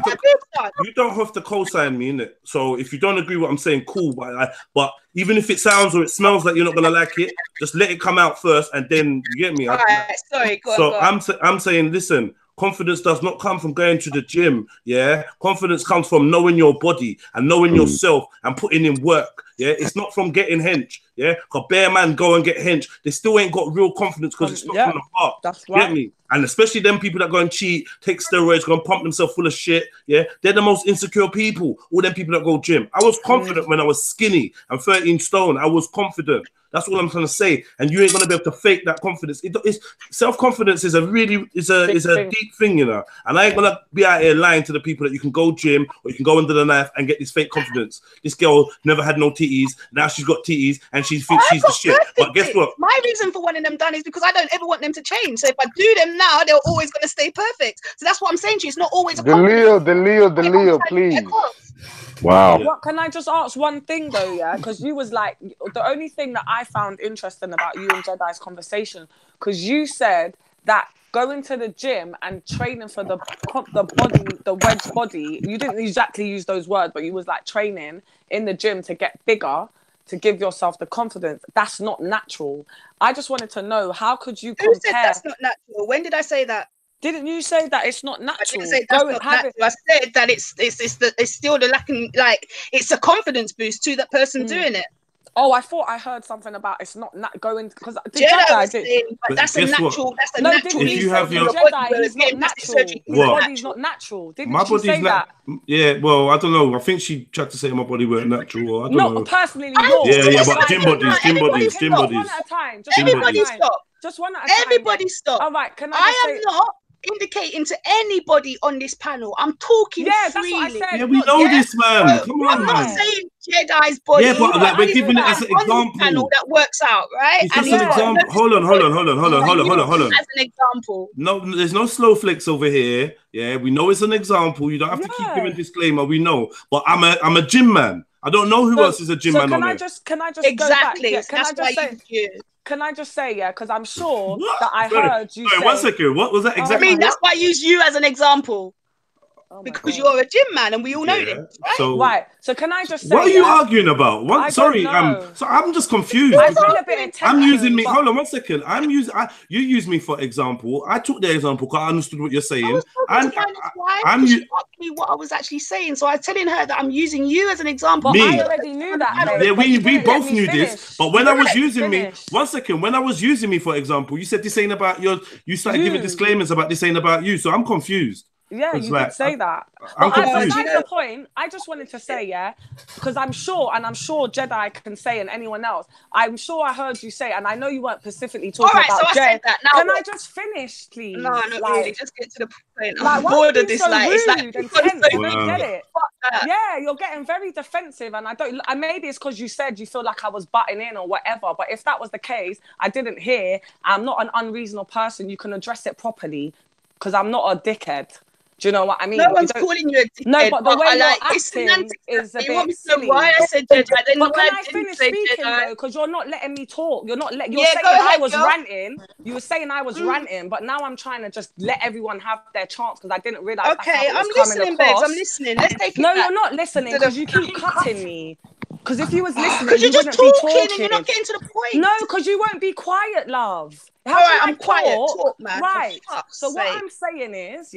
have to co-sign me, innit? So if you don't agree with what I'm saying, cool. But even if it sounds or it smells like you're not gonna like it, just let it come out first, and then you get me. All right, sorry. Go on. I'm saying, listen. Confidence does not come from going to the gym, yeah? Confidence comes from knowing your body and knowing yourself and putting in work, yeah? It's not from getting hench, yeah? Because bare man go and get hench, they still ain't got real confidence because it's not from the heart. That's right. Get me? And especially them people that go and cheat, take steroids, go and pump themselves full of shit, yeah? They're the most insecure people, all them people that go gym. I was confident when I was skinny and 13 stone. I was confident. That's all I'm trying to say. And you ain't gonna be able to fake that confidence. Self-confidence is a deep thing, you know. And I ain't gonna be out here lying to the people that you can go gym or you can go under the knife and get this fake confidence. This girl never had no titties. Now she's got titties and she thinks she's the shit. But guess what? My reason for wanting them done is because I don't ever want them to change. So if I do them now, they're always gonna stay perfect. So that's what I'm saying to you. It's not always the Leo, please. Wow. What can I just ask one thing though, yeah? Because you was like the only thing that I found interesting about you and Jedi's conversation, because you said that going to the gym and training for the body, the wedge body, you didn't exactly use those words, but you was like training in the gym to get bigger, to give yourself the confidence. That's not natural. I just wanted to know, how could you compare? Who said that's not natural? When did I say that? Didn't you say that it's not natural? I didn't say that's not natural. I said that it's still the lacking, like it's a confidence boost to that person doing it. Oh, I thought I heard something about it's not going because Jedi was saying, but that's a natural. That's a natural. If you have your Jedi, he's not natural. His body's not natural. Didn't she say that? Yeah, well, I don't know. I think she tried to say my body weren't natural. Or I don't know. Not personally, yours. Yeah, but gym bodies. One at a time. Everybody stop. Just one at a time. Everybody stop. All right, can I am not indicating to anybody on this panel. I'm talking freely. That's what I said. Yeah, we know this, man. Come on, I'm not saying Jedi's body. Yeah, but like, we're giving it as an example. Panel that works out, right? It's just an example. Hold on. As an example. No, there's no slow flicks over here. Yeah, we know it's an example. You don't have to keep giving a disclaimer. We know, but I'm a gym man. I don't know who else is a gym man on here. Can I just exactly? Go back? Yeah, can I just say, yeah, because I'm sure that I heard you say... 1 second, what was that exactly? I mean, that's why I use you as an example. Because you're a gym man and we all know this, right? So can I just say... What are you arguing about? Sorry, I'm just confused. I'm using me... Hold on 1 second. You use me for example. I took the example because I understood what you're saying. She asked me what I was actually saying. So I was telling her that I'm using you as an example. I already knew that. Yeah, we both knew this. But when I was using me... 1 second. When I was using me for example, you said this ain't about your... You started giving disclaimers about this ain't about you. So I'm confused. Yeah, you did say that. Besides the point, I just wanted to say, because I'm sure Jedi can say, and anyone else, I'm sure I heard you say, and I know you weren't specifically talking about Jedi. Can I just finish, please? No, not really. Just get to the point. I'm bored of this. It's like, get it. Yeah, you're getting very defensive, and I don't. And maybe it's because you said you feel like I was butting in or whatever. But if that was the case, I didn't hear. I'm not an unreasonable person. You can address it properly, because I'm not a dickhead. Do you know what I mean? No one's calling you a dickhead. No, but the way you're acting is a bit silly. Why I said Jedi? But can I finish speaking though? Because you're not letting me talk. You're saying I was ranting. You were saying I was ranting, but now I'm trying to just let everyone have their chance because I didn't realize. Okay, I'm listening, babes. I'm listening. Let's take it. No, you're not listening because you keep cutting me. Because if you was listening, you're just wouldn't be talking. And you're not getting to the point. No, because you won't be quiet, love. All right, I'm quiet. Talk, man. Right. So what I'm saying is,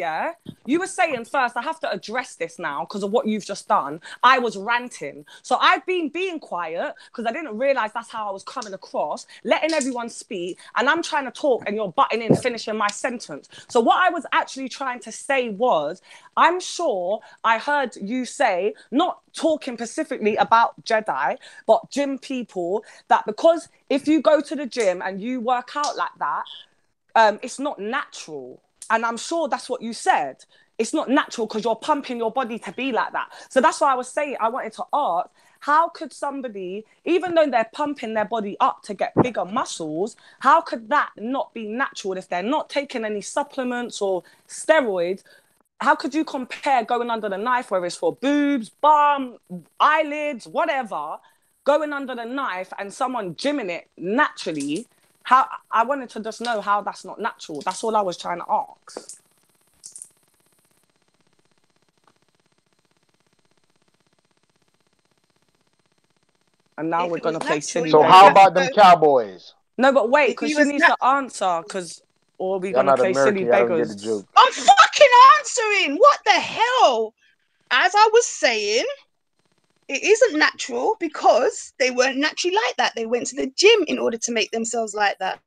you were saying first, I have to address this now because of what you've just done. I was ranting. So I've been being quiet because I didn't realize that's how I was coming across, letting everyone speak. And I'm trying to talk and you're butting in, finishing my sentence. So what I was actually trying to say was, I'm sure I heard you say, not talking specifically about Jedi, but gym people, that because if you go to the gym and you work out like that, it's not natural. And I'm sure that's what you said. It's not natural because you're pumping your body to be like that. So that's why I was saying, I wanted to ask, how could somebody, even though they're pumping their body up to get bigger muscles, how could that not be natural if they're not taking any supplements or steroids? How could you compare going under the knife, whether it's for boobs, bum, eyelids, whatever, going under the knife and someone gymming it naturally? How I wanted to just know how that's not natural. That's all I was trying to ask. And now we're going to play silly. So how about them Cowboys? No, but wait, because she needs to answer, or are we going to play silly beggars? I'm fucking answering. What the hell? As I was saying, it isn't natural because they weren't naturally like that. They went to the gym in order to make themselves like that.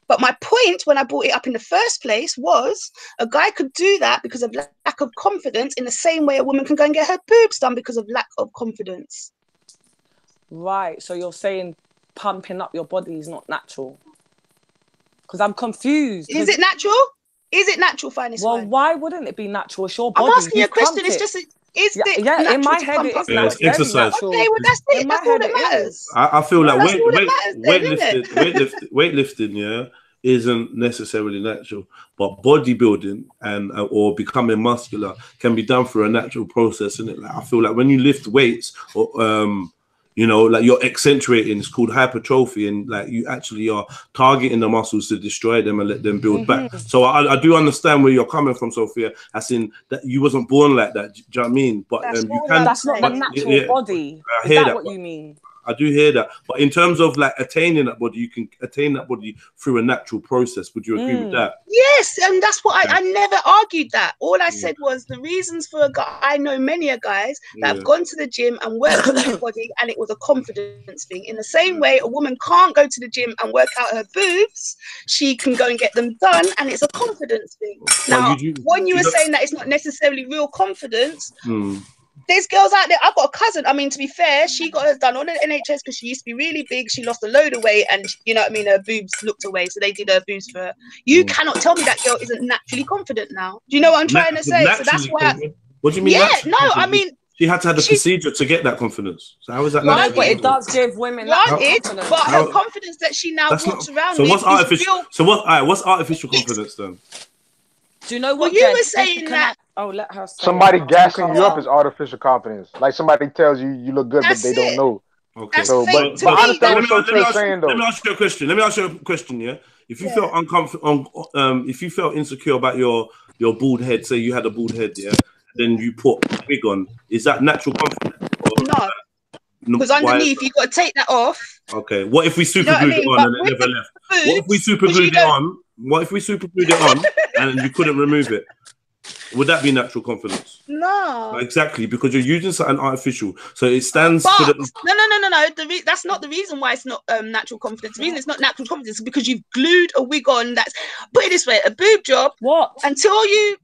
But my point when I brought it up in the first place was a guy could do that because of lack of confidence in the same way a woman can go and get her boobs done because of lack of confidence. Right. So you're saying pumping up your body is not natural? Because I'm confused. Is it natural? Is it natural, Finest? Well, why wouldn't it be natural? It's your body. I'm asking you a question. It's just... in my head it is. It's exercise. Okay, well that's it. That's all that matters. I feel like weightlifting, isn't necessarily natural, but bodybuilding and or becoming muscular can be done through a natural process, isn't it? Like, I feel like when you lift weights, or like you're accentuating, it's called hypertrophy, and like you actually are targeting the muscles to destroy them and let them build back. So I do understand where you're coming from, Sophia, as in that you wasn't born like that. Do you know what I mean? But that's not the natural body. Is that what you mean? I do hear that. But in terms of like attaining that body, you can attain that body through a natural process. Would you agree with that? Yes, and that's what I never argued that. All I said was the reasons for a guy. I know many a guys that have gone to the gym and worked on their body, and it was a confidence thing. In the same way, a woman can't go to the gym and work out her boobs. She can go and get them done, and it's a confidence thing. Now, when you were saying that it's not necessarily real confidence, there's girls out there. I've got a cousin. I mean, to be fair, she got hers done on the NHS because she used to be really big. She lost a load of weight, and you know what I mean. Her boobs looked away, so they did her boobs for her. You cannot tell me that girl isn't naturally confident now. Do you know what I'm trying to say? So that's why. What do you mean? Yeah, no, I mean. She had to have the procedure to get that confidence. So how is that natural? But it does give women confidence. But her confidence that she now walks around with what's artificial? Real... So what's artificial confidence then? Do you know what you were saying that? Let her say somebody gassing you up is artificial confidence. Like somebody tells you you look good, but they don't know. Okay. So, but I understand what you're saying though. Let me ask you a question. Yeah. If you felt uncomfortable, if you felt insecure about your bald head, say you had a bald head, yeah. Then you put a wig on. Is that natural confidence? No, because underneath you got to take that off. Okay. What if we super glued it on and it never left? What if we super glued it on? What if we super glued it on and you couldn't remove it? Would that be natural confidence? No. Exactly, because you're using something artificial, so it stands for the. No. That's not the reason why it's not natural confidence. The reason it's not natural confidence is because you've glued a wig on. That's put it this way: a boob job. What? Until you.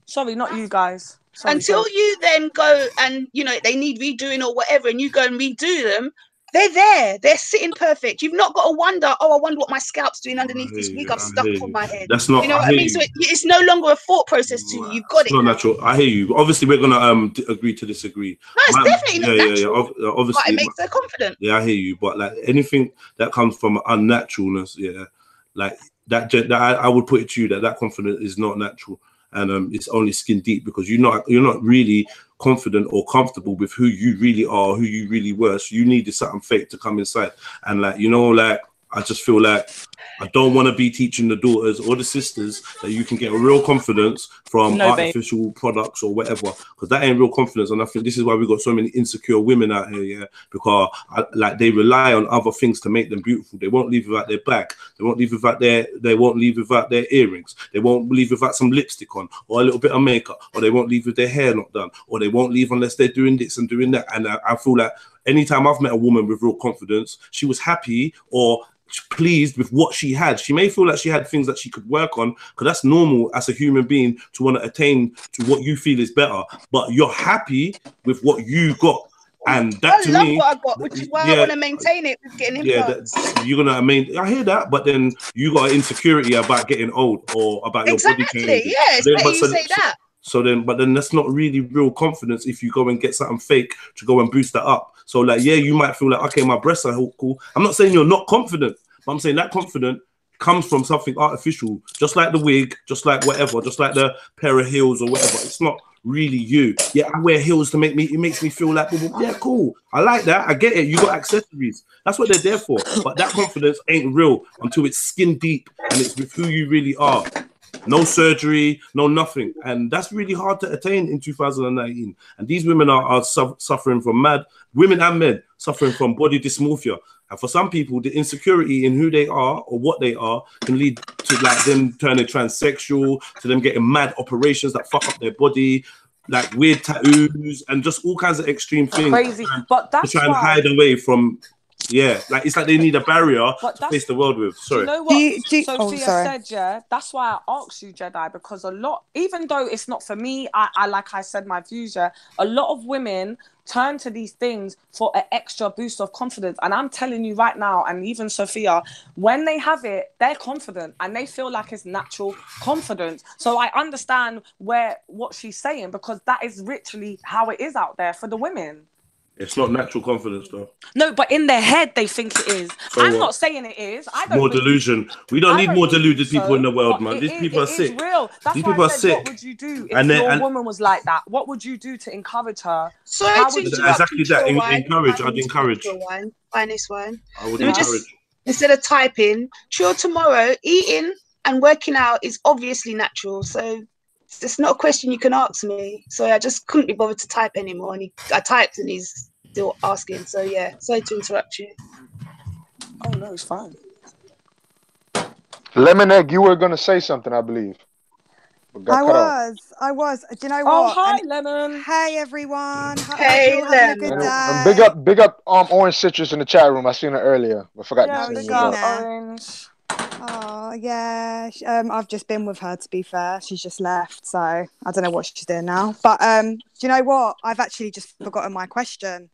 Sorry, not you guys. Until you then go and, you know, they need redoing or whatever, and you go and redo them, they're there. They're sitting perfect. You've not got to wonder, I wonder what my scalp's doing underneath this wig I've stuck on my head. That's not, you know what I mean? So it's no longer a thought process to you. You've got it. Not natural. I hear you. Obviously, we're going to agree to disagree. No, it's definitely not natural. Yeah, obviously. But it makes her confident. Yeah, I hear you. But like anything that comes from unnaturalness, like that I would put it to you that confidence is not natural. And it's only skin deep because you're not really confident or comfortable with who you really are, who you really were. So you needed something fake to come inside. And like, you know, like I just feel like I don't want to be teaching the daughters or the sisters that you can get a real confidence from artificial products or whatever, because that ain't real confidence. And I think this is why we got so many insecure women out here, because they rely on other things to make them beautiful. They won't leave without their back. They won't leave without their earrings. They won't leave without some lipstick on or a little bit of makeup, or they won't leave with their hair not done, or they won't leave unless they're doing this and doing that. And I feel like anytime I've met a woman with real confidence, she was happy or pleased with what she had. She may feel like she had things that she could work on, because that's normal as a human being to want to attain to what you feel is better, but you're happy with what you got. And that to me, what I got, which is why I want to maintain it with getting implants. You're gonna I hear that, but then you got an insecurity about getting old or about your body changing. Yeah, it's better you say that. But then that's not really real confidence if you go and get something fake to go and boost that up. So like, yeah, you might feel like, okay, my breasts are cool. I'm not saying you're not confident, but I'm saying that confidence comes from something artificial, just like the wig, just like whatever, just like the pair of heels or whatever. It's not really you. Yeah, I wear heels to it makes me feel like, yeah, cool. I like that. I get it. You got accessories. That's what they're there for. But that confidence ain't real until it's skin deep and it's with who you really are. No surgery, no nothing. And that's really hard to attain in 2019. And these women are suffering from women and men suffering from body dysmorphia. And for some people, the insecurity in who they are or what they are can lead to like them turning transsexual, to them getting mad operations that fuck up their body, like weird tattoos and just all kinds of extreme things. Crazy. But that's to try and hide away from. Yeah, like it's like they need a barrier to face the world with. Sorry. You know what Sophia said, yeah? That's why I asked you, Jedi, because a lot, even though it's not for me, I like I said, my views, yeah, a lot of women turn to these things for an extra boost of confidence. And I'm telling you right now, and even Sophia, when they have it, they're confident and they feel like it's natural confidence. So I understand what she's saying, because that is literally how it is out there for the women. It's not natural confidence, though. No, but in their head, they think it is. So I'm not saying it is. I don't more delusion. We don't need more deluded people in the world, man. These people are sick. It's real. That's These why people I are said, sick. what would you do if your woman was like that? What would you do to encourage her? Exactly that. Encourage. I'd encourage. Find this one. I would encourage. Instead of typing, chill tomorrow, eating and working out is obviously natural. So it's not a question you can ask me. So I just couldn't be bothered to type anymore. And I typed and he's still asking. So yeah, sorry to interrupt you. Oh no, it's fine. Lemon Egg, you were gonna say something, I believe, but got cut off. I was. Do you know Oh, what? hi, Lemon. Hey, everyone. Hope Hey, you're all having a good And day. big up, Orange Citrus in the chat room. I seen her earlier. I forgot Yeah, to big say up, what's up. Orange. Oh, yeah. I've just been with her, to be fair. She's just left, so I don't know what she's doing now. But do you know what? I've actually just forgotten my question.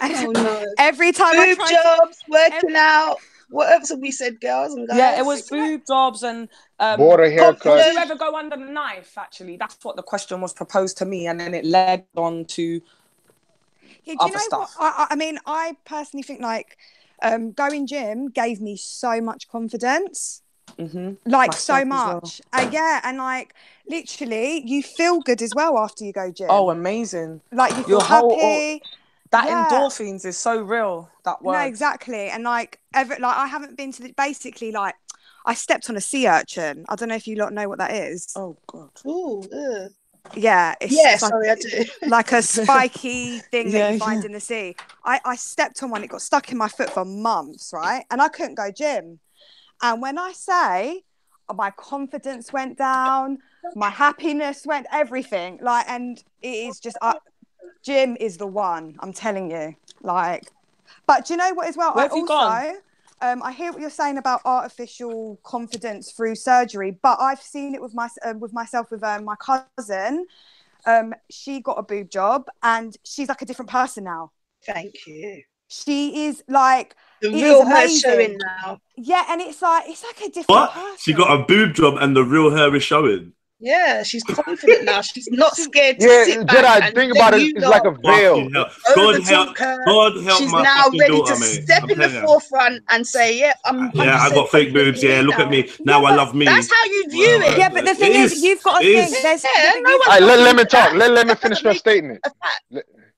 Oh no! Every time I boob try jobs, working out. What else have we said, girls and guys? Yeah, it was boob jobs and border haircut. Would you ever go under the knife? Actually, that's what the question was proposed to me, and then it led on to other stuff. What? I mean, I personally think like going gym gave me so much confidence. Like Myself so as much. well. Yeah, and like literally you feel good as well after you go gym. Oh, amazing. Like you feel happy. That endorphins is so real, that word. No, exactly. And like I haven't been to basically like I stepped on a sea urchin. I don't know if you lot know what that is. Oh god. Ooh, yeah, it's like, sorry, I do. Like a spiky thing that you find in the sea. I stepped on one, it got stuck in my foot for months, right? And I couldn't go gym. And when I say my confidence went down, my happiness went, everything. Like, and it is just gym is the one, I'm telling you. Like, but do you know what as well? Where have you gone? I hear what you're saying about artificial confidence through surgery, but I've seen it with myself with my cousin. She got a boob job and she's like a different person now. Thank you. She is like the real her showing now. Yeah, and it's like a different person. She got a boob job and the real her is showing. Yeah, she's confident now. She's not scared to Yeah, sit back Jedi, and think about it. It's like a veil. God help she's my now fucking ready daughter, to mate. step in the forefront and say, "Yeah, I'm." Yeah, I got fake boobs. Yeah, look at me now. I love me. That's how you view it. Yeah, but the thing is, you've got to think. There's let Lemon talk. Let Lemon finish her statement.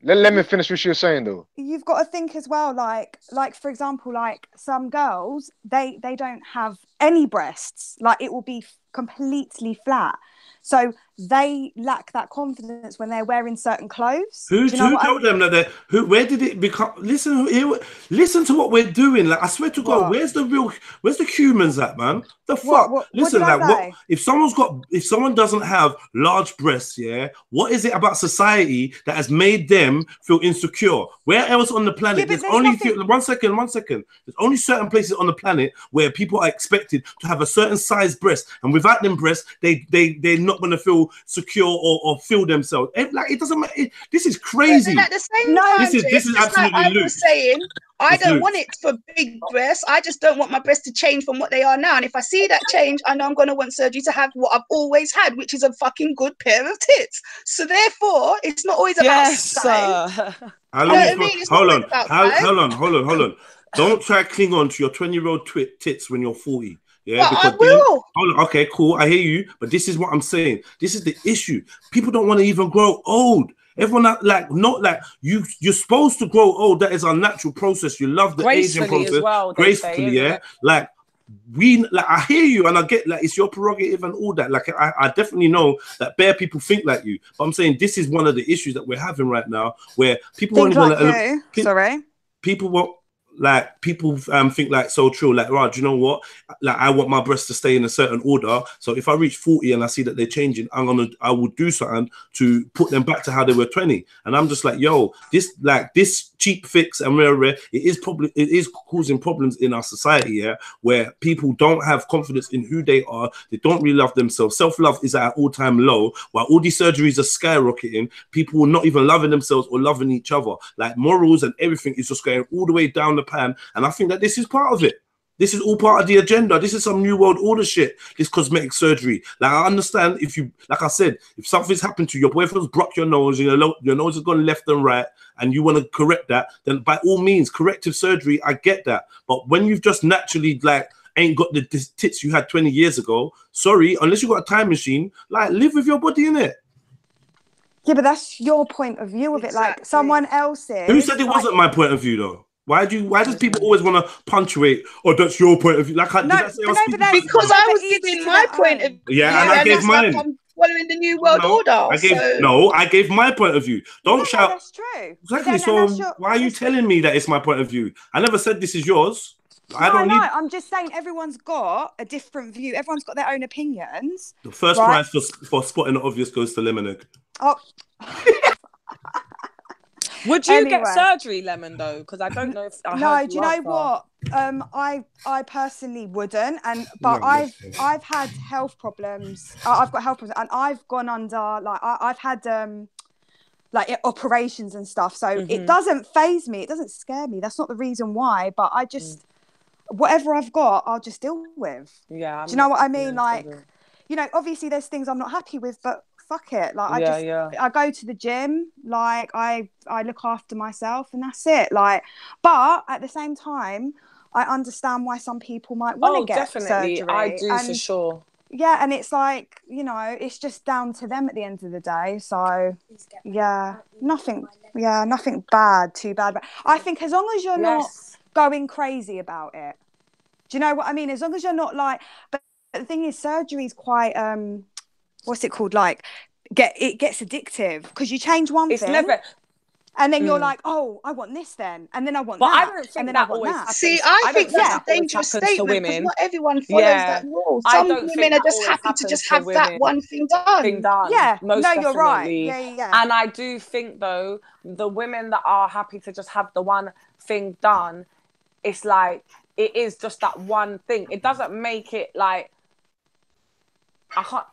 Let Lemon finish what she was saying though. You've got to think as well, like for example, like some girls, they don't have any breasts. Like it will be completely flat. So they lack that confidence when they're wearing certain clothes. Who told them that? Where did it become? Listen to what we're doing. Like I swear to God, where's the humans at, man? The fuck? Listen, what if someone doesn't have large breasts? Yeah, what is it about society that has made them feel insecure? Where else on the planet? There's only one second. There's only certain places on the planet where people are expected to have a certain size breast, and without them breasts, they're not going to feel secure or feel themselves. Like it doesn't matter. This is crazy. At the same time, this is absolutely like I was saying, I don't want it for big breasts. I just don't want my breasts to change from what they are now. And if I see that change, I know I'm going to want surgery to have what I've always had, which is a fucking good pair of tits. So therefore, it's not always about style. Hold on. Don't try to cling on to your 20-year-old tits when you're 40. Yeah, but I will. Okay, cool. I hear you. But this is what I'm saying. This is the issue. People don't want to even grow old. Everyone you're supposed to grow old. That is our natural process. You love the aging process gracefully, yeah. I hear you and I get it's your prerogative and all that. Like I definitely know that bare people think like you. But I'm saying this is one of the issues that we're having right now, where people won't even people won't. Like people think like so true, like right, do you know what? Like I want my breasts to stay in a certain order. So if I reach 40 and I see that they're changing, I will do something to put them back to how they were 20. And I'm just like, yo, this cheap fix and rare, it is causing problems in our society, yeah, where people don't have confidence in who they are, they don't really love themselves. Self-love is at an all-time low, while all these surgeries are skyrocketing, people are not even loving themselves or loving each other. Like morals and everything is just going all the way down the pan, and I think that this is part of it. This is all part of the agenda. This is some new world order shit, this cosmetic surgery. Like I understand if you, like I said, if something's happened to you, your boyfriend's broke your nose, your nose has gone left and right, and you want to correct that, then by all means, corrective surgery, I get that. But when you've just naturally ain't got the tits you had 20 years ago, sorry, unless you got a time machine, live with your body in it. Yeah, but that's your point of view of it. Like someone else's. Who said it wasn't my point of view though? Why does people always want to punctuate? Or that's your point of view? Like, because I was giving my point of view. Yeah, and I gave mine. I'm following following the new world order. I gave my point of view. Don't shout. That's true. Exactly. So why are you telling me that it's my point of view? I never said this is yours. I don't need. I'm just saying everyone's got a different view. Everyone's got their own opinions. The first prize for spotting the obvious goes to Lemonade. Oh. Would you get surgery, Lemon, though? Because I don't know if I heard do you know what? I personally wouldn't, but I've had health problems. I've got health problems, and I've gone under I've had operations and stuff. So it doesn't faze me. It doesn't scare me. That's not the reason why. But I just whatever I've got, I'll just deal with. Yeah. Do you know what I mean? Obviously there's things I'm not happy with, but fuck it. I go to the gym, I look after myself, and that's it. But at the same time, I understand why some people might want to get definitely. surgery. I do for sure. Yeah, and it's it's just down to them at the end of the day. So nothing bad, too bad. But I think as long as you're not going crazy about it, do you know what I mean? As long as you're not but the thing is, surgery is quite what's it called? It gets addictive because you change one thing. And then you're like, oh, I want this then, and then I want that. I don't think that always happens. See, I think that's a dangerous statement because not everyone follows that rule. Some women are just happy to just have that one thing done. Yeah, you're right. Yeah. And I do think though, the women that are happy to just have the one thing done, it's it is just that one thing. It doesn't make it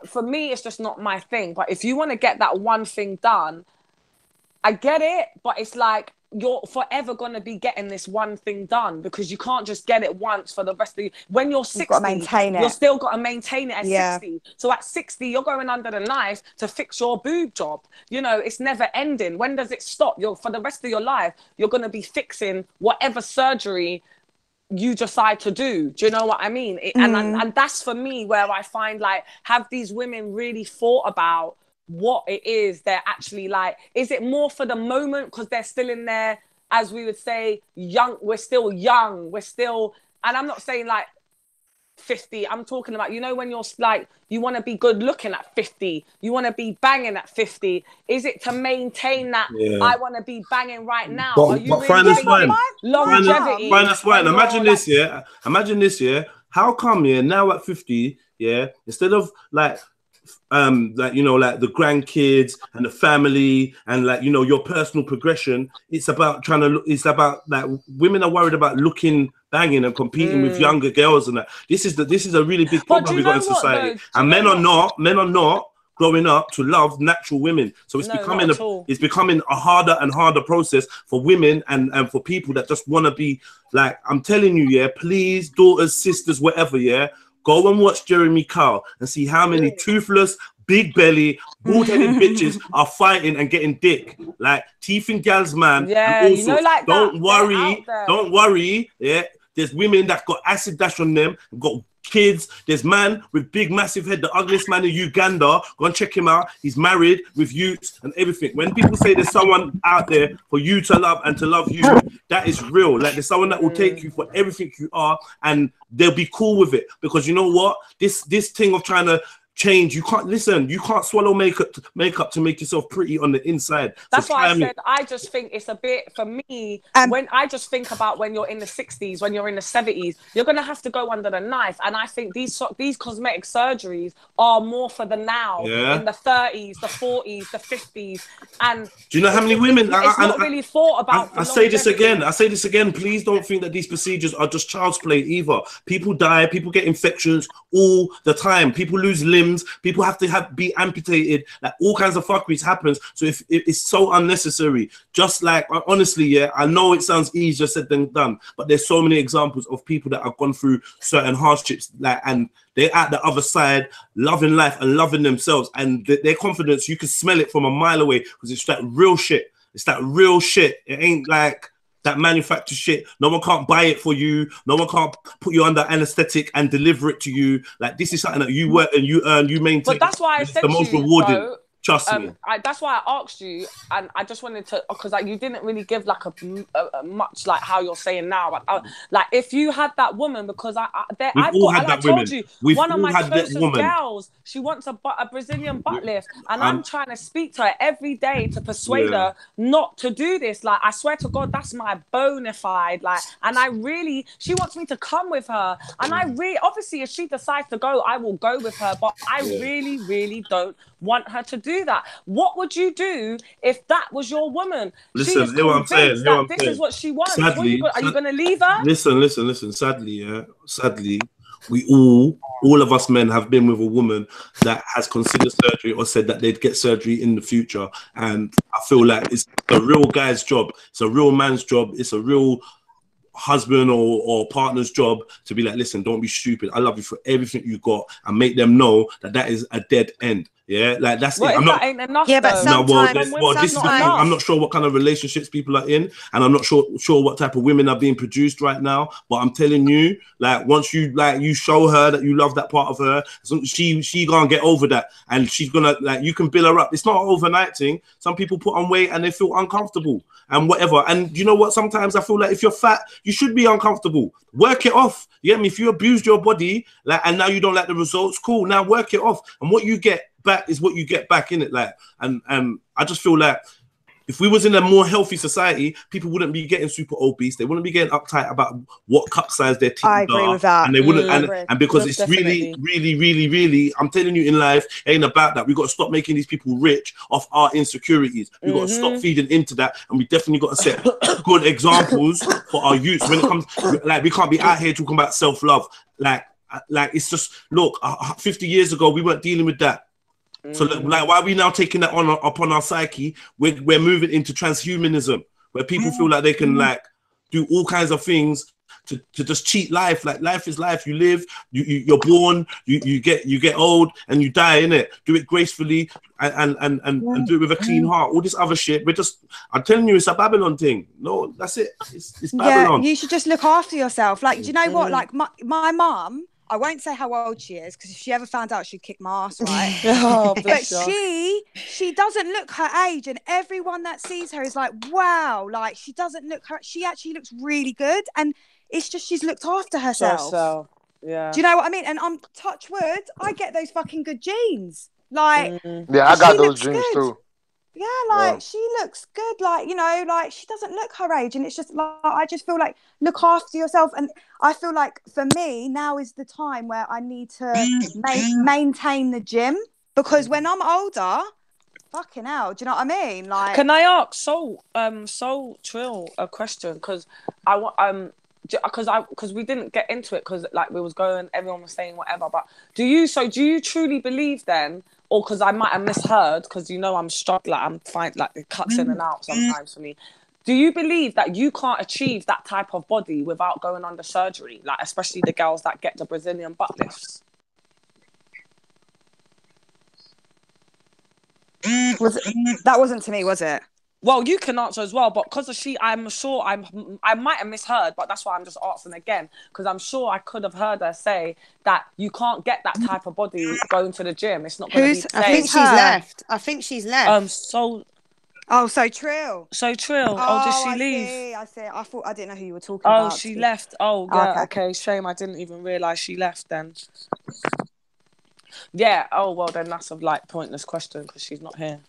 for me, it's just not my thing. But if you want to get that one thing done, I get it, but it's you're forever going to be getting this one thing done because you can't just get it once for the rest of you. When you're 60, you're still got to maintain it at 60. So at 60, you're going under the knife to fix your boob job. It's never ending. When does it stop? For the rest of your life, you're going to be fixing whatever surgery you decide to do. Do you know what I mean? And that's for me where I find have these women really thought about what it is they're actually is it more for the moment because they're still in there, as we would say, young, we're still young, and I'm not saying 50, I'm talking about, when you're you want to be good looking at 50, you want to be banging at 50, is it to maintain that I want to be banging right now? But, are you really fine, that's fine. Longevity? Fine, that's fine. Imagine this, how come now at 50, instead of the grandkids and the family and your personal progression, it's about women are worried about looking banging and competing with younger girls and that. This is a really big problem we got in society, and men are not growing up to love natural women. So it's becoming a harder and harder process for women and for people that just want to be I'm telling you, please, daughters, sisters, whatever, go and watch Jeremy Kyle and see how many toothless, big belly, bald-headed bitches are fighting and getting dick. Teeth and gals, man. Yeah, and don't worry. Yeah, there's women that got acid dash on them, got kids. There's man with big, massive head, the ugliest man in Uganda. Go and check him out. He's married with youths and everything. When people say there's someone out there for you to love and to love you, that is real. There's someone that will take you for everything you are, and they'll be cool with it. Because you know what? This thing of trying to change, you can't swallow makeup to make yourself pretty on the inside. That's why I said I just think it's a bit, for me, when I just think about when you're in the 60s, when you're in the 70s, you're going to have to go under the knife. And I think these cosmetic surgeries are more for the now, in the 30s, the 40s, the 50s. And do you know how many women it's not really thought about? I say this again, please don't think that these procedures are just child's play either. People die, people get infections all the time, people lose limbs, people have to be amputated, all kinds of fuckeries happens. So if it's so unnecessary, just honestly, I know it sounds easier said than done, but there's so many examples of people that have gone through certain hardships, and they're at the other side, loving life and loving themselves, and their confidence, you can smell it from a mile away, because it's that real shit. It's that real shit. It ain't that manufactured shit. No one can't buy it for you. No one can't put you under anesthetic and deliver it to you. This is something that you work and you earn, you maintain. But that's why I said the most rewarding. Trust me. That's why I asked you, and I just wanted to, because like you didn't really give like a much like how you're saying now. But, like if you had that woman, because I've all got, had and that I told women. you, We've one of all my had that closest woman. girls, she wants a Brazilian butt lift, and I'm trying to speak to her every day to persuade her not to do this. Like I swear to God, that's my bona fide. Like, and she wants me to come with her, and I really, obviously, if she decides to go, I will go with her. But I really don't want her to do that. What would you do if that was your woman? Listen, She is hear what I'm saying. convinced that this is what she wants. Sadly, are you going to leave her? Listen. Sadly, we all of us men have been with a woman that has considered surgery or said that they'd get surgery in the future. And I feel like it's a real guy's job. It's a real man's job. It's a real husband or partner's job to be like, listen, don't be stupid. I love you for everything you got, and make them know that is a dead end. Yeah, like that's it. I'm not. Ain't enough, yeah, but sometimes, This is the thing. I'm not sure what kind of relationships people are in, and I'm not sure what type of women are being produced right now. But I'm telling you, like once you show her that you love that part of her, she gonna get over that, and she's gonna you can build her up. It's not an overnight thing. Some people put on weight and they feel uncomfortable and whatever. And you know what? Sometimes I feel like if you're fat, you should be uncomfortable. Work it off. You get me? If you abused your body, and now you don't like the results, cool. Now work it off, and what you get back is what you get back in it. And I just feel like if we was in a more healthy society, people wouldn't be getting super obese. They wouldn't be getting uptight about what cup size their teeth are. I agree with that. And they wouldn't, and because it's really, I'm telling you, in life, it ain't about that. We got to stop making these people rich off our insecurities. We got to stop feeding into that, and we definitely got to set good examples for our youth. When it comes, we can't be out here talking about self-love. Like it's just, look, 50 years ago, we weren't dealing with that. So why are we now taking that upon our psyche? We're moving into transhumanism, where people feel like they can do all kinds of things to just cheat life. Like life is life. You live, you're born, you get old, and you die, innit? Do it gracefully and do it with a clean heart. All this other shit, I'm telling you, it's a Babylon thing. No, that's it. It's Babylon. Yeah, you should just look after yourself. Like, do you know what? Like my mum, I won't say how old she is, because if she ever found out, she'd kick my ass, right? But she doesn't look her age, and everyone that sees her is like, wow, like she doesn't look her. She actually looks really good, and it's just she's looked after herself. Yeah. Do you know what I mean? And I'm touch wood, I get those fucking good genes. Like, yeah, I got those genes too. Yeah, she looks good, she doesn't look her age, and it's just like, I just feel like, look after yourself. And I feel like for me, now is the time where I need to maintain the gym, because when I'm older, fucking hell, do you know what I mean? Like, can I ask Soul Trill a question? Because I want because we didn't get into it, because we was going, everyone was saying whatever, but do you truly believe then, or because I might have misheard, because I'm struggling, I'm fine, it cuts in and out sometimes for me. Do you believe that you can't achieve that type of body without going under surgery, especially the girls that get the Brazilian butt lifts? That wasn't to me, was it? Well, you can answer as well, but because of I'm sure I might have misheard, but that's why I'm just asking again, because I'm sure I could have heard her say that you can't get that type of body going to the gym. It's not going to be the same. I think she's left. So Trill. So Trill. Oh, did she leave? I see. I didn't know who you were talking about. Oh, she left. Oh, yeah. Okay. Shame. I didn't even realise she left then. Yeah. Oh, well, then that's a pointless question, because she's not here.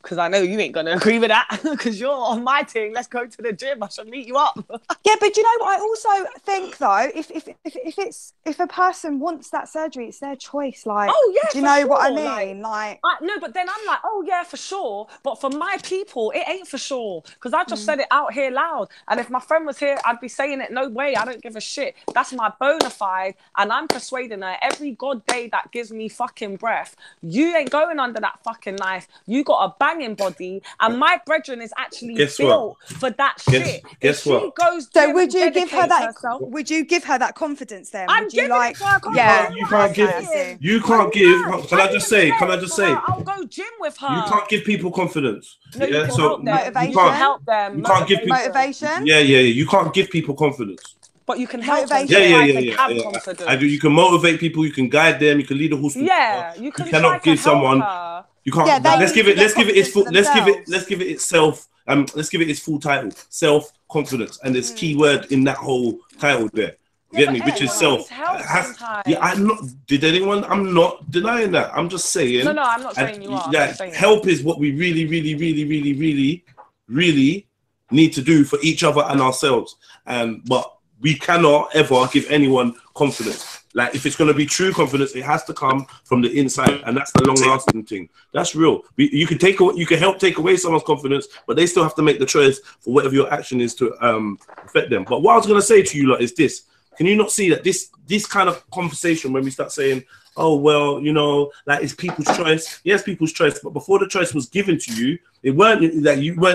Because I know you ain't gonna agree with that, because you're on my team. Let's go to the gym. I shall meet you up. Yeah, but you know what? I also think though, if a person wants that surgery, it's their choice. Like, oh yeah, do you know what I mean? No, but then I'm like, oh yeah, for sure. But for my people, it ain't for sure, because I just said it out here loud. And if my friend was here, I'd be saying it. No way, I don't give a shit. That's my bona fide, and I'm persuading her every god day that gives me fucking breath. You ain't going under that fucking knife. You got a banging body, and my brethren is actually built for that shit. Guess what? She goes, so would you give her that? Would you give her that confidence then? I'm giving it to her. Yeah, you can't give. You can't give. Can I just say? I'll go gym with her. You can't give people confidence. No, you can help them. Motivation. You can't help them. You can't give people motivation. Yeah. You can't give people confidence. But you can help them Motivation. to Yeah. have confidence. You can motivate people. You can guide them. You can lead a horse. Yeah, you can cannot try to give help someone. her. You can't. Yeah, they let's need give to it. get Let's give it its full. confidence for Let's give it its self. Let's give it its full title. Self confidence, and there's key word in that whole title there. Get me? Which is self. I'm not. Did anyone? I'm not denying that. I'm just saying. No, I'm not saying you are. Yeah, help is what we really need to do for each other and ourselves. But we cannot ever give anyone confidence. Like, if it's going to be true confidence, it has to come from the inside, and that's the long-lasting thing. That's real. You can help take away someone's confidence, but they still have to make the choice for whatever your action is to affect them. But what I was going to say to you lot is this: can you not see that this kind of conversation, when we start saying, oh, well, you know, like, it's people's choice. Yes, people's choice, but before the choice was given to you, you weren't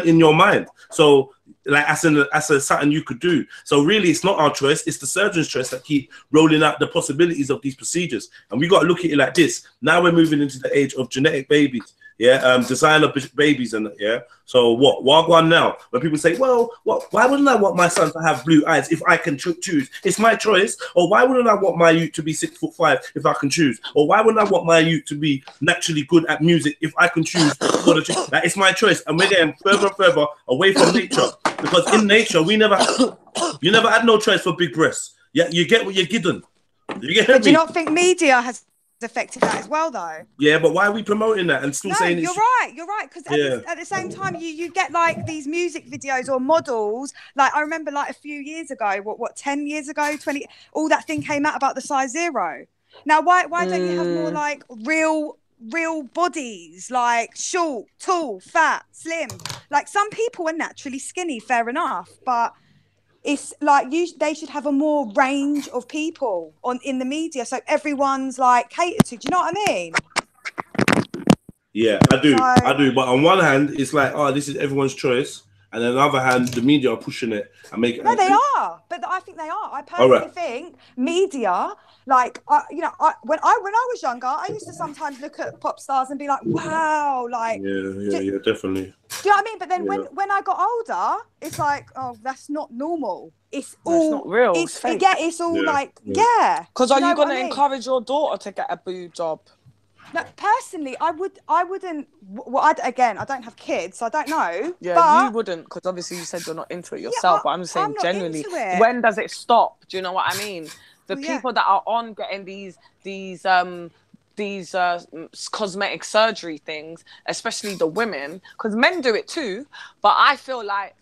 in your mind. So, like, as a something you could do. So really, it's not our choice. It's the surgeon's choice that keep rolling out the possibilities of these procedures. And we got to look at it like this. Now we're moving into the age of genetic babies. Yeah, designer babies and yeah. So what? Wagwan now? When people say, well, why wouldn't I want my son to have blue eyes if I can choose? It's my choice. Or why wouldn't I want my youth to be 6'5" if I can choose? Or why wouldn't I want my youth to be naturally good at music if I can choose? Like, it's my choice, and we're getting further and further away from nature, because in nature you never had no choice for big breasts. Yeah, you get what you're given. You get me? But do you not think media has affected that as well, though? Yeah, but why are we promoting that and still saying you're right, because at the same time you get like these music videos or models. Like, I remember, like, a few years ago, what 10 years ago, 20, all that thing came out about the size 0. Now why don't you have more like real bodies, like short, tall, fat, slim? Like, some people are naturally skinny, fair enough, but it's like they should have a more range of people in the media, so everyone's like catered to. Do you know what I mean? Yeah, I do. But on one hand, it's like, oh, this is everyone's choice, and on the other hand, the media are pushing it and making. No, they are, but I think they are. I personally think media, like, when I was younger, I used to sometimes look at pop stars and be like, wow, like. Yeah, definitely. Do you know what I mean? But then when I got older, it's like, oh, that's not normal. It's not real. It's fake. Yeah, it's all Because are you going to encourage your daughter to get a boob job? No, personally, I wouldn't. Well, I don't have kids, so I don't know. Yeah, but you wouldn't, because obviously you said you're not into it yourself. But I'm saying generally, into it. When does it stop? Do you know what I mean? The people that are on getting these cosmetic surgery things, especially the women, because men do it too. But I feel like,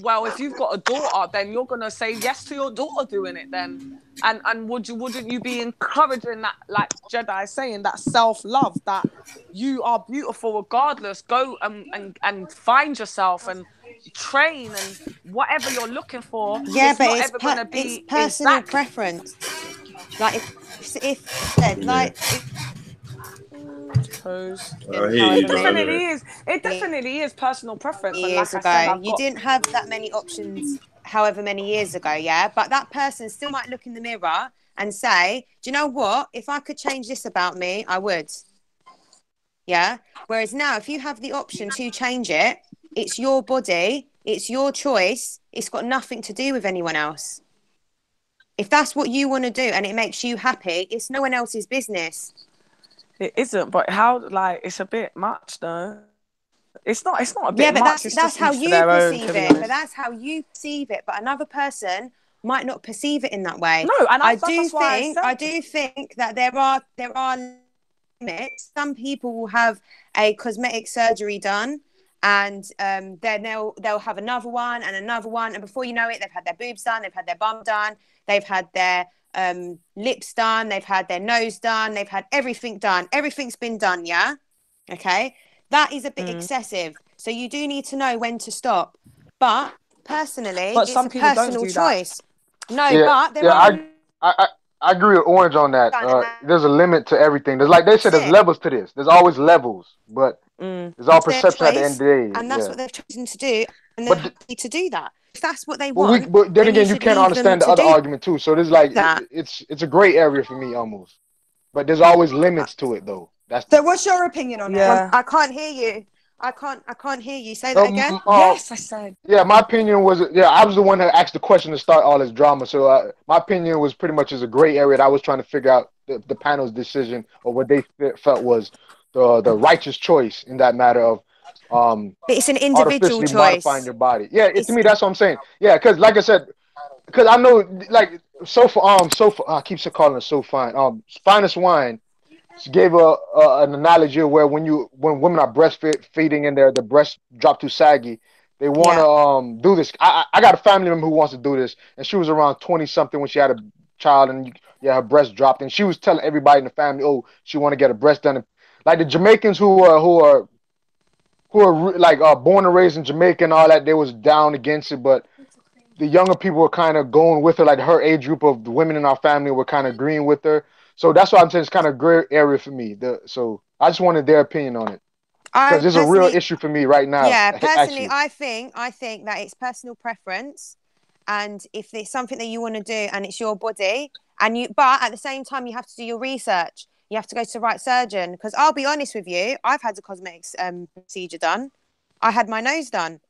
well, if you've got a daughter, then you're gonna say yes to your daughter doing it then. And wouldn't you be encouraging that, like Jedi saying, that self-love, that you are beautiful regardless, go and find yourself and train and whatever you're looking for. Yeah, it's but not it's, ever gonna be it's personal preference. Like, it definitely is personal preference. Years and like ago, you didn't have that many options however many years ago, yeah, but that person still might look in the mirror and say, do you know what, if I could change this about me, I would. Yeah, whereas now, if you have the option to change it, it's your body, it's your choice, it's got nothing to do with anyone else. If that's what you want to do and it makes you happy, it's no one else's business. It isn't, but how, like, it's a bit much though. It's not a bit much. That's how you perceive it. But that's how you perceive it. But another person might not perceive it in that way. No, and I do think that there are limits. Some people will have a cosmetic surgery done, and then they'll have another one, and before you know it, they've had their boobs done, they've had their bum done, they've had their lips done, they've had their nose done, they've had everything done. Everything's been done, yeah? Okay? That is a bit excessive. So you do need to know when to stop. But personally, it's a personal choice. No, but I agree with Orange on that. There's a limit to everything. There's, like they said, there's levels to this. There's always levels, but it's all perception at the end of the day. And that's what they've chosen to do, and they're happy to do that. If that's what they want, but then again, you can't understand the other argument too. So there's like it's a gray area for me almost. But there's always limits to it though. So what's your opinion on it? I can't hear you. I can't hear you. Say that again. Yes, I said. Yeah, my opinion was, I was the one that asked the question to start all this drama. So my opinion was pretty much as a gray area that I was trying to figure out the panel's decision or what they felt was the righteous choice in that matter of But it's an individual artificially choice. modifying your body. Yeah, to me that's what I'm saying. Yeah, because like I said, because I know like I keep calling it so fine. Finest wine. She gave an analogy where when women are breastfeeding and the breasts drop too saggy, they want to do this. I got a family member who wants to do this, and she was around 20 something when she had a child, and her breast dropped, and she was telling everybody in the family, oh, she want to get a breast done. Like the Jamaicans who are like born and raised in Jamaica and all that, they was down against it, but the younger people were kind of going with her, like her age group of the women in our family were kind of agreeing with her. So that's why I'm saying it's kind of gray area for me. So I just wanted their opinion on it because there's a real issue for me right now. Yeah, personally, actually. I think that it's personal preference, and if it's something that you want to do and it's your body, but at the same time you have to do your research. You have to go to the right surgeon because I'll be honest with you, I've had a cosmetics procedure done. I had my nose done,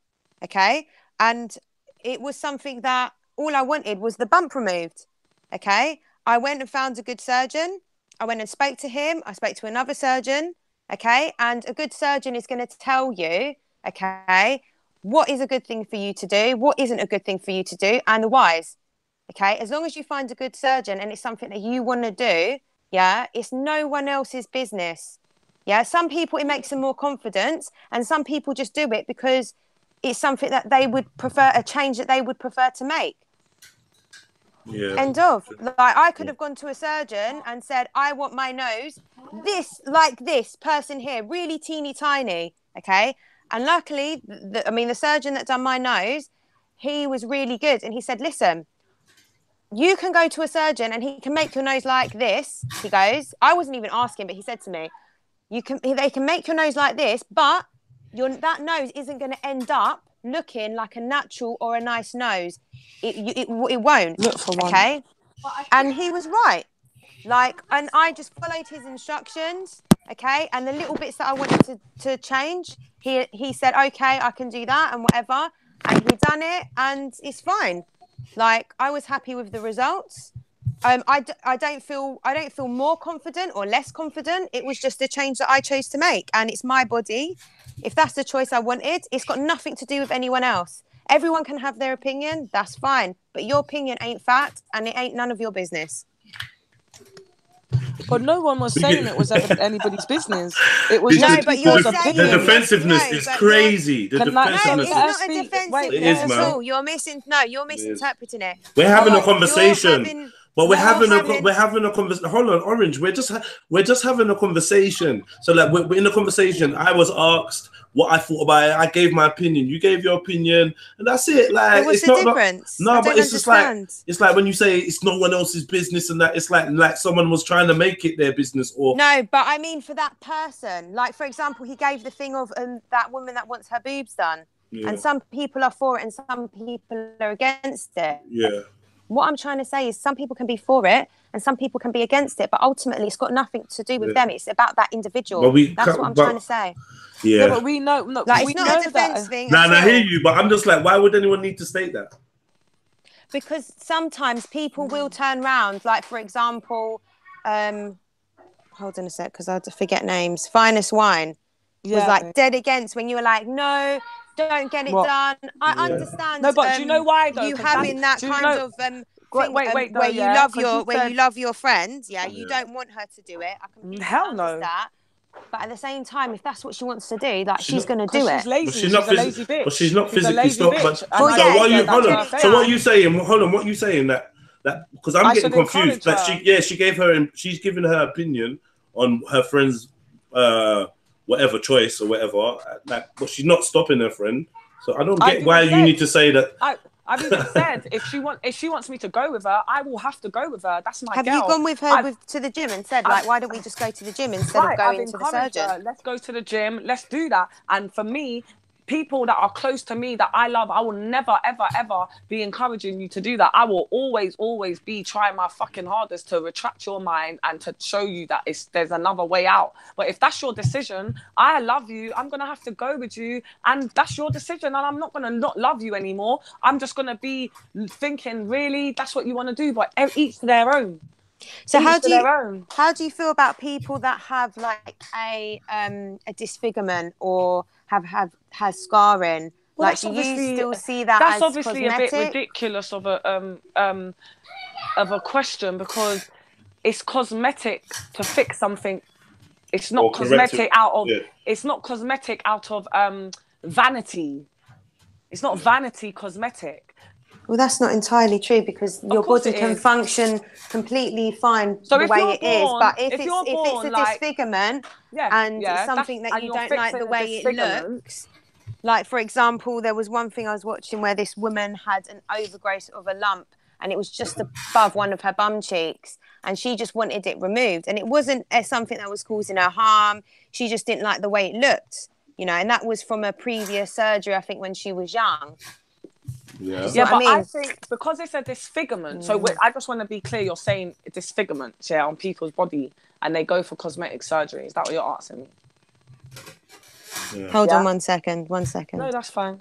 okay, and it was something that all I wanted was the bump removed, okay. I went and found a good surgeon. I went and spoke to him. I spoke to another surgeon, okay? And a good surgeon is going to tell you, okay, what is a good thing for you to do, what isn't a good thing for you to do, and the whys, okay? As long as you find a good surgeon and it's something that you want to do, yeah, it's no one else's business. Yeah, some people, it makes them more confident, and some people just do it because it's something that they would prefer, a change that they would prefer to make. Yeah. End of. Like I could have gone to a surgeon and said, I want my nose like this person here, really teeny tiny, okay? And luckily, the surgeon that done my nose, he was really good, and he said, listen, you can go to a surgeon and he can make your nose like this. He goes, I wasn't even asking, but he said to me, they can make your nose like this, but that nose isn't going to end up looking like a natural or a nice nose. It won't. Look for one. Okay. And he was right. Like, and I just followed his instructions. Okay. And the little bits that I wanted to change, he said, okay, I can do that and whatever. And he done it and it's fine. Like, I was happy with the results. I don't feel more confident or less confident. It was just a change that I chose to make, and it's my body. If that's the choice I wanted, it's got nothing to do with anyone else. Everyone can have their opinion, that's fine, but your opinion ain't fact, and it ain't none of your business. But no one was saying it was anybody's business. It was no, but you're the defensiveness is crazy. The defensiveness it's not a defensive it is, man. You're misinterpreting it. We're having a conversation. But we're having a conversation. Hold on, Orange. We're just having a conversation. So like we're in a conversation. I was asked what I thought about it. I gave my opinion. You gave your opinion, and that's it. Like what's the difference? No, but it's just like it's like when you say it's no one else's business, and that it's like someone was trying to make it their business. Or no, but I mean for that person. Like for example, he gave the thing of that woman that wants her boobs done, and some people are for it, and some people are against it. Yeah. What I'm trying to say is some people can be for it and some people can be against it, but ultimately it's got nothing to do with them. It's about that individual. That's what I'm trying to say. Yeah. No, but we know. No, like, we it's not know a defense thing. Nah, I hear you, but I'm just like, why would anyone need to state that? Because sometimes people will turn around. Like, for example, hold on a sec, because I forget names. Finest Wine was like dead against when you were like, no, don't get it done. I understand. No, but do you know why though? You having that kind of thing, wait, where you love your friend. Yeah, you don't want her to do it. I completely understand that. But at the same time, if that's what she wants to do, like she's going to do it. She's lazy. She's a lazy bitch. But she's not physically stopped. But so what are you saying? Hold on, what are you saying that because I'm getting confused. That she's giving her opinion on her friend's whatever choice or whatever, like, but she's not stopping her friend. So I don't get why you need to say that. I've even said if she wants me to go with her, I will have to go with her. That's my girl. Have you gone with her to the gym and said like, why don't we just go to the gym instead of going to the surgeon? Let's go to the gym. Let's do that. And for me, people that are close to me that I love, I will never, ever, ever be encouraging you to do that. I will always, always be trying my fucking hardest to retract your mind and to show you that there's another way out. But if that's your decision, I love you. I'm going to have to go with you. And that's your decision. And I'm not going to not love you anymore. I'm just going to be thinking, really, that's what you want to do. But each to their own. So how do you feel about people that have like a disfigurement or has scarring? Well, like, do you still see that that's as obviously cosmetic? a bit ridiculous of a question, because it's cosmetic to fix something. It's not cosmetic out of it's not cosmetic out of vanity. It's not vanity cosmetic. Well, that's not entirely true, because your body can function completely fine the way it is. But if it's a disfigurement and it's something that you don't like the way it looks, like, for example, there was one thing I was watching where this woman had an overgrowth of a lump and it was just above one of her bum cheeks, and she just wanted it removed. And it wasn't something that was causing her harm. She just didn't like the way it looked, and that was from a previous surgery, I think, when she was young. Yeah, but I think because it's a disfigurement, so I just want to be clear, you're saying disfigurement, on people's body, and they go for cosmetic surgery. Is that what you're asking me? Hold on 1 second. No, that's fine.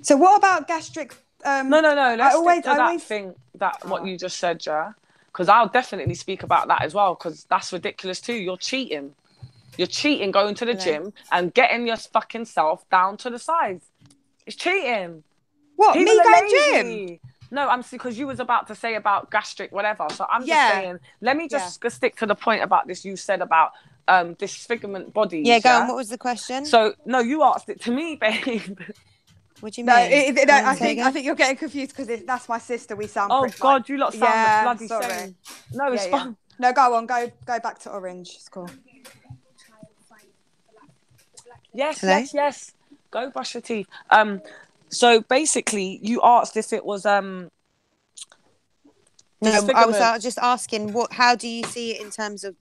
So what about gastric? No. Let's stick to that thing, what you just said, because I'll definitely speak about that as well, because that's ridiculous too. You're cheating. You're cheating going to the gym and getting your fucking self down to the size. It's cheating. What, People me are going lazy. gym? No, I'm because you was about to say about gastric, whatever. So I'm just saying, let me just stick to the point about this you said about disfigurement bodies. Yeah, go on. What was the question? So, no, you asked it to me, babe. What do you mean? I think you're getting confused because that's my sister. We sound. Oh God, you lot sound the bloody same. No, it's fine. No, go on. Go back to orange. It's cool. Yes. Go brush your teeth. So basically, you asked if it was No, I was just asking how do you see it in terms of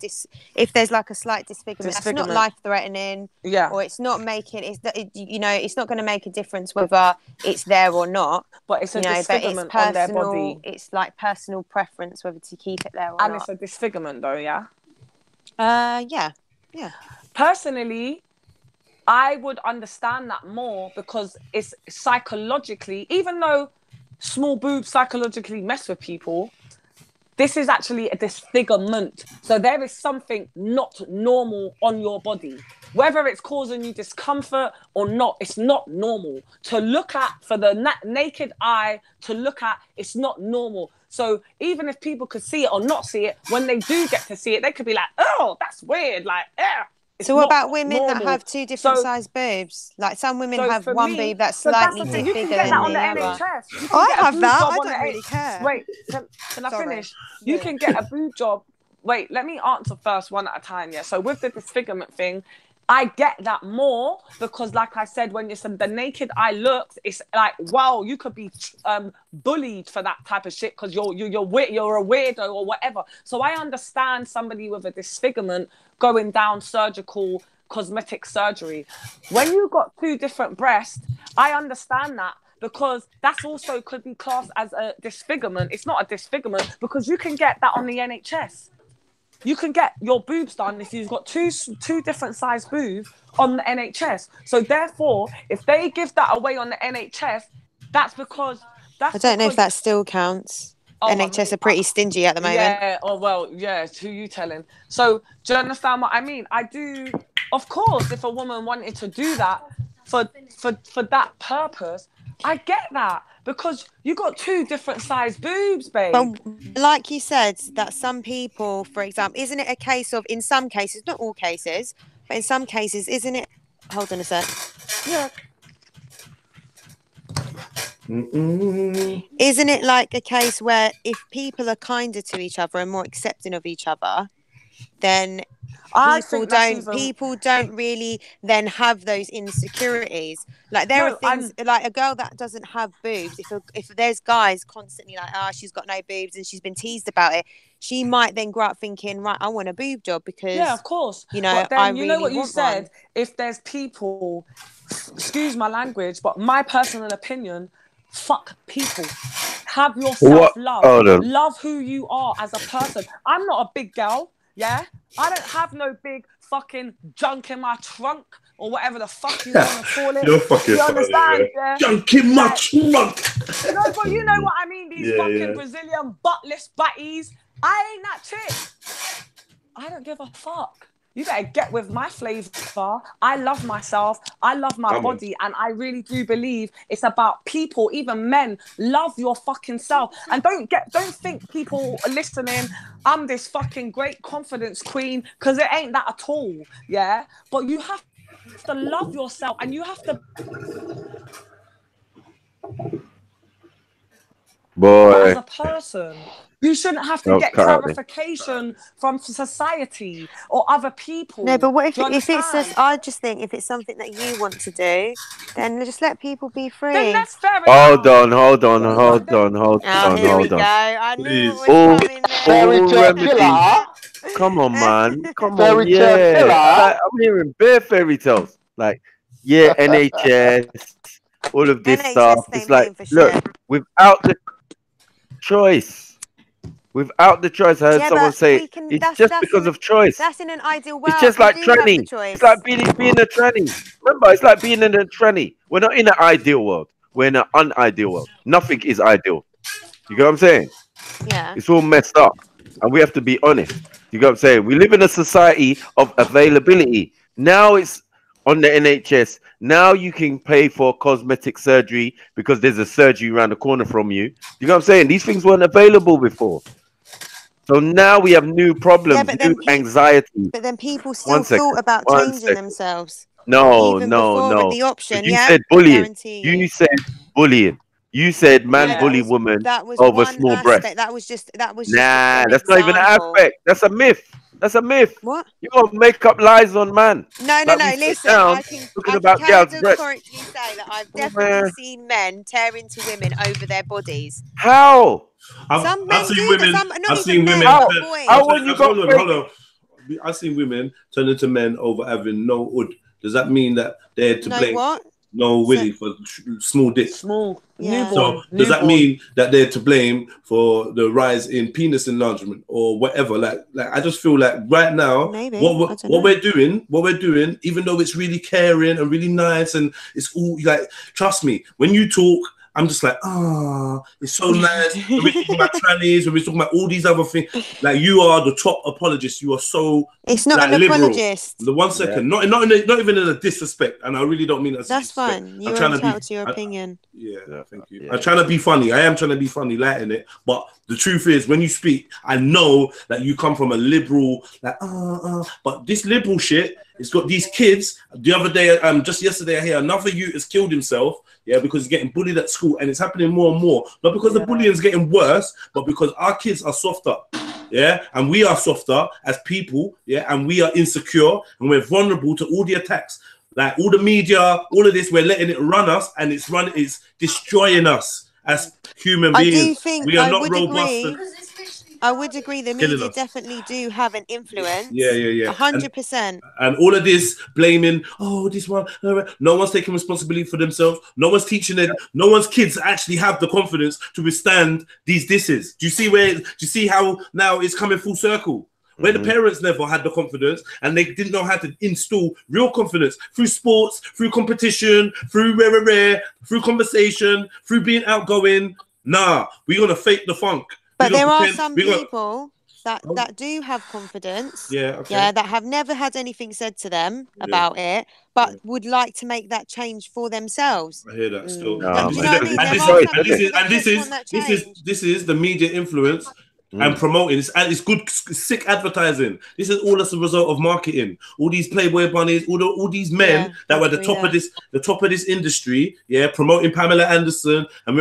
if there's like a slight disfigurement. It's not life threatening, or it's not making it's not going to make a difference whether it's there or not. But it's a disfigurement on their body. It's like personal preference whether to keep it there or not. And it's a disfigurement, though, yeah. Yeah. Personally, I would understand that more because it's psychologically, even though small boobs psychologically mess with people, this is actually a disfigurement. So there is something not normal on your body. Whether it's causing you discomfort or not, it's not normal. To look at, for the naked eye to look at, it's not normal. So even if people could see it or not see it, when they do get to see it, they could be like, oh, that's weird. Like, So what about women that have two different size boobs? Like some women have one boob that's slightly bigger than the other. I have that. I don't really care. Wait, can I finish? You can get a boob job. Wait, let me answer first one at a time. Yeah. So with the disfigurement thing, I get that more because, like I said, when you said the naked eye looks, it's like, wow, you could be bullied for that type of shit because you're a weirdo or whatever. So I understand somebody with a disfigurement going down surgical cosmetic surgery. When you got two different breasts, I understand that because that's also could be classed as a disfigurement. It's not a disfigurement because you can get that on the NHS. You can get your boobs done if you've got two different size boobs on the NHS. So therefore, if they give that away on the NHS, that's because I don't know if that still counts. NHS are pretty stingy at the moment. Yeah, it's who you telling. So do you understand what I mean? I do. Of course, if a woman wanted to do that for that purpose, I get that. Because you got two different size boobs, babe. But like you said, that some people, for example, isn't it a case of, in some cases, not all cases, but in some cases, isn't it? Hold on a sec. Yeah. Isn't it like a case where if people are kinder to each other and more accepting of each other, then people don't really then have those insecurities. Like there are things like a girl that doesn't have boobs, if there's guys constantly like, oh, she's got no boobs and she's been teased about it, she might then grow up thinking, right, I want a boob job because of course, you know, but then I you really know what you want said. one. If there's people, excuse my language, but my personal opinion, fuck people. Have your self-love. Love who you are as a person. I'm not a big girl, yeah? I don't have no big fucking junk in my trunk or whatever the fuck you want to call it. You're fucking you understand? funny, junk in my trunk. No, but you know what I mean? These fucking Brazilian buttless batties. I ain't that chick. I don't give a fuck. You better get with my flavor. I love myself. I love my body. And I really do believe it's about people, even men. Love your fucking self. And don't think people are listening, I'm this fucking great confidence queen, because it ain't that at all. Yeah. But you have to love yourself and you have to as a person. You shouldn't have to get clarification from society or other people. No, but what if it's just? I just think if it's something that you want to do, then just let people be free. Then that's fair enough. Hold on. Here we go. I knew it was coming there. Come on, man. Come Fairy on, tale killer. Like, I'm hearing bare fairy tales. Like, NHS, all of this stuff. It's like, look, without the choice, I heard someone say it's just because of choice. That's in an ideal world. It's just like tranny. It's like being a tranny. Remember, it's like being in a tranny. We're not in an ideal world. We're in an unideal world. Nothing is ideal. You get what I'm saying? Yeah. It's all messed up, and we have to be honest. You get what I'm saying? We live in a society of availability. Now it's on the NHS. Now you can pay for cosmetic surgery because there's a surgery around the corner from you. You know what I'm saying? These things weren't available before. So now we have new problems, new anxiety. But then people still thought about changing themselves. No. With the option, you said bullying. You said bullying. You said man bully woman over small breasts. That was just nah, that's not even an aspect. That's a myth. That's a myth. What? You gotta make up lies on man. No. Listen, I can categorically say that I've definitely seen men tear into women over their bodies. How? Some men do, but some not even men. Hold on. I've seen women turn into men over having no hood. Does that mean that they're to blame? What? No willy for small dick. Small. Yeah. So does that mean that they're to blame for the rise in penis enlargement or whatever? Like I just feel like right now, what we're doing, even though it's really caring and really nice and it's all like, trust me, when you talk, I'm just like, it's so nice. When we're talking about trannies, when we're talking about all these other things, like you are the top apologist. You are so it's not an liberal. Apologist. The 1 second, not even in a disrespect, and I really don't mean that. That's fine. You're entitled to your opinion. Yeah, thank you. I'm trying to be funny. I am trying to be funny, lighten it. But the truth is, when you speak, I know that you come from a liberal, like but this liberal shit. It's got these kids. The other day, just yesterday, I hear another youth has killed himself. Yeah, because he's getting bullied at school, and it's happening more and more. Not because the bullying's getting worse, but because our kids are softer. Yeah, and we are softer as people. Yeah, and we are insecure, and we're vulnerable to all the attacks. Like all the media, all of this, we're letting it run us, and it's destroying us as human beings. I do think we are not robust. I would agree. The media definitely do have an influence. Yeah. 100%. And all of this blaming, this one. No one's taking responsibility for themselves. No one's teaching it. No one's kids actually have the confidence to withstand these disses. Do you see how now it's coming full circle? Where the parents never had the confidence and they didn't know how to install real confidence through sports, through competition, through through conversation, through being outgoing. Nah, we're gonna fake the funk. But there are some people that do have confidence, that have never had anything said to them about it, but would like to make that change for themselves. I hear that still. Do you know what I mean? This is the media influence. And promoting it's good, sick advertising. This is all as a result of marketing. All these Playboy bunnies, all these men that were the top of this industry, promoting Pamela Anderson, and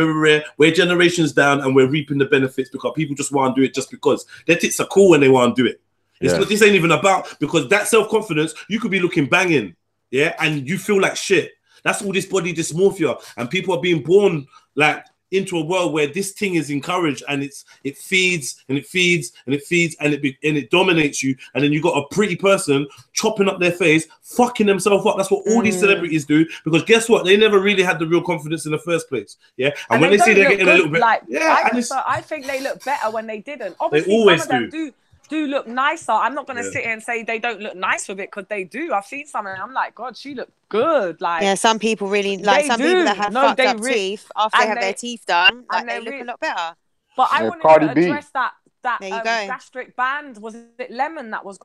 we're generations down, and we're reaping the benefits because people just want to do it just because their tits are cool and they want to do it. This ain't even about, because that self-confidence, you could be looking banging, and you feel like shit. That's all this body dysmorphia, and people are being born like into a world where this thing is encouraged, and it feeds and it feeds and it feeds and it dominates you, and then you got a pretty person chopping up their face, fucking themselves up. That's what all these celebrities do, because guess what? They never really had the real confidence in the first place. And when they see they're getting a little bit, I think they look better when they didn't. Obviously, they always some of them do look nicer. I'm not going to sit here and say they don't look nice with it, because they do. I've seen some and I'm like, God, she looked good. Like, some people really like people that have fucked up teeth after they have their teeth done, like they look a lot better. But I wanted to address that gastric band. Was it Lemon that was?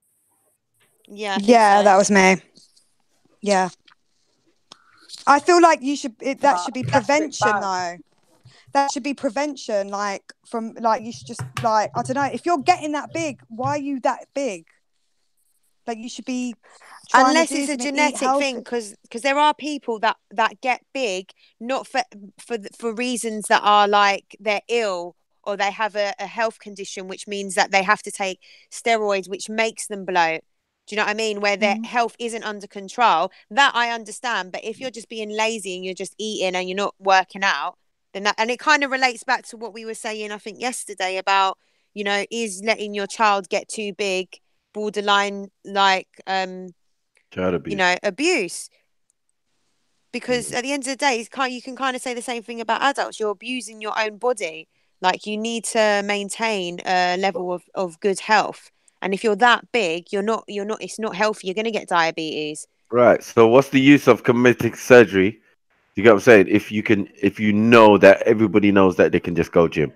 Yeah, that was me. Yeah, I feel like that should be prevention though. That should be prevention, like you should just I don't know, if you're getting that big, why are you that big? Like, you should be unless it's a genetic thing, because there are people that get big not for reasons that are like they're ill or they have a health condition, which means that they have to take steroids, which makes them bloat. Do you know what I mean? Where their health isn't under control. That I understand, but if you're just being lazy and you're just eating and you're not working out, then and it kind of relates back to what we were saying, I think yesterday, about, is letting your child get too big borderline like child abuse. Abuse, because at the end of the day, you can kind of say the same thing about adults. You're abusing your own body. Like, you need to maintain a level of good health, and if you're that big, it's not healthy. You're going to get diabetes. Right. So what's the use of cosmetic surgery? You get what I'm saying? If you know that everybody knows that they can just go gym,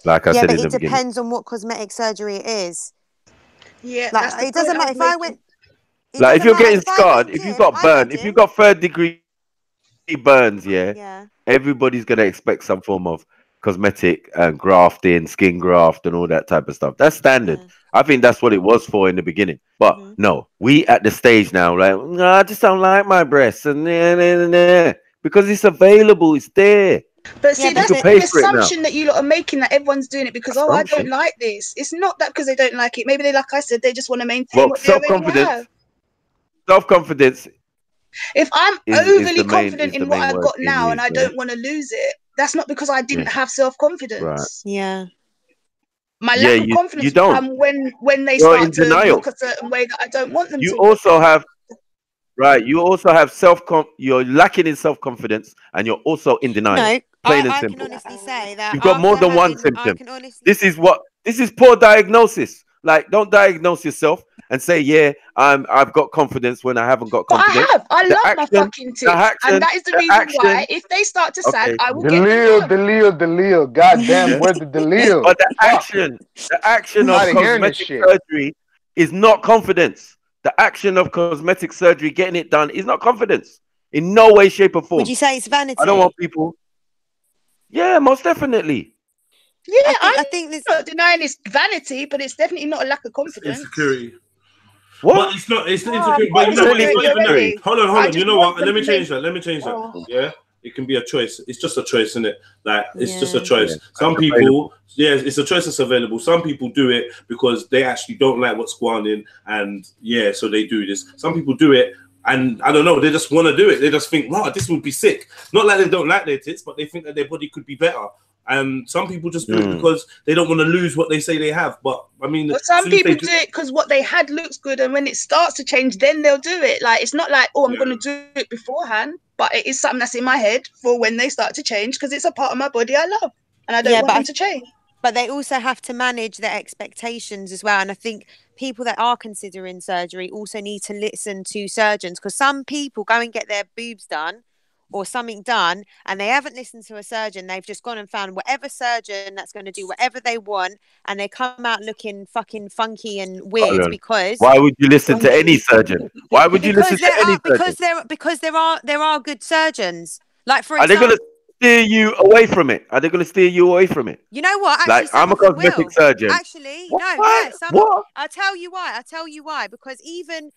like I said in the beginning. It depends on what cosmetic surgery it is. Yeah, like it doesn't matter if I went. Like, if you're getting scarred, if you got burned, if you got 3rd-degree burns, everybody's gonna expect some form of cosmetic grafting, skin graft, and all that type of stuff. That's standard. I think that's what it was for in the beginning. But no, we at the stage now, like, no, I just don't like my breasts, and because it's available, it's there. But see, that's the assumption that you lot are making, that everyone's doing it because, I don't like this. It's not that because they don't like it. Maybe like I said, they just want to maintain what they already have. Self-confidence. If I'm overly confident in what I've got now and I don't want to lose it, that's not because I didn't have self-confidence. Right. Yeah. My lack of confidence will come when they start to look a certain way that I don't want them to. You also have you're lacking in self-confidence, and you're also in denial. No, Plain and I simple. can honestly say that You've got more than one symptom. This is poor diagnosis. Like, don't diagnose yourself and say, I've got confidence when I haven't got confidence. But I love my fucking tip, and that is the reason why, if they start to sag, I will get Delil. Goddamn, where's the Delil? But the action of cosmetic surgery is not confidence. The action of cosmetic surgery, getting it done, is not confidence in no way, shape, or form. Would you say it's vanity? I don't want people. Yeah, most definitely. Yeah, I think I'm not denying it's vanity, but it's definitely not a lack of confidence. Insecurity. What? But it's not insecurity. But you know what? It's not even that. Hold on. You know what? Let me change that. Yeah. It can be a choice. It's just a choice, isn't it? Like, it's just a choice. Some people, it's a choice that's available. Some people do it because they actually don't like what's going on, and so they do this. Some people do it, and I don't know, they just want to do it. They just think, wow, this would be sick. Not like they don't like their tits, but they think that their body could be better. And some people just do it because they don't want to lose what they say they have. But I mean, some people do it because what they had looks good, and when it starts to change, then they'll do it. Like, it's not like, I'm going to do it beforehand, but it is something that's in my head for when they start to change, because it's a part of my body I love, and I don't want them to change. But they also have to manage their expectations as well. And I think people that are considering surgery also need to listen to surgeons, because some people go and get their boobs done or something done, and they haven't listened to a surgeon. They've just gone and found whatever surgeon that's going to do whatever they want, and they come out looking fucking funky and weird. Because why would you listen to any surgeon? Why would you listen to any surgeon? Because there are good surgeons. Like, for example, are they going to steer you away from it? Are they going to steer you away from it? You know what? Actually, like, I'm a cosmetic surgeon. Actually, what? No. Yeah, what? I'll tell you why. Because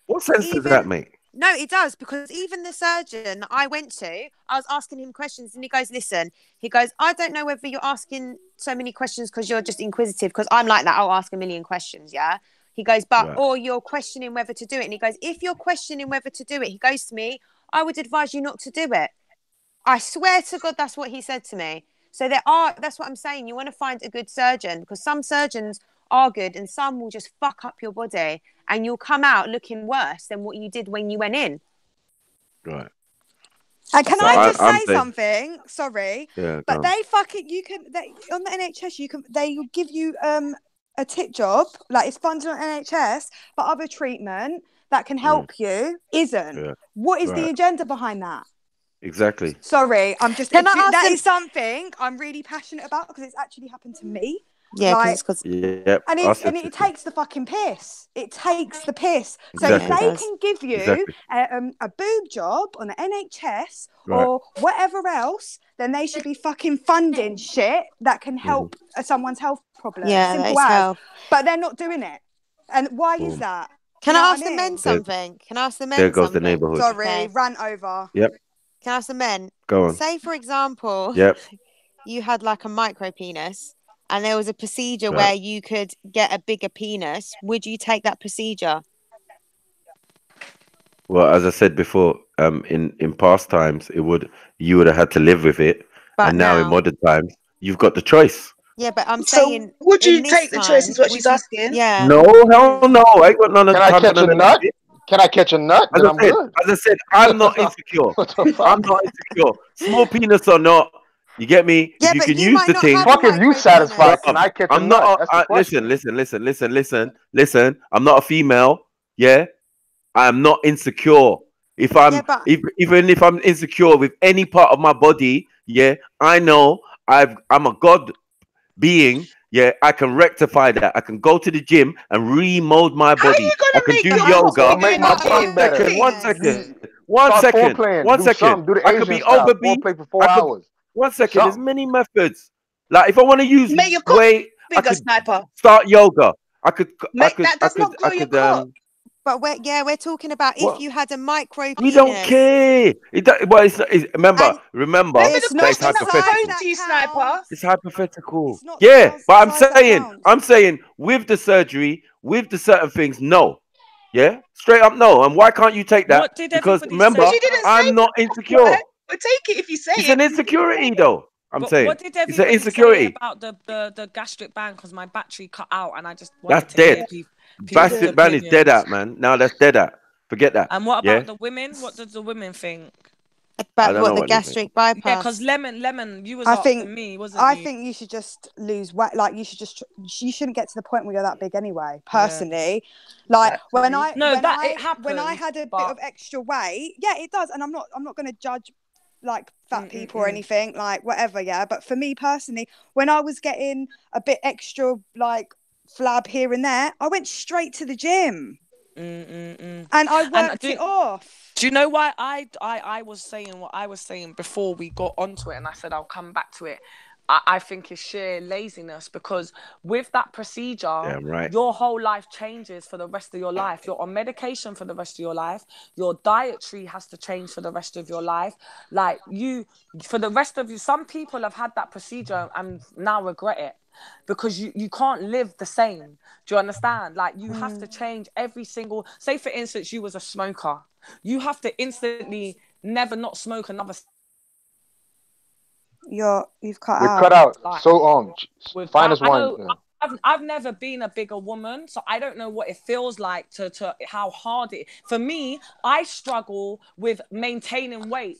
what sense does that make? No, it does, because even the surgeon that I went to, I was asking him questions, and he goes, I don't know whether you're asking so many questions because you're just inquisitive, because I'm like that. I'll ask a million questions, yeah? He goes, but, or you're questioning whether to do it. And he goes, if you're questioning whether to do it, he goes to me, I would advise you not to do it. I swear to God, that's what he said to me. So that's what I'm saying. You want to find a good surgeon, because some surgeons are good and some will just fuck up your body and you'll come out looking worse than what you did when you went in. Right. And can I just say something? Sorry, yeah, but they fucking on the NHS they give you a tit job, like it's funded on NHS, but other treatment that can help you isn't. Yeah. What is the agenda behind that? Exactly. Sorry, I'm just. Can I ask that is something I'm really passionate about because it's actually happened to me. Yeah, because and it takes the fucking piss. It takes the piss. So Exactly. if they can give you a boob job on the NHS or whatever else, then they should be fucking funding shit that can help someone's health problem. Yeah, simple as. Help. But they're not doing it. And why is that? Can I ask the men something? Can I ask the men There goes something? the neighborhood. Sorry, rant over. Yep. Can I ask the men? Go on. Say, for example, you had like a micro penis and there was a procedure where you could get a bigger penis. Would you take that procedure? Well, as I said before, in past times, you would have had to live with it, but and now in modern times, you've got the choice. Yeah, but I'm saying, would you take the choice? Is what she's asking. Yeah. No, hell no. I ain't got none of the time. Can I catch a nut? Can I catch a nut? Then I'm good. As I said, I'm not insecure. I'm not insecure. Small penis or not, you get me? Yeah, if you but can you use might the not thing. have a Fuck if you satisfied. Can I catch a I'm nut? not. That's the question. Listen. I'm not a female. Yeah, I am not insecure. If I'm, even if I'm insecure with any part of my body, yeah, I know I'm a God being. Yeah, I can rectify that. I can go to the gym and remold my body. I can do yoga. Make my tongue better. One Start second. foreplaying. One Do second. something. Do the I could Asian be style. overbeat. Foreplay for 4 hours. One second. There's Something. many methods. Like if I want to use weight, I could sniper. start yoga. I could. But we're talking about if you had a micro penis. We don't care. Remember, It's not hypothetical. to you, sniper. It's hypothetical. Yeah, but I'm saying with the surgery, with the certain things, no. Yeah, straight up no. And why can't you take that? Because remember, I'm not insecure. But take it if you say it's an insecurity, though. I'm saying what did it's an everybody insecurity say about the gastric band? Because my battery cut out, and I just that's wanted to dead. hear Gastric band is dead out, man. Now that's dead out. Forget that. And what about the women? What does the women think? About what the gastric bypass? Yeah, because lemon, you was I asking think me, wasn't I you? think you should just lose weight. Like you shouldn't get to the point where you're that big anyway. Personally, like when I had a bit of extra weight, yeah, it does. And I'm not going to judge like fat people or anything, like whatever. Yeah, but for me personally, when I was getting a bit extra like flab here and there, I went straight to the gym. And I worked it off. Do you know why I was saying what I was saying before we got onto it, and I said I'll come back to it? I think it's sheer laziness, because with that procedure, your whole life changes for the rest of your life. You're on medication for the rest of your life. Your dietary has to change for the rest of your life. Like for the rest of you, some people have had that procedure and now regret it. Because you can't live the same. Do you understand? Like you have to change every single. Say for instance, you was a smoker. You have to instantly never not smoke another. You've cut We're out. cut out. So find us one. I've never been a bigger woman, so I don't know what it feels like to how hard it. For me, I struggle with maintaining weight.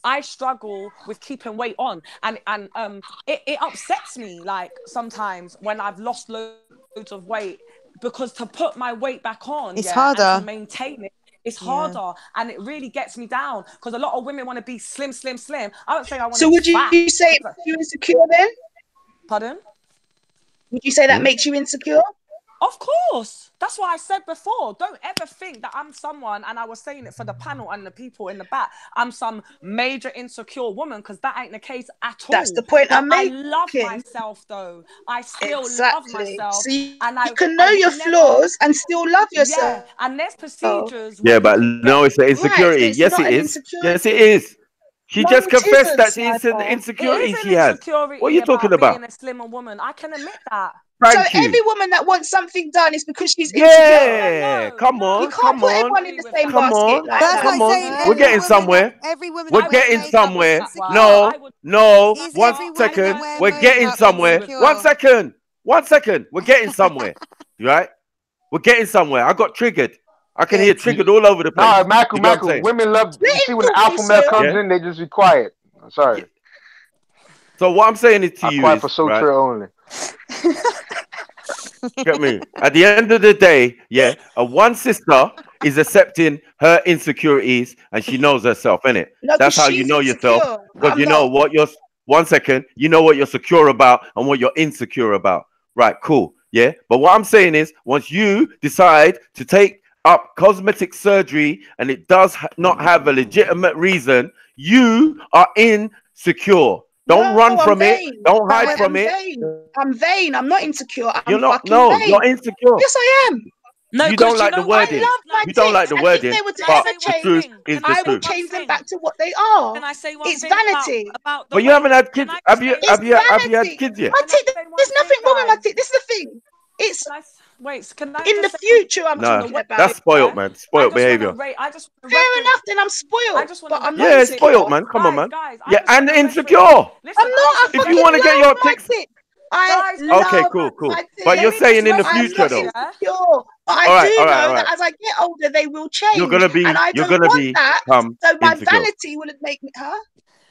I struggle with keeping weight on, and it upsets me like sometimes when I've lost loads of weight, because to put my weight back on, it's harder. And to maintain it, it's harder, and it really gets me down, because a lot of women want to be slim. I don't say I want to. So would you say it makes you insecure then? Pardon? Would you say that makes you insecure? Of course. That's what I said before. Don't ever think that I'm someone, and I was saying it for the panel and the people in the back, I'm some major insecure woman, because that ain't the case at all. That's the point I'm making. I love myself, though. I still love myself. So you can know your flaws and still love yourself. Yeah, and there's procedures. Yeah, but no, it's an insecurity. Right, yes, it is. Yes, it is. She No, just it confessed isn't, that she's an Sniper. It insecurity is she an has. What are you insecurity talking about about? being a slimmer woman. I can admit that. So Thank you. every woman that wants something done is because she's insecure. Yeah, come You on, can't come put on, everyone in the same come basket on, like That's that. come like on. saying We're getting somewhere. every woman We're that wear getting makeup is somewhere. insecure. No, no. Is One every woman second. that wear We're getting makeup somewhere. insecure? 1 second. 1 second. We're getting somewhere. Right? We're getting somewhere. I got triggered. I can hear triggered all over the place. Nah, Maku, You know what I'm Maku. saying? Women love. Let You him see, when the talk, alpha Miss male Will. comes Yeah. in, they just be quiet. Sorry. So what I'm saying is to I you quiet is for right. Sotra only. Get me? At the end of the day, yeah, a one sister is accepting her insecurities and she knows herself, innit? No, because That's how you she's know yourself. insecure. Because I'm you know not. what you're 1 second, you know what you're secure about and what you're insecure about. Right, cool. Yeah. But what I'm saying is once you decide to take up cosmetic surgery and it does not have a legitimate reason, you are insecure. Don't No, run I'm from it. vain. Don't hide from I'm it. vain. I'm vain. I'm not insecure. You're I'm not, fucking no, vain. you're insecure. Yes, I am. No, You don't because you like the know why? wording. I love my You don't like tits, the and if wording, they were to Can I but ever say the one truth change, thing? is Can I the I say will truth. one change them thing? back to what they are. Can I say one It's thing vanity. about the But you way? haven't had Can kids. I Have just you? say It's Have one you? thing? Have you had vanity. kids yet? My Can I tit, say one there's thing, nothing wrong with my guys? tit. This is the thing. It's Wait. Can I in the just say one future I'm No, the talking way? about. that's spoiled, Yeah. man. I Spoiled just want to behavior. rate. I just want to Fair reference. enough, then I'm I spoiled, just want but to I'm not Yeah, it's insecure. spoiled, man. Come on, man. guys. I Yeah, just and want to reference. insecure. Listen, I'm I not. just I want to If you fucking want to reference. get love your my ticks, tit. I Guys, okay, love cool, cool. my But you're tit. let me just saying in the I'm reference future, not this, though. yeah? insecure, but I All right, do all right, know all that right. as I get older, they will You're change, gonna and be. I You're don't gonna want that. become So my insecure. vanity wouldn't make me, huh?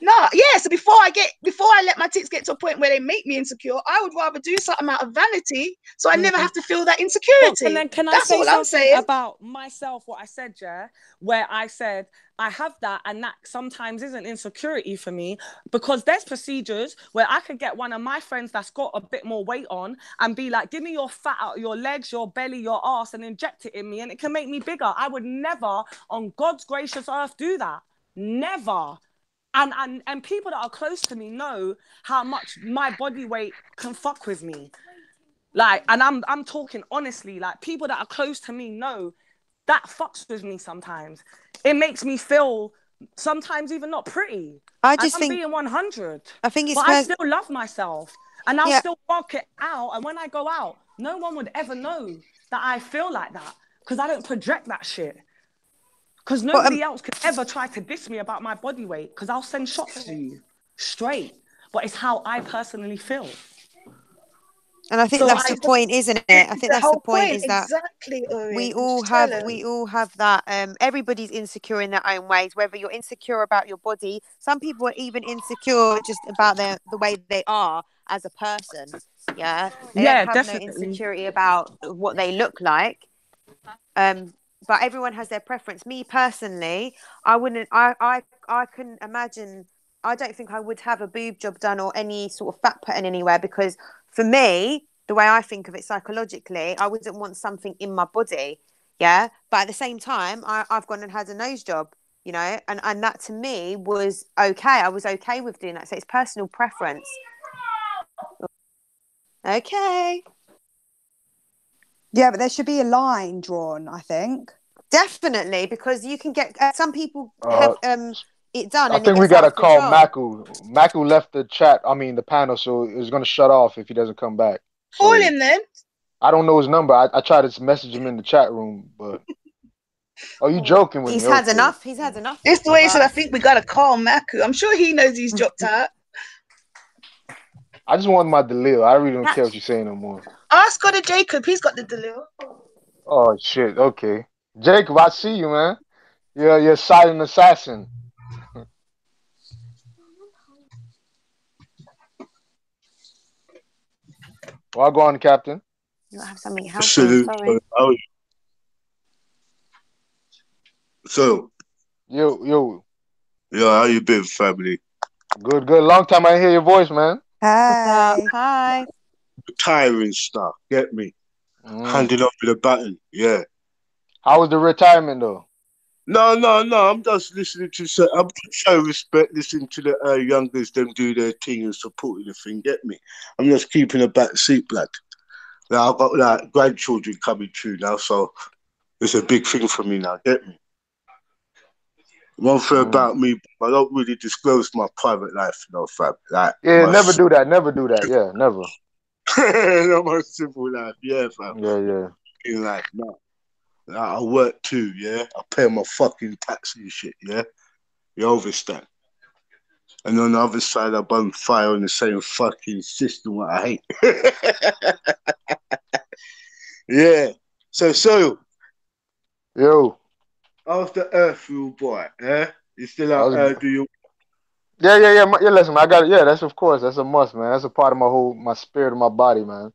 No, yeah. So before I let my tits get to a point where they make me insecure, I would rather do something out of vanity, so I never have to feel that Well, insecurity. can I That's say all I'm something saying. about myself? What I said, yeah, where I said I have that, and that sometimes isn't insecurity for me because there's procedures where I could get one of my friends that's got a bit more weight on and be like, "Give me your fat out your legs, your belly, your ass, and inject it in me, and it can make me bigger." I would never, on God's gracious earth, do that. Never. And people that are close to me know how much my body weight can fuck with me. Like, and I'm talking honestly, like people that are close to me know that fucks with me sometimes. It makes me feel sometimes even not pretty. I And just I'm think being 100. I think it's But I still love myself. And I'll yeah. still work it out. And when I go out, no one would ever know that I feel like that. Because I don't project that shit. Because nobody else could ever try to diss me about my body weight. Because I'll send shots to you straight. But it's how I personally feel. And I think So that's the point, isn't it? I think that's the point is that exactly, we all have that. Everybody's insecure in their own ways. Whether you're insecure about your body, some people are even insecure just about the way they are as a person. Yeah, they don't have definitely. no insecurity about what they look like. But everyone has their preference. Me personally, I wouldn't. I couldn't imagine. I don't think I would have a boob job done or any sort of fat put in anywhere because for me, the way I think of it psychologically, I wouldn't want something in my body. Yeah. But at the same time, I've gone and had a nose job, you know, and that to me was okay. I was okay with doing that. So it's personal preference. Okay. Yeah, but there should be a line drawn, I think. Definitely, because you can get some people have it done I and it think we gets out gotta of call control. Maku. Maku left the chat. I mean the panel, so it's gonna shut off if he doesn't come back. Call So him then. I don't know his number. I tried to message him in the chat room, but oh, you joking with He's me? had Okay. enough. He's had enough. It's the way he said, I think we got to call Maku. I'm sure he knows he's dropped out. I just want my Delil. I really don't care what you're saying no more. Ask God to Jacob. He's got the Delil. Oh shit. Okay, Jacob, I see you, man. You're a silent assassin. Well, go on, Captain. You have something healthy. Sorry. So, yo, how you been, family? Good. Long time I hear your voice, man. Hey. Hi. Retiring stuff, get me? Handing off the baton, yeah. How was the retirement though? No. I'm just listening to. I'm just showing respect, listening to the youngers them do their thing and supporting the thing. Get me? I'm just keeping a back seat, blood. Now I've got like grandchildren coming through now, so it's a big thing for me now. Get me? One thing about me, I don't really disclose my private life, you know, fam. Like, Yeah, never do that. Never do that. Yeah, never. my simple life, yeah, fam. Yeah. In life, no. Like, I work too, yeah. I pay my fucking tax and shit, yeah. You understand? And on the other side, I burn fire on the same fucking system what I hate. Yeah. So. Yo. How's the earth, you boy? Eh? You still out do you? Yeah. Yeah, listen, I got it. Yeah, that's of course. That's a must, man. That's a part of my spirit of my body, man.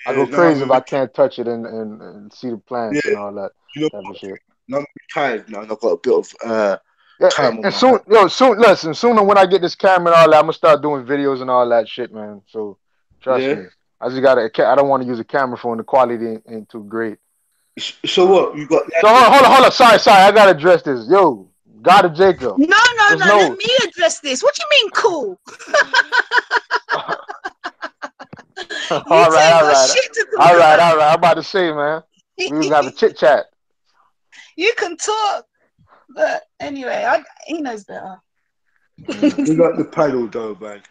I go crazy if I can't touch it and see the plants and all that type of shit. I'm retired now, and I've got a bit of time on my Listen, sooner when I get this camera and all that, I'm gonna start doing videos and all that shit, man. So trust me. I just I don't want to use a camera phone. The quality ain't too great. So what? You got? So hold on. Sorry. I gotta address this. Yo, God of Jacob. No. Let me address this. What do you mean, cool? All right. I'm about to say, man, we was gonna have a chit chat. You can talk, but anyway, he knows better. You got the paddle though, man.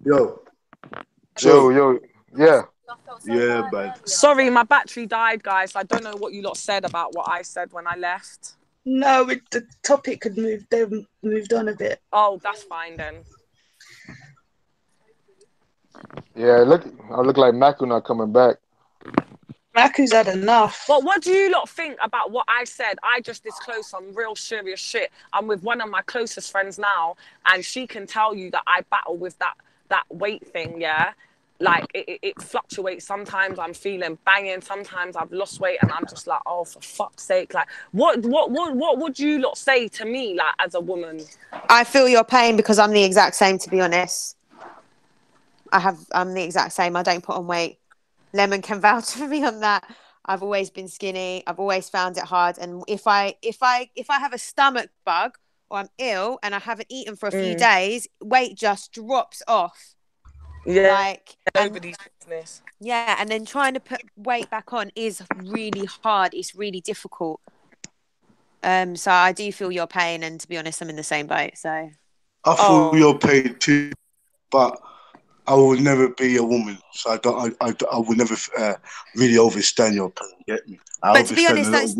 Yo, yeah. Yeah, man. Sorry, my battery died, guys. I don't know what you lot said about what I said when I left. No, the topic had moved. They moved on a bit. Oh, that's fine then. Yeah, I look like Maku not coming back. Maku's had enough. But what do you lot think about what I said? I just disclosed some real serious shit. I'm with one of my closest friends now, and she can tell you that I battle with that weight thing, yeah? Like, it fluctuates. Sometimes I'm feeling banging. Sometimes I've lost weight, and I'm just like, oh, for fuck's sake. Like, what would you lot say to me, like, as a woman? I feel your pain because I'm the exact same, to be honest. I'm the exact same. I don't put on weight. Lemon can vouch for me on that. I've always been skinny. I've always found it hard. And if I have a stomach bug or I'm ill and I haven't eaten for a few days, weight just drops off. Yeah, like nobody's business. Yeah, and then trying to put weight back on is really hard. It's really difficult. So I do feel your pain, and to be honest, I'm in the same boat. So I feel your pain too, but I will never be a woman, so I will never really understand your pain. Get me? But to be honest,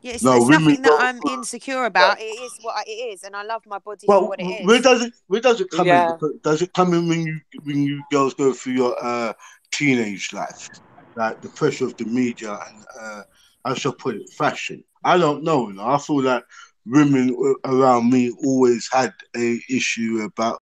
it's nothing that I'm insecure about. It is what it is, and I love my body for what it is. Where does it come in? Does it come in when you girls go through your teenage life, like the pressure of the media and I shall put it, fashion? I don't know. I feel like women around me always had a issue about